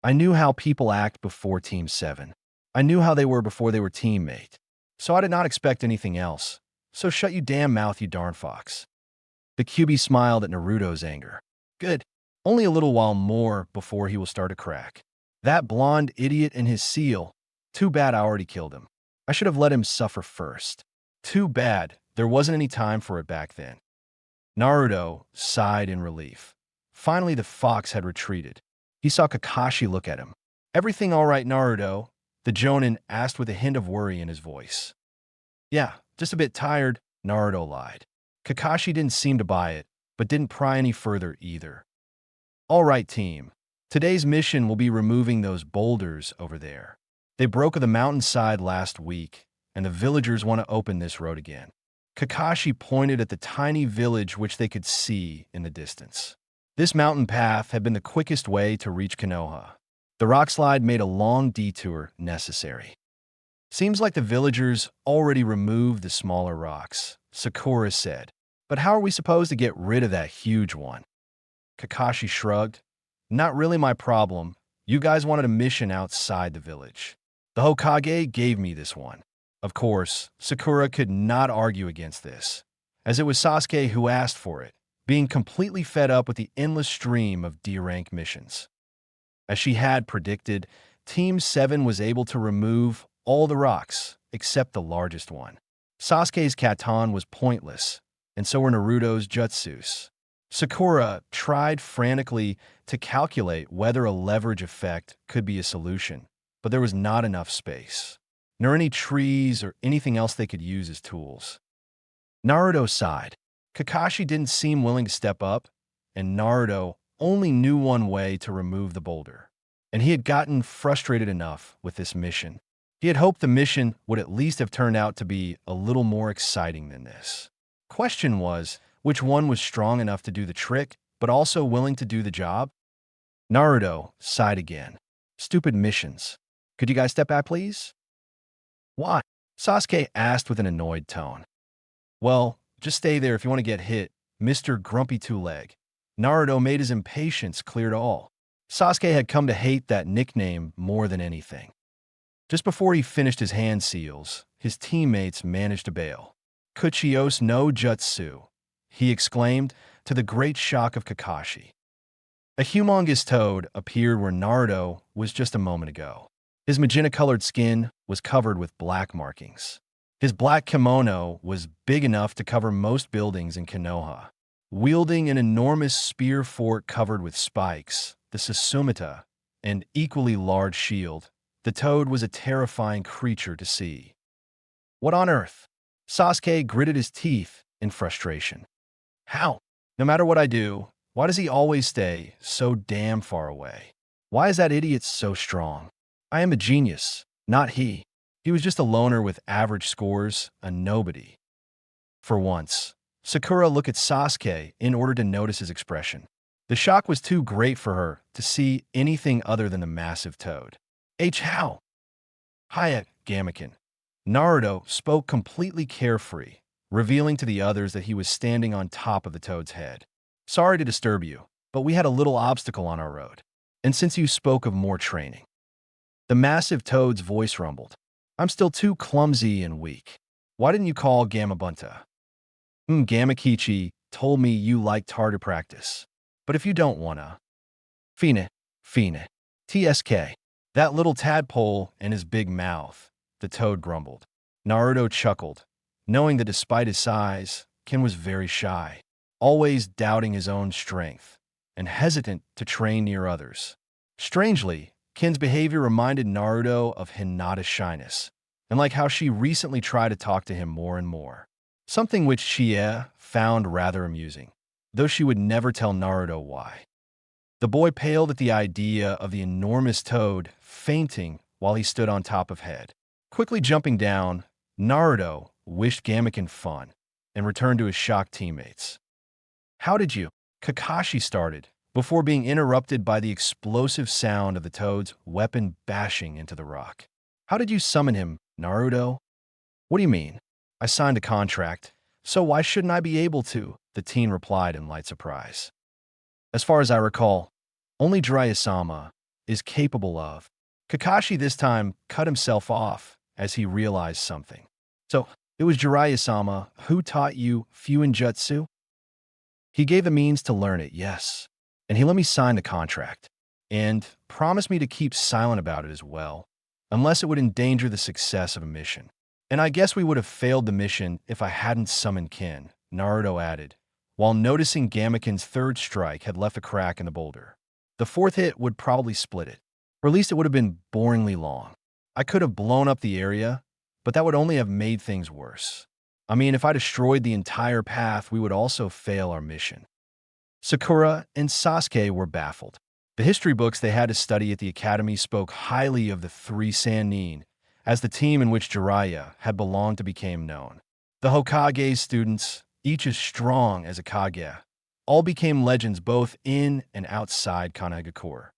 I knew how people act before Team 7. I knew how they were before they were teammate. So I did not expect anything else. So shut you damn mouth, you darn fox. The Kyuubi smiled at Naruto's anger. Good. Only a little while more before he will start to crack. That blonde idiot and his seal. Too bad I already killed him. I should have let him suffer first. Too bad there wasn't any time for it back then. Naruto sighed in relief. Finally, the fox had retreated. He saw Kakashi look at him. Everything all right, Naruto? The Jonin asked with a hint of worry in his voice. Yeah, just a bit tired, Naruto lied. Kakashi didn't seem to buy it, but didn't pry any further either. All right, team. Today's mission will be removing those boulders over there. They broke the mountainside last week, and the villagers want to open this road again. Kakashi pointed at the tiny village which they could see in the distance. This mountain path had been the quickest way to reach Konoha. The rockslide made a long detour necessary. Seems like the villagers already removed the smaller rocks, Sakura said. But how are we supposed to get rid of that huge one? Kakashi shrugged. Not really my problem. You guys wanted a mission outside the village. The Hokage gave me this one. Of course, Sakura could not argue against this, as it was Sasuke who asked for it, being completely fed up with the endless stream of D-rank missions. As she had predicted, Team 7 was able to remove all the rocks except the largest one. Sasuke's Katon was pointless, and so were Naruto's jutsus. Sakura tried frantically to calculate whether a leverage effect could be a solution, but there was not enough space, nor any trees or anything else they could use as tools. Naruto sighed. Kakashi didn't seem willing to step up, and Naruto only knew one way to remove the boulder, and he had gotten frustrated enough with this mission. He had hoped the mission would at least have turned out to be a little more exciting than this. Question was, which one was strong enough to do the trick, but also willing to do the job? Naruto sighed again. Stupid missions. Could you guys step back, please? Why? Sasuke asked with an annoyed tone. Well, just stay there if you want to get hit, Mr. Grumpy Two-Leg. Naruto made his impatience clear to all. Sasuke had come to hate that nickname more than anything. Just before he finished his hand seals, his teammates managed to bail. Kuchios no jutsu, he exclaimed, to the great shock of Kakashi. A humongous toad appeared where Naruto was just a moment ago. His magenta-colored skin was covered with black markings. His black kimono was big enough to cover most buildings in Konoha. Wielding an enormous spear fork covered with spikes, the Susumita, an equally large shield, the toad was a terrifying creature to see. What on earth? Sasuke gritted his teeth in frustration. How? No matter what I do, why does he always stay so damn far away? Why is that idiot so strong? I am a genius, not he. He was just a loner with average scores, a nobody. For once, Sakura looked at Sasuke in order to notice his expression. The shock was too great for her to see anything other than the massive toad. How? Hiya, Gamaken. Naruto spoke completely carefree, revealing to the others that he was standing on top of the toad's head. Sorry to disturb you, but we had a little obstacle on our road. And since you spoke of more training. The massive toad's voice rumbled. I'm still too clumsy and weak. Why didn't you call Gamabunta? Gamakichi told me you liked harder practice. But if you don't wanna. Fine. TSK. That little tadpole and his big mouth, the toad grumbled. Naruto chuckled, knowing that despite his size, Ken was very shy, always doubting his own strength, and hesitant to train near others. Strangely, Ken's behavior reminded Naruto of Hinata's shyness. and like how she recently tried to talk to him more and more. Something which Chie found rather amusing, though she would never tell Naruto why. The boy paled at the idea of the enormous toad fainting while he stood on top of Head. Quickly jumping down, Naruto wished Gamaken fun and returned to his shocked teammates. "How did you?" Kakashi started, before being interrupted by the explosive sound of the toad's weapon bashing into the rock. "How did you summon him, Naruto?" "What do you mean? I signed a contract, so why shouldn't I be able to?" the teen replied in light surprise. "As far as I recall, only Jiraiya-sama is capable of." Kakashi this time cut himself off as he realized something. "So, it was Jiraiya-sama who taught you Fuinjutsu?" "He gave the means to learn it, yes. And he let me sign the contract. And promised me to keep silent about it as well, unless it would endanger the success of a mission. And I guess we would have failed the mission if I hadn't summoned Kin," Naruto added, while noticing Gamaken's third strike had left a crack in the boulder. "The fourth hit would probably split it. Or at least it would have been boringly long. I could have blown up the area, but that would only have made things worse. I mean, if I destroyed the entire path, we would also fail our mission." Sakura and Sasuke were baffled. The history books they had to study at the academy spoke highly of the three Sannin as the team in which Jiraiya had belonged to became known. The Hokage's students, each as strong as a Kage, all became legends both in and outside Kanagakur.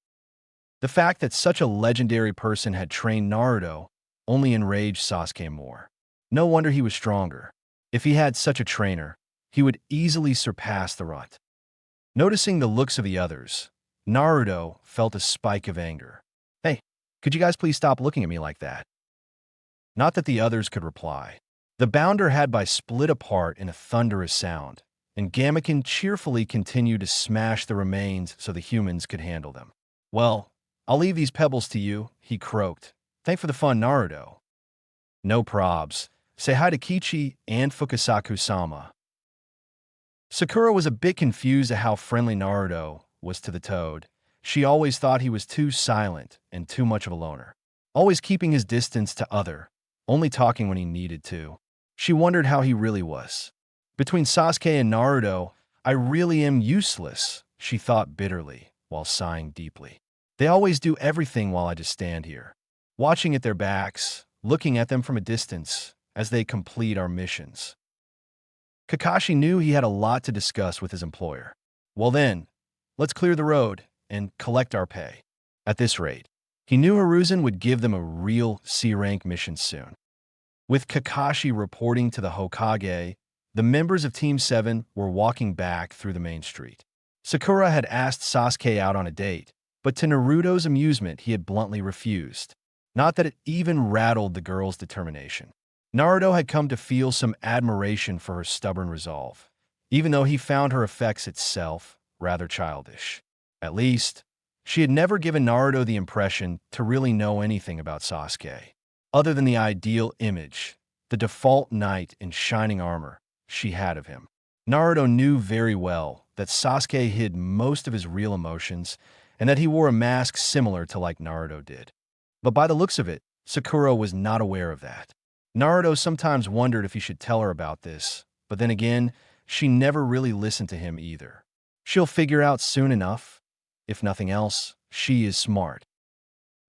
The fact that such a legendary person had trained Naruto only enraged Sasuke more. No wonder he was stronger. If he had such a trainer, he would easily surpass the Rut. Noticing the looks of the others, Naruto felt a spike of anger. "Hey, could you guys please stop looking at me like that?" Not that the others could reply. The bounder had by split apart in a thunderous sound, and Gamaken cheerfully continued to smash the remains so the humans could handle them. "Well, I'll leave these pebbles to you," he croaked. "Thanks for the fun, Naruto." "No probs. Say hi to Kichi and Fukasaku-sama." Sakura was a bit confused at how friendly Naruto was to the toad. She always thought he was too silent and too much of a loner, always keeping his distance to other, only talking when he needed to. She wondered how he really was. Between Sasuke and Naruto, I really am useless, she thought bitterly, while sighing deeply. They always do everything while I just stand here, watching at their backs, looking at them from a distance as they complete our missions. Kakashi knew he had a lot to discuss with his employer. "Well then, let's clear the road and collect our pay." At this rate, he knew Hiruzen would give them a real C-rank mission soon. With Kakashi reporting to the Hokage, the members of Team 7 were walking back through the main street. Sakura had asked Sasuke out on a date, but to Naruto's amusement, he had bluntly refused. Not that it even rattled the girl's determination. Naruto had come to feel some admiration for her stubborn resolve, even though he found her effects itself rather childish. At least, she had never given Naruto the impression to really know anything about Sasuke, other than the ideal image, the default knight in shining armor, she had of him. Naruto knew very well that Sasuke hid most of his real emotions and that he wore a mask similar to like Naruto did. But by the looks of it, Sakura was not aware of that. Naruto sometimes wondered if he should tell her about this, but then again, she never really listened to him either. She'll figure out soon enough. If nothing else, she is smart.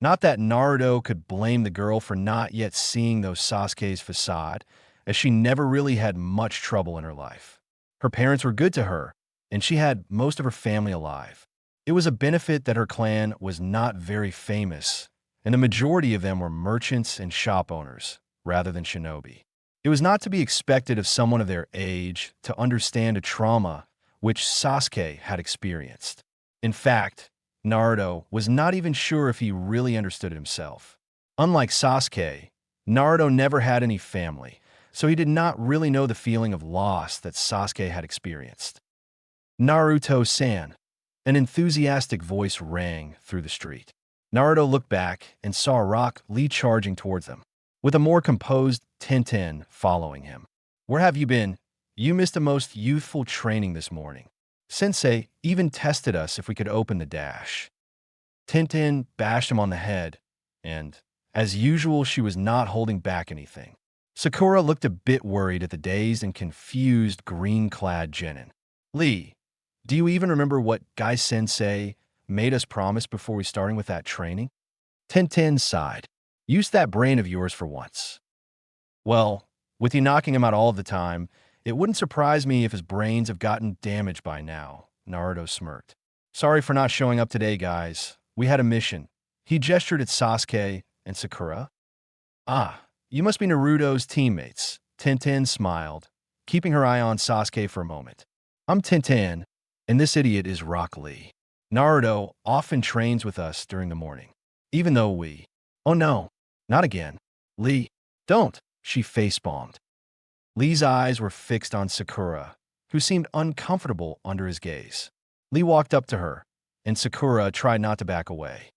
Not that Naruto could blame the girl for not yet seeing those Sasuke's facade, as she never really had much trouble in her life. Her parents were good to her, and she had most of her family alive. It was a benefit that her clan was not very famous, and the majority of them were merchants and shop owners, rather than shinobi. It was not to be expected of someone of their age to understand a trauma which Sasuke had experienced. In fact, Naruto was not even sure if he really understood it himself. Unlike Sasuke, Naruto never had any family, so he did not really know the feeling of loss that Sasuke had experienced. "Naruto-san," an enthusiastic voice rang through the street. Naruto looked back and saw Rock Lee charging towards them, with a more composed Tintin following him. "Where have you been? You missed a most youthful training this morning. Sensei even tested us if we could open the dash." Tintin bashed him on the head, and, As usual, she was not holding back anything. Sakura looked a bit worried at the dazed and confused green-clad genin. Lee, do you even remember what Guy-sensei made us promise before we started with that training? Tenten sighed. Use that brain of yours for once. Well, with you knocking him out all the time, it wouldn't surprise me if his brains have gotten damaged by now, Naruto smirked. Sorry for not showing up today, guys. We had a mission. He gestured at Sasuke and Sakura. Ah, you must be Naruto's teammates. Tenten smiled, keeping her eye on Sasuke for a moment. I'm Tenten, and this idiot is Rock Lee. Naruto often trains with us during the morning, even though we— Oh no, not again. Lee, don't, she facepalmed. Lee's eyes were fixed on Sakura, who seemed uncomfortable under his gaze. Lee walked up to her, and Sakura tried not to back away.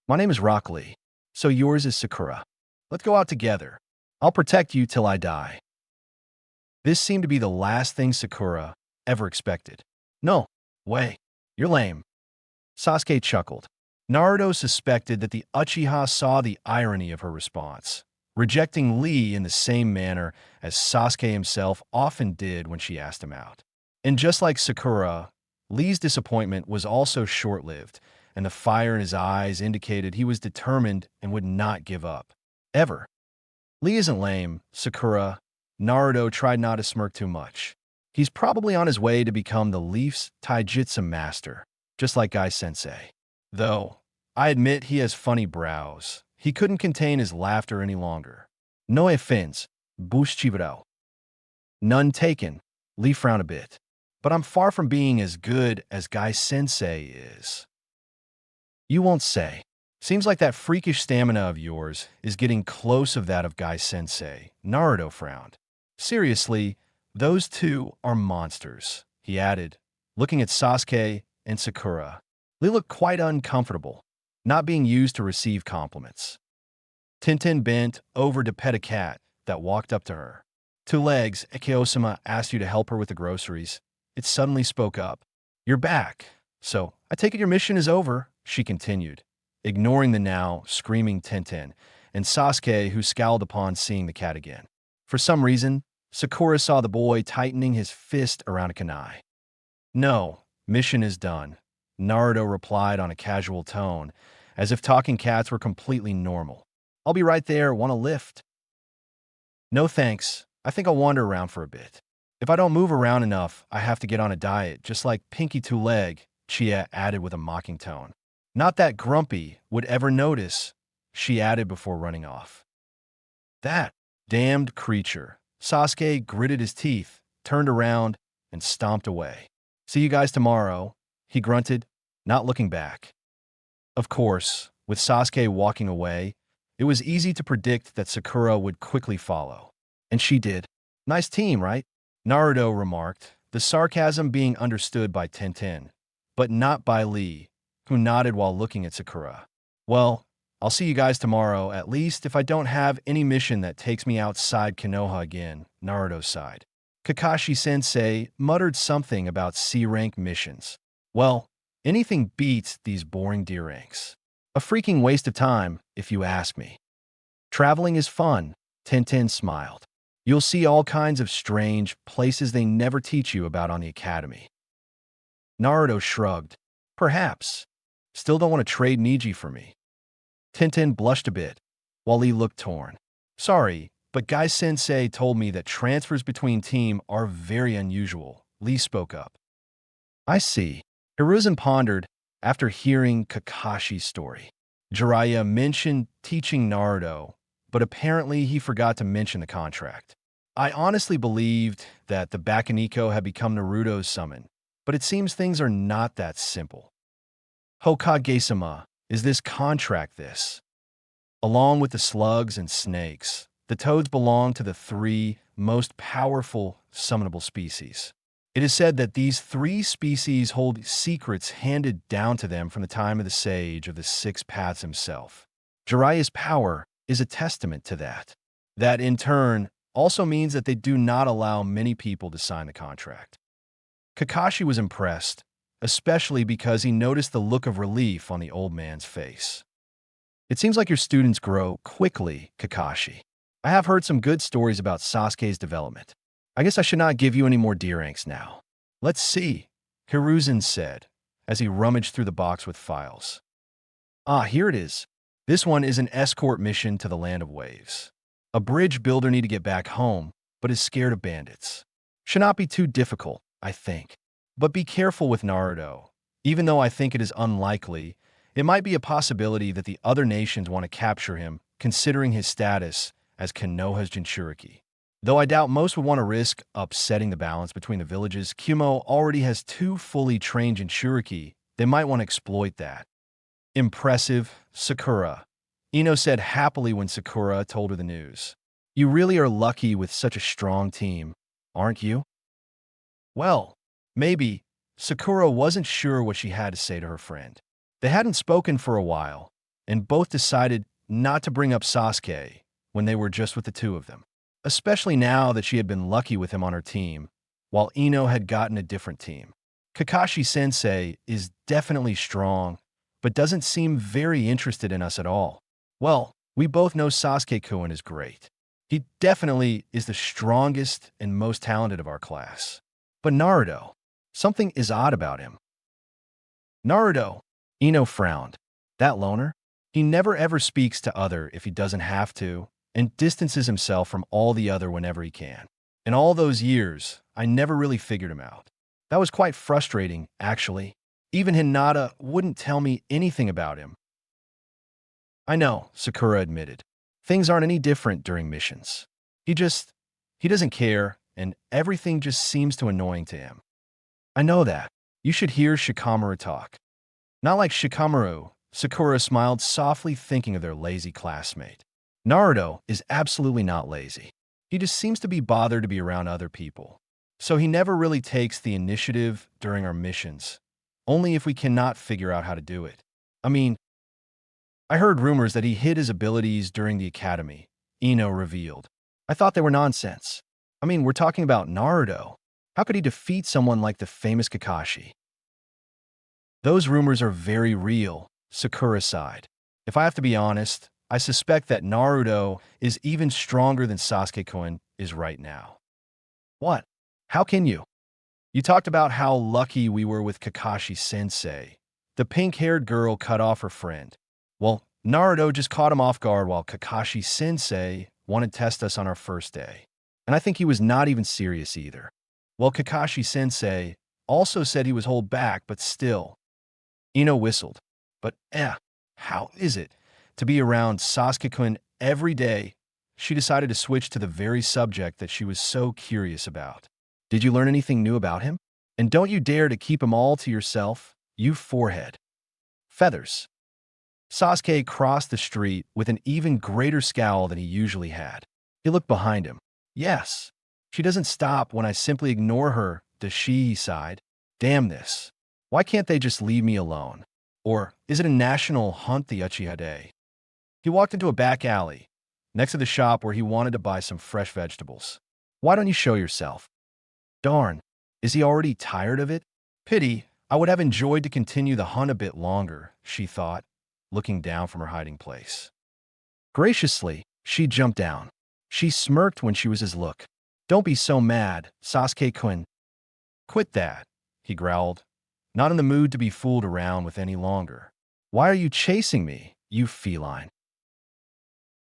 My name is Rock Lee, so yours is Sakura. Let's go out together. I'll protect you till I die. This seemed to be the last thing Sakura ever expected. No way, you're lame. Sasuke chuckled. Naruto suspected that the Uchiha saw the irony of her response, rejecting Lee in the same manner as Sasuke himself often did when she asked him out. And just like Sakura, Lee's disappointment was also short-lived, and the fire in his eyes indicated he was determined and would not give up. Ever. Lee isn't lame, Sakura. Naruto tried not to smirk too much. He's probably on his way to become the Leaf's taijutsu master, just like Guy-sensei. Though, I admit he has funny brows. He couldn't contain his laughter any longer. No offense, Bushchiburo. None taken. Lee frowned a bit. But I'm far from being as good as Guy-sensei is. You won't say. Seems like that freakish stamina of yours is getting close of that of Guy-sensei. Naruto frowned. Seriously, those two are monsters, he added, looking at Sasuke and Sakura. Lee looked quite uncomfortable, not being used to receive compliments. Tenten bent over to pet a cat that walked up to her. Two legs, Ekeosama asked you to help her with the groceries. It suddenly spoke up. You're back. So, I take it your mission is over, she continued, ignoring the now screaming Tenten and Sasuke, who scowled upon seeing the cat again. For some reason, Sakura saw the boy tightening his fist around a kunai. No, mission is done, Naruto replied on a casual tone, as if talking cats were completely normal. I'll be right there, want a lift? No thanks, I think I'll wander around for a bit. If I don't move around enough, I have to get on a diet, just like Pinky Two-Leg, Chia added with a mocking tone. Not that Grumpy would ever notice, she added before running off. That damned creature. Sasuke gritted his teeth, turned around, and stomped away. See you guys tomorrow, he grunted, not looking back. Of course, with Sasuke walking away, it was easy to predict that Sakura would quickly follow. And she did. Nice team, right? Naruto remarked, the sarcasm being understood by Tenten, but not by Lee, who nodded while looking at Sakura. Well, I'll see you guys tomorrow, at least if I don't have any mission that takes me outside Konoha again, Naruto sighed. Kakashi-sensei muttered something about C-rank missions. Well, anything beats these boring D ranks. A freaking waste of time, if you ask me. Traveling is fun, Tenten smiled. You'll see all kinds of strange places they never teach you about on the academy. Naruto shrugged. Perhaps. Still don't want to trade Niji for me. Tenten blushed a bit, while Lee looked torn. Sorry, but Guy-sensei told me that transfers between team are very unusual, Lee spoke up. I see. Hiruzen pondered after hearing Kakashi's story. Jiraiya mentioned teaching Naruto, but apparently he forgot to mention the contract. I honestly believed that the Bakuniko had become Naruto's summon, but it seems things are not that simple. Hokage-sama, is this contract this? Along with the slugs and snakes, the toads belong to the three most powerful summonable species. It is said that these three species hold secrets handed down to them from the time of the sage of the six paths himself. Jiraiya's power is a testament to that. That, in turn, also means that they do not allow many people to sign the contract. Kakashi was impressed, especially because he noticed the look of relief on the old man's face. It seems like your students grow quickly, Kakashi. I have heard some good stories about Sasuke's development. I guess I should not give you any more deer inks now. Let's see, Hiruzen said, as he rummaged through the box with files. Ah, here it is. This one is an escort mission to the Land of Waves. A bridge builder need to get back home, but is scared of bandits. Should not be too difficult, I think. But be careful with Naruto. Even though I think it is unlikely, it might be a possibility that the other nations want to capture him, considering his status as Konoha's Jinchuriki. Though I doubt most would want to risk upsetting the balance between the villages, Kyumo already has 2 fully trained Jinchuriki. They might want to exploit that. Impressive, Sakura. Ino said happily when Sakura told her the news. You really are lucky with such a strong team, aren't you? Well, maybe. Sakura wasn't sure what she had to say to her friend. They hadn't spoken for a while, and both decided not to bring up Sasuke when they were just with the two of them, especially now that she had been lucky with him on her team, while Ino had gotten a different team. Kakashi-sensei is definitely strong, but doesn't seem very interested in us at all. Well, we both know Sasuke-kun is great. He definitely is the strongest and most talented of our class. But Naruto, something is odd about him. Naruto, Ino frowned. That loner? He never ever speaks to other if he doesn't have to, and distances himself from all the other whenever he can. In all those years, I never really figured him out. That was quite frustrating, actually. Even Hinata wouldn't tell me anything about him. I know, Sakura admitted. Things aren't any different during missions. He doesn't care, and everything just seems too annoying to him. I know that. You should hear Shikamaru talk. Not like Shikamaru, Sakura smiled softly, thinking of their lazy classmate. Naruto is absolutely not lazy. He just seems to be bothered to be around other people. So he never really takes the initiative during our missions, only if we cannot figure out how to do it. I mean, I heard rumors that he hid his abilities during the academy, Ino revealed. I thought they were nonsense. I mean, we're talking about Naruto. How could he defeat someone like the famous Kakashi? Those rumors are very real, Sakura sighed. If I have to be honest, I suspect that Naruto is even stronger than Sasuke-kun is right now. What? How can you? You talked about how lucky we were with Kakashi-sensei. The pink-haired girl cut off her friend. Well, Naruto just caught him off guard while Kakashi-sensei wanted to test us on our first day. And I think he was not even serious either. Well, Kakashi-sensei also said he was held back, but still. Ino whistled. But how is it to be around Sasuke-kun every day? She decided to switch to the very subject that she was so curious about. Did you learn anything new about him? And don't you dare to keep him all to yourself, you forehead. Feathers. Sasuke crossed the street with an even greater scowl than he usually had. He looked behind him. Yes. She doesn't stop when I simply ignore her, does she? He sighed. Damn this. Why can't they just leave me alone? Or is it a national hunt, the Uchiha Day? He walked into a back alley, next to the shop where he wanted to buy some fresh vegetables. Why don't you show yourself? Darn, is he already tired of it? Pity, I would have enjoyed to continue the hunt a bit longer, she thought, looking down from her hiding place. Graciously, she jumped down. She smirked when she was his look. Don't be so mad, Sasuke-kun. Quit that, he growled, not in the mood to be fooled around with any longer. Why are you chasing me, you feline?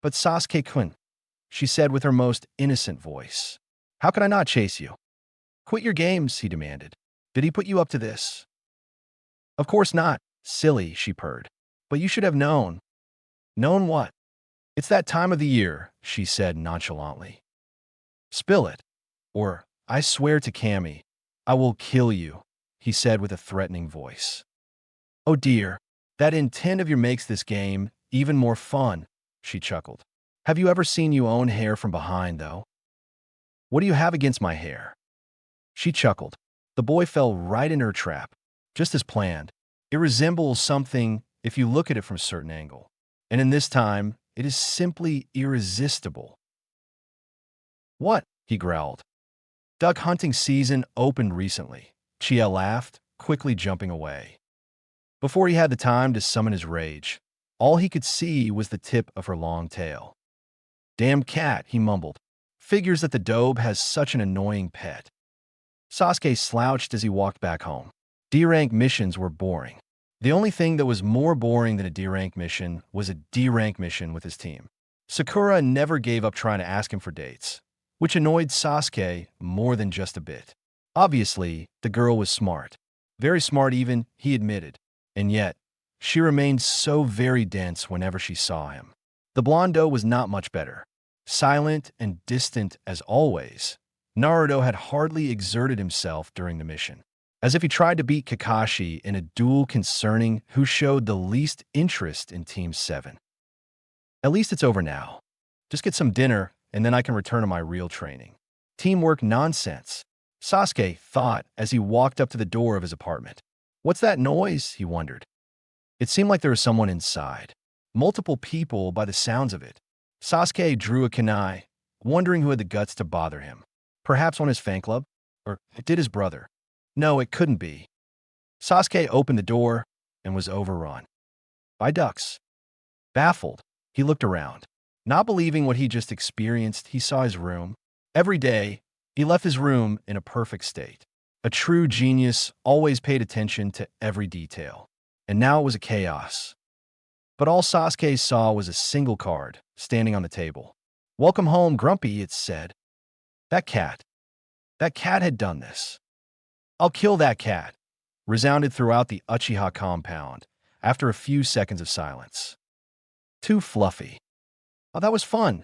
But Sasuke-kun, she said with her most innocent voice. How could I not chase you? Quit your games, he demanded. Did he put you up to this? Of course not, silly, she purred. But you should have known. Known what? It's that time of the year, she said nonchalantly. Spill it, or I swear to Cammy, I will kill you, he said with a threatening voice. Oh dear, that intent of yours makes this game even more fun, she chuckled. Have you ever seen you own hair from behind, though? What do you have against my hair? She chuckled. The boy fell right in her trap, just as planned. It resembles something if you look at it from a certain angle. And in this time, it is simply irresistible. What? He growled. Duck hunting season opened recently. Chia laughed, quickly jumping away. Before he had the time to summon his rage, All he could see was the tip of her long tail. Damn cat, he mumbled. Figures that the dobe has such an annoying pet. Sasuke slouched as he walked back home. D-rank missions were boring. The only thing that was more boring than a D-rank mission was a D-rank mission with his team. Sakura never gave up trying to ask him for dates, which annoyed Sasuke more than just a bit. Obviously, the girl was smart. Very smart even, he admitted. And yet, she remained so very dense whenever she saw him. The blonde was not much better. Silent and distant as always, Naruto had hardly exerted himself during the mission. As if he tried to beat Kakashi in a duel concerning who showed the least interest in Team 7. At least it's over now. Just get some dinner, and then I can return to my real training. Teamwork nonsense, Sasuke thought as he walked up to the door of his apartment. What's that noise? He wondered. It seemed like there was someone inside. Multiple people by the sounds of it. Sasuke drew a kunai, wondering who had the guts to bother him. Perhaps on his fan club? Or did his brother? No, it couldn't be. Sasuke opened the door and was overrun by ducks. Baffled, he looked around. Not believing what he just experienced, he saw his room. Every day, he left his room in a perfect state. A true genius always paid attention to every detail. And now it was a chaos. But all Sasuke saw was a single card standing on the table. Welcome home, Grumpy, it said. That cat had done this. I'll kill that cat, resounded throughout the Uchiha compound after a few seconds of silence. Too fluffy. Oh, that was fun,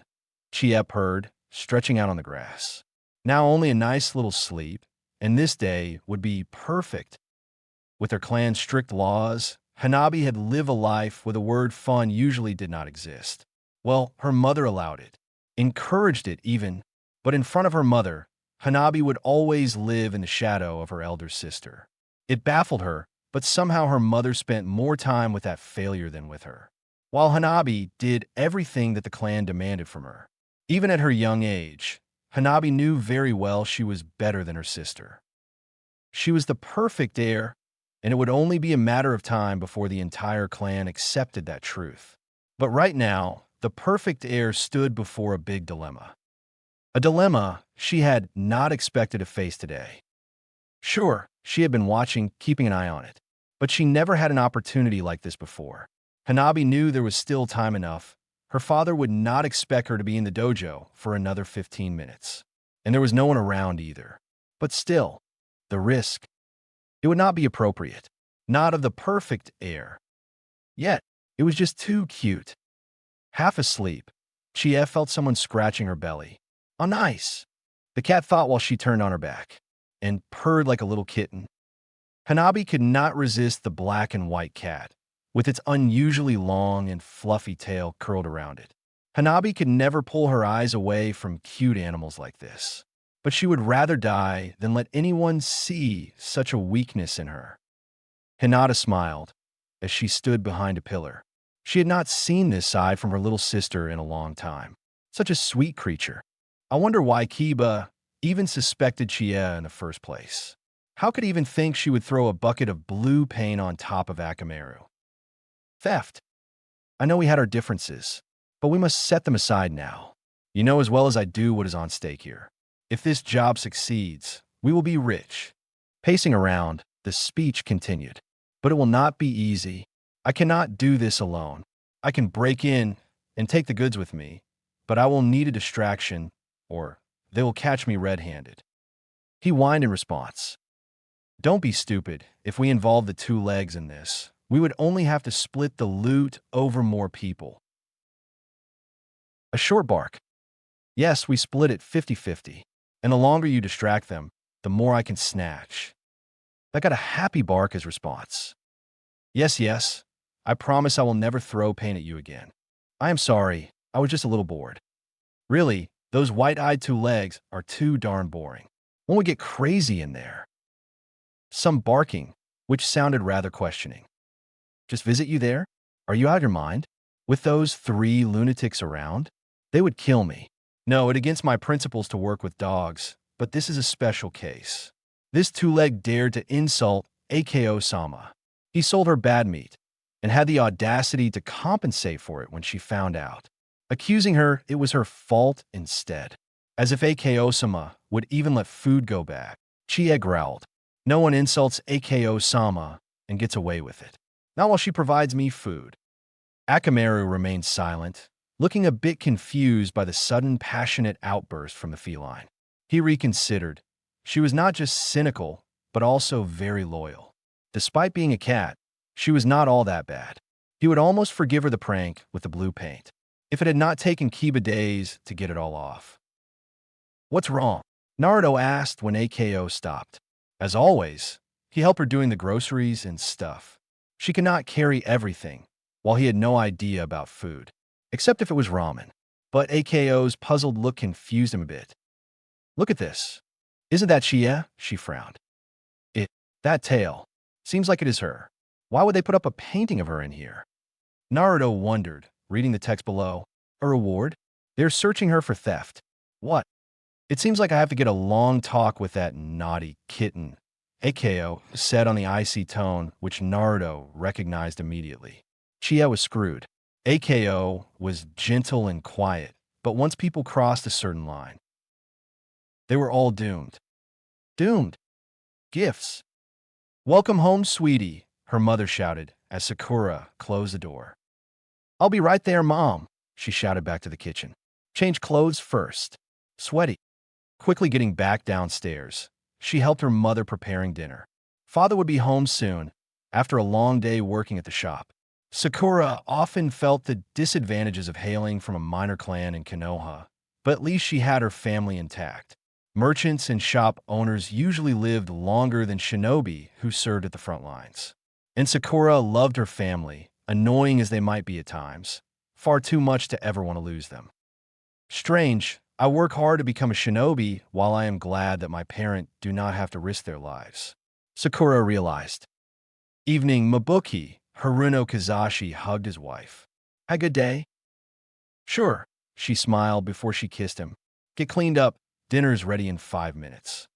Chie purred, stretching out on the grass. Now only a nice little sleep, and this day would be perfect. With their clan's strict laws, Hanabi had lived a life where the word fun usually did not exist. Well, her mother allowed it, encouraged it even, but in front of her mother, Hanabi would always live in the shadow of her elder sister. It baffled her, but somehow her mother spent more time with that failure than with her. While Hanabi did everything that the clan demanded from her. Even at her young age, Hanabi knew very well she was better than her sister. She was the perfect heir, and it would only be a matter of time before the entire clan accepted that truth. But right now, the perfect heir stood before a big dilemma. A dilemma she had not expected to face today. Sure, she had been watching, keeping an eye on it, but she never had an opportunity like this before. Hanabi knew there was still time enough. Her father would not expect her to be in the dojo for another 15 minutes. And there was no one around either. But still, the risk. It would not be appropriate. Not of the perfect heir. Yet, it was just too cute. Half asleep, Chie felt someone scratching her belly. Oh, nice, the cat thought while she turned on her back, and purred like a little kitten. Hanabi could not resist the black and white cat, with its unusually long and fluffy tail curled around it. Hanabi could never pull her eyes away from cute animals like this, but she would rather die than let anyone see such a weakness in her. Hinata smiled as she stood behind a pillar. She had not seen this side from her little sister in a long time. Such a sweet creature. I wonder why Kiba even suspected Chie in the first place. How could he even think she would throw a bucket of blue paint on top of Akamaru? Theft. I know we had our differences, but we must set them aside now. You know as well as I do what is on stake here. If this job succeeds, we will be rich. Pacing around, the speech continued. But it will not be easy. I cannot do this alone. I can break in and take the goods with me, but I will need a distraction, or they will catch me red-handed. He whined in response. Don't be stupid. If we involve the two legs in this, we would only have to split the loot over more people. A short bark. Yes, we split it 50-50, and the longer you distract them, the more I can snatch. I got a happy bark as response. Yes, I promise I will never throw paint at you again. I am sorry, I was just a little bored. Really, those white-eyed two legs are too darn boring. Won't we get crazy in there? Some barking, which sounded rather questioning. Just visit you there? Are you out of your mind? With those 3 lunatics around? They would kill me. No, it's against my principles to work with dogs, but this is a special case. This two-leg dared to insult Ako-sama. He sold her bad meat. and had the audacity to compensate for it when she found out, accusing her it was her fault instead. As if Ako-sama would even let food go bad. Chie growled. No one insults Ako-sama and gets away with it. Not while she provides me food. Akamaru remained silent, looking a bit confused by the sudden passionate outburst from the feline. He reconsidered. She was not just cynical, but also very loyal. Despite being a cat, she was not all that bad. He would almost forgive her the prank with the blue paint, if it had not taken Kiba days to get it all off. What's wrong? Naruto asked when AKO stopped. As always, he helped her doing the groceries and stuff. She could not carry everything, while he had no idea about food, except if it was ramen. But AKO's puzzled look confused him a bit. Look at this. Isn't that Chie? She frowned. That tail. Seems like it is her. Why would they put up a painting of her in here? Naruto wondered, reading the text below. A reward? They're searching her for theft. What? It seems like I have to get a long talk with that naughty kitten, Ako said on the icy tone, which Naruto recognized immediately. Chie was screwed. Ako was gentle and quiet, but once people crossed a certain line, they were all doomed. Doomed. Gifts. Welcome home, sweetie, her mother shouted as Sakura closed the door. I'll be right there, Mom, she shouted back to the kitchen. Change clothes first. Sweaty. Quickly getting back downstairs, she helped her mother preparing dinner. Father would be home soon, after a long day working at the shop. Sakura often felt the disadvantages of hailing from a minor clan in Konoha, but at least she had her family intact. Merchants and shop owners usually lived longer than shinobi who served at the front lines. And Sakura loved her family, annoying as they might be at times, far too much to ever want to lose them. Strange, I work hard to become a shinobi while I am glad that my parents do not have to risk their lives. Sakura realized. Evening, Mabuki, Haruno Kazashi hugged his wife. Had a good day? Sure, she smiled before she kissed him. Get cleaned up. Dinner's ready in 5 minutes.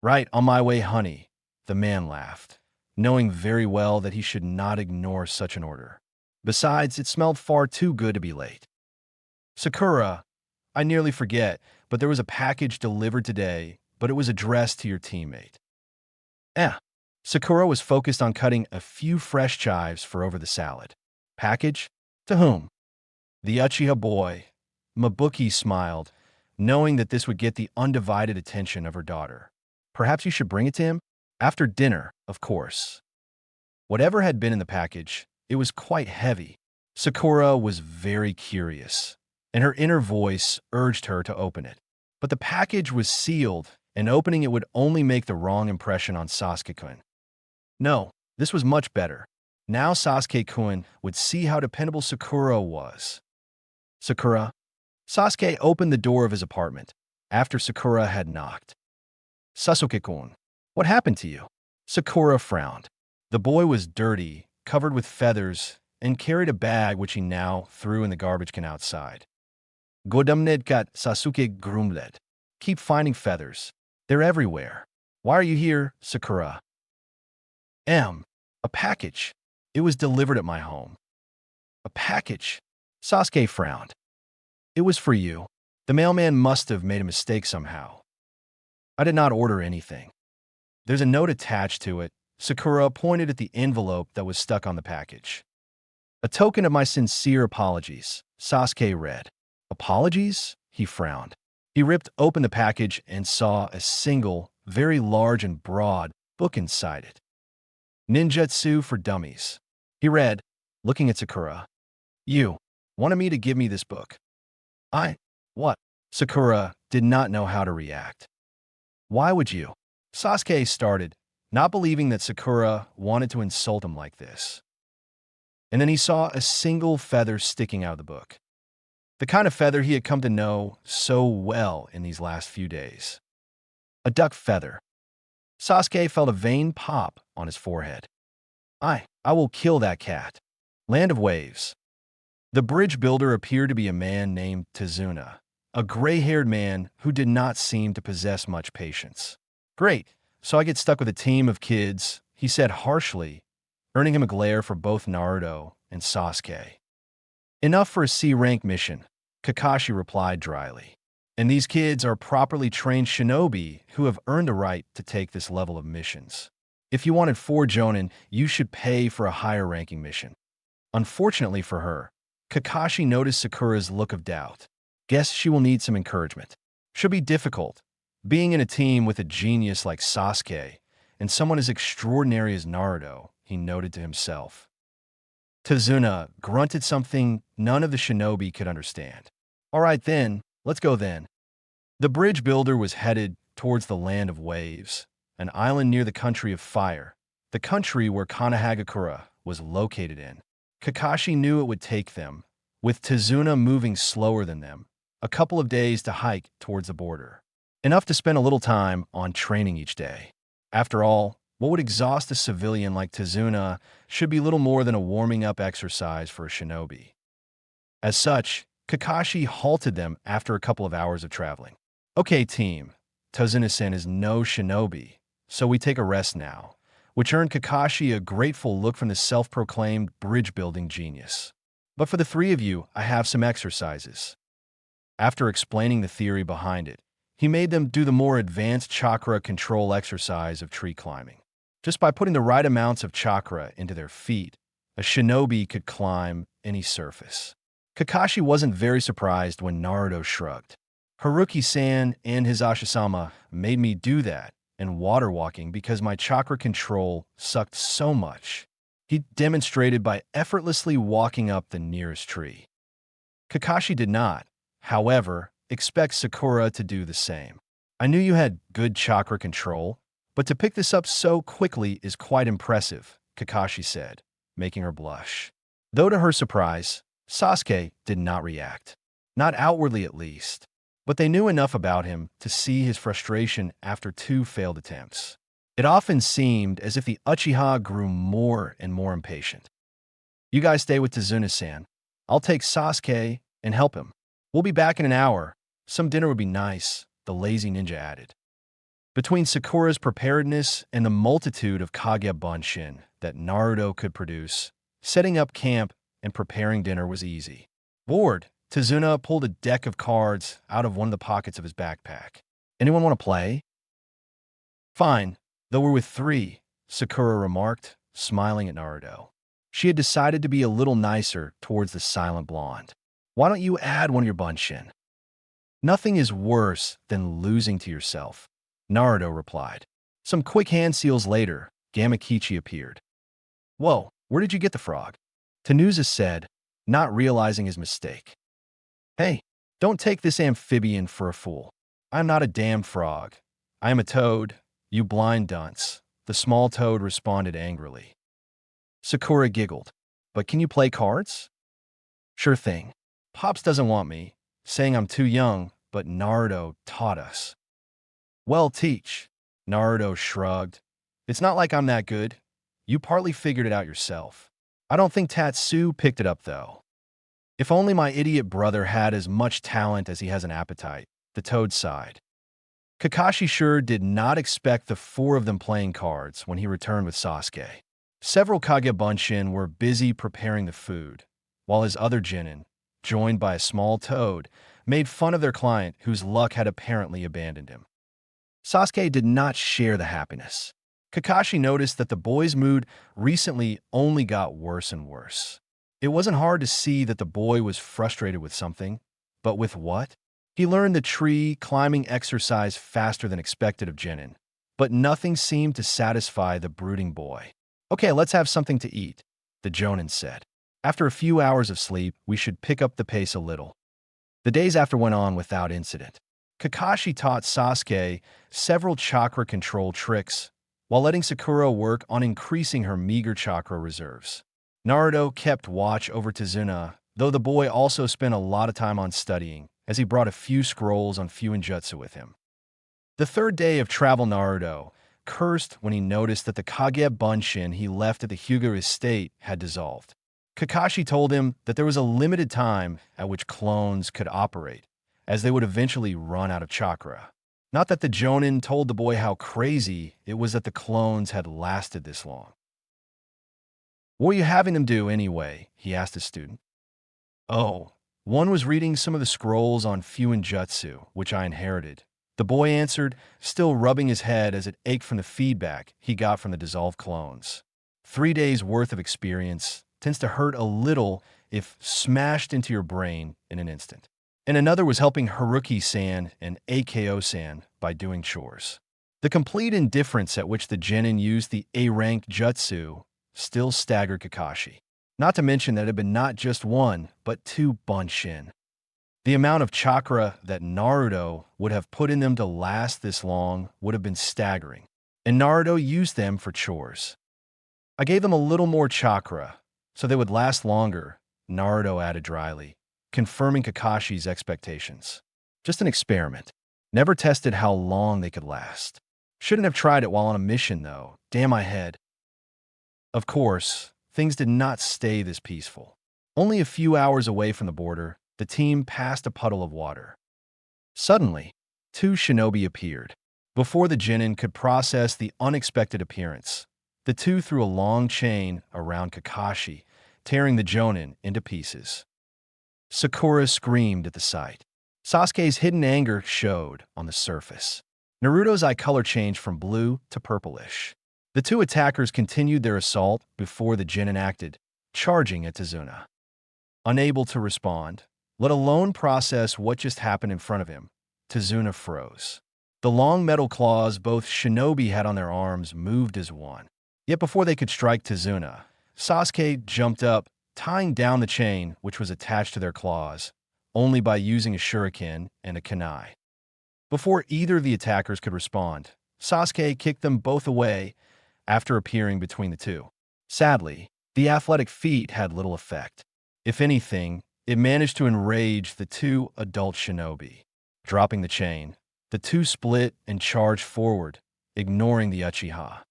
Right, on my way, honey, the man laughed, knowing very well that he should not ignore such an order. Besides, it smelled far too good to be late. Sakura, I nearly forget, but there was a package delivered today, but it was addressed to your teammate. Sakura was focused on cutting a few fresh chives for over the salad. Package? To whom? The Uchiha boy. Mabuki smiled, knowing that this would get the undivided attention of her daughter. Perhaps you should bring it to him? After dinner, of course. Whatever had been in the package, it was quite heavy. Sakura was very curious, and her inner voice urged her to open it. But the package was sealed, and opening it would only make the wrong impression on Sasuke-kun. No, this was much better. Now Sasuke-kun would see how dependable Sakura was. Sakura? Sasuke opened the door of his apartment, after Sakura had knocked. Sasuke-kun, what happened to you? Sakura frowned. The boy was dirty, covered with feathers, and carried a bag which he now threw in the garbage can outside. Godamned got Sasuke grumbled. Keep finding feathers. They're everywhere. Why are you here, Sakura? A package. It was delivered at my home. A package? Sasuke frowned. It was for you. The mailman must have made a mistake somehow. I did not order anything. There's a note attached to it. Sakura pointed at the envelope that was stuck on the package. A token of my sincere apologies, Sasuke read. Apologies? He frowned. He ripped open the package and saw a single, very large and broad, book inside it. Ninjutsu for Dummies. He read, looking at Sakura. You wanted me to give me this book. What? Sakura did not know how to react. Why would you? Sasuke started, not believing that Sakura wanted to insult him like this. And then he saw a single feather sticking out of the book. The kind of feather he had come to know so well in these last few days. A duck feather. Sasuke felt a vein pop on his forehead. I will kill that cat. Land of Waves. The bridge builder appeared to be a man named Tazuna, a gray-haired man who did not seem to possess much patience. Great, so I get stuck with a team of kids, he said harshly, earning him a glare for both Naruto and Sasuke. Enough for a C-rank mission, Kakashi replied dryly. And these kids are properly trained shinobi who have earned the right to take this level of missions. If you wanted 4 Jonin, you should pay for a higher-ranking mission. Unfortunately for her, Kakashi noticed Sakura's look of doubt. Guess she will need some encouragement. Should be difficult, being in a team with a genius like Sasuke and someone as extraordinary as Naruto, he noted to himself. Tazuna grunted something none of the shinobi could understand. All right then, let's go then. The bridge builder was headed towards the land of waves, an island near the country of fire, the country where Konohagakure was located in. Kakashi knew it would take them, with Tazuna moving slower than them, a couple of days to hike towards the border. Enough to spend a little time on training each day. After all, what would exhaust a civilian like Tazuna should be little more than a warming-up exercise for a shinobi. As such, Kakashi halted them after a couple of hours of traveling. Okay, team, Tazuna-sen is no shinobi, so we take a rest now, which earned Kakashi a grateful look from the self-proclaimed bridge-building genius. But for the 3 of you, I have some exercises. After explaining the theory behind it, he made them do the more advanced chakra control exercise of tree climbing. Just by putting the right amounts of chakra into their feet, a shinobi could climb any surface. Kakashi wasn't very surprised when Naruto shrugged. Haruki-san and his Ashasama made me do that and water walking because my chakra control sucked so much. He demonstrated by effortlessly walking up the nearest tree. Kakashi did not, however, expect Sakura to do the same. I knew you had good chakra control, but to pick this up so quickly is quite impressive, Kakashi said, making her blush. Though to her surprise, Sasuke did not react. Not outwardly at least. But they knew enough about him to see his frustration after 2 failed attempts. It often seemed as if the Uchiha grew more and more impatient. You guys stay with Tazuna-san. I'll take Sasuke and help him. We'll be back in an hour. Some dinner would be nice, the lazy ninja added. Between Sakura's preparedness and the multitude of Kage Bunshin that Naruto could produce, setting up camp and preparing dinner was easy. Bored, Tazuna pulled a deck of cards out of one of the pockets of his backpack. Anyone want to play? Fine, though we're with 3, Sakura remarked, smiling at Naruto. She had decided to be a little nicer towards the silent blonde. Why don't you add one of your Bunshin? Nothing is worse than losing to yourself, Naruto replied. Some quick hand seals later, Gamakichi appeared. Whoa, where did you get the frog? Tenuza said, not realizing his mistake. Hey, don't take this amphibian for a fool. I'm not a damn frog. I am a toad, you blind dunce, the small toad responded angrily. Sakura giggled. But can you play cards? Sure thing. Pops doesn't want me, saying I'm too young, but Naruto taught us. Well, teach. Naruto shrugged. It's not like I'm that good. You partly figured it out yourself. I don't think Tatsu picked it up, though. If only my idiot brother had as much talent as he has an appetite, the toad sighed. Kakashi sure did not expect the 4 of them playing cards when he returned with Sasuke. Several Kage Bunshin were busy preparing the food, while his other genin, joined by a small toad, made fun of their client whose luck had apparently abandoned him. Sasuke did not share the happiness. Kakashi noticed that the boy's mood recently only got worse and worse. It wasn't hard to see that the boy was frustrated with something, but with what? He learned the tree climbing exercise faster than expected of genin, but nothing seemed to satisfy the brooding boy. Okay, let's have something to eat, the jonin said. After a few hours of sleep, we should pick up the pace a little. The days after went on without incident. Kakashi taught Sasuke several chakra control tricks, while letting Sakura work on increasing her meager chakra reserves. Naruto kept watch over Tazuna, though the boy also spent a lot of time on studying, as he brought a few scrolls on Fuinjutsu with him. The 3rd day of travel, Naruto cursed when he noticed that the Kage Bunshin he left at the Hyuga estate had dissolved. Kakashi told him that there was a limited time at which clones could operate, as they would eventually run out of chakra. Not that the jonin told the boy how crazy it was that the clones had lasted this long. What are you having them do anyway? He asked his student. Oh, one was reading some of the scrolls on Jutsu, which I inherited. The boy answered, still rubbing his head as it ached from the feedback he got from the dissolved clones. 3 days' worth of experience tends to hurt a little if smashed into your brain in an instant. And another was helping Haruki-san and Ako-san by doing chores. The complete indifference at which the genin used the A-rank jutsu still staggered Kakashi. Not to mention that it had been not just one, but two bunshin. The amount of chakra that Naruto would have put in them to last this long would have been staggering, and Naruto used them for chores. I gave them a little more chakra, so they would last longer, Naruto added dryly, confirming Kakashi's expectations. Just an experiment. Never tested how long they could last. Shouldn't have tried it while on a mission, though. Damn my head. Of course, things did not stay this peaceful. Only a few hours away from the border, the team passed a puddle of water. Suddenly, two shinobi appeared. Before the genin could process the unexpected appearance, the two threw a long chain around Kakashi, tearing the jonin into pieces. Sakura screamed at the sight. Sasuke's hidden anger showed on the surface. Naruto's eye color changed from blue to purplish. The two attackers continued their assault before the genin acted, charging at Tazuna. Unable to respond, let alone process what just happened in front of him, Tazuna froze. The long metal claws both shinobi had on their arms moved as one. Yet before they could strike Tazuna, Sasuke jumped up, tying down the chain which was attached to their claws, only by using a shuriken and a kunai. Before either of the attackers could respond, Sasuke kicked them both away after appearing between the two. Sadly, the athletic feat had little effect. If anything, it managed to enrage the two adult shinobi. Dropping the chain, the two split and charged forward, ignoring the Uchiha.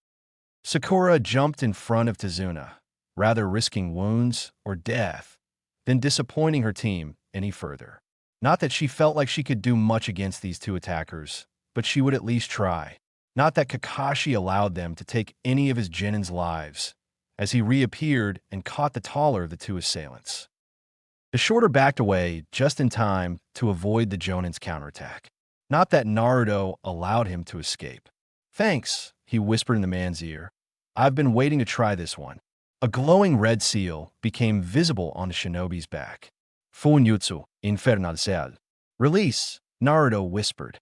Sakura jumped in front of Tazuna, rather risking wounds or death than disappointing her team any further. Not that she felt like she could do much against these two attackers, but she would at least try. Not that Kakashi allowed them to take any of his genin's lives, as he reappeared and caught the taller of the two assailants. The shorter backed away just in time to avoid the Jonin's counterattack. Not that Naruto allowed him to escape. Thanks, he whispered in the man's ear. I've been waiting to try this one. A glowing red seal became visible on the shinobi's back. Funyutsu Infernal Seal. Release, Naruto whispered.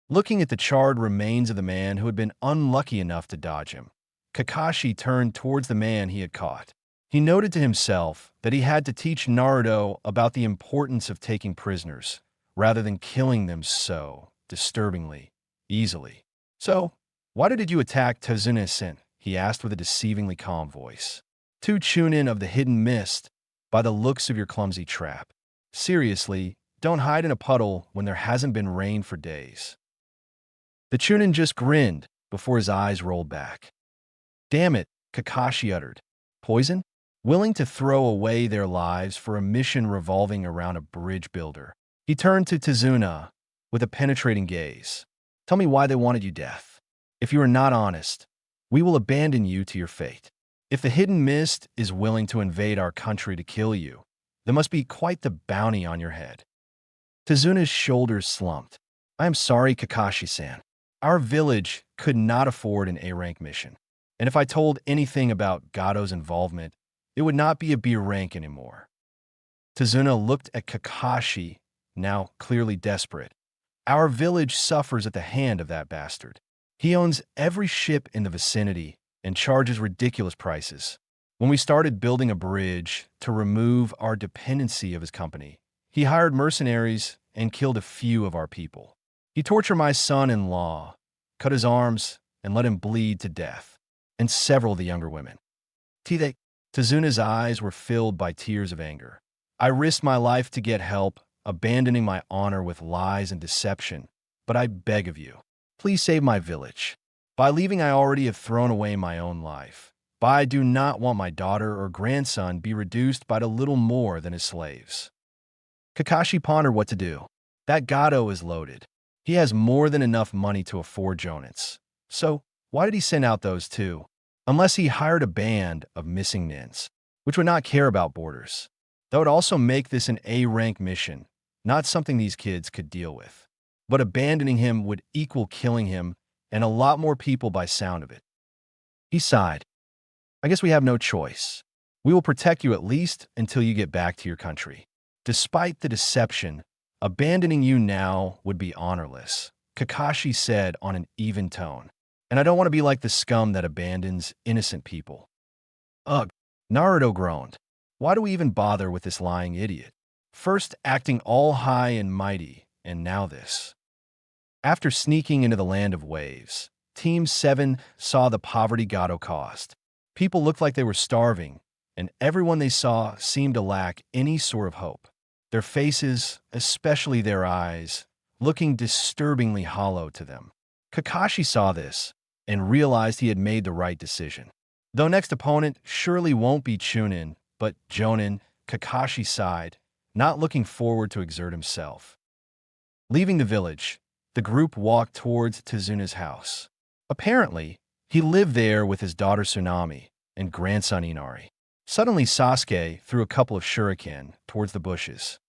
Looking at the charred remains of the man who had been unlucky enough to dodge him, Kakashi turned towards the man he had caught. He noted to himself that he had to teach Naruto about the importance of taking prisoners, rather than killing them so disturbingly, easily. So, why did you attack Tazuna-sen? He asked with a deceivingly calm voice. Two chunin of the hidden mist, by the looks of your clumsy trap. Seriously, don't hide in a puddle when there hasn't been rain for days. The chunin just grinned before his eyes rolled back. Damn it, Kakashi uttered. Poison? Willing to throw away their lives for a mission revolving around a bridge builder. He turned to Tazuna with a penetrating gaze. Tell me why they wanted you death. If you are not honest, we will abandon you to your fate. If the hidden mist is willing to invade our country to kill you, there must be quite the bounty on your head. Tazuna's shoulders slumped. I am sorry, Kakashi-san. Our village could not afford an A-rank mission. And if I told anything about Gato's involvement, it would not be a B rank anymore. Tazuna looked at Kakashi, now clearly desperate. Our village suffers at the hand of that bastard. He owns every ship in the vicinity and charges ridiculous prices. When we started building a bridge to remove our dependency of his company, he hired mercenaries and killed a few of our people. He tortured my son-in-law, cut his arms, and let him bleed to death, and several of the younger women. Tazuna's eyes were filled by tears of anger. I risked my life to get help, abandoning my honor with lies and deception, but I beg of you, please save my village. By leaving, I already have thrown away my own life. But I do not want my daughter or grandson be reduced by little more than his slaves. Kakashi pondered what to do. That Gato is loaded. He has more than enough money to afford Jonins. So, why did he send out those two? unless he hired a band of missing nins, which would not care about borders. That would also make this an A-rank mission, not something these kids could deal with. But abandoning him would equal killing him and a lot more people by sound of it. He sighed. I guess we have no choice. We will protect you at least until you get back to your country. Despite the deception, abandoning you now would be honorless, Kakashi said on an even tone. And I don't want to be like the scum that abandons innocent people. Ugh, Naruto groaned. Why do we even bother with this lying idiot? First acting all high and mighty, and now this. After sneaking into the land of waves, Team 7 saw the poverty Gato caused. People looked like they were starving, and everyone they saw seemed to lack any sort of hope. Their faces, especially their eyes, looking disturbingly hollow to them. Kakashi saw this and realized he had made the right decision. Though next opponent surely won't be Chunin, but Jonin, Kakashi sighed, not looking forward to exert himself. Leaving the village, the group walked towards Tezuna's house. Apparently, he lived there with his daughter Tsunami and grandson Inari. Suddenly, Sasuke threw a couple of shuriken towards the bushes.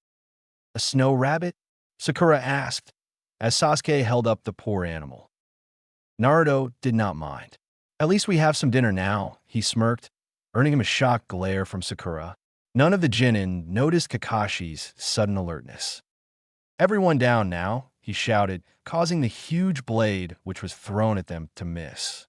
A snow rabbit? Sakura asked, as Sasuke held up the poor animal. Naruto did not mind. At least we have some dinner now, he smirked, earning him a shocked glare from Sakura. None of the Genin noticed Kakashi's sudden alertness. Everyone down now, he shouted, causing the huge blade which was thrown at them to miss.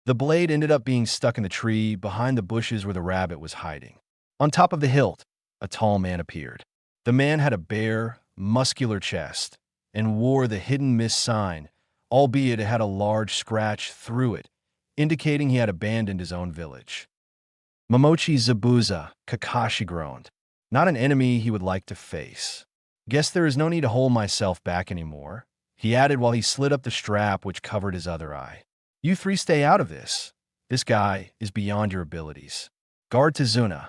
The blade ended up being stuck in the tree behind the bushes where the rabbit was hiding. On top of the hilt, a tall man appeared. The man had a bare, muscular chest and wore the hidden miss sign, albeit it had a large scratch through it, indicating he had abandoned his own village. Momochi Zabuza, Kakashi groaned. Not an enemy he would like to face. Guess there is no need to hold myself back anymore, he added while he slid up the strap which covered his other eye. You three stay out of this. This guy is beyond your abilities. Guard Tezuna.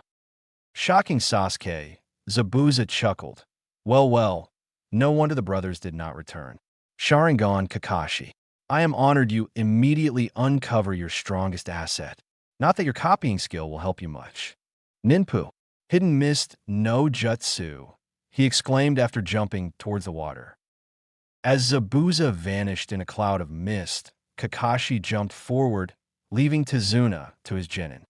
Shocking Sasuke, Zabuza chuckled. Well, no wonder the brothers did not return. Sharingan Kakashi. I am honored you immediately uncover your strongest asset. Not that your copying skill will help you much. Ninpu. Hidden mist no jutsu, he exclaimed after jumping towards the water. As Zabuza vanished in a cloud of mist, Kakashi jumped forward, leaving Tezuna to his genin.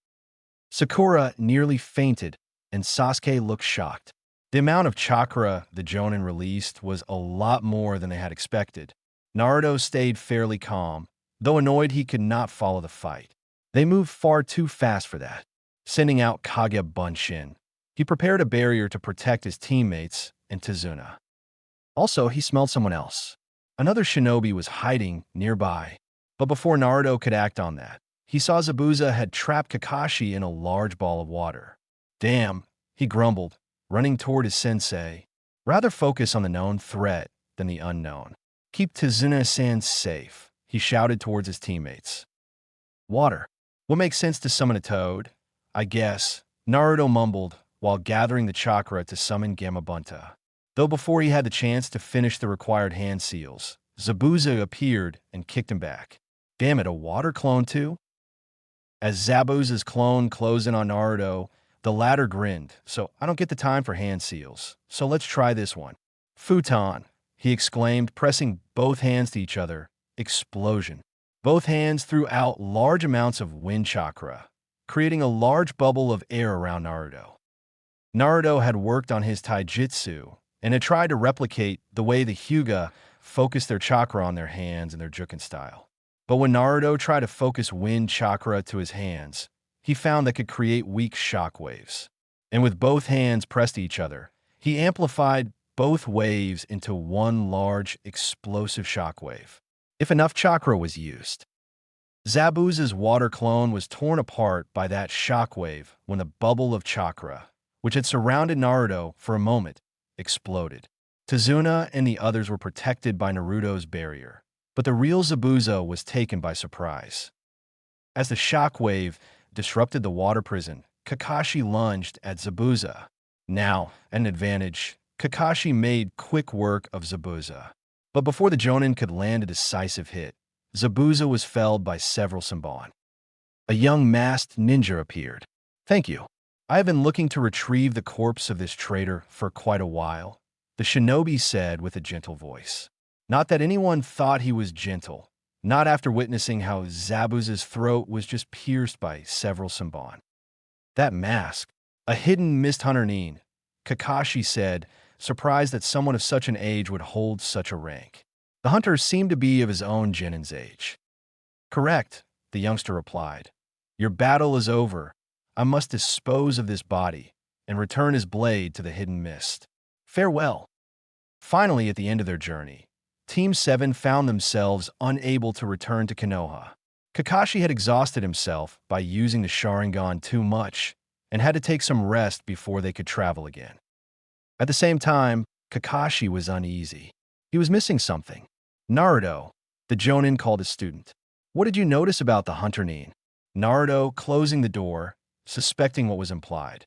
Sakura nearly fainted, and Sasuke looked shocked. The amount of chakra the Jonin released was a lot more than they had expected. Naruto stayed fairly calm, though annoyed he could not follow the fight. They moved far too fast for that. Sending out Kage Bunshin, he prepared a barrier to protect his teammates and Tezuna. Also, he smelled someone else. Another shinobi was hiding nearby. But before Naruto could act on that, he saw Zabuza had trapped Kakashi in a large ball of water. Damn, he grumbled, running toward his sensei. Rather focus on the known threat than the unknown. Keep Tezuna-san safe, he shouted towards his teammates. Water. What makes sense to summon a toad? I guess, Naruto mumbled while gathering the chakra to summon Gamabunta. Though before he had the chance to finish the required hand seals, Zabuza appeared and kicked him back. Damn it, a water clone too? As Zabuza's clone closed in on Naruto, the latter grinned, so I don't get the time for hand seals, so let's try this one. Futon, he exclaimed, pressing both hands to each other. Explosion. Both hands threw out large amounts of wind chakra, creating a large bubble of air around Naruto. Naruto had worked on his taijutsu and had tried to replicate the way the Hyuga focused their chakra on their hands in their Juken style. But when Naruto tried to focus wind chakra to his hands, he found that could create weak shock waves. And with both hands pressed to each other, he amplified both waves into one large, explosive shock wave. If enough chakra was used. Zabuza's water clone was torn apart by that shockwave when the bubble of chakra, which had surrounded Naruto for a moment, exploded. Tezuna and the others were protected by Naruto's barrier, but the real Zabuza was taken by surprise. As the shockwave disrupted the water prison, Kakashi lunged at Zabuza. Now, at an advantage, Kakashi made quick work of Zabuza. But before the Jonin could land a decisive hit, Zabuza was felled by several Senbon. A young masked ninja appeared. Thank you. I have been looking to retrieve the corpse of this traitor for quite a while, the shinobi said with a gentle voice. Not that anyone thought he was gentle, not after witnessing how Zabuza's throat was just pierced by several Senbon. That mask, a hidden mist hunter Nin, Kakashi said, surprised that someone of such an age would hold such a rank. The hunter seemed to be of his own genin's age. Correct, the youngster replied. Your battle is over. I must dispose of this body and return his blade to the hidden mist. Farewell. Finally, at the end of their journey, Team 7 found themselves unable to return to Konoha. Kakashi had exhausted himself by using the Sharingan too much and had to take some rest before they could travel again. At the same time, Kakashi was uneasy. He was missing something. Naruto, the Jonin, called his student. What did you notice about the hunter Nin? Naruto, closing the door, suspecting what was implied.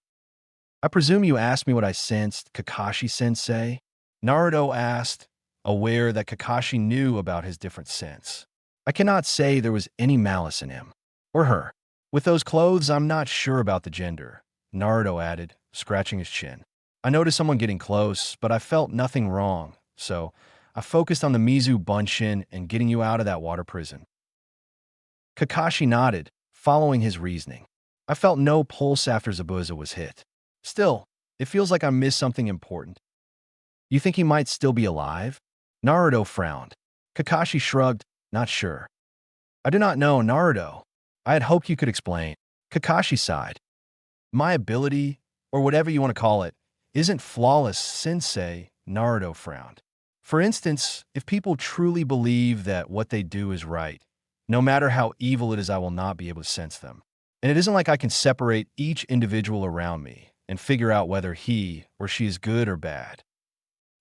I presume you asked me what I sensed, Kakashi-sensei? Naruto asked, aware that Kakashi knew about his different sense. I cannot say there was any malice in him. Or her. With those clothes, I'm not sure about the gender, Naruto added, scratching his chin. I noticed someone getting close, but I felt nothing wrong, so I focused on the Mizu Bunshin and getting you out of that water prison. Kakashi nodded, following his reasoning. I felt no pulse after Zabuza was hit. Still, it feels like I missed something important. You think he might still be alive? Naruto frowned. Kakashi shrugged, not sure. I do not know, Naruto. I had hoped you could explain. Kakashi sighed. My ability, or whatever you want to call it, isn't flawless, sensei, Naruto frowned. For instance, if people truly believe that what they do is right, no matter how evil it is, I will not be able to sense them. And it isn't like I can separate each individual around me and figure out whether he or she is good or bad.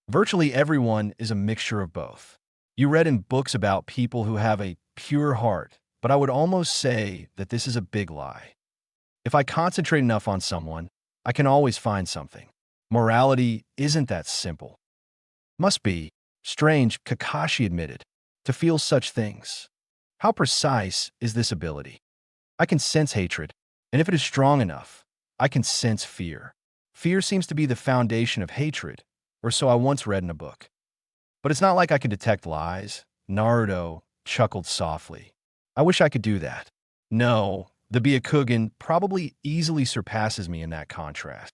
Virtually everyone is a mixture of both. You read in books about people who have a pure heart, but I would almost say that this is a big lie. If I concentrate enough on someone, I can always find something. Morality isn't that simple. Must be strange, Kakashi admitted, to feel such things. How precise is this ability? I can sense hatred, and if it is strong enough, I can sense fear. Fear seems to be the foundation of hatred, or so I once read in a book. But it's not like I can detect lies. Naruto chuckled softly. I wish I could do that. No, the Byakugan probably easily surpasses me in that contrast,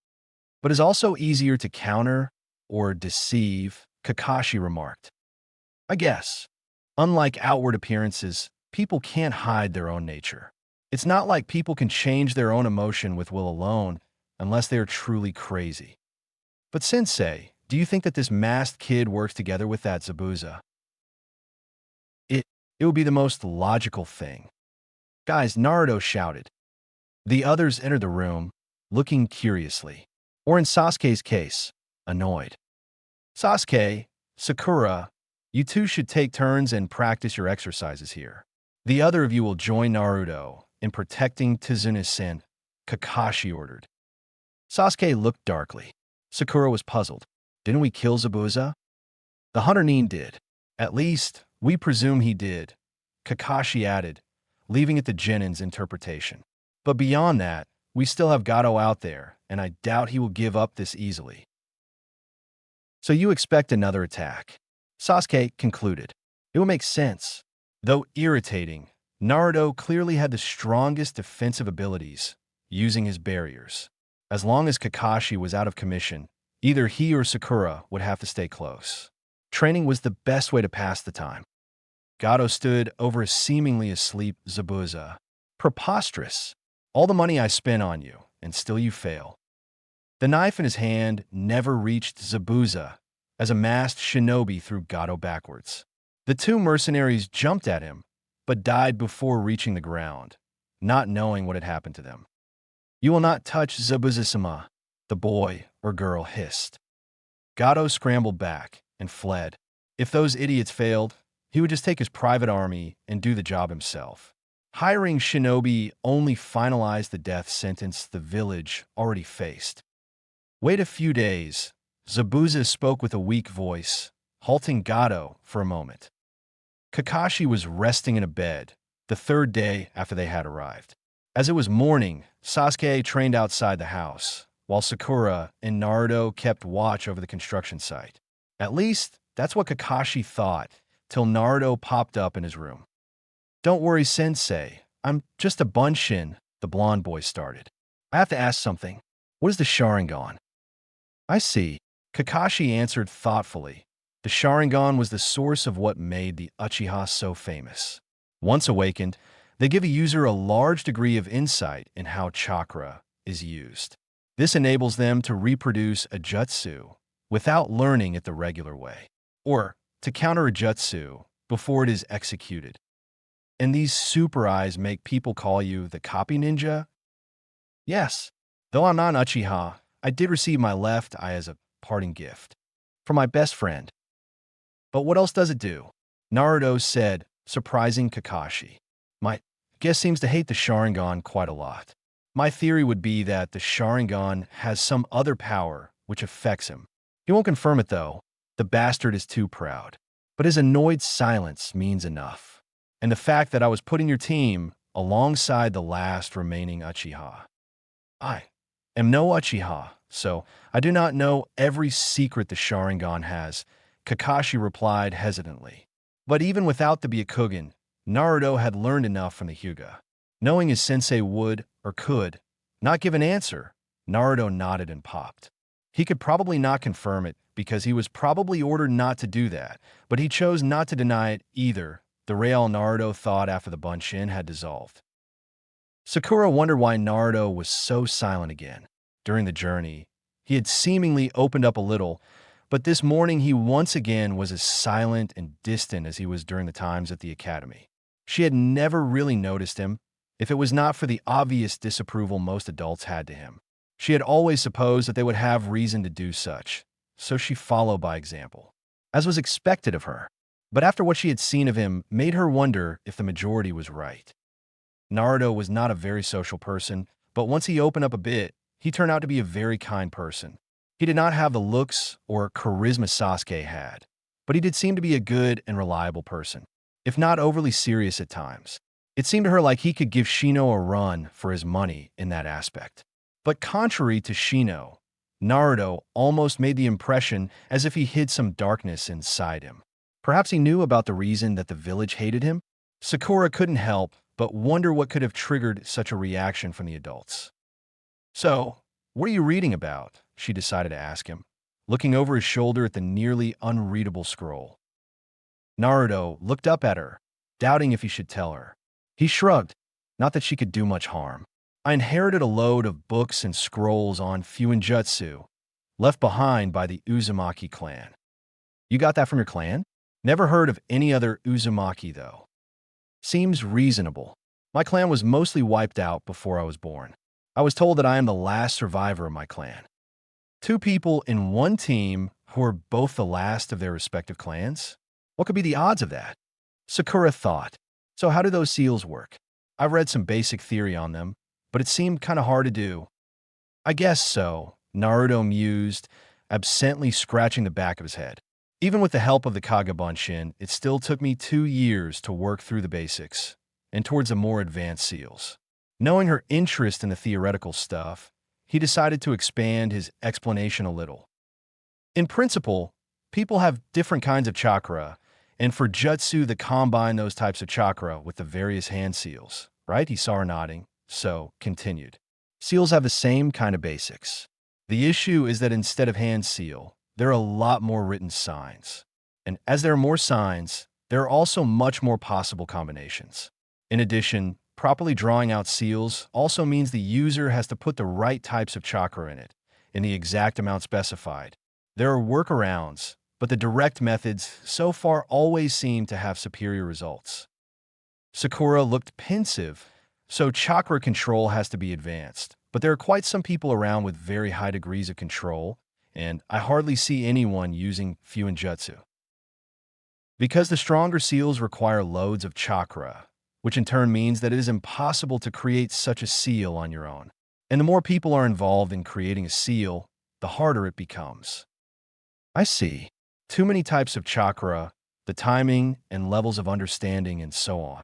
but is also easier to counter or deceive, Kakashi remarked. I guess. Unlike outward appearances, people can't hide their own nature. It's not like people can change their own emotion with will alone unless they are truly crazy. But sensei, do you think that this masked kid works together with that Zabuza? It would be the most logical thing. Guys, Naruto shouted. The others entered the room, looking curiously. Or in Sasuke's case, annoyed. Sasuke, Sakura, you two should take turns and practice your exercises here. The other of you will join Naruto in protecting Tizune-sen, Kakashi ordered. Sasuke looked darkly. Sakura was puzzled. Didn't we kill Zabuza? The hunter Nin did. At least, we presume he did, Kakashi added, leaving it to Genin's interpretation. But beyond that, we still have Gato out there, and I doubt he will give up this easily. So you expect another attack? Sasuke concluded. It will make sense. Though irritating, Naruto clearly had the strongest defensive abilities, using his barriers. As long as Kakashi was out of commission, either he or Sakura would have to stay close. Training was the best way to pass the time. Gato stood over a seemingly asleep Zabuza. Preposterous. All the money I spent on you, and still you fail. The knife in his hand never reached Zabuza as a masked shinobi threw Gato backwards. The two mercenaries jumped at him, but died before reaching the ground, not knowing what had happened to them. You will not touch Zabuza-sama, the boy or girl hissed. Gato scrambled back and fled. If those idiots failed, he would just take his private army and do the job himself. Hiring shinobi only finalized the death sentence the village already faced. Wait a few days, Zabuza spoke with a weak voice, halting Gato for a moment. Kakashi was resting in a bed, the third day after they had arrived. As it was morning, Sasuke trained outside the house, while Sakura and Naruto kept watch over the construction site. At least, that's what Kakashi thought, till Naruto popped up in his room. "Don't worry, Sensei. I'm just a bunshin," the blonde boy started. "I have to ask something. What is the Sharingan?" "I see," Kakashi answered thoughtfully. The Sharingan was the source of what made the Uchiha so famous. Once awakened, they give a user a large degree of insight in how chakra is used. This enables them to reproduce a jutsu without learning it the regular way, or to counter a jutsu before it is executed. And these super eyes make people call you the copy ninja? Yes. Though I'm not an Uchiha, I did receive my left eye as a parting gift from my best friend. But what else does it do? Naruto said, surprising Kakashi. My guest seems to hate the Sharingan quite a lot. My theory would be that the Sharingan has some other power which affects him. He won't confirm it though. The bastard is too proud. But his annoyed silence means enough. And the fact that I was put in your team alongside the last remaining Uchiha. I am no Uchiha, so I do not know every secret the Sharingan has, Kakashi replied hesitantly. But even without the Byakugan, Naruto had learned enough from the Hyuga. Knowing his sensei would, or could, not give an answer, Naruto nodded and popped. He could probably not confirm it because he was probably ordered not to do that, but he chose not to deny it either, the real Naruto thought after the Bunshin had dissolved. Sakura wondered why Naruto was so silent again. During the journey, he had seemingly opened up a little, but this morning he once again was as silent and distant as he was during the times at the academy. She had never really noticed him, if it was not for the obvious disapproval most adults had to him. She had always supposed that they would have reason to do such, so she followed by example, as was expected of her. But after what she had seen of him made her wonder if the majority was right. Naruto was not a very social person, but once he opened up a bit, he turned out to be a very kind person. He did not have the looks or charisma Sasuke had, but he did seem to be a good and reliable person, if not overly serious at times. It seemed to her like he could give Shino a run for his money in that aspect. But contrary to Shino, Naruto almost made the impression as if he hid some darkness inside him. Perhaps he knew about the reason that the village hated him? Sakura couldn't help but wonder what could have triggered such a reaction from the adults. "So, what are you reading about?" she decided to ask him, looking over his shoulder at the nearly unreadable scroll. Naruto looked up at her, doubting if he should tell her. He shrugged, not that she could do much harm. "I inherited a load of books and scrolls on Fuinjutsu, left behind by the Uzumaki clan." "You got that from your clan?" "Never heard of any other Uzumaki, though." "Seems reasonable. My clan was mostly wiped out before I was born. I was told that I am the last survivor of my clan." Two people in one team who are both the last of their respective clans? What could be the odds of that? Sakura thought. "So how do those seals work? I've read some basic theory on them, but it seemed kind of hard to do." "I guess so," Naruto mused, absently scratching the back of his head. "Even with the help of the Kagabunshin, it still took me 2 years to work through the basics and towards the more advanced seals." Knowing her interest in the theoretical stuff, he decided to expand his explanation a little. "In principle, people have different kinds of chakra, and for jutsu, they combine those types of chakra with the various hand seals, right?" He saw her nodding, so continued. "Seals have the same kind of basics. The issue is that instead of hand seal, there are a lot more written signs. And as there are more signs, there are also much more possible combinations. In addition, properly drawing out seals also means the user has to put the right types of chakra in it, in the exact amount specified. There are workarounds, but the direct methods so far always seem to have superior results." Sakura looked pensive, so chakra control has to be advanced, but there are quite some people around with very high degrees of control, and I hardly see anyone using Fuinjutsu. Because the stronger seals require loads of chakra, which in turn means that it is impossible to create such a seal on your own. And the more people are involved in creating a seal, the harder it becomes. "I see. Too many types of chakra, the timing and levels of understanding and so on."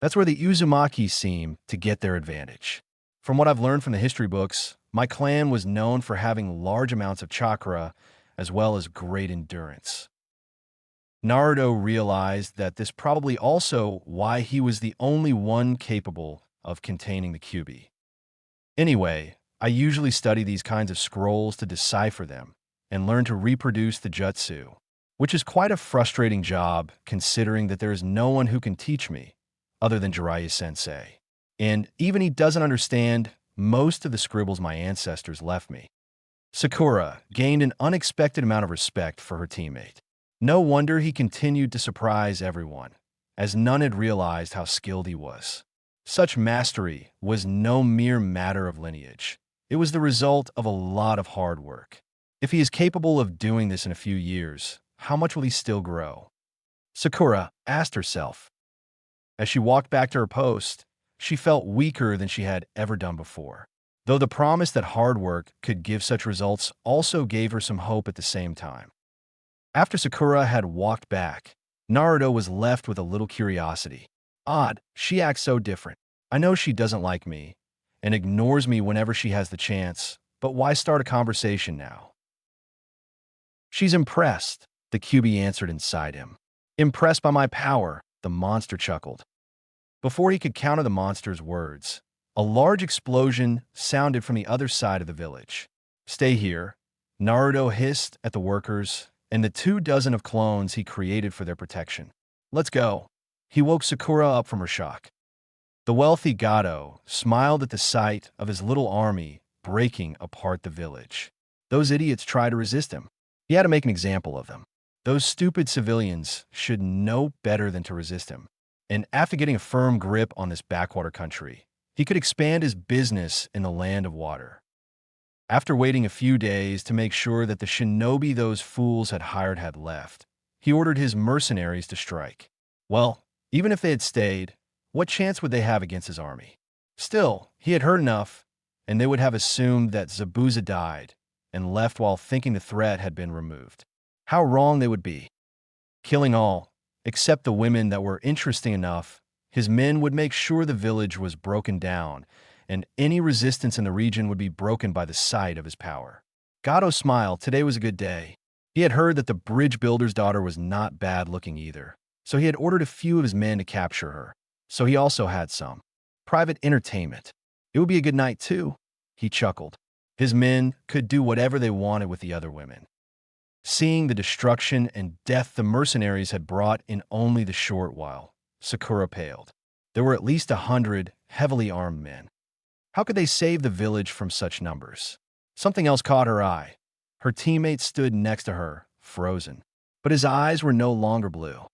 That's where the Uzumaki seem to get their advantage. From what I've learned from the history books, my clan was known for having large amounts of chakra as well as great endurance. Naruto realized that this probably also why he was the only one capable of containing the Kyuubi. Anyway, I usually study these kinds of scrolls to decipher them and learn to reproduce the jutsu, which is quite a frustrating job considering that there is no one who can teach me other than Jiraiya-sensei. And even he doesn't understand most of the scribbles my ancestors left me. Sakura gained an unexpected amount of respect for her teammate. No wonder he continued to surprise everyone, as none had realized how skilled he was. Such mastery was no mere matter of lineage. It was the result of a lot of hard work. If he is capable of doing this in a few years, how much will he still grow? Sakura asked herself. As she walked back to her post, she felt weaker than she had ever done before. Though the promise that hard work could give such results also gave her some hope at the same time. After Sakura had walked back, Naruto was left with a little curiosity. Odd, she acts so different. I know she doesn't like me and ignores me whenever she has the chance, but why start a conversation now? She's impressed, the Kyuubi answered inside him. Impressed by my power, the monster chuckled. Before he could counter the monster's words, a large explosion sounded from the other side of the village. Stay here, Naruto hissed at the workers and the 24 of clones he created for their protection. Let's go. He woke Sakura up from her shock. The wealthy Gato smiled at the sight of his little army breaking apart the village. Those idiots tried to resist him. He had to make an example of them. Those stupid civilians should know better than to resist him. And after getting a firm grip on this backwater country, he could expand his business in the land of water. After waiting a few days to make sure that the shinobi those fools had hired had left, he ordered his mercenaries to strike. Well, even if they had stayed, what chance would they have against his army? Still, he had heard enough, and they would have assumed that Zabuza died and left while thinking the threat had been removed. How wrong they would be. Killing all, except the women that were interesting enough, his men would make sure the village was broken down, and any resistance in the region would be broken by the sight of his power. Gato smiled. Today was a good day. He had heard that the bridge builder's daughter was not bad looking either, so he had ordered a few of his men to capture her. So he also had some private entertainment. It would be a good night too, he chuckled. His men could do whatever they wanted with the other women. Seeing the destruction and death the mercenaries had brought in only the short while, Sakura paled. There were at least 100 heavily armed men. How could they save the village from such numbers? Something else caught her eye. Her teammate stood next to her, frozen. But his eyes were no longer blue.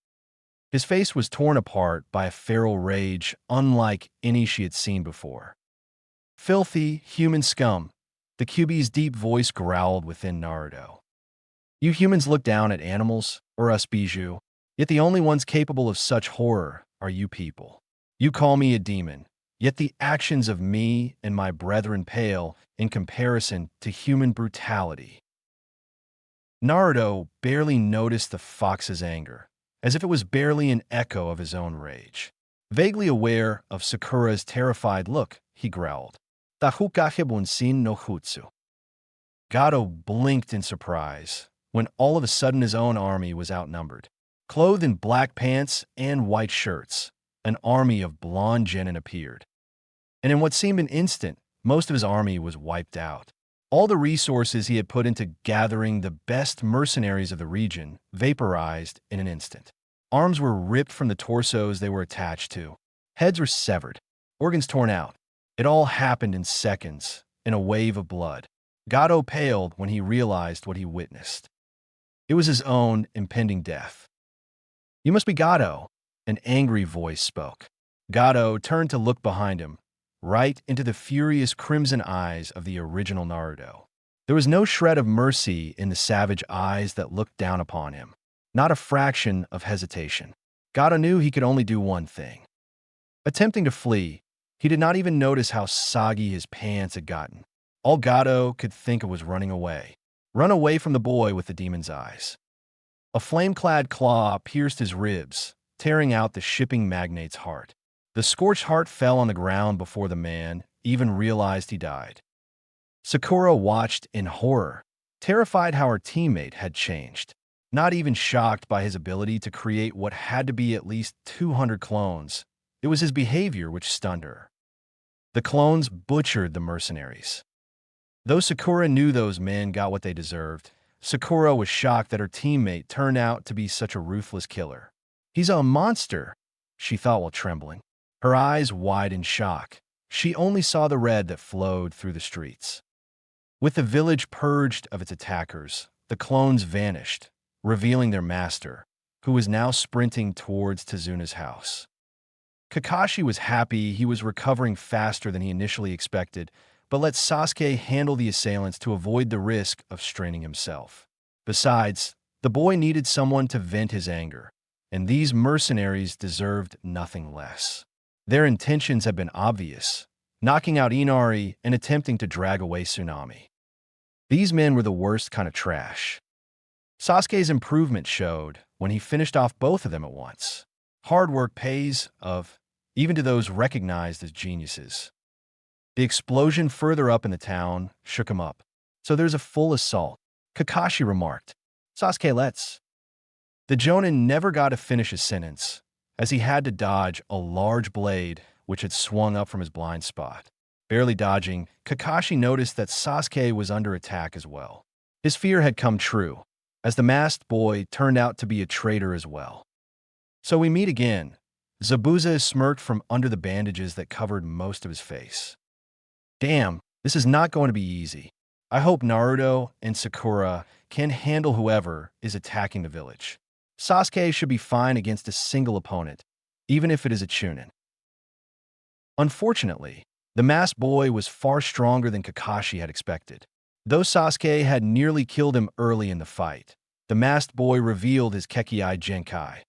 His face was torn apart by a feral rage unlike any she had seen before. Filthy, human scum, the Kyuubi's deep voice growled within Naruto. You humans look down at animals, or us Bijou, yet the only ones capable of such horror are you people. You call me a demon, yet the actions of me and my brethren pale in comparison to human brutality. Naruto barely noticed the fox's anger, as if it was barely an echo of his own rage. Vaguely aware of Sakura's terrified look, he growled, "Tahukahe bunsin no jutsu." Gato blinked in surprise when all of a sudden his own army was outnumbered. Clothed in black pants and white shirts, an army of blonde genin appeared. And in what seemed an instant, most of his army was wiped out. All the resources he had put into gathering the best mercenaries of the region vaporized in an instant. Arms were ripped from the torsos they were attached to. Heads were severed, organs torn out. It all happened in seconds, in a wave of blood. Gato paled when he realized what he witnessed. It was his own impending death. You must be Gato, an angry voice spoke. Gato turned to look behind him, right into the furious crimson eyes of the original Naruto. There was no shred of mercy in the savage eyes that looked down upon him, not a fraction of hesitation. Gato knew he could only do one thing. Attempting to flee, he did not even notice how soggy his pants had gotten. All Gato could think of was running away. Run away from the boy with the demon's eyes. A flame-clad claw pierced his ribs, tearing out the shipping magnate's heart. The scorched heart fell on the ground before the man even realized he died. Sakura watched in horror, terrified how her teammate had changed. Not even shocked by his ability to create what had to be at least 200 clones, it was his behavior which stunned her. The clones butchered the mercenaries. Though Sakura knew those men got what they deserved, Sakura was shocked that her teammate turned out to be such a ruthless killer. He's a monster, she thought while trembling. Her eyes wide in shock. She only saw the red that flowed through the streets. With the village purged of its attackers, the clones vanished, revealing their master, who was now sprinting towards Tezuna's house. Kakashi was happy he was recovering faster than he initially expected, but let Sasuke handle the assailants to avoid the risk of straining himself. Besides, the boy needed someone to vent his anger, and these mercenaries deserved nothing less. Their intentions had been obvious, knocking out Inari and attempting to drag away Tsunami. These men were the worst kind of trash. Sasuke's improvement showed when he finished off both of them at once. Hard work pays, even to those recognized as geniuses. The explosion further up in the town shook him up. So there's a full assault, Kakashi remarked. Sasuke, let's. The Jonin never got to finish his sentence, as he had to dodge a large blade which had swung up from his blind spot. Barely dodging, Kakashi noticed that Sasuke was under attack as well. His fear had come true, as the masked boy turned out to be a traitor as well. So we meet again. Zabuza smirked from under the bandages that covered most of his face. Damn, this is not going to be easy. I hope Naruto and Sakura can handle whoever is attacking the village. Sasuke should be fine against a single opponent, even if it is a Chunin. Unfortunately, the masked boy was far stronger than Kakashi had expected. Though Sasuke had nearly killed him early in the fight, the masked boy revealed his Kekkei Genkai,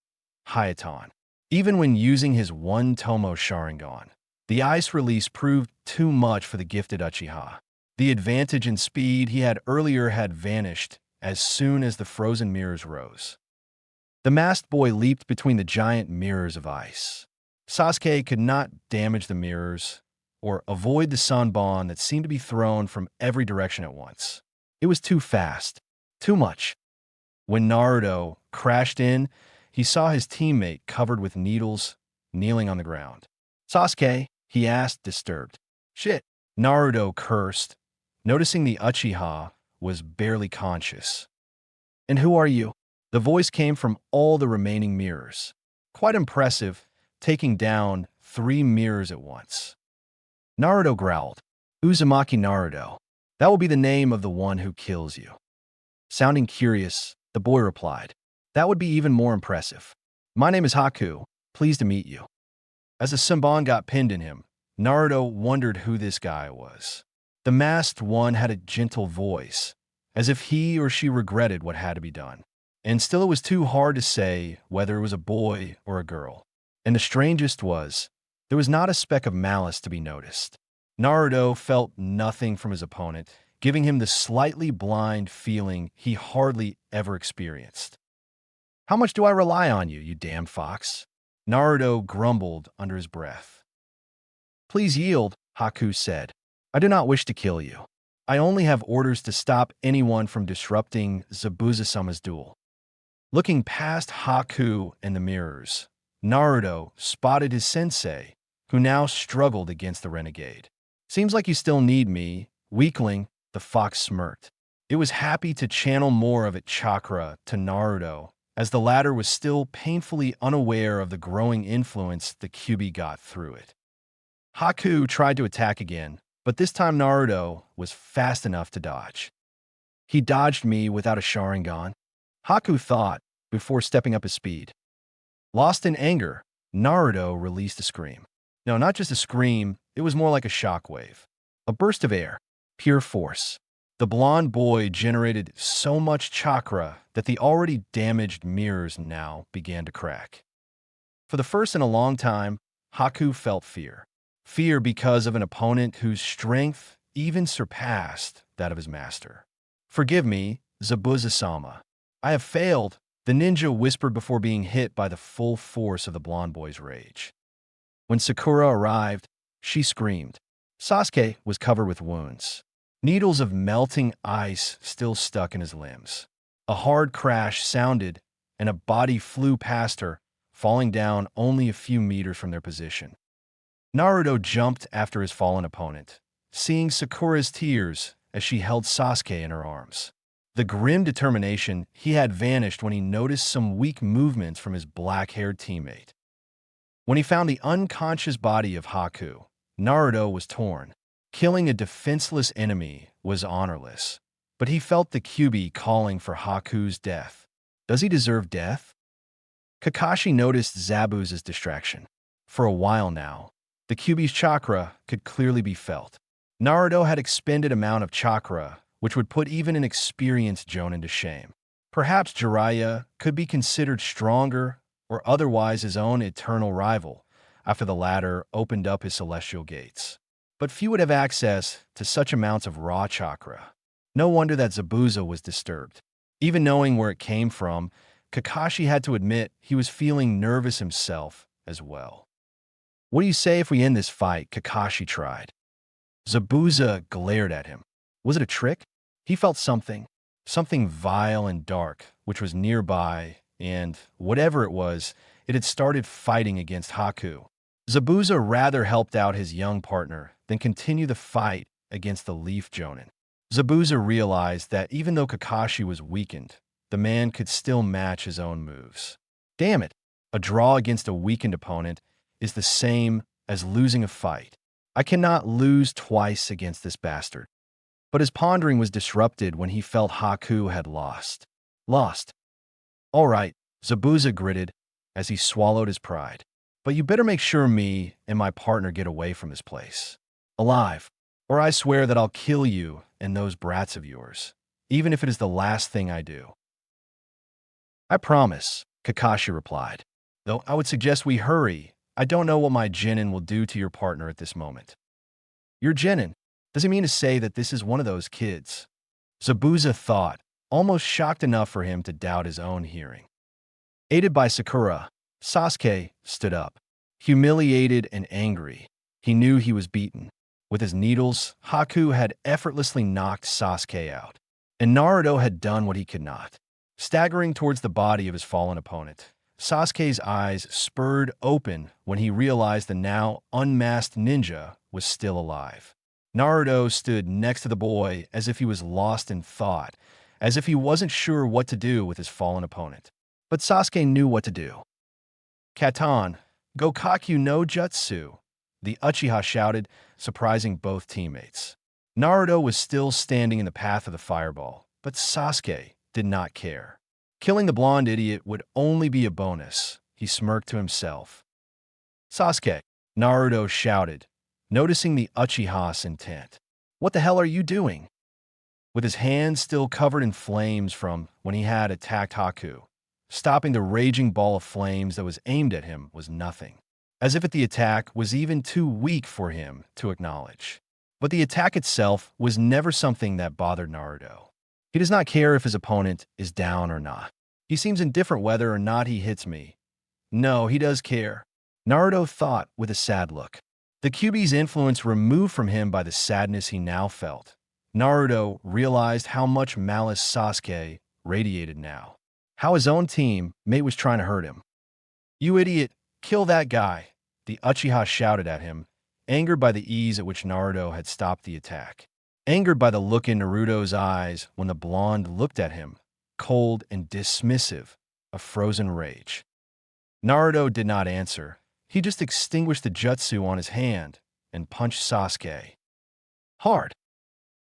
Hayaton. Even when using his one Tomo Sharingan, the ice release proved too much for the gifted Uchiha. The advantage in speed he had earlier had vanished as soon as the frozen mirrors rose. The masked boy leaped between the giant mirrors of ice. Sasuke could not damage the mirrors or avoid the sunbon that seemed to be thrown from every direction at once. It was too fast, too much. When Naruto crashed in, he saw his teammate covered with needles, kneeling on the ground. Sasuke, he asked, disturbed. Shit, Naruto cursed, noticing the Uchiha was barely conscious. And who are you? The voice came from all the remaining mirrors. Quite impressive, taking down 3 mirrors at once. Naruto growled. Uzumaki Naruto. That will be the name of the one who kills you. Sounding curious, the boy replied. That would be even more impressive. My name is Haku. Pleased to meet you. As the Senbon got pinned in him, Naruto wondered who this guy was. The masked one had a gentle voice, as if he or she regretted what had to be done. And still it was too hard to say whether it was a boy or a girl. And the strangest was, there was not a speck of malice to be noticed. Naruto felt nothing from his opponent, giving him the slightly blind feeling he hardly ever experienced. How much do I rely on you, you damn fox? Naruto grumbled under his breath. Please yield, Haku said. I do not wish to kill you. I only have orders to stop anyone from disrupting Zabuza-sama's duel. Looking past Haku and the mirrors, Naruto spotted his sensei, who now struggled against the renegade. Seems like you still need me, weakling, the fox smirked. It was happy to channel more of its chakra to Naruto, as the latter was still painfully unaware of the growing influence the Kyuubi got through it. Haku tried to attack again, but this time Naruto was fast enough to dodge. He dodged me without a Sharingan, Haku thought before stepping up his speed. Lost in anger, Naruto released a scream. No, not just a scream, it was more like a shockwave. A burst of air, pure force. The blonde boy generated so much chakra that the already damaged mirrors now began to crack. For the first in a long time, Haku felt fear. Fear because of an opponent whose strength even surpassed that of his master. Forgive me, Zabuza-sama. I have failed, the ninja whispered before being hit by the full force of the blonde boy's rage. When Sakura arrived, she screamed. Sasuke was covered with wounds. Needles of melting ice still stuck in his limbs. A hard crash sounded, and a body flew past her, falling down only a few meters from their position. Naruto jumped after his fallen opponent, seeing Sakura's tears as she held Sasuke in her arms. The grim determination he had vanished when he noticed some weak movements from his black-haired teammate. When he found the unconscious body of Haku, Naruto was torn. Killing a defenseless enemy was honorless, but he felt the Kyuubi calling for Haku's death. Does he deserve death? Kakashi noticed Zabuza's distraction. For a while now, the Kyuubi's chakra could clearly be felt. Naruto had expended amount of chakra, which would put even an experienced Jonin to shame. Perhaps Jiraiya could be considered stronger or otherwise his own eternal rival after the latter opened up his celestial gates. But few would have access to such amounts of raw chakra. No wonder that Zabuza was disturbed. Even knowing where it came from, Kakashi had to admit he was feeling nervous himself as well. What do you say if we end this fight? Kakashi tried. Zabuza glared at him. Was it a trick? He felt something vile and dark, which was nearby, and whatever it was, it had started fighting against Haku. Zabuza rather helped out his young partner than continue the fight against the Leaf Jonin. Zabuza realized that even though Kakashi was weakened, the man could still match his own moves. Damn it, a draw against a weakened opponent is the same as losing a fight. I cannot lose twice against this bastard. But his pondering was disrupted when he felt Haku had lost. Lost. All right, Zabuza gritted as he swallowed his pride. But you better make sure me and my partner get away from this place. Alive, or I swear that I'll kill you and those brats of yours, even if it is the last thing I do. I promise, Kakashi replied. Though I would suggest we hurry. I don't know what my genin will do to your partner at this moment. Your genin? Does he mean to say that this is one of those kids? Zabuza thought, almost shocked enough for him to doubt his own hearing. Aided by Sakura, Sasuke stood up. Humiliated and angry, he knew he was beaten. With his needles, Haku had effortlessly knocked Sasuke out, and Naruto had done what he could not. Staggering towards the body of his fallen opponent, Sasuke's eyes spurred open when he realized the now unmasked ninja was still alive. Naruto stood next to the boy as if he was lost in thought, as if he wasn't sure what to do with his fallen opponent. But Sasuke knew what to do. Katan, Gokaku no Jutsu, the Uchiha shouted, surprising both teammates. Naruto was still standing in the path of the fireball, but Sasuke did not care. Killing the blonde idiot would only be a bonus, he smirked to himself. Sasuke, Naruto shouted, noticing the Uchiha's intent. What the hell are you doing? With his hands still covered in flames from when he had attacked Haku, stopping the raging ball of flames that was aimed at him was nothing, as if the attack was even too weak for him to acknowledge. But the attack itself was never something that bothered Naruto. He does not care if his opponent is down or not. He seems indifferent whether or not he hits me. No, he does care, Naruto thought with a sad look. The Kyuubi's influence removed from him by the sadness he now felt, Naruto realized how much malice Sasuke radiated now. How his own teammate was trying to hurt him. You idiot, kill that guy, the Uchiha shouted at him, angered by the ease at which Naruto had stopped the attack. Angered by the look in Naruto's eyes when the blonde looked at him, cold and dismissive, of frozen rage. Naruto did not answer. He just extinguished the jutsu on his hand and punched Sasuke. Hard.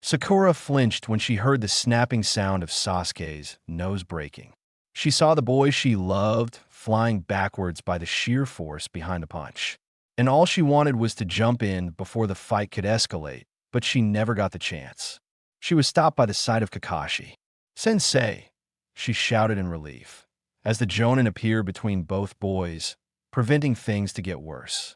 Sakura flinched when she heard the snapping sound of Sasuke's nose breaking. She saw the boy she loved flying backwards by the sheer force behind the punch. And all she wanted was to jump in before the fight could escalate, but she never got the chance. She was stopped by the sight of Kakashi. Sensei, she shouted in relief, as the Jonin appeared between both boys, preventing things to get worse.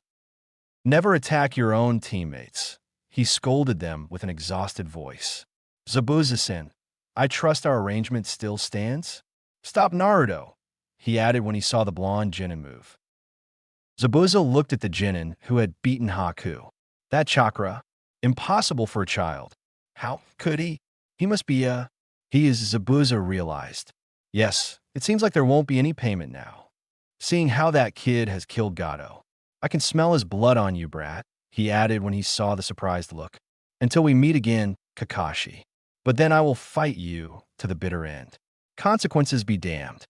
Never attack your own teammates, he scolded them with an exhausted voice. Zabuza-sen, I trust our arrangement still stands? Stop Naruto, he added when he saw the blonde genin move. Zabuza looked at the genin who had beaten Haku. That chakra? Impossible for a child. How could he? He must be a... He is, Zabuza realized. Yes, it seems like there won't be any payment now. Seeing how that kid has killed Gato. I can smell his blood on you, brat, he added when he saw the surprised look. Until we meet again, Kakashi. But then I will fight you to the bitter end. Consequences be damned.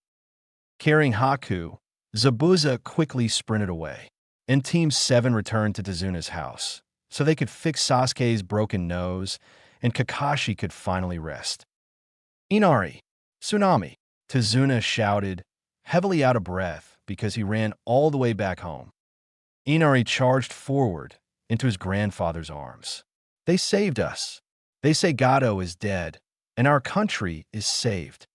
Carrying Haku, Zabuza quickly sprinted away, and Team 7 returned to Tazuna's house, so they could fix Sasuke's broken nose, and Kakashi could finally rest. Inari, Tsunami, Tazuna shouted, heavily out of breath because he ran all the way back home. Inari charged forward into his grandfather's arms. They saved us. They say Gato is dead, and our country is saved.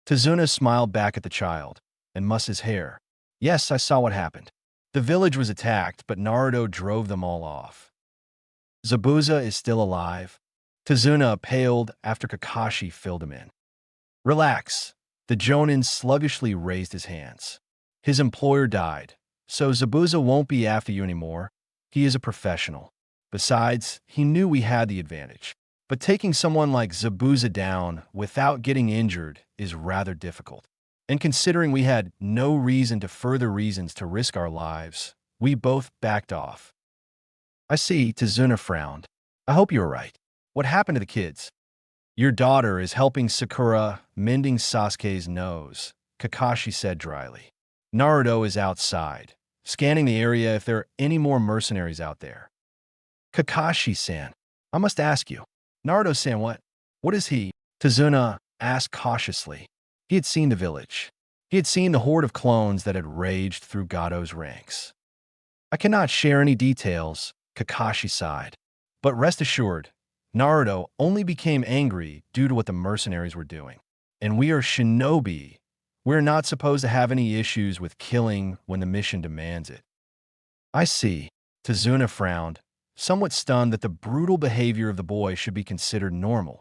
Tazuna smiled back at the child and mussed his hair. Yes, I saw what happened. The village was attacked, but Naruto drove them all off. Zabuza is still alive. Tazuna paled after Kakashi filled him in. Relax. The Jonin sluggishly raised his hands. His employer died, so Zabuza won't be after you anymore. He is a professional. Besides, he knew we had the advantage. But taking someone like Zabuza down without getting injured is rather difficult. And considering we had no reason to further reasons to risk our lives, we both backed off. I see, Tazuna frowned. I hope you were right. What happened to the kids? Your daughter is helping Sakura mending Sasuke's nose, Kakashi said dryly. Naruto is outside, scanning the area if there are any more mercenaries out there. Kakashi-san, I must ask you. Naruto-san, what? What is he? Tazuna asked cautiously. He had seen the village. He had seen the horde of clones that had raged through Gato's ranks. I cannot share any details, Kakashi sighed. But rest assured, Naruto only became angry due to what the mercenaries were doing. And we are shinobi. We're not supposed to have any issues with killing when the mission demands it. I see. Tazuna frowned, somewhat stunned that the brutal behavior of the boy should be considered normal.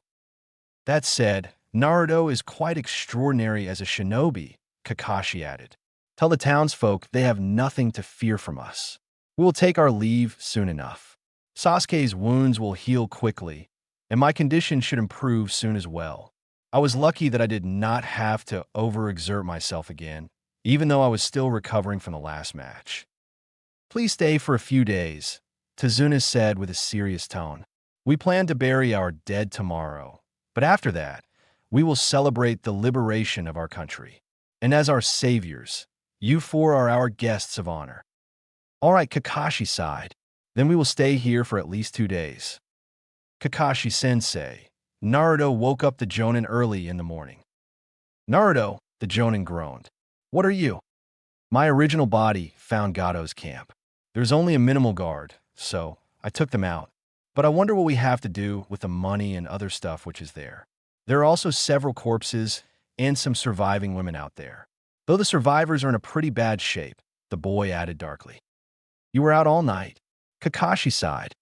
That said, Naruto is quite extraordinary as a shinobi, Kakashi added. Tell the townsfolk they have nothing to fear from us. We will take our leave soon enough. Sasuke's wounds will heal quickly, and my condition should improve soon as well. I was lucky that I did not have to overexert myself again, even though I was still recovering from the last match. Please stay for a few days, Tazuna said with a serious tone. We plan to bury our dead tomorrow, but after that, we will celebrate the liberation of our country. And as our saviors, you four are our guests of honor. All right, Kakashi sighed. Then we will stay here for at least 2 days. Kakashi-sensei, Naruto woke up the Jonin early in the morning. Naruto, the Jonin groaned. What are you? My original body found Gato's camp. There's only a minimal guard, so I took them out. But I wonder what we have to do with the money and other stuff which is there. There are also several corpses and some surviving women out there. Though the survivors are in a pretty bad shape, the boy added darkly. You were out all night. Kakashi sighed.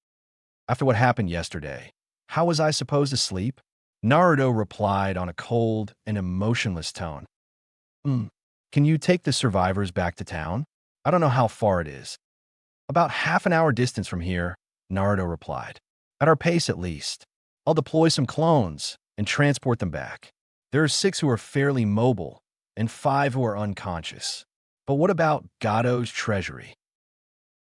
After what happened yesterday, how was I supposed to sleep? Naruto replied on a cold and emotionless tone. Can you take the survivors back to town? I don't know how far it is. About half an hour distance from here, Naruto replied. At our pace at least. I'll deploy some clones and transport them back. There are 6 who are fairly mobile and 5 who are unconscious. But what about Gato's treasury?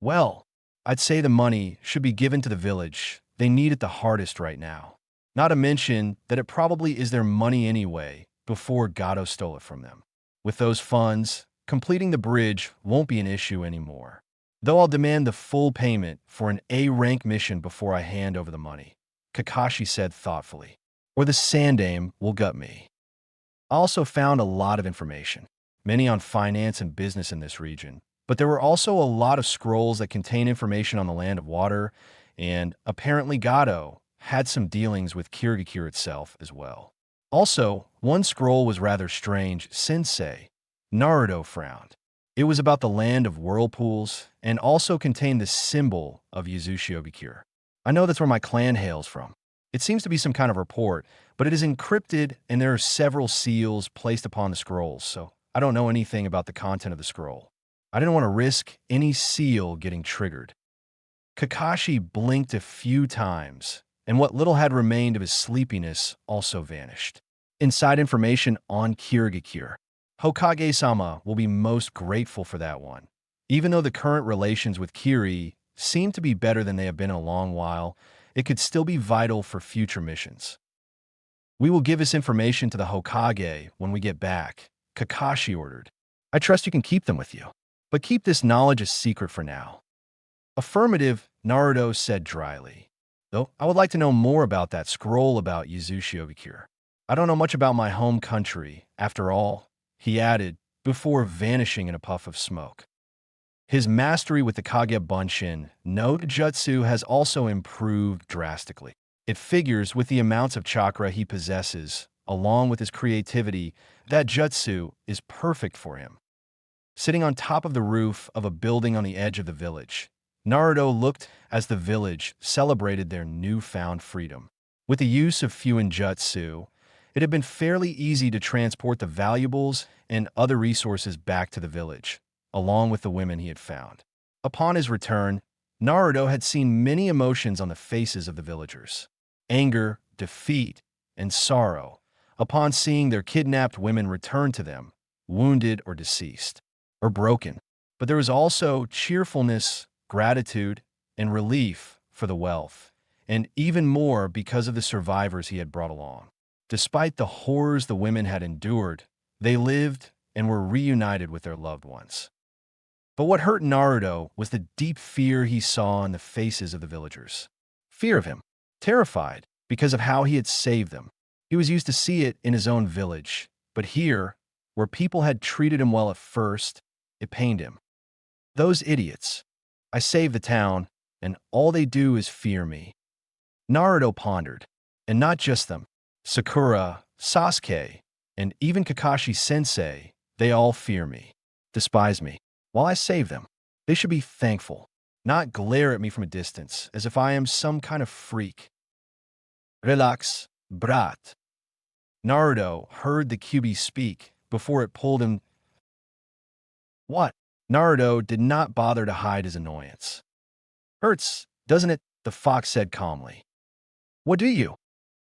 Well, I'd say the money should be given to the village. They need it the hardest right now. Not to mention that it probably is their money anyway before Gato stole it from them. With those funds, completing the bridge won't be an issue anymore. Though I'll demand the full payment for an A-rank mission before I hand over the money, Kakashi said thoughtfully. Or the Sandaime will gut me. I also found a lot of information, many on finance and business in this region. But there were also a lot of scrolls that contain information on the Land of Water, and apparently Gato had some dealings with Kirigakure itself as well. Also, one scroll was rather strange, Sensei. Naruto frowned. It was about the Land of Whirlpools, and also contained the symbol of Yuzushiobikure. I know that's where my clan hails from. It seems to be some kind of report, but it is encrypted, and there are several seals placed upon the scrolls, so I don't know anything about the content of the scroll. I didn't want to risk any seal getting triggered. Kakashi blinked a few times, and what little had remained of his sleepiness also vanished. Inside information on Kirigakure. Hokage-sama will be most grateful for that one. Even though the current relations with Kiri seem to be better than they have been in a long while, it could still be vital for future missions. We will give this information to the Hokage when we get back, Kakashi ordered. I trust you can keep them with you, but keep this knowledge a secret for now. Affirmative, Naruto said dryly. Though I would like to know more about that scroll about Yuzushiogakure. I don't know much about my home country, after all, he added, before vanishing in a puff of smoke. His mastery with the Kage Bunshin no Jutsu has also improved drastically. It figures with the amounts of chakra he possesses, along with his creativity, that Jutsu is perfect for him. Sitting on top of the roof of a building on the edge of the village, Naruto looked as the village celebrated their newfound freedom. With the use of Fuin Jutsu, it had been fairly easy to transport the valuables and other resources back to the village, along with the women he had found. Upon his return, Naruto had seen many emotions on the faces of the villagers. Anger, defeat, and sorrow, upon seeing their kidnapped women return to them, wounded or deceased, or broken. But there was also cheerfulness, gratitude, and relief for the wealth, and even more because of the survivors he had brought along. Despite the horrors the women had endured, they lived and were reunited with their loved ones. But what hurt Naruto was the deep fear he saw on the faces of the villagers. Fear of him, terrified because of how he had saved them. He was used to see it in his own village, but here, where people had treated him well at first, it pained him. Those idiots. I saved the town, and all they do is fear me. Naruto pondered, and not just them. Sakura, Sasuke, and even Kakashi-sensei, they all fear me, despise me. While I save them, they should be thankful, not glare at me from a distance as if I am some kind of freak. Relax, brat. Naruto heard the Kyuubi speak before it pulled him. What? Naruto did not bother to hide his annoyance. Hurts, doesn't it? The fox said calmly. What do you?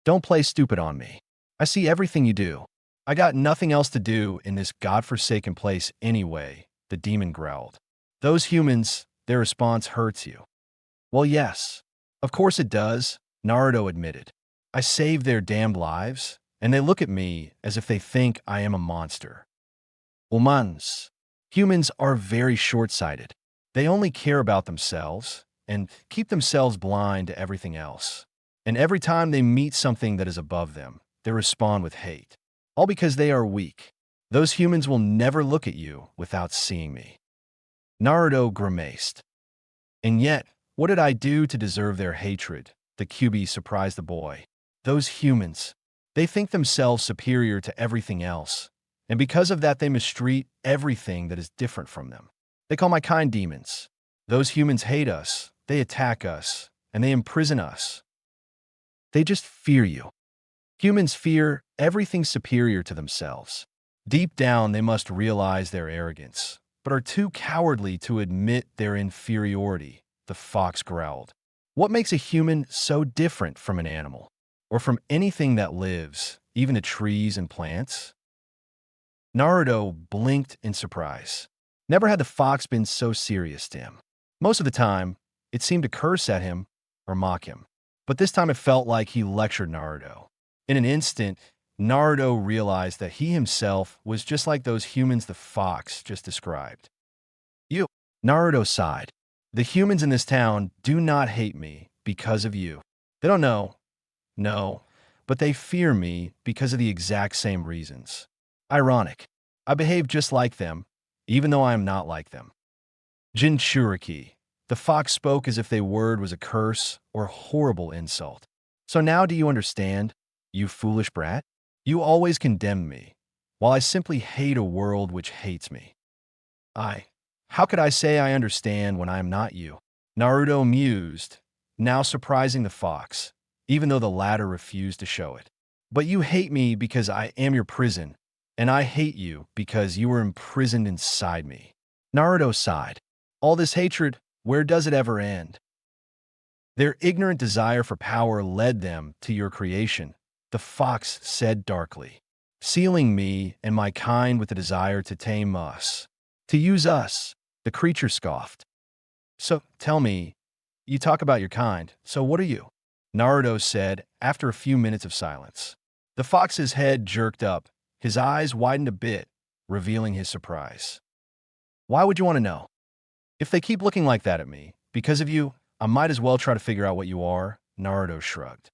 Don't play stupid on me. I see everything you do. I got nothing else to do in this godforsaken place anyway, the demon growled. Those humans, their response hurts you. Well, yes. Of course it does, Naruto admitted. I saved their damned lives, and they look at me as if they think I am a monster. Humans. Humans are very short-sighted. They only care about themselves and keep themselves blind to everything else. And every time they meet something that is above them, they respond with hate. All because they are weak. Those humans will never look at you without seeing me. Naruto grimaced. And yet, what did I do to deserve their hatred? The Kyuubi surprised the boy. Those humans. They think themselves superior to everything else. And because of that, they mistreat everything that is different from them. They call my kind demons. Those humans hate us, they attack us, and they imprison us. They just fear you. Humans fear everything superior to themselves. Deep down, they must realize their arrogance, but are too cowardly to admit their inferiority, the fox growled. What makes a human so different from an animal, or from anything that lives, even to trees and plants? Naruto blinked in surprise. Never had the fox been so serious to him. Most of the time, it seemed to curse at him or mock him. But this time it felt like he lectured Naruto. In an instant, Naruto realized that he himself was just like those humans the fox just described. You. Naruto sighed. The humans in this town do not hate me because of you. They don't know. No, but they fear me because of the exact same reasons. Ironic. I behave just like them, even though I am not like them. Jinchuriki. The fox spoke as if the word was a curse or horrible insult. So now do you understand, you foolish brat? You always condemn me, while I simply hate a world which hates me. How could I say I understand when I am not you? Naruto mused, now surprising the fox, even though the latter refused to show it. But you hate me because I am your prison, and I hate you because you were imprisoned inside me. Naruto sighed. All this hatred, where does it ever end? Their ignorant desire for power led them to your creation, the fox said darkly, sealing me and my kind with the desire to tame us. To use us, the creature scoffed. So, tell me, you talk about your kind, so what are you? Naruto said after a few minutes of silence. The fox's head jerked up, his eyes widened a bit, revealing his surprise. Why would you want to know? If they keep looking like that at me, because of you, I might as well try to figure out what you are, Naruto shrugged.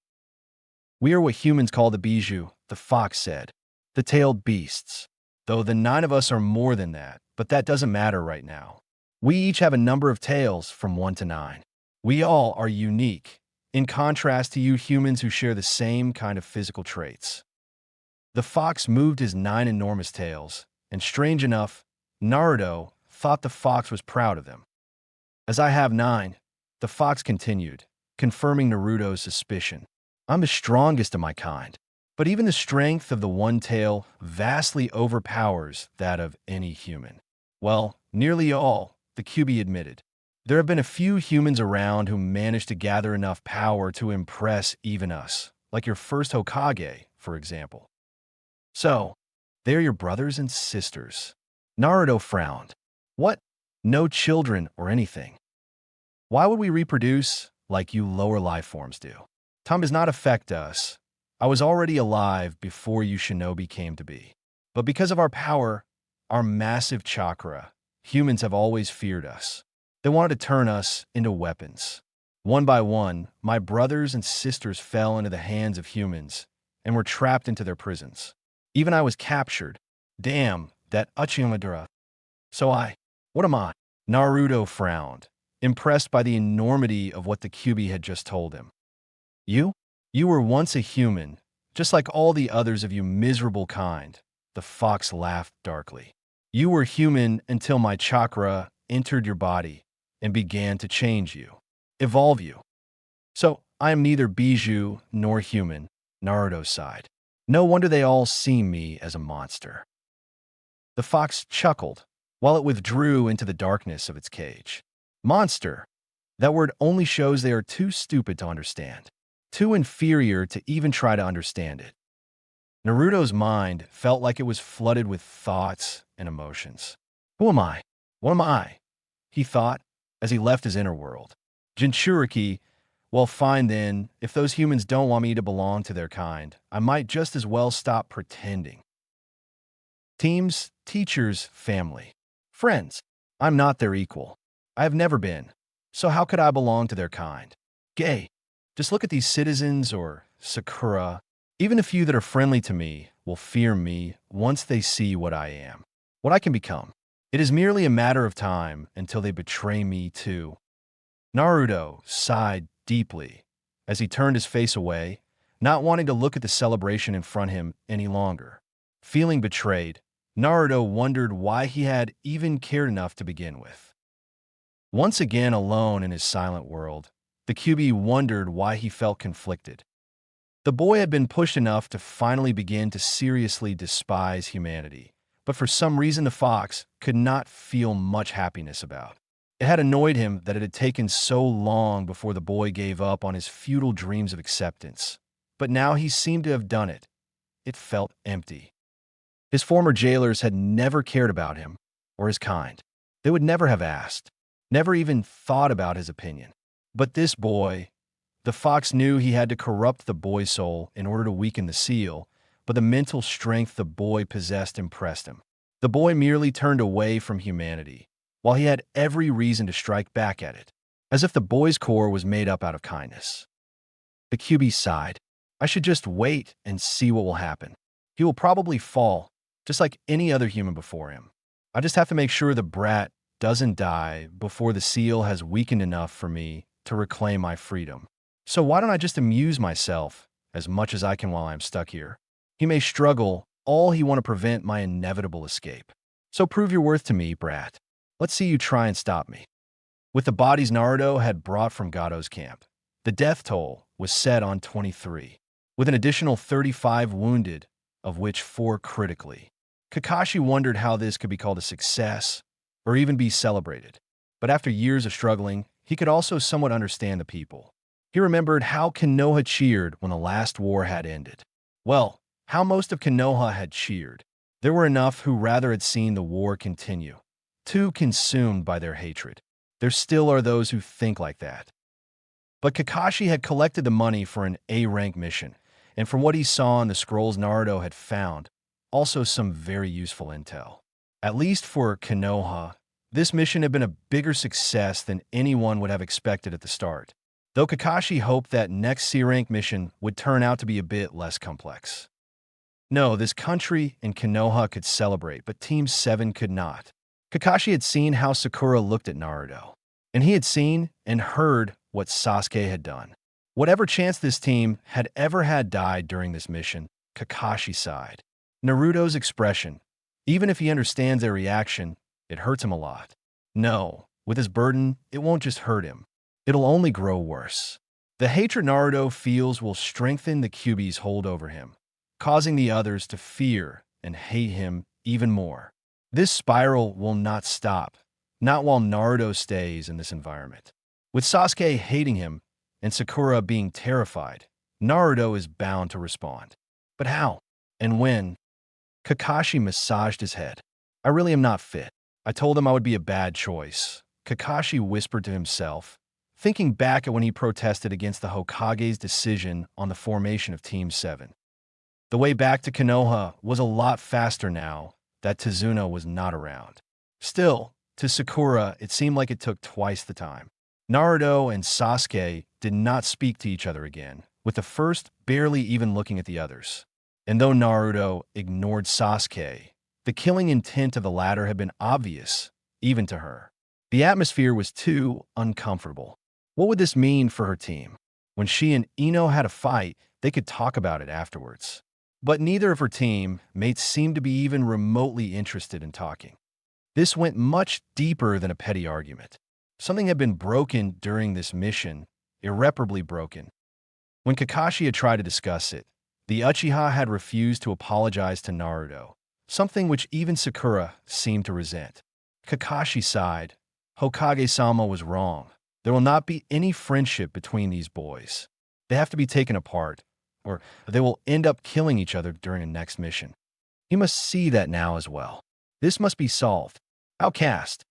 We are what humans call the Bijou, the fox said. The tailed beasts. Though the 9 of us are more than that, but that doesn't matter right now. We each have a number of tails from 1 to 9. We all are unique, in contrast to you humans who share the same kind of physical traits. The fox moved his 9 enormous tails, and strange enough, Naruto thought the fox was proud of them. As I have 9, the fox continued, confirming Naruto's suspicion. I'm the strongest of my kind, but even the strength of the one tail vastly overpowers that of any human. Well, nearly all, the Kyuubi admitted. There have been a few humans around who managed to gather enough power to impress even us, like your first Hokage, for example. So, they're your brothers and sisters. Naruto frowned. What? No children or anything. Why would we reproduce like you lower life forms do? Time does not affect us. I was already alive before you shinobi came to be. But because of our power, our massive chakra, humans have always feared us. They wanted to turn us into weapons. One by one, my brothers and sisters fell into the hands of humans and were trapped into their prisons. Even I was captured. Damn, that Uchimadura. What am I? Naruto frowned, impressed by the enormity of what the Kyuubi had just told him. You? You were once a human, just like all the others of you miserable kind, the fox laughed darkly. You were human until my chakra entered your body and began to change you, evolve you. So, I am neither Bijou nor human, Naruto sighed. No wonder they all see me as a monster. The fox chuckled, while it withdrew into the darkness of its cage. Monster. That word only shows they are too stupid to understand, too inferior to even try to understand it. Naruto's mind felt like it was flooded with thoughts and emotions. Who am I? What am I? He thought, as he left his inner world. Jinchuriki, well, fine then, if those humans don't want me to belong to their kind, I might just as well stop pretending. Teams, teachers, family, friends. I'm not their equal. I have never been. So how could I belong to their kind? Gay. Just look at these citizens or Sakura. Even a few that are friendly to me will fear me once they see what I am, what I can become. It is merely a matter of time until they betray me too. Naruto sighed deeply as he turned his face away, not wanting to look at the celebration in front of him any longer. Feeling betrayed, Naruto wondered why he had even cared enough to begin with. Once again alone in his silent world, the Kyuubi wondered why he felt conflicted. The boy had been pushed enough to finally begin to seriously despise humanity, but for some reason the fox could not feel much happiness about. It had annoyed him that it had taken so long before the boy gave up on his futile dreams of acceptance, but now he seemed to have done it. It felt empty. His former jailers had never cared about him or his kind. They would never have asked, never even thought about his opinion. But this boy, the fox knew he had to corrupt the boy's soul in order to weaken the seal, but the mental strength the boy possessed impressed him. The boy merely turned away from humanity, while he had every reason to strike back at it, as if the boy's core was made up out of kindness. The Kyuubi sighed. I should just wait and see what will happen. He will probably fall, just like any other human before him. I just have to make sure the brat doesn't die before the seal has weakened enough for me to reclaim my freedom. So why don't I just amuse myself as much as I can while I'm stuck here? He may struggle, all he want to prevent my inevitable escape. So prove your worth to me, brat. Let's see you try and stop me. With the bodies Naruto had brought from Gado's camp, the death toll was set on 23, with an additional 35 wounded, of which 4 critically. Kakashi wondered how this could be called a success, or even be celebrated. But after years of struggling, he could also somewhat understand the people. He remembered how Konoha cheered when the last war had ended. Well, how most of Konoha had cheered. There were enough who rather had seen the war continue, too consumed by their hatred. There still are those who think like that. But Kakashi had collected the money for an A-rank mission, and from what he saw in the scrolls Naruto had found, also some very useful intel. At least for Konoha, this mission had been a bigger success than anyone would have expected at the start, though Kakashi hoped that next C-rank mission would turn out to be a bit less complex. No, this country and Konoha could celebrate, but Team 7 could not. Kakashi had seen how Sakura looked at Naruto, and he had seen and heard what Sasuke had done. Whatever chance this team had ever had died during this mission, Kakashi sighed. Naruto's expression, even if he understands their reaction, it hurts him a lot. No, with his burden, it won't just hurt him. It'll only grow worse. The hatred Naruto feels will strengthen the Kyuubi's hold over him, causing the others to fear and hate him even more. This spiral will not stop, not while Naruto stays in this environment. With Sasuke hating him and Sakura being terrified, Naruto is bound to respond. But how? And when? Kakashi massaged his head. I really am not fit. I told him I would be a bad choice. Kakashi whispered to himself, thinking back at when he protested against the Hokage's decision on the formation of Team 7. The way back to Konoha was a lot faster now that Tazuna was not around. Still, to Sakura, it seemed like it took twice the time. Naruto and Sasuke did not speak to each other again, with the first barely even looking at the others. And though Naruto ignored Sasuke, the killing intent of the latter had been obvious, even to her. The atmosphere was too uncomfortable. What would this mean for her team? When she and Ino had a fight, they could talk about it afterwards. But neither of her team mates seemed to be even remotely interested in talking. This went much deeper than a petty argument. Something had been broken during this mission, irreparably broken. When Kakashi had tried to discuss it, the Uchiha had refused to apologize to Naruto, something which even Sakura seemed to resent. Kakashi sighed. Hokage-sama was wrong. There will not be any friendship between these boys. They have to be taken apart, or they will end up killing each other during the next mission. He must see that now as well. This must be solved. Outcast.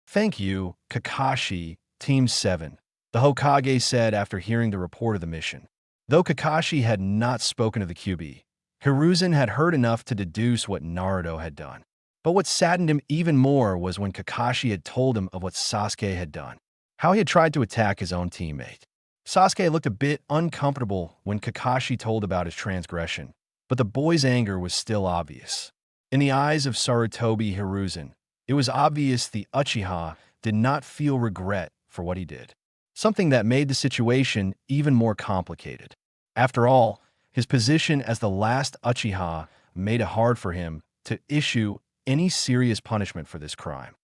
Thank you, Kakashi, Team 7, the Hokage said after hearing the report of the mission. Though Kakashi had not spoken to the Kyuubi, Hiruzen had heard enough to deduce what Naruto had done. But what saddened him even more was when Kakashi had told him of what Sasuke had done, how he had tried to attack his own teammate. Sasuke looked a bit uncomfortable when Kakashi told about his transgression, but the boy's anger was still obvious. In the eyes of Sarutobi Hiruzen, it was obvious the Uchiha did not feel regret for what he did, something that made the situation even more complicated. After all, his position as the last Uchiha made it hard for him to issue any serious punishment for this crime.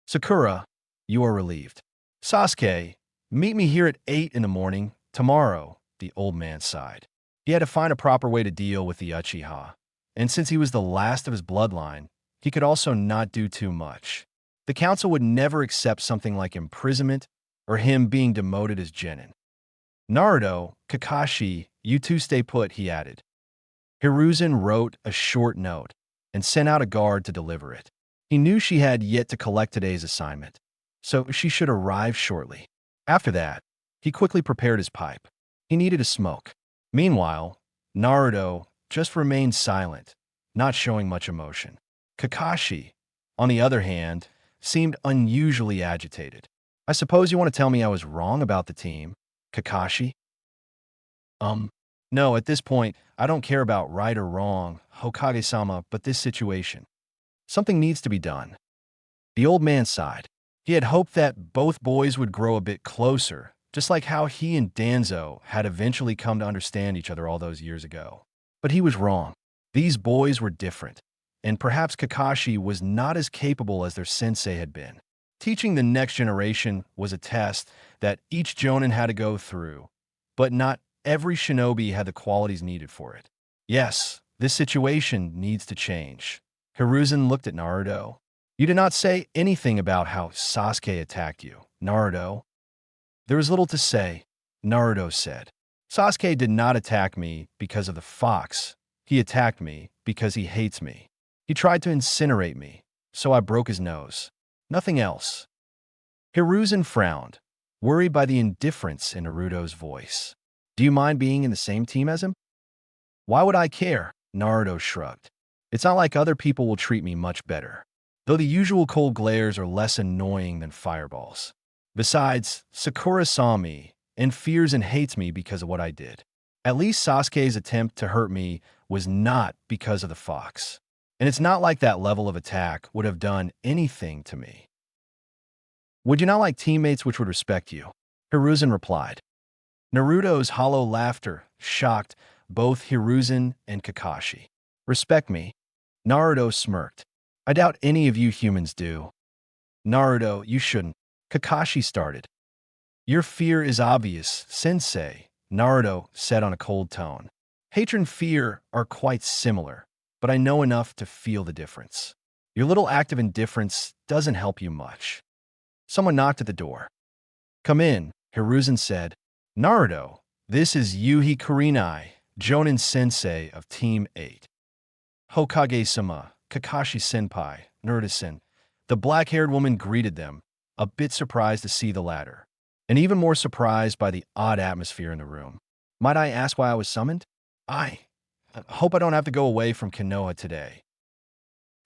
Sakura, you are relieved. Sasuke, meet me here at 8 in the morning, tomorrow, the old man sighed. He had to find a proper way to deal with the Uchiha, and since he was the last of his bloodline, he could also not do too much. The council would never accept something like imprisonment or him being demoted as genin. Naruto, Kakashi, you two stay put, he added. Hiruzen wrote a short note and sent out a guard to deliver it. He knew she had yet to collect today's assignment, so she should arrive shortly. After that, he quickly prepared his pipe. He needed a smoke. Meanwhile, Naruto just remained silent, not showing much emotion. Kakashi, on the other hand, seemed unusually agitated. I suppose you want to tell me I was wrong about the team, Kakashi? No, at this point, I don't care about right or wrong, Hokage-sama, but this situation. Something needs to be done. The old man sighed. He had hoped that both boys would grow a bit closer, just like how he and Danzo had eventually come to understand each other all those years ago. But he was wrong. These boys were different, and perhaps Kakashi was not as capable as their sensei had been. Teaching the next generation was a test that each Jonin had to go through, but not every shinobi had the qualities needed for it. Yes, this situation needs to change. Hiruzen looked at Naruto. You did not say anything about how Sasuke attacked you, Naruto. There is little to say, Naruto said. Sasuke did not attack me because of the fox. He attacked me because he hates me. He tried to incinerate me, so I broke his nose. Nothing else. Hiruzen frowned, worried by the indifference in Naruto's voice. Do you mind being in the same team as him? Why would I care? Naruto shrugged. It's not like other people will treat me much better, though the usual cold glares are less annoying than fireballs. Besides, Sakura saw me and fears and hates me because of what I did. At least Sasuke's attempt to hurt me was not because of the fox. And it's not like that level of attack would have done anything to me. Would you not like teammates which would respect you? Hiruzen replied. Naruto's hollow laughter shocked both Hiruzen and Kakashi. Respect me? Naruto smirked. I doubt any of you humans do. Naruto, you shouldn't. Kakashi started. Your fear is obvious, sensei, Naruto said on a cold tone. Hatred and fear are quite similar, but I know enough to feel the difference. Your little act of indifference doesn't help you much. Someone knocked at the door. Come in, Hiruzen said. Naruto, this is Yuhi Kurenai, Jonin sensei of Team 8. Hokage-sama, Kakashi-senpai, Naruto-sen. The black-haired woman greeted them, a bit surprised to see the latter, and even more surprised by the odd atmosphere in the room. Might I ask why I was summoned? I hope I don't have to go away from Konoha today.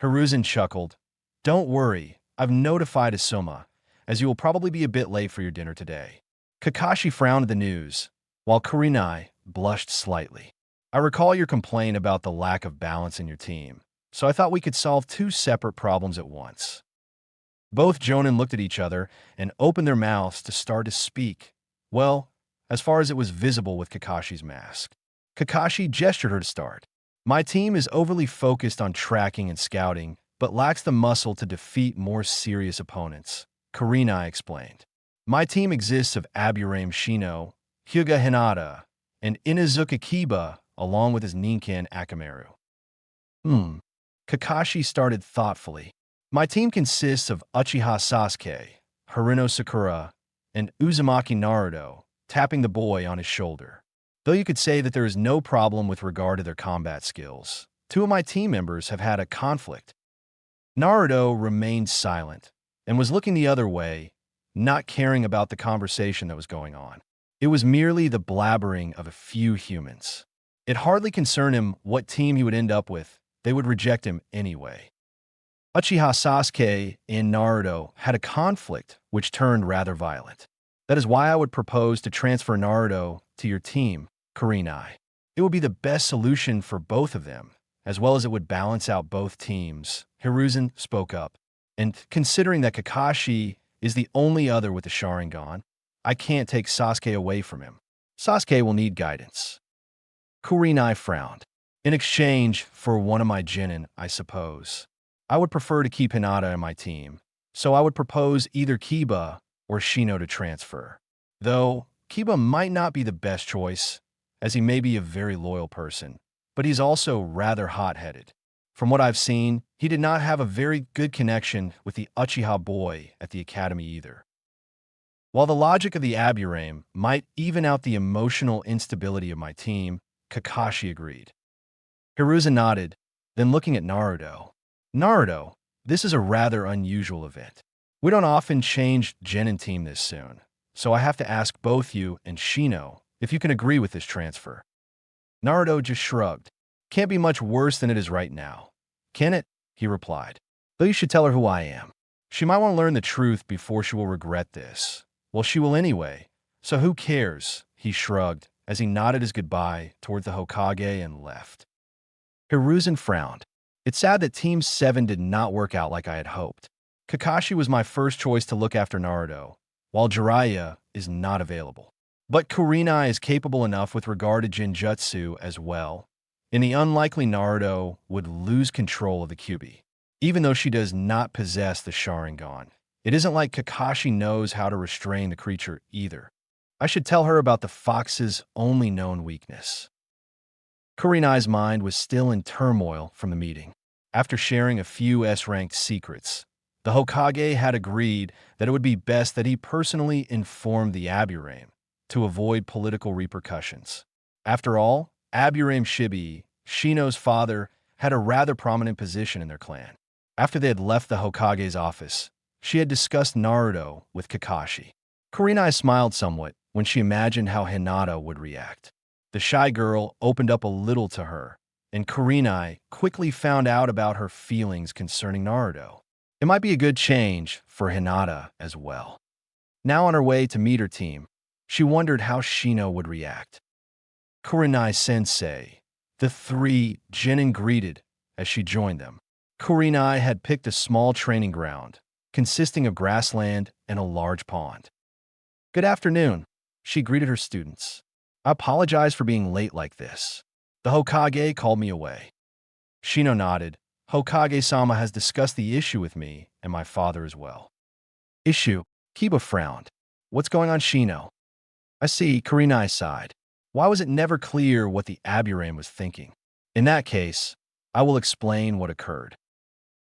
Hiruzen chuckled. Don't worry, I've notified Asuma, as you will probably be a bit late for your dinner today. Kakashi frowned at the news, while Kurenai blushed slightly. I recall your complaint about the lack of balance in your team, so I thought we could solve two separate problems at once. Both Jonin looked at each other and opened their mouths to start to speak. Well, as far as it was visible with Kakashi's mask. Kakashi gestured her to start. My team is overly focused on tracking and scouting, but lacks the muscle to defeat more serious opponents, Kurenai explained. My team exists of Aburame Shino, Hyuga Hinata, and Inuzuka Kiba, along with his Ninken Akamaru. Kakashi started thoughtfully. My team consists of Uchiha Sasuke, Haruno Sakura, and Uzumaki Naruto, tapping the boy on his shoulder. Though you could say that there is no problem with regard to their combat skills, two of my team members have had a conflict. Naruto remained silent and was looking the other way, not caring about the conversation that was going on. It was merely the blabbering of a few humans. It hardly concerned him what team he would end up with. They would reject him anyway. Uchiha Sasuke and Naruto had a conflict which turned rather violent. That is why I would propose to transfer Naruto to your team, Kurenai. It would be the best solution for both of them, as well as it would balance out both teams. Hiruzen spoke up. And considering that Kakashi is the only other with the Sharingan, I can't take Sasuke away from him. Sasuke will need guidance. Kurenai frowned. In exchange for one of my genin, I suppose. I would prefer to keep Hinata in my team, so I would propose either Kiba or Shino to transfer. Though, Kiba might not be the best choice, as he may be a very loyal person, but he's also rather hot-headed. From what I've seen, he did not have a very good connection with the Uchiha boy at the academy either. While the logic of the Aburame might even out the emotional instability of my team, Kakashi agreed. Hiruzen nodded, then looking at Naruto. Naruto, this is a rather unusual event. We don't often change genin team this soon, so I have to ask both you and Shino if you can agree with this transfer. Naruto just shrugged. Can't be much worse than it is right now. Can it? He replied. Though you should tell her who I am. She might want to learn the truth before she will regret this. Well, she will anyway, so who cares? He shrugged as he nodded his goodbye toward the Hokage and left. Hiruzen frowned. It's sad that Team 7 did not work out like I had hoped. Kakashi was my first choice to look after Naruto, while Jiraiya is not available. But Kurenai is capable enough with regard to Genjutsu as well, and the unlikely Naruto would lose control of the Kyuubi. Even though she does not possess the Sharingan, it isn't like Kakashi knows how to restrain the creature either. I should tell her about the fox's only known weakness. Kurenai's mind was still in turmoil from the meeting. After sharing a few S-ranked secrets, The Hokage had agreed that it would be best that he personally informed the Aburame to avoid political repercussions. After all, Aburame Shibi, Shino's father, had a rather prominent position in their clan. After they had left the Hokage's office, she had discussed Naruto with Kakashi. Kurenai smiled somewhat when she imagined how Hinata would react. The shy girl opened up a little to her, and Kurenai quickly found out about her feelings concerning Naruto. It might be a good change for Hinata as well. Now on her way to meet her team, she wondered how Shino would react. Kurenai-sensei, the three Genin greeted as she joined them. Kurenai had picked a small training ground, consisting of grassland and a large pond. "Good afternoon," she greeted her students. "I apologize for being late like this. The Hokage called me away." Shino nodded. "Hokage-sama has discussed the issue with me and my father as well." "Issue?" Kiba frowned. "What's going on, Shino?" "I see," Kurenai sighed. "Why was it never clear what the Aburame was thinking?" "In that case, I will explain what occurred."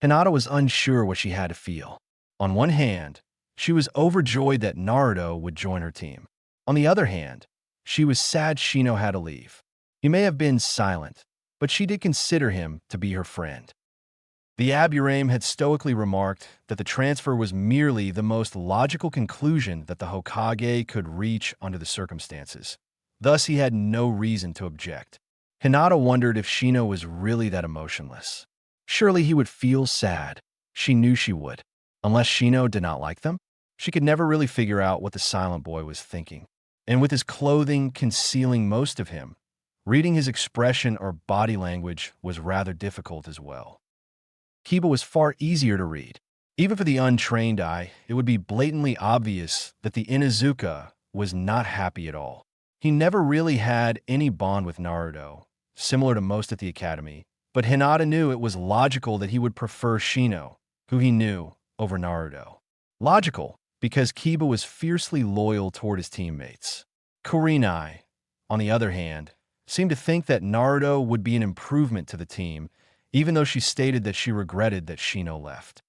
Hinata was unsure what she had to feel. On one hand, she was overjoyed that Naruto would join her team. On the other hand, she was sad Shino had to leave. He may have been silent, but she did consider him to be her friend. The Aburame had stoically remarked that the transfer was merely the most logical conclusion that the Hokage could reach under the circumstances. Thus, he had no reason to object. Hinata wondered if Shino was really that emotionless. Surely he would feel sad. She knew she would. Unless Shino did not like them, she could never really figure out what the silent boy was thinking. And with his clothing concealing most of him, reading his expression or body language was rather difficult as well. Kiba was far easier to read. Even for the untrained eye, it would be blatantly obvious that the Inuzuka was not happy at all. He never really had any bond with Naruto, similar to most at the academy, but Hinata knew it was logical that he would prefer Shino, who he knew, over Naruto. Logical, because Kiba was fiercely loyal toward his teammates. Kurenai, on the other hand, seemed to think that Naruto would be an improvement to the team, even though she stated that she regretted that Shino left.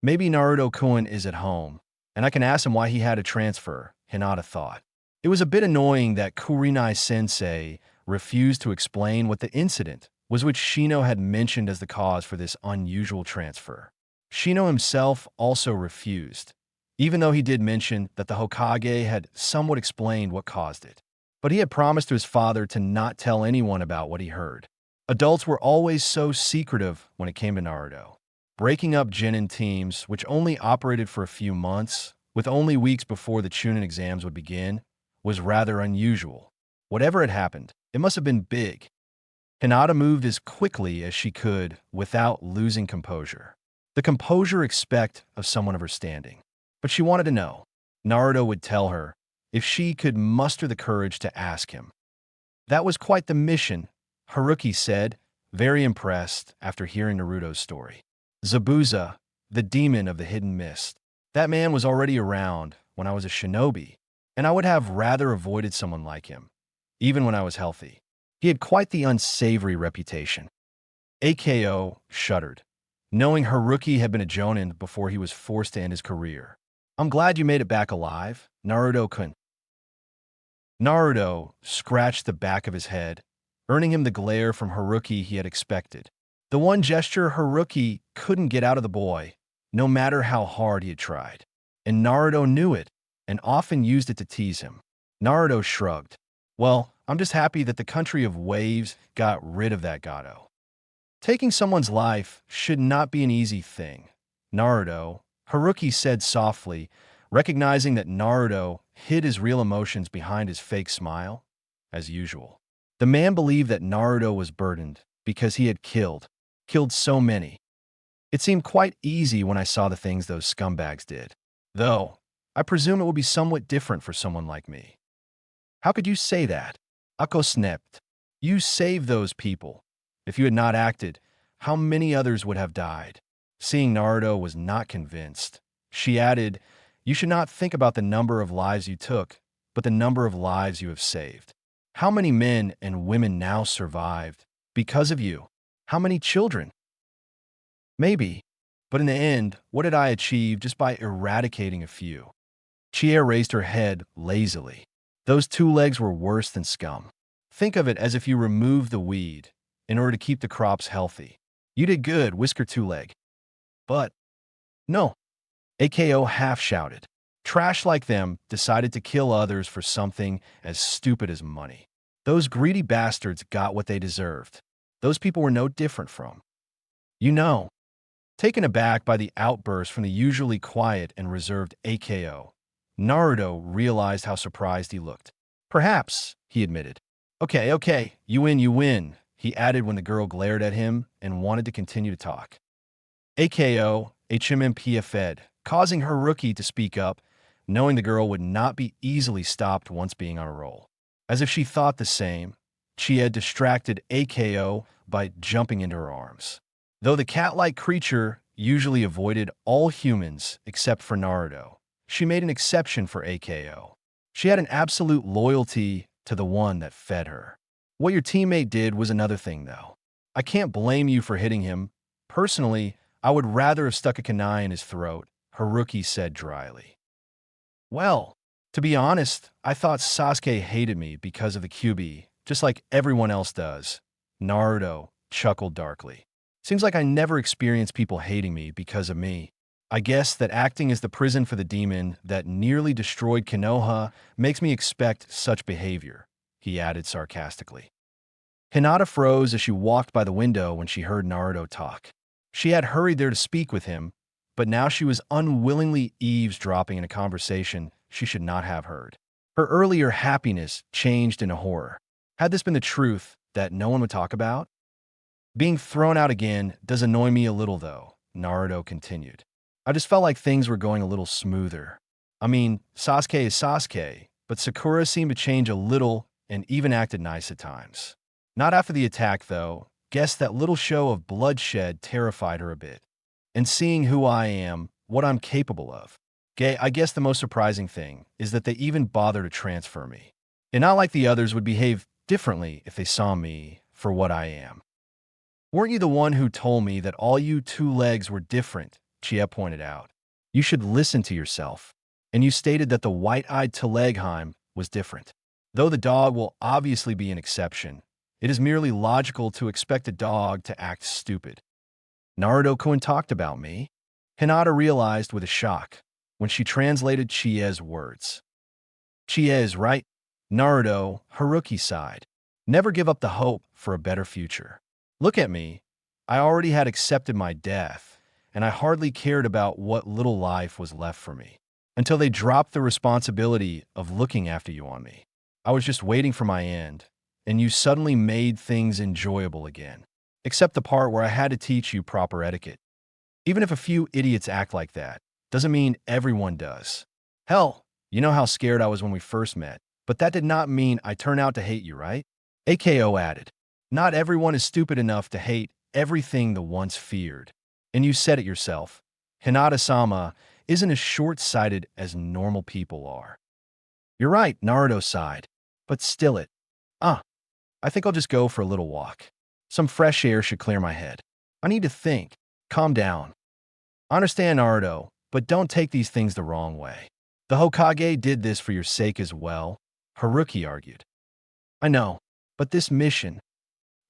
"Maybe Naruto-kun is at home, and I can ask him why he had to transfer," Hinata thought. It was a bit annoying that Kurenai-sensei refused to explain what the incident was which Shino had mentioned as the cause for this unusual transfer. Shino himself also refused, even though he did mention that the Hokage had somewhat explained what caused it. But he had promised to his father to not tell anyone about what he heard. Adults were always so secretive when it came to Naruto. Breaking up Genin teams, which only operated for a few months, with only weeks before the Chunin exams would begin, was rather unusual. Whatever had happened, it must have been big. Hinata moved as quickly as she could without losing composure. The composure expect of someone of her standing. But she wanted to know. Naruto would tell her if she could muster the courage to ask him. That was quite the mission, Haruki said, very impressed after hearing Naruto's story. Zabuza, the demon of the hidden mist. That man was already around when I was a shinobi, and I would have rather avoided someone like him, even when I was healthy. He had quite the unsavory reputation. AKO shuddered, knowing Haruki had been a jonin before he was forced to end his career. "I'm glad you made it back alive, Naruto-kun." Naruto scratched the back of his head, earning him the glare from Haruki he had expected. The one gesture Haruki couldn't get out of the boy, no matter how hard he had tried. And Naruto knew it, and often used it to tease him. Naruto shrugged. "Well, I'm just happy that the country of waves got rid of that Gato." Taking someone's life should not be an easy thing. Naruto, Haruki said softly, recognizing that Naruto hid his real emotions behind his fake smile, as usual. The man believed that Naruto was burdened because he had killed so many. "It seemed quite easy when I saw the things those scumbags did. Though, I presume it will be somewhat different for someone like me." "How could you say that?" Akko snipped. "You saved those people. If you had not acted, how many others would have died?" Seeing Naruto was not convinced, she added, "You should not think about the number of lives you took, but the number of lives you have saved. How many men and women now survived because of you? How many children?" "Maybe," But in the end, what did I achieve just by eradicating a few? Chie raised her head lazily. Those 2 legs were worse than scum. Think of it as if you removed the weed in order to keep the crops healthy. You did good, Whisker 2 leg. But no, AKO half shouted. Trash like them decided to kill others for something as stupid as money. Those greedy bastards got what they deserved. Those people were no different from. You know, taken aback by the outburst from the usually quiet and reserved AKO, Naruto realized how surprised he looked. Perhaps, he admitted. Okay, you win, he added when the girl glared at him and wanted to continue to talk. AKO, HMMPF'd, causing her rookie to speak up, knowing the girl would not be easily stopped once being on a roll. As if she thought the same, she had distracted AKO by jumping into her arms. Though the cat-like creature usually avoided all humans except for Naruto, she made an exception for AKO. She had an absolute loyalty to the one that fed her. What your teammate did was another thing, though. I can't blame you for hitting him. Personally, I would rather have stuck a kunai in his throat, Haruki said dryly. Well, to be honest, I thought Sasuke hated me because of the QB, just like everyone else does. Naruto chuckled darkly. Seems like I never experienced people hating me because of me. I guess that acting as the prison for the demon that nearly destroyed Konoha makes me expect such behavior, he added sarcastically. Hinata froze as she walked by the window when she heard Naruto talk. She had hurried there to speak with him, but now she was unwillingly eavesdropping in a conversation she should not have heard. Her earlier happiness changed into horror. Had this been the truth that no one would talk about? Being thrown out again does annoy me a little, though, Naruto continued. I just felt like things were going a little smoother. I mean, Sasuke is Sasuke, but Sakura seemed to change a little and even acted nice at times. Not after the attack, though. Guess that little show of bloodshed terrified her a bit. And seeing who I am, what I'm capable of. I guess the most surprising thing is that they even bother to transfer me. And not like the others would behave differently if they saw me for what I am. Weren't you the one who told me that all you 2 legs were different? Chie pointed out. You should listen to yourself. And you stated that the white-eyed Telegheim was different. Though the dog will obviously be an exception, it is merely logical to expect a dog to act stupid. Naruto-kun talked about me. Hinata realized with a shock when she translated Chie's words. Chie is right. Naruto, Haruki sighed. Never give up the hope for a better future. Look at me. I already had accepted my death, and I hardly cared about what little life was left for me. Until they dropped the responsibility of looking after you on me. I was just waiting for my end, and you suddenly made things enjoyable again. Except the part where I had to teach you proper etiquette. Even if a few idiots act like that, doesn't mean everyone does. Hell, you know how scared I was when we first met, but that did not mean I turn out to hate you, right? AKO added. Not everyone is stupid enough to hate everything the once feared. And you said it yourself. Hinata-sama isn't as short-sighted as normal people are. You're right, Naruto sighed. But still it. I think I'll just go for a little walk. Some fresh air should clear my head. I need to think. Calm down. I understand, Naruto, but don't take these things the wrong way. The Hokage did this for your sake as well, Haruki argued. I know, but this mission...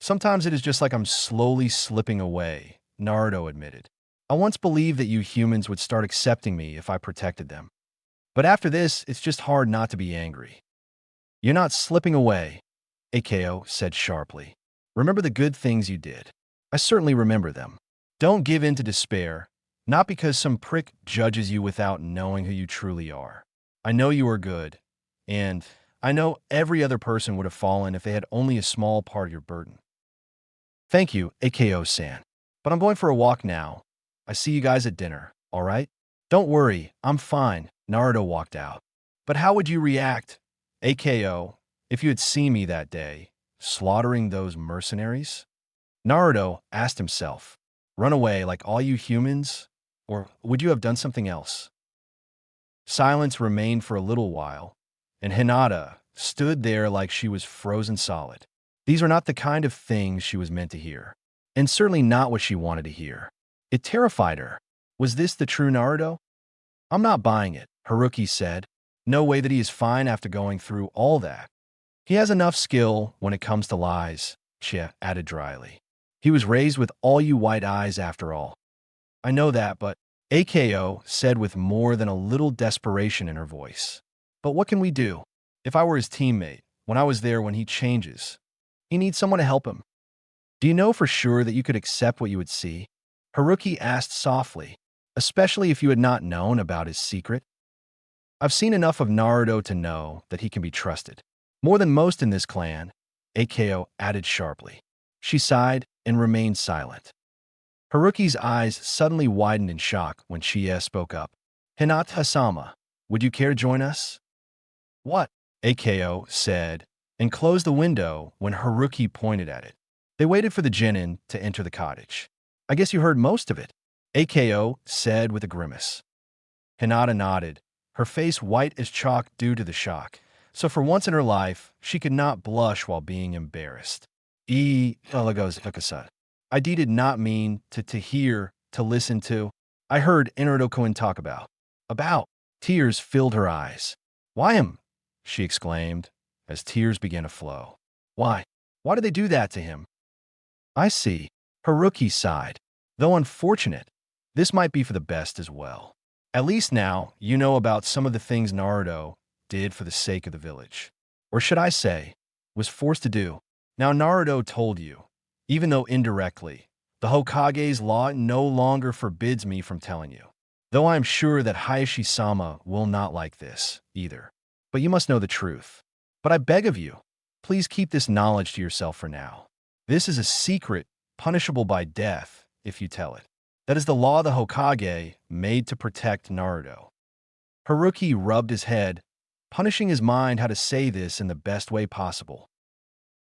Sometimes it is just like I'm slowly slipping away, Naruto admitted. I once believed that you humans would start accepting me if I protected them. But after this, it's just hard not to be angry. You're not slipping away, AKO said sharply. Remember the good things you did. I certainly remember them. Don't give in to despair, not because some prick judges you without knowing who you truly are. I know you are good, and I know every other person would have fallen if they had only a small part of your burden. Thank you, AKO-san. But I'm going for a walk now. I see you guys at dinner, all right? Don't worry, I'm fine, Naruto walked out. But how would you react, AKO, if you had seen me that day, slaughtering those mercenaries? Naruto asked himself, run away like all you humans? Or would you have done something else? Silence remained for a little while, and Hinata stood there like she was frozen solid. These were not the kind of things she was meant to hear, and certainly not what she wanted to hear. It terrified her. Was this the true Naruto? I'm not buying it, Haruki said. No way that he is fine after going through all that. He has enough skill when it comes to lies, Chia added dryly. He was raised with all you white eyes after all. I know that, but AKO said with more than a little desperation in her voice. But what can we do? If I were his teammate, when I was there when he changes, he needs someone to help him. Do you know for sure that you could accept what you would see? Haruki asked softly, especially if you had not known about his secret. I've seen enough of Naruto to know that he can be trusted. More than most in this clan, AKO added sharply. She sighed and remained silent. Haruki's eyes suddenly widened in shock when Chie spoke up. Hinata-sama, would you care to join us? What? AKO said, and closed the window when Haruki pointed at it. They waited for the genin to enter the cottage. I guess you heard most of it, AKO said with a grimace. Hinata nodded, her face white as chalk due to the shock, so for once in her life, she could not blush while being embarrassed. I did not mean to hear, to listen to. I heard Naruto-kun talk about. About. Tears filled her eyes. Why him? She exclaimed, as tears began to flow. Why? Why did they do that to him? I see. Haruki sighed. Though unfortunate, this might be for the best as well. At least now, you know about some of the things Naruto did for the sake of the village. Or should I say, was forced to do. Now Naruto told you, even though indirectly, the Hokage's law no longer forbids me from telling you. Though I am sure that Hayashi-sama will not like this, either. But you must know the truth. But I beg of you, please keep this knowledge to yourself for now. This is a secret, punishable by death, if you tell it. That is the law the Hokage made to protect Naruto. Haruki rubbed his head, punishing his mind how to say this in the best way possible.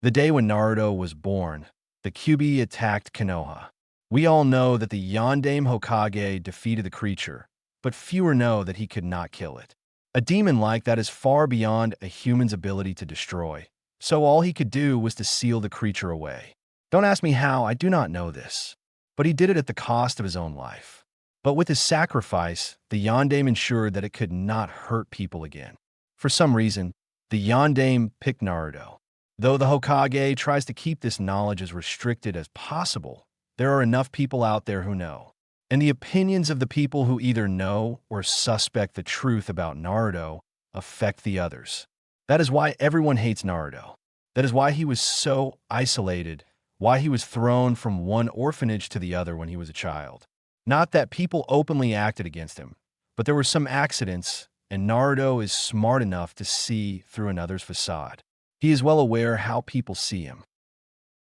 The day when Naruto was born, the Kyuubi attacked Konoha. We all know that the Yondaime Hokage defeated the creature, but fewer know that he could not kill it. A demon like that is far beyond a human's ability to destroy, so all he could do was to seal the creature away. Don't ask me how, I do not know this. But he did it at the cost of his own life. But with his sacrifice, the Yondaime ensured that it could not hurt people again. For some reason, the Yondaime picked Naruto. Though the Hokage tries to keep this knowledge as restricted as possible, there are enough people out there who know. And the opinions of the people who either know or suspect the truth about Naruto affect the others. That is why everyone hates Naruto. That is why he was so isolated, why he was thrown from one orphanage to the other when he was a child. Not that people openly acted against him, but there were some accidents, and Naruto is smart enough to see through another's facade. He is well aware how people see him.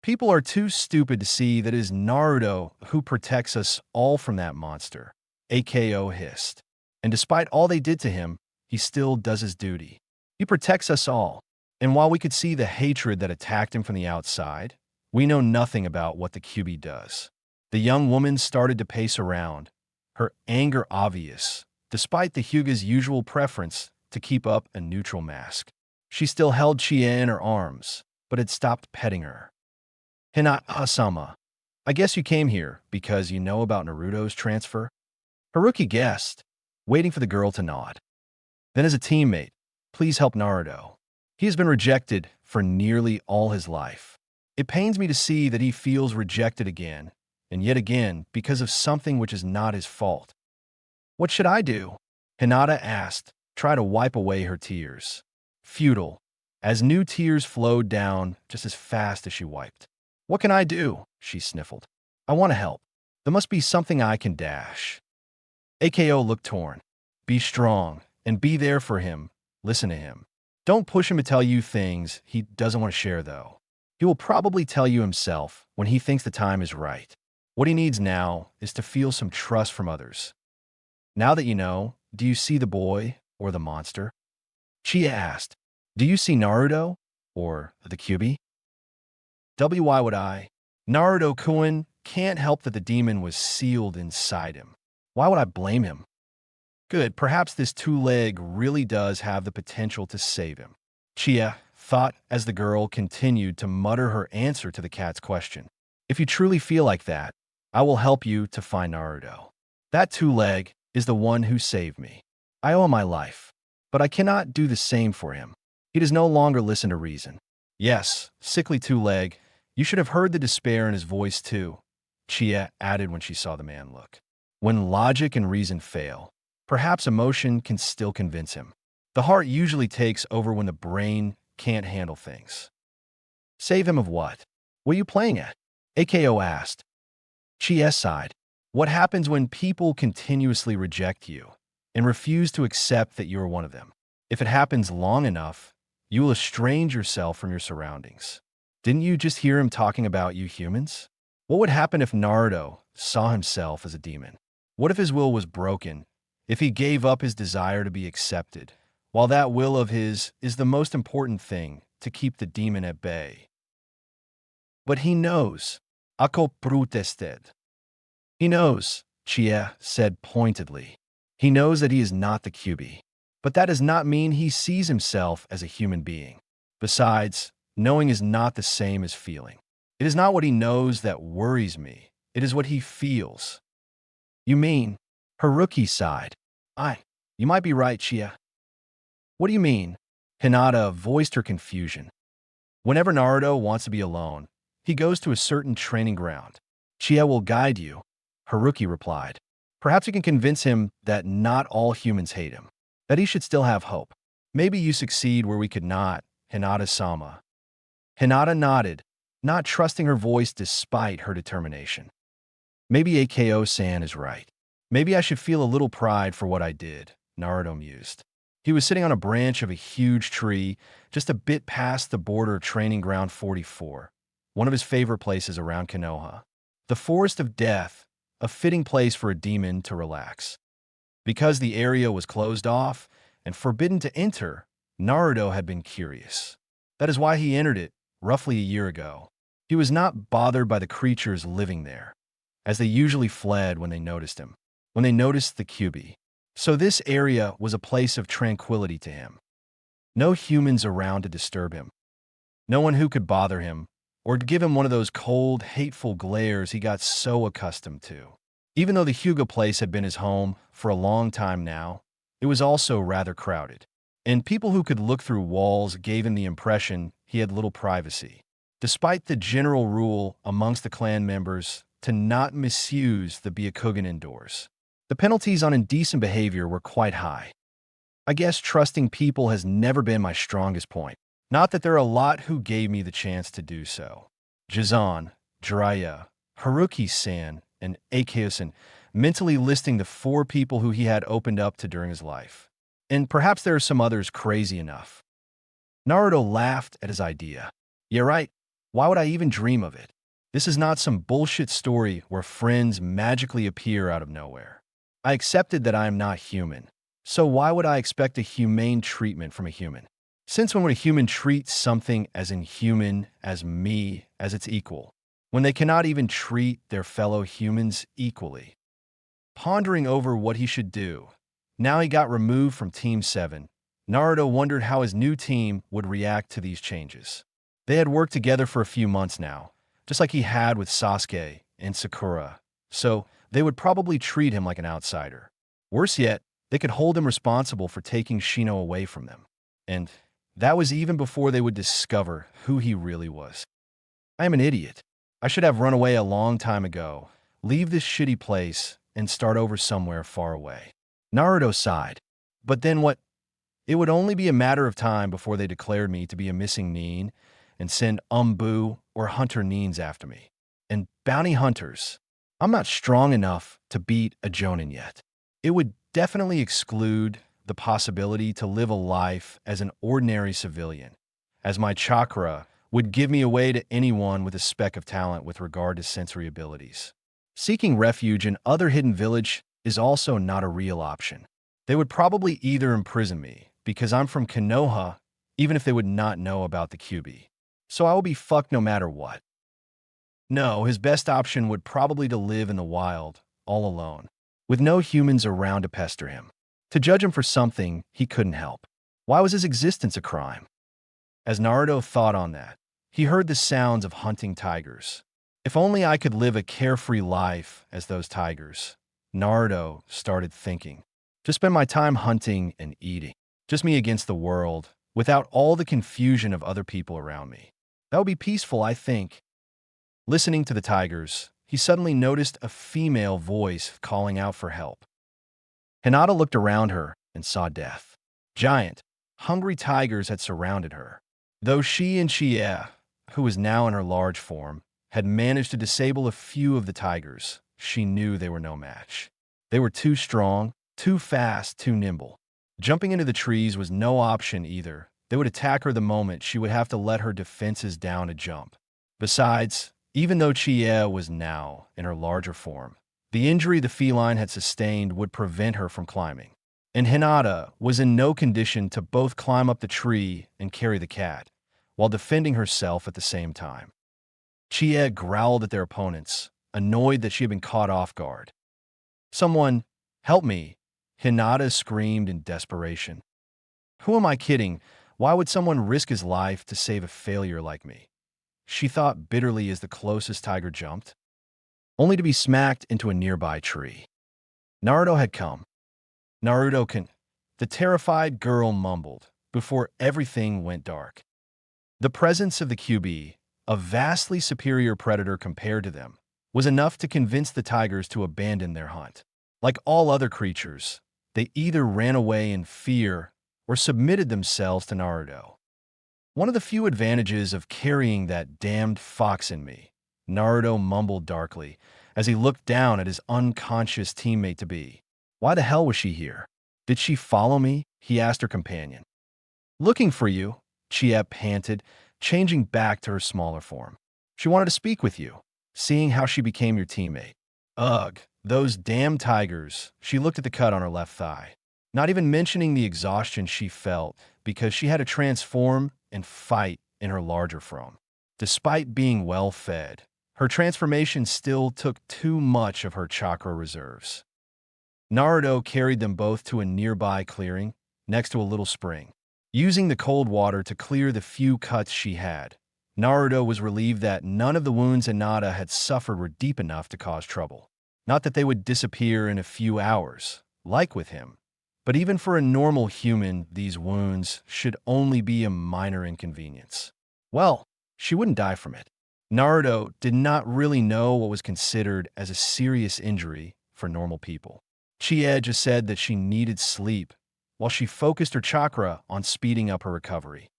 People are too stupid to see that it is Naruto who protects us all from that monster, AKO hissed. And despite all they did to him, he still does his duty. He protects us all. And while we could see the hatred that attacked him from the outside, we know nothing about what the Kyuubi does. The young woman started to pace around, her anger obvious, despite the Hyuga's usual preference to keep up a neutral mask. She still held Chie in her arms, but had stopped petting her. Hinata-sama, I guess you came here because you know about Naruto's transfer? Haruki guessed, waiting for the girl to nod. Then as a teammate, please help Naruto. He has been rejected for nearly all his life. It pains me to see that he feels rejected again, and yet again because of something which is not his fault. What should I do? Hinata asked, trying to wipe away her tears. Futile, as new tears flowed down just as fast as she wiped. What can I do? She sniffled. I want to help. There must be something I can dash. AKO looked torn. Be strong, and be there for him. Listen to him. Don't push him to tell you things he doesn't want to share, though. He will probably tell you himself when he thinks the time is right. What he needs now is to feel some trust from others. Now that you know, do you see the boy or the monster? Chie asked, do you see Naruto or the Kyuubi? Why would I? Naruto-kun can't help that the demon was sealed inside him. Why would I blame him? Good, perhaps this two-leg really does have the potential to save him. Chie thought as the girl continued to mutter her answer to the cat's question. If you truly feel like that, I will help you to find Naruto. That two-leg is the one who saved me. I owe him my life, but I cannot do the same for him. He does no longer listen to reason. Yes, sickly two-leg, you should have heard the despair in his voice too, Chia added when she saw the man look. When logic and reason fail, perhaps emotion can still convince him. The heart usually takes over when the brain can't handle things. Save him of what? What are you playing at? AKO asked. Chia sighed. What happens when people continuously reject you and refuse to accept that you are one of them? If it happens long enough, you will estrange yourself from your surroundings. Didn't you just hear him talking about you humans? What would happen if Naruto saw himself as a demon? What if his will was broken? If he gave up his desire to be accepted, while that will of his is the most important thing to keep the demon at bay? But he knows. Ako protested. He knows, Chia said pointedly. He knows that he is not the Kyuubi. But that does not mean he sees himself as a human being. Besides, knowing is not the same as feeling. It is not what he knows that worries me. It is what he feels. You mean? Haruki sighed. You might be right, Chia. What do you mean? Hinata voiced her confusion. Whenever Naruto wants to be alone, he goes to a certain training ground. Chia will guide you, Haruki replied. Perhaps you can convince him that not all humans hate him, that he should still have hope. Maybe you succeed where we could not, Hinata-sama. Hinata nodded, not trusting her voice despite her determination. Maybe AKO-san is right. Maybe I should feel a little pride for what I did, Naruto mused. He was sitting on a branch of a huge tree, just a bit past the border of Training Ground 44, one of his favorite places around Konoha. The Forest of Death, a fitting place for a demon to relax. Because the area was closed off and forbidden to enter, Naruto had been curious. That is why he entered it roughly a year ago. He was not bothered by the creatures living there, as they usually fled when they noticed him, when they noticed the Kyuubi. So this area was a place of tranquility to him. No humans around to disturb him. No one who could bother him, or to give him one of those cold, hateful glares he got so accustomed to. Even though the Hyuga place had been his home for a long time now, it was also rather crowded, and people who could look through walls gave him the impression he had little privacy, despite the general rule amongst the clan members to not misuse the Byakugan indoors. The penalties on indecent behavior were quite high. I guess trusting people has never been my strongest point. Not that there are a lot who gave me the chance to do so. Jizan, Jiraiya, Haruki-san, and Akio-san, mentally listing the 4 people who he had opened up to during his life. And perhaps there are some others crazy enough. Naruto laughed at his idea. Yeah, right. Why would I even dream of it? This is not some bullshit story where friends magically appear out of nowhere. I accepted that I am not human. So why would I expect a humane treatment from a human? Since when would a human treat something as inhuman as me as its equal, when they cannot even treat their fellow humans equally? Pondering over what he should do, now he got removed from Team 7, Naruto wondered how his new team would react to these changes. They had worked together for a few months now, just like he had with Sasuke and Sakura, so they would probably treat him like an outsider. Worse yet, they could hold him responsible for taking Shino away from them. And that was even before they would discover who he really was. I am an idiot. I should have run away a long time ago, leave this shitty place, and start over somewhere far away. Naruto sighed. But then what? It would only be a matter of time before they declared me to be a missing Nin and send Umbu or Hunter Nins after me. And bounty hunters. I'm not strong enough to beat a Jonin yet. It would definitely exclude the possibility to live a life as an ordinary civilian, as my chakra would give me away to anyone with a speck of talent with regard to sensory abilities. Seeking refuge in other hidden village is also not a real option. They would probably either imprison me, because I'm from Konoha, even if they would not know about the Kyuubi. So I will be fucked no matter what. No, his best option would probably to live in the wild, all alone, with no humans around to pester him, to judge him for something he couldn't help. Why was his existence a crime? As Naruto thought on that, he heard the sounds of hunting tigers. If only I could live a carefree life as those tigers, Naruto started thinking. To spend my time hunting and eating. Just me against the world, without all the confusion of other people around me. That would be peaceful, I think. Listening to the tigers, he suddenly noticed a female voice calling out for help. Hinata looked around her and saw death. Giant, hungry tigers had surrounded her. Though she and Chie, who was now in her large form, had managed to disable a few of the tigers, she knew they were no match. They were too strong, too fast, too nimble. Jumping into the trees was no option either. They would attack her the moment she would have to let her defenses down to jump. Besides, even though Chie was now in her larger form, the injury the feline had sustained would prevent her from climbing. And Hinata was in no condition to both climb up the tree and carry the cat, while defending herself at the same time. Chie growled at their opponents, annoyed that she had been caught off guard. "Someone, help me!" Hinata screamed in desperation. "Who am I kidding? Why would someone risk his life to save a failure like me?" She thought bitterly as the closest tiger jumped, only to be smacked into a nearby tree. Naruto had come. Naruto-kun, the terrified girl mumbled, before everything went dark. The presence of the QB, a vastly superior predator compared to them, was enough to convince the tigers to abandon their hunt. Like all other creatures, they either ran away in fear or submitted themselves to Naruto. "One of the few advantages of carrying that damned fox in me," Naruto mumbled darkly as he looked down at his unconscious teammate-to-be. "Why the hell was she here? Did she follow me?" he asked her companion. "Looking for you," Chie panted, changing back to her smaller form. "She wanted to speak with you, seeing how she became your teammate." Ugh, those damn tigers. She looked at the cut on her left thigh, not even mentioning the exhaustion she felt because she had to transform and fight in her larger form. Despite being well fed, her transformation still took too much of her chakra reserves. Naruto carried them both to a nearby clearing, next to a little spring. Using the cold water to clear the few cuts she had, Naruto was relieved that none of the wounds Hinata had suffered were deep enough to cause trouble. Not that they would disappear in a few hours, like with him, but even for a normal human, these wounds should only be a minor inconvenience. Well, she wouldn't die from it. Naruto did not really know what was considered as a serious injury for normal people. Chie just said that she needed sleep, while she focused her chakra on speeding up her recovery.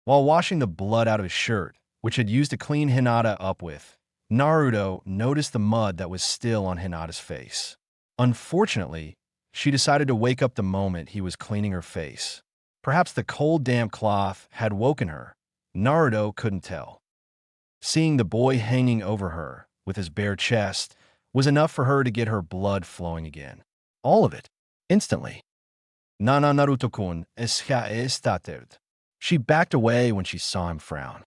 While washing the blood out of his shirt, which had used to clean Hinata up with, Naruto noticed the mud that was still on Hinata's face. Unfortunately, she decided to wake up the moment he was cleaning her face. Perhaps the cold, damp cloth had woken her. Naruto couldn't tell. Seeing the boy hanging over her with his bare chest was enough for her to get her blood flowing again. All of it, instantly. "Nana Naruto-kun, esha estated." She backed away when she saw him frown.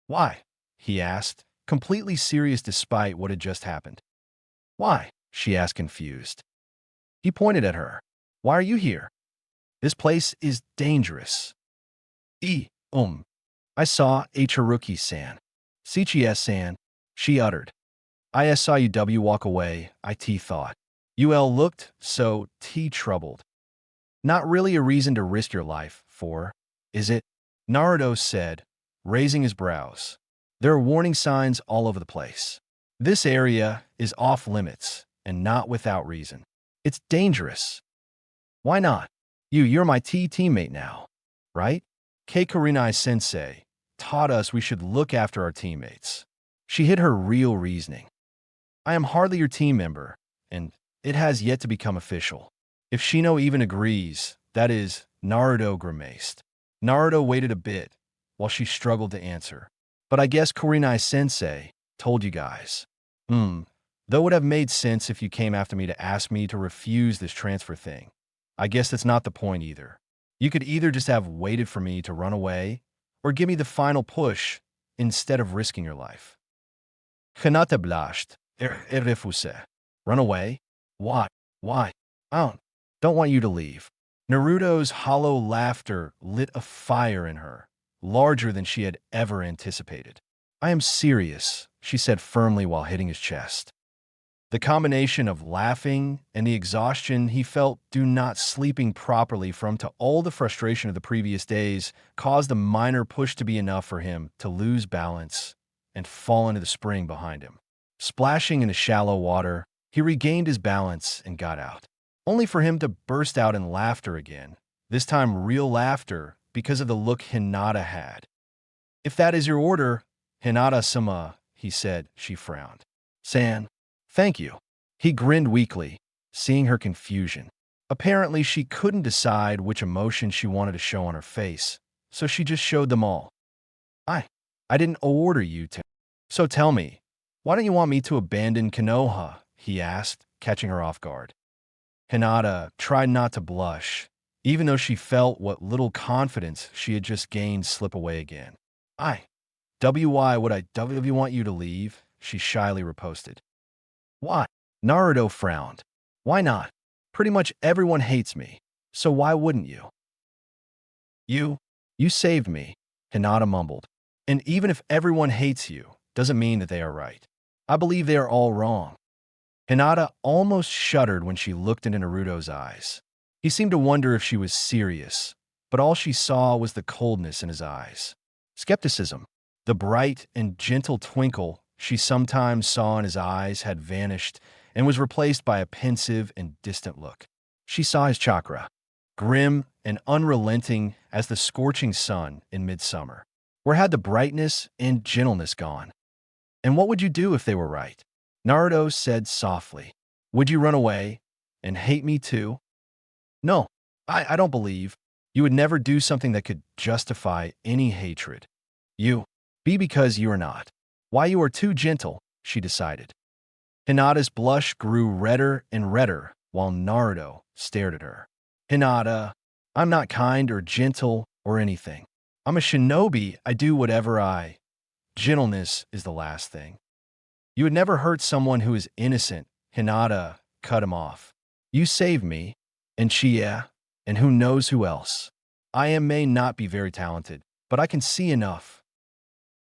"Why?" he asked, completely serious despite what had just happened. "Why?" she asked, confused. He pointed at her. "Why are you here? This place is dangerous." I saw Haruki-san. Chichi-san," she uttered. "I saw you walk away," I thought. UL looked so troubled. "Not really a reason to risk your life for, is it?" Naruto said, raising his brows. "There are warning signs all over the place. This area is off limits, and not without reason. It's dangerous." "Why not? You're my teammate now, right? Kurinai-sensei taught us we should look after our teammates." She hid her real reasoning. "I am hardly your team member, and it has yet to become official. If Shino even agrees, that is," Naruto grimaced. Naruto waited a bit, while she struggled to answer. "But I guess Kurinai-sensei told you guys." Though it would have made sense if you came after me to ask me to refuse this transfer thing. I guess that's not the point either. You could either just have waited for me to run away, or give me the final push instead of risking your life. Hinata blushed. Refuse. Run away? Why? Why? I don't want you to leave." Naruto's hollow laughter lit a fire in her, larger than she had ever anticipated. "I am serious," she said firmly while hitting his chest. The combination of laughing and the exhaustion he felt due not sleeping properly from to all the frustration of the previous days caused a minor push to be enough for him to lose balance and fall into the spring behind him. Splashing into shallow water, he regained his balance and got out, only for him to burst out in laughter again, this time real laughter because of the look Hinata had. "If that is your order, Hinata-sama," he said. She frowned. "San, thank you." He grinned weakly, seeing her confusion. Apparently, she couldn't decide which emotion she wanted to show on her face, so she just showed them all. I didn't order you to. So tell me, why don't you want me to abandon Konoha?" he asked, catching her off guard. Hinata tried not to blush, even though she felt what little confidence she had just gained slip away again. Why would I want you to leave?" she shyly riposted. "Why?" Naruto frowned. "Why not? Pretty much everyone hates me, so why wouldn't you?" You saved me," Hinata mumbled. "And even if everyone hates you, doesn't mean that they are right. I believe they are all wrong." Hinata almost shuddered when she looked into Naruto's eyes. He seemed to wonder if she was serious, but all she saw was the coldness in his eyes. Skepticism. The bright and gentle twinkle she sometimes saw in his eyes had vanished and was replaced by a pensive and distant look. She saw his chakra, grim and unrelenting as the scorching sun in midsummer. Where had the brightness and gentleness gone? "And what would you do if they were right?" Naruto said softly. "Would you run away and hate me too?" "No, I don't believe. You would never do something that could justify any hatred. You be because you are not. Why you are too gentle," she decided. Hinata's blush grew redder and redder while Naruto stared at her. "Hinata, I'm not kind or gentle or anything. I'm a shinobi. I do whatever I... Gentleness is the last thing." "You would never hurt someone who is innocent," Hinata cut him off. "You saved me, and Chie, and who knows who else. I may not be very talented, but I can see enough."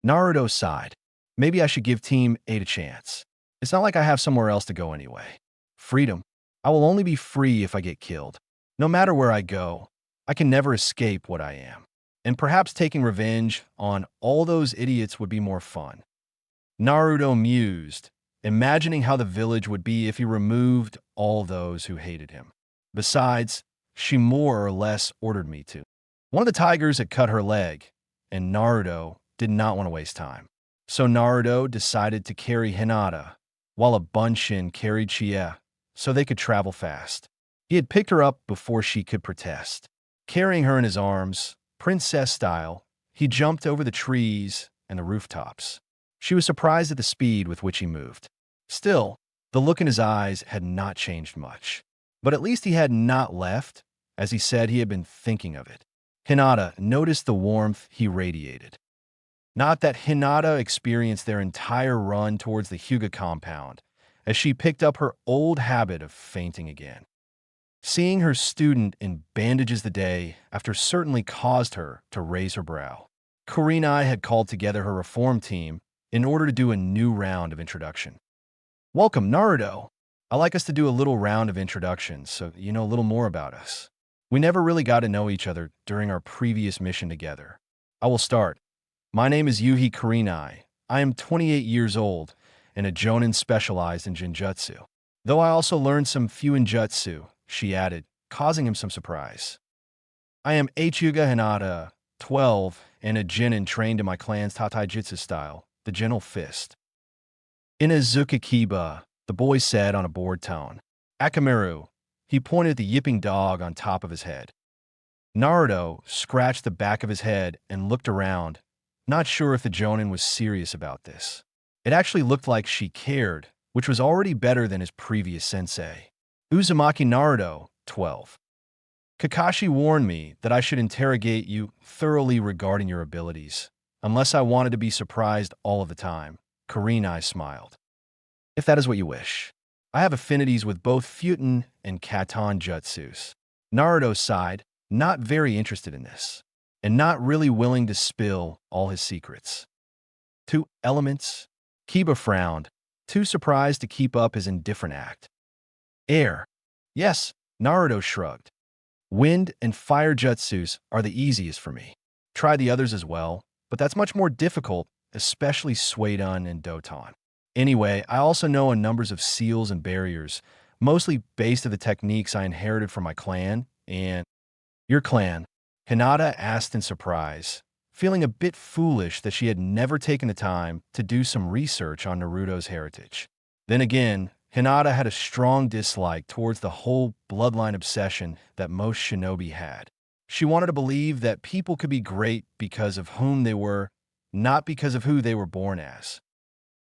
Naruto sighed. "Maybe I should give Team 8 a chance. It's not like I have somewhere else to go anyway. Freedom. I will only be free if I get killed. No matter where I go, I can never escape what I am. And perhaps taking revenge on all those idiots would be more fun." Naruto mused, imagining how the village would be if he removed all those who hated him. Besides, she more or less ordered me to. One of the tigers had cut her leg, and Naruto did not want to waste time. So Naruto decided to carry Hinata, while a Bunshin carried Chie, so they could travel fast. He had picked her up before she could protest. Carrying her in his arms, princess style, he jumped over the trees and the rooftops. She was surprised at the speed with which he moved. Still, the look in his eyes had not changed much. But at least he had not left, as he said he had been thinking of it. Hinata noticed the warmth he radiated. Not that Hinata experienced their entire run towards the Hyuga compound, as she picked up her old habit of fainting again. Seeing her student in bandages the day after certainly caused her to raise her brow. Kurenai had called together her reform team in order to do a new round of introduction. "Welcome, Naruto. I like us to do a little round of introductions so you know a little more about us. We never really got to know each other during our previous mission together. I will start. My name is Yuhi Kurenai. I am 28 years old and a jonin specialized in Genjutsu. Though I also learned some Fuinjutsu," she added, causing him some surprise. "I am Hyuga Hinata, 12, and a genin trained in my clan's Tataijutsu style, the Gentle Fist." "In a Zukakiba," the boy said on a bored tone. "Akamaru," he pointed at the yipping dog on top of his head. Naruto scratched the back of his head and looked around, not sure if the jonin was serious about this. It actually looked like she cared, which was already better than his previous sensei. "Uzumaki Naruto, 12. Kakashi warned me that I should interrogate you thoroughly regarding your abilities, unless I wanted to be surprised all of the time." Kurenai smiled. "If that is what you wish. I have affinities with both Futon and Katon jutsus." Naruto sighed, not very interested in this, and not really willing to spill all his secrets. "Two elements?" Kiba frowned. too surprised to keep up his indifferent act. Air. Yes, Naruto shrugged. Wind and fire jutsus are the easiest for me. Try the others as well, but that's much more difficult, especially Suidon and Doton. Anyway, I also know a numbers of seals and barriers, mostly based on the techniques I inherited from my clan and your clan. Hinata asked in surprise, feeling a bit foolish that she had never taken the time to do some research on Naruto's heritage. Then again, Hinata had a strong dislike towards the whole bloodline obsession that most shinobi had. She wanted to believe that people could be great because of whom they were, not because of who they were born as.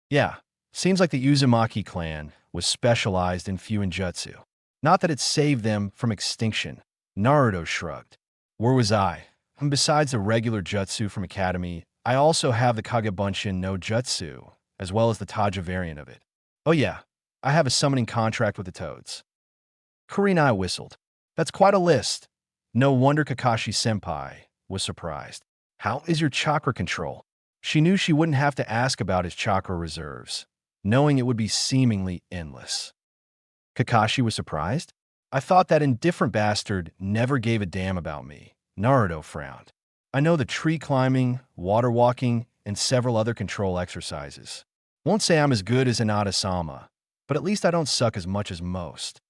Yeah, seems like the Uzumaki clan was specialized in Fuinjutsu. Not that it saved them from extinction. Naruto shrugged. Where was I? And besides the regular jutsu from Academy, I also have the Kagebunshin no Jutsu, as well as the Taja variant of it. Oh yeah, I have a summoning contract with the Toads. Kurenai whistled. That's quite a list. No wonder Kakashi-senpai was surprised. How is your chakra control? She knew she wouldn't have to ask about his chakra reserves, knowing it would be seemingly endless. Kakashi was surprised? I thought that indifferent bastard never gave a damn about me. Naruto frowned. I know the tree climbing, water walking, and several other control exercises. Won't say I'm as good as Hinata-sama, but at least I don't suck as much as most.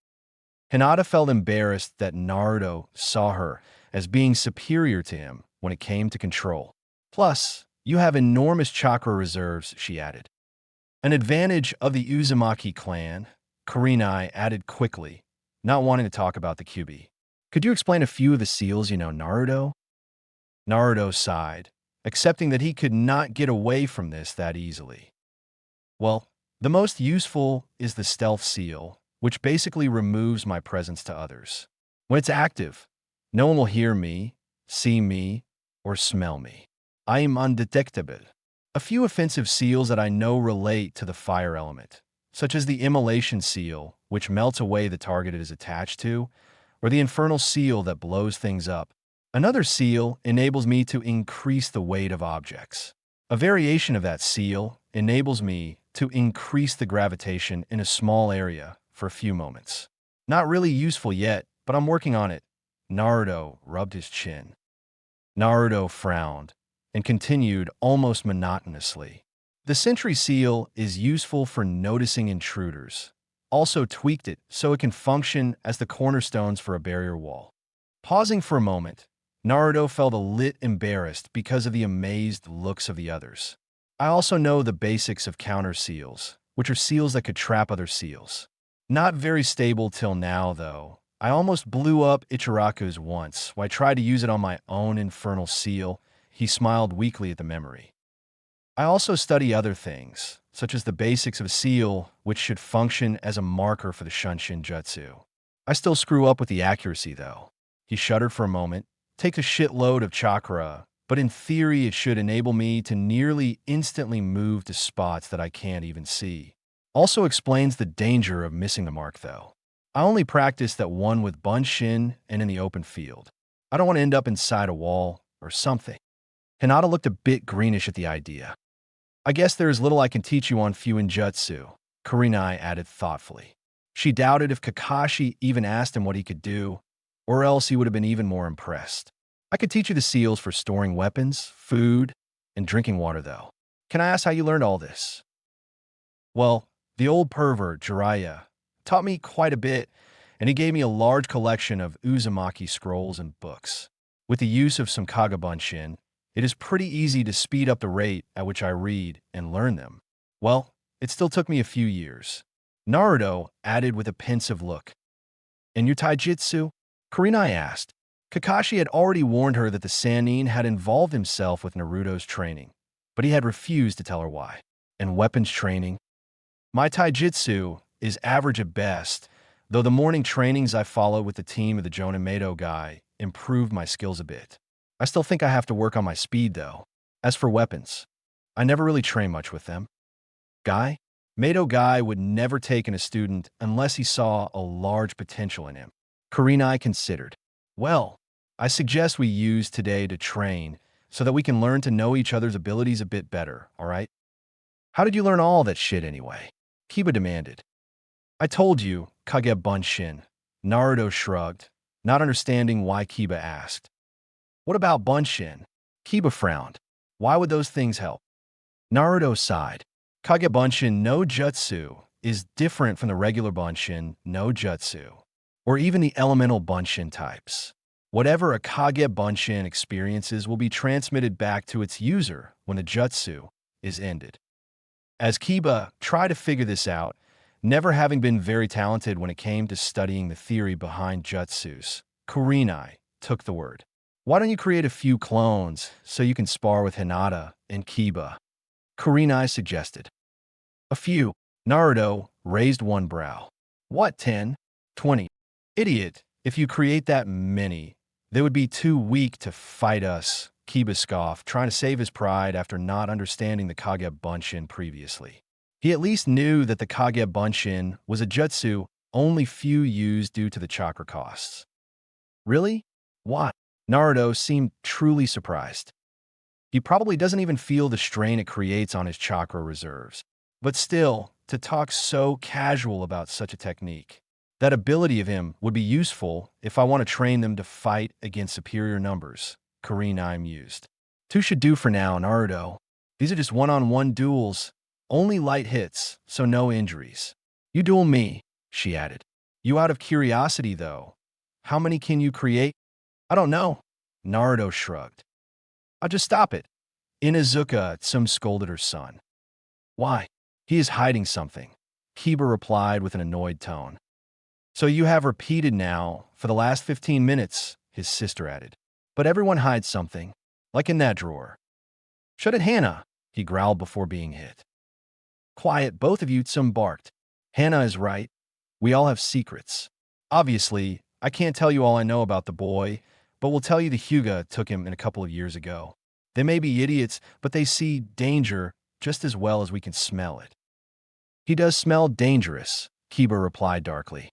Hinata felt embarrassed that Naruto saw her as being superior to him when it came to control. Plus, you have enormous chakra reserves, she added. An advantage of the Uzumaki clan, Kurenai added quickly, not wanting to talk about the Kyuubi. Could you explain a few of the seals you know, Naruto? Naruto sighed, accepting that he could not get away from this that easily. Well, the most useful is the stealth seal, which basically removes my presence to others. When it's active, no one will hear me, see me, or smell me. I am undetectable. A few offensive seals that I know relate to the fire element, such as the immolation seal, which melts away the target it is attached to, or the infernal seal that blows things up. Another seal enables me to increase the weight of objects. A variation of that seal enables me to increase the gravitation in a small area for a few moments. Not really useful yet, but I'm working on it. Naruto rubbed his chin. Naruto frowned and continued almost monotonously. The sentry seal is useful for noticing intruders. Also tweaked it so it can function as the cornerstones for a barrier wall. Pausing for a moment, Naruto felt a lit embarrassed because of the amazed looks of the others. I also know the basics of counter seals, which are seals that could trap other seals. Not very stable till now, though. I almost blew up Ichiraku's once when I tried to use it on my own infernal seal. He smiled weakly at the memory. I also study other things, such as the basics of a seal, which should function as a marker for the Shunshin Jutsu. I still screw up with the accuracy, though. He shuddered for a moment, takes a shitload of chakra, but in theory it should enable me to nearly instantly move to spots that I can't even see. Also explains the danger of missing the mark, though. I only practice that one with Bunshin and in the open field. I don't want to end up inside a wall or something. Hinata looked a bit greenish at the idea. I guess there is little I can teach you on Fuinjutsu, Kurenai added thoughtfully. She doubted if Kakashi even asked him what he could do, or else he would have been even more impressed. I could teach you the seals for storing weapons, food, and drinking water, though. Can I ask how you learned all this? Well, the old pervert, Jiraiya, taught me quite a bit, and he gave me a large collection of Uzumaki scrolls and books. With the use of some Kagebunshin, it is pretty easy to speed up the rate at which I read and learn them. Well, it still took me a few years. Naruto added with a pensive look. And your taijutsu? Kurenai asked. Kakashi had already warned her that the Sannin had involved himself with Naruto's training, but he had refused to tell her why. And weapons training? My taijutsu is average at best, though the morning trainings I followed with the team of the Jonin Mato guy improved my skills a bit. I still think I have to work on my speed, though. As for weapons, I never really train much with them. Guy? Mato guy would never take in a student unless he saw a large potential in him. Kurenai considered. Well, I suggest we use today to train so that we can learn to know each other's abilities a bit better, all right? How did you learn all that shit anyway? Kiba demanded. I told you, Kage Bunshin. Naruto shrugged, not understanding why Kiba asked. What about Bunshin? Kiba frowned. Why would those things help? Naruto sighed. Kage Bunshin no Jutsu is different from the regular Bunshin no Jutsu, or even the elemental Bunshin types. Whatever a Kage Bunshin experiences will be transmitted back to its user when the Jutsu is ended. As Kiba tried to figure this out, never having been very talented when it came to studying the theory behind Jutsus, Kurenai took the word. Why don't you create a few clones so you can spar with Hinata and Kiba? Kurenai suggested. A few. Naruto raised one brow. What, 10? 20? Idiot, if you create that many, they would be too weak to fight us, Kiba scoffed, trying to save his pride after not understanding the Kage Bunshin previously. He at least knew that the Kage Bunshin was a jutsu only few used due to the chakra costs. Really? Why? Naruto seemed truly surprised. He probably doesn't even feel the strain it creates on his chakra reserves. But still, to talk so casual about such a technique. That ability of him would be useful if I want to train them to fight against superior numbers, Kurenai mused. Two should do for now, Naruto. These are just one-on-one duels, only light hits, so no injuries. You duel me, she added. You out of curiosity, though. How many can you create? I don't know. Naruto shrugged. I'll just stop it. Inuzuka Tsum scolded her son. Why? He is hiding something, Kiba replied with an annoyed tone. So you have repeated now for the last 15 minutes, his sister added. But everyone hides something, like in that drawer. Shut it, Hannah, he growled before being hit. Quiet, both of you, Tsum barked. Hannah is right. We all have secrets. Obviously, I can't tell you all I know about the boy, but will tell you the Hyuga took him in a couple of years ago. They may be idiots, but they see danger just as well as we can smell it. He does smell dangerous, Kiba replied darkly.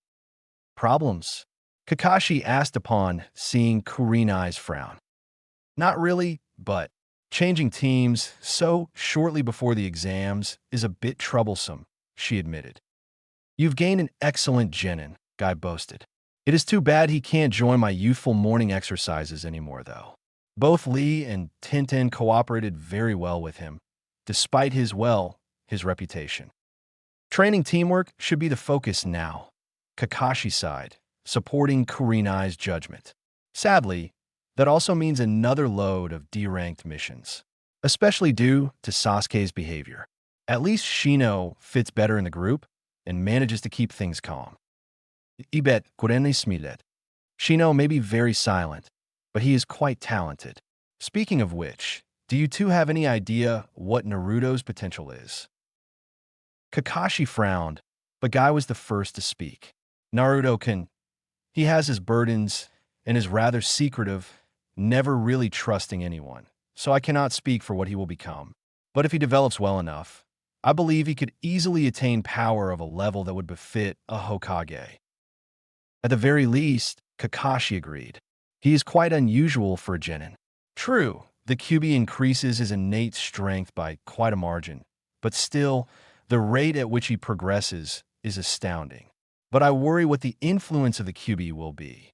Problems? Kakashi asked upon seeing Kurenai's frown. Not really, but changing teams so shortly before the exams is a bit troublesome, she admitted. You've gained an excellent genin, Guy boasted. It is too bad he can't join my youthful morning exercises anymore, though. Both Lee and Tintin cooperated very well with him, despite his reputation. Training teamwork should be the focus now, Kakashi sighed, supporting Kurenai's judgment. Sadly, that also means another load of D-ranked missions, especially due to Sasuke's behavior. At least Shino fits better in the group and manages to keep things calm. Ibet Kureni Smilet. Shino may be very silent, but he is quite talented. Speaking of which, do you two have any idea what Naruto's potential is? Kakashi frowned, but Guy was the first to speak. Naruto he has his burdens and is rather secretive, never really trusting anyone, so I cannot speak for what he will become. But if he develops well enough, I believe he could easily attain power of a level that would befit a Hokage. At the very least, Kakashi agreed. He is quite unusual for a genin. True, the Kyuubi increases his innate strength by quite a margin, but still, the rate at which he progresses is astounding. But I worry what the influence of the Kyuubi will be.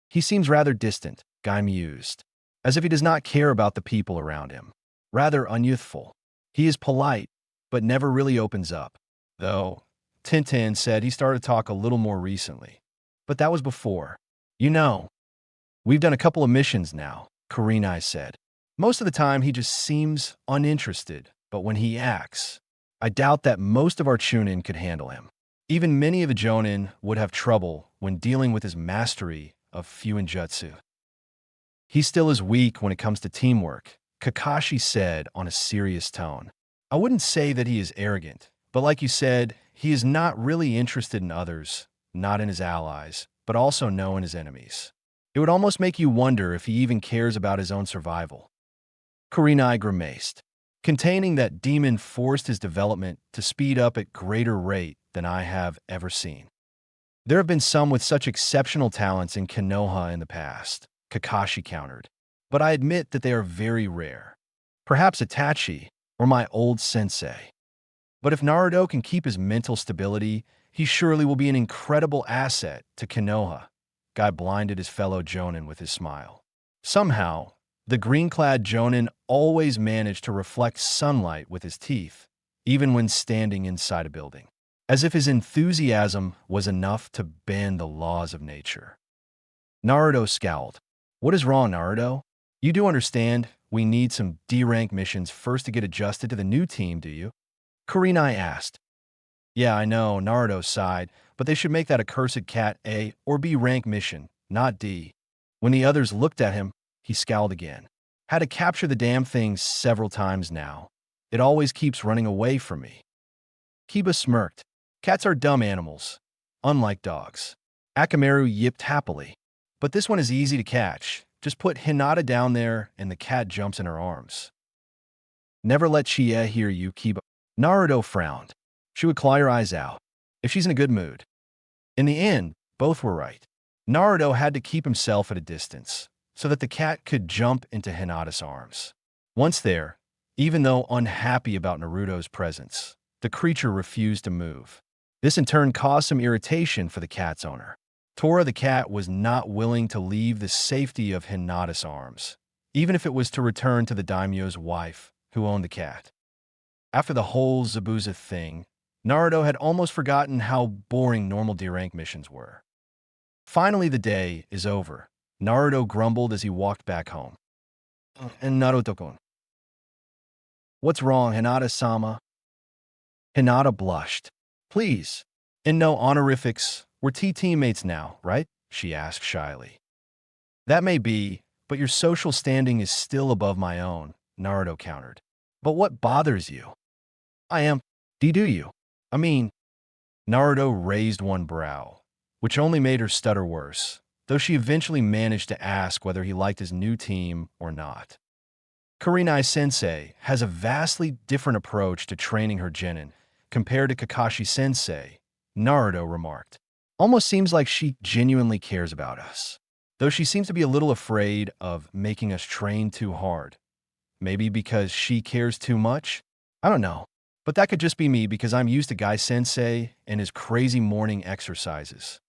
He seems rather distant, Guy mused, as if he does not care about the people around him. Rather unyouthful. He is polite, but never really opens up. Though, Tintin said he started to talk a little more recently. But that was before. You know, we've done a couple of missions now, Kurenai said. Most of the time he just seems uninterested, but when he acts, I doubt that most of our Chunin could handle him. Even many of the Jonin would have trouble when dealing with his mastery of Fuinjutsu. He still is weak when it comes to teamwork, Kakashi said on a serious tone. I wouldn't say that he is arrogant, but like you said, he is not really interested in others, not in his allies, but also no in his enemies. It would almost make you wonder if he even cares about his own survival. Kurenai grimaced. Containing that demon forced his development to speed up at greater rate than I have ever seen. There have been some with such exceptional talents in Konoha in the past, Kakashi countered, but I admit that they are very rare. Perhaps Itachi or my old sensei. But if Naruto can keep his mental stability, he surely will be an incredible asset to Konoha. Guy blinded his fellow Jonin with his smile. Somehow, the green-clad Jonin always managed to reflect sunlight with his teeth, even when standing inside a building, as if his enthusiasm was enough to bend the laws of nature. Naruto scowled. What is wrong, Naruto? You do understand we need some D-rank missions first to get adjusted to the new team, do you? Kurenai asked. Yeah, I know, Naruto sighed, but they should make that accursed cat A or B rank mission, not D. When the others looked at him, he scowled again. Had to capture the damn thing several times now. It always keeps running away from me. Kiba smirked. Cats are dumb animals, unlike dogs. Akamaru yipped happily. But this one is easy to catch. Just put Hinata down there and the cat jumps in her arms. Never let Chie hear you, Kiba. Naruto frowned. She would claw her eyes out, if she's in a good mood. In the end, both were right. Naruto had to keep himself at a distance, so that the cat could jump into Hinata's arms. Once there, even though unhappy about Naruto's presence, the creature refused to move. This in turn caused some irritation for the cat's owner. Tora the cat was not willing to leave the safety of Hinata's arms, even if it was to return to the daimyo's wife, who owned the cat. After the whole Zabuza thing, Naruto had almost forgotten how boring normal D-rank missions were. Finally, the day is over. Naruto grumbled as he walked back home. And Naruto-kun. What's wrong, Hinata-sama? Hinata blushed. Please. And no honorifics. We're teammates now, right? She asked shyly. That may be, but your social standing is still above my own, Naruto countered. But what bothers you? I am. Do you? I mean, Naruto raised one brow, which only made her stutter worse, though she eventually managed to ask whether he liked his new team or not. Kurenai-sensei has a vastly different approach to training her genin compared to Kakashi-sensei, Naruto remarked. Almost seems like she genuinely cares about us, though she seems to be a little afraid of making us train too hard. Maybe because she cares too much? I don't know. But that could just be me because I'm used to Guy-sensei and his crazy morning exercises.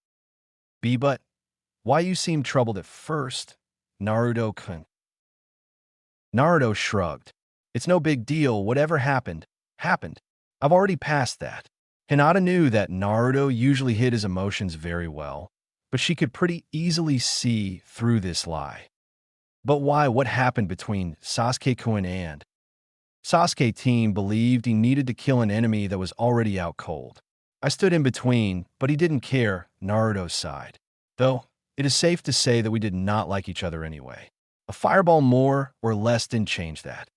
But why you seem troubled at first, Naruto-kun? Naruto shrugged. It's no big deal. Whatever happened, happened. I've already passed that. Hinata knew that Naruto usually hid his emotions very well, but she could pretty easily see through this lie. But why? What happened between Sasuke-kun and Sasuke team believed he needed to kill an enemy that was already out cold. I stood in between, but he didn't care, Naruto's side. Though, it is safe to say that we did not like each other anyway. A fireball more or less didn't change that.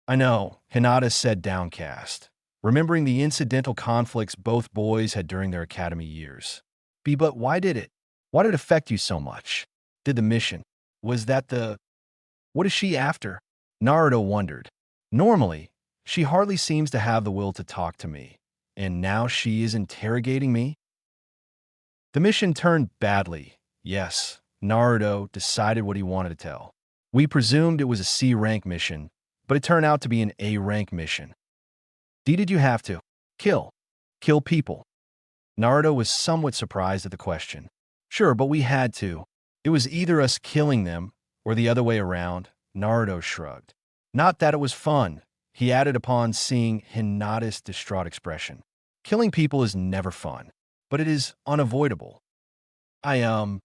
I know, Hinata said downcast, remembering the incidental conflicts both boys had during their academy years. But why did it? Why did it affect you so much? Did the mission? Was that the... What is she after? Naruto wondered. Normally, she hardly seems to have the will to talk to me, and now she is interrogating me? The mission turned badly. Yes, Naruto decided what he wanted to tell. We presumed it was a C-rank mission, but it turned out to be an A-rank mission. Did you have to kill people? Naruto was somewhat surprised at the question. Sure, but we had to. It was either us killing them or the other way around, Naruto shrugged. Not that it was fun, he added upon seeing Hinata's distraught expression. Killing people is never fun, but it is unavoidable. Hinata-sama,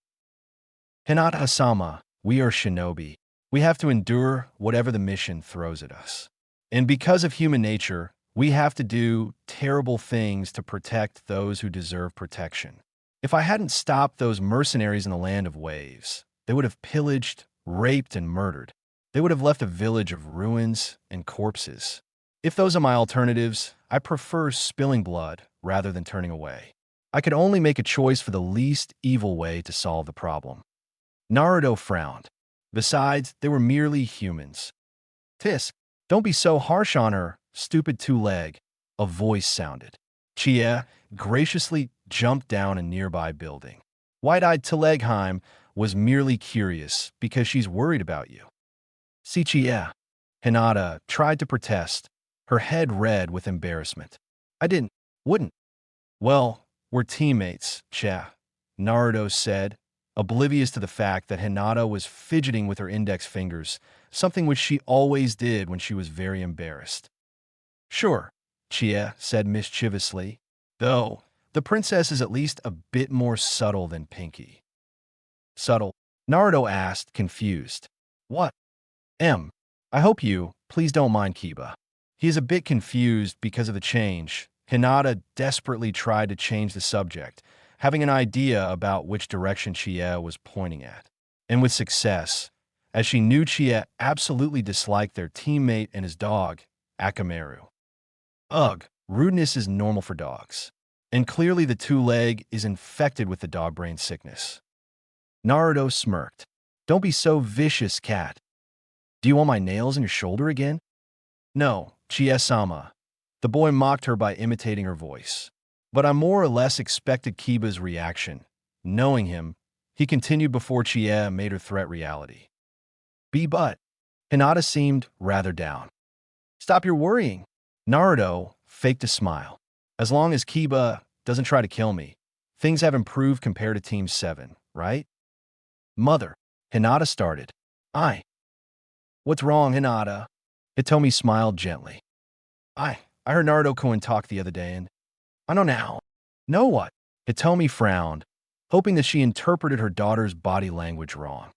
we are shinobi. We have to endure whatever the mission throws at us. And because of human nature, we have to do terrible things to protect those who deserve protection. If I hadn't stopped those mercenaries in the land of waves, they would have pillaged, raped, and murdered. They would have left a village of ruins and corpses. If those are my alternatives, I prefer spilling blood rather than turning away. I could only make a choice for the least evil way to solve the problem. Naruto frowned. Besides, they were merely humans. Tisk, don't be so harsh on her, stupid two-leg, a voice sounded. Chie graciously jumped down a nearby building. Wide-eyed Telegheim was merely curious because she's worried about you. See Chie. Hinata tried to protest, her head red with embarrassment. I didn't. Wouldn't. Well, we're teammates, Cha, Naruto said, oblivious to the fact that Hinata was fidgeting with her index fingers, something which she always did when she was very embarrassed. Sure, Chia said mischievously, though the princess is at least a bit more subtle than Pinky. Subtle? Naruto asked, confused. What? I hope you, please don't mind Kiba. He is a bit confused because of the change. Hinata desperately tried to change the subject, having an idea about which direction Chie was pointing at. And with success, as she knew Chie absolutely disliked their teammate and his dog, Akamaru. Ugh, rudeness is normal for dogs. And clearly the two-leg is infected with the dog brain sickness. Naruto smirked. Don't be so vicious, cat. Do you want my nails in your shoulder again? No, Chie-sama. The boy mocked her by imitating her voice. But I more or less expected Kiba's reaction. Knowing him, he continued before Chie made her threat reality. But Hinata seemed rather down. Stop your worrying. Naruto faked a smile. As long as Kiba doesn't try to kill me, things have improved compared to Team 7, right? Mother, Hinata started. What's wrong, Hinata? Hitomi smiled gently. I heard Naruto-kun talk the other day and I know now. Know what? Hitomi frowned, hoping that she interpreted her daughter's body language wrong.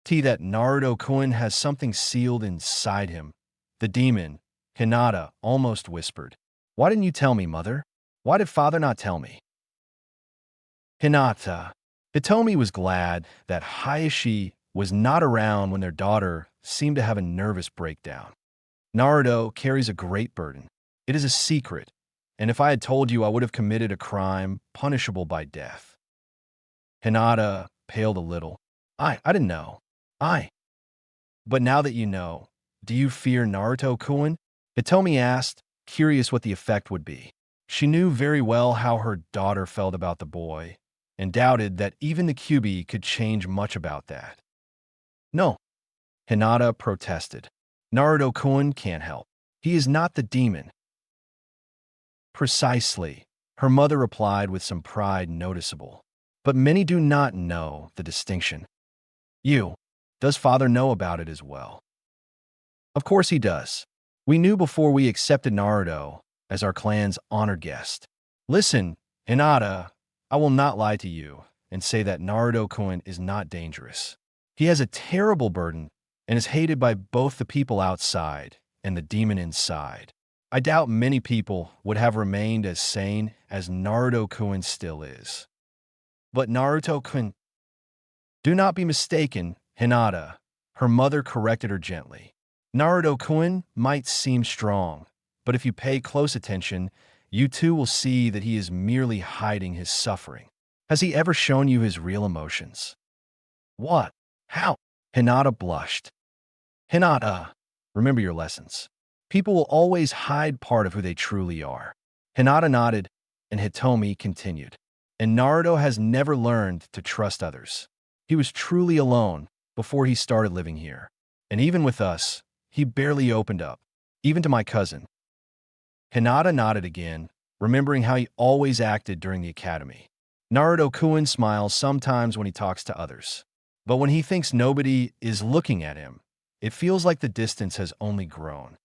That Naruto-kun has something sealed inside him. The demon, Hinata, almost whispered. Why didn't you tell me, mother? Why did father not tell me? Hinata. Hitomi was glad that Hayashi was not around when their daughter seemed to have a nervous breakdown. Naruto carries a great burden. It is a secret, and if I had told you, I would have committed a crime punishable by death. Hinata paled a little. I didn't know. But now that you know, do you fear Naruto-kun? Hitomi asked, curious what the effect would be. She knew very well how her daughter felt about the boy, and doubted that even the Kyuubi could change much about that. No, Hinata protested. Naruto-kun can't help. He is not the demon. Precisely, her mother replied with some pride noticeable. But many do not know the distinction. Does father know about it as well? Of course he does. We knew before we accepted Naruto as our clan's honored guest. Listen, Hinata, I will not lie to you and say that Naruto-kun is not dangerous. He has a terrible burden and is hated by both the people outside and the demon inside. I doubt many people would have remained as sane as Naruto-kun still is. But Naruto-kun... Do not be mistaken, Hinata. Her mother corrected her gently. Naruto-kun might seem strong, but if you pay close attention, you too will see that he is merely hiding his suffering. Has he ever shown you his real emotions? What? How? Hinata blushed. Hinata, remember your lessons. People will always hide part of who they truly are. Hinata nodded, and Hitomi continued. And Naruto has never learned to trust others. He was truly alone before he started living here. And even with us, he barely opened up, even to my cousin. Hinata nodded again, remembering how he always acted during the academy. Naruto-kun smiles sometimes when he talks to others. But when he thinks nobody is looking at him, it feels like the distance has only grown.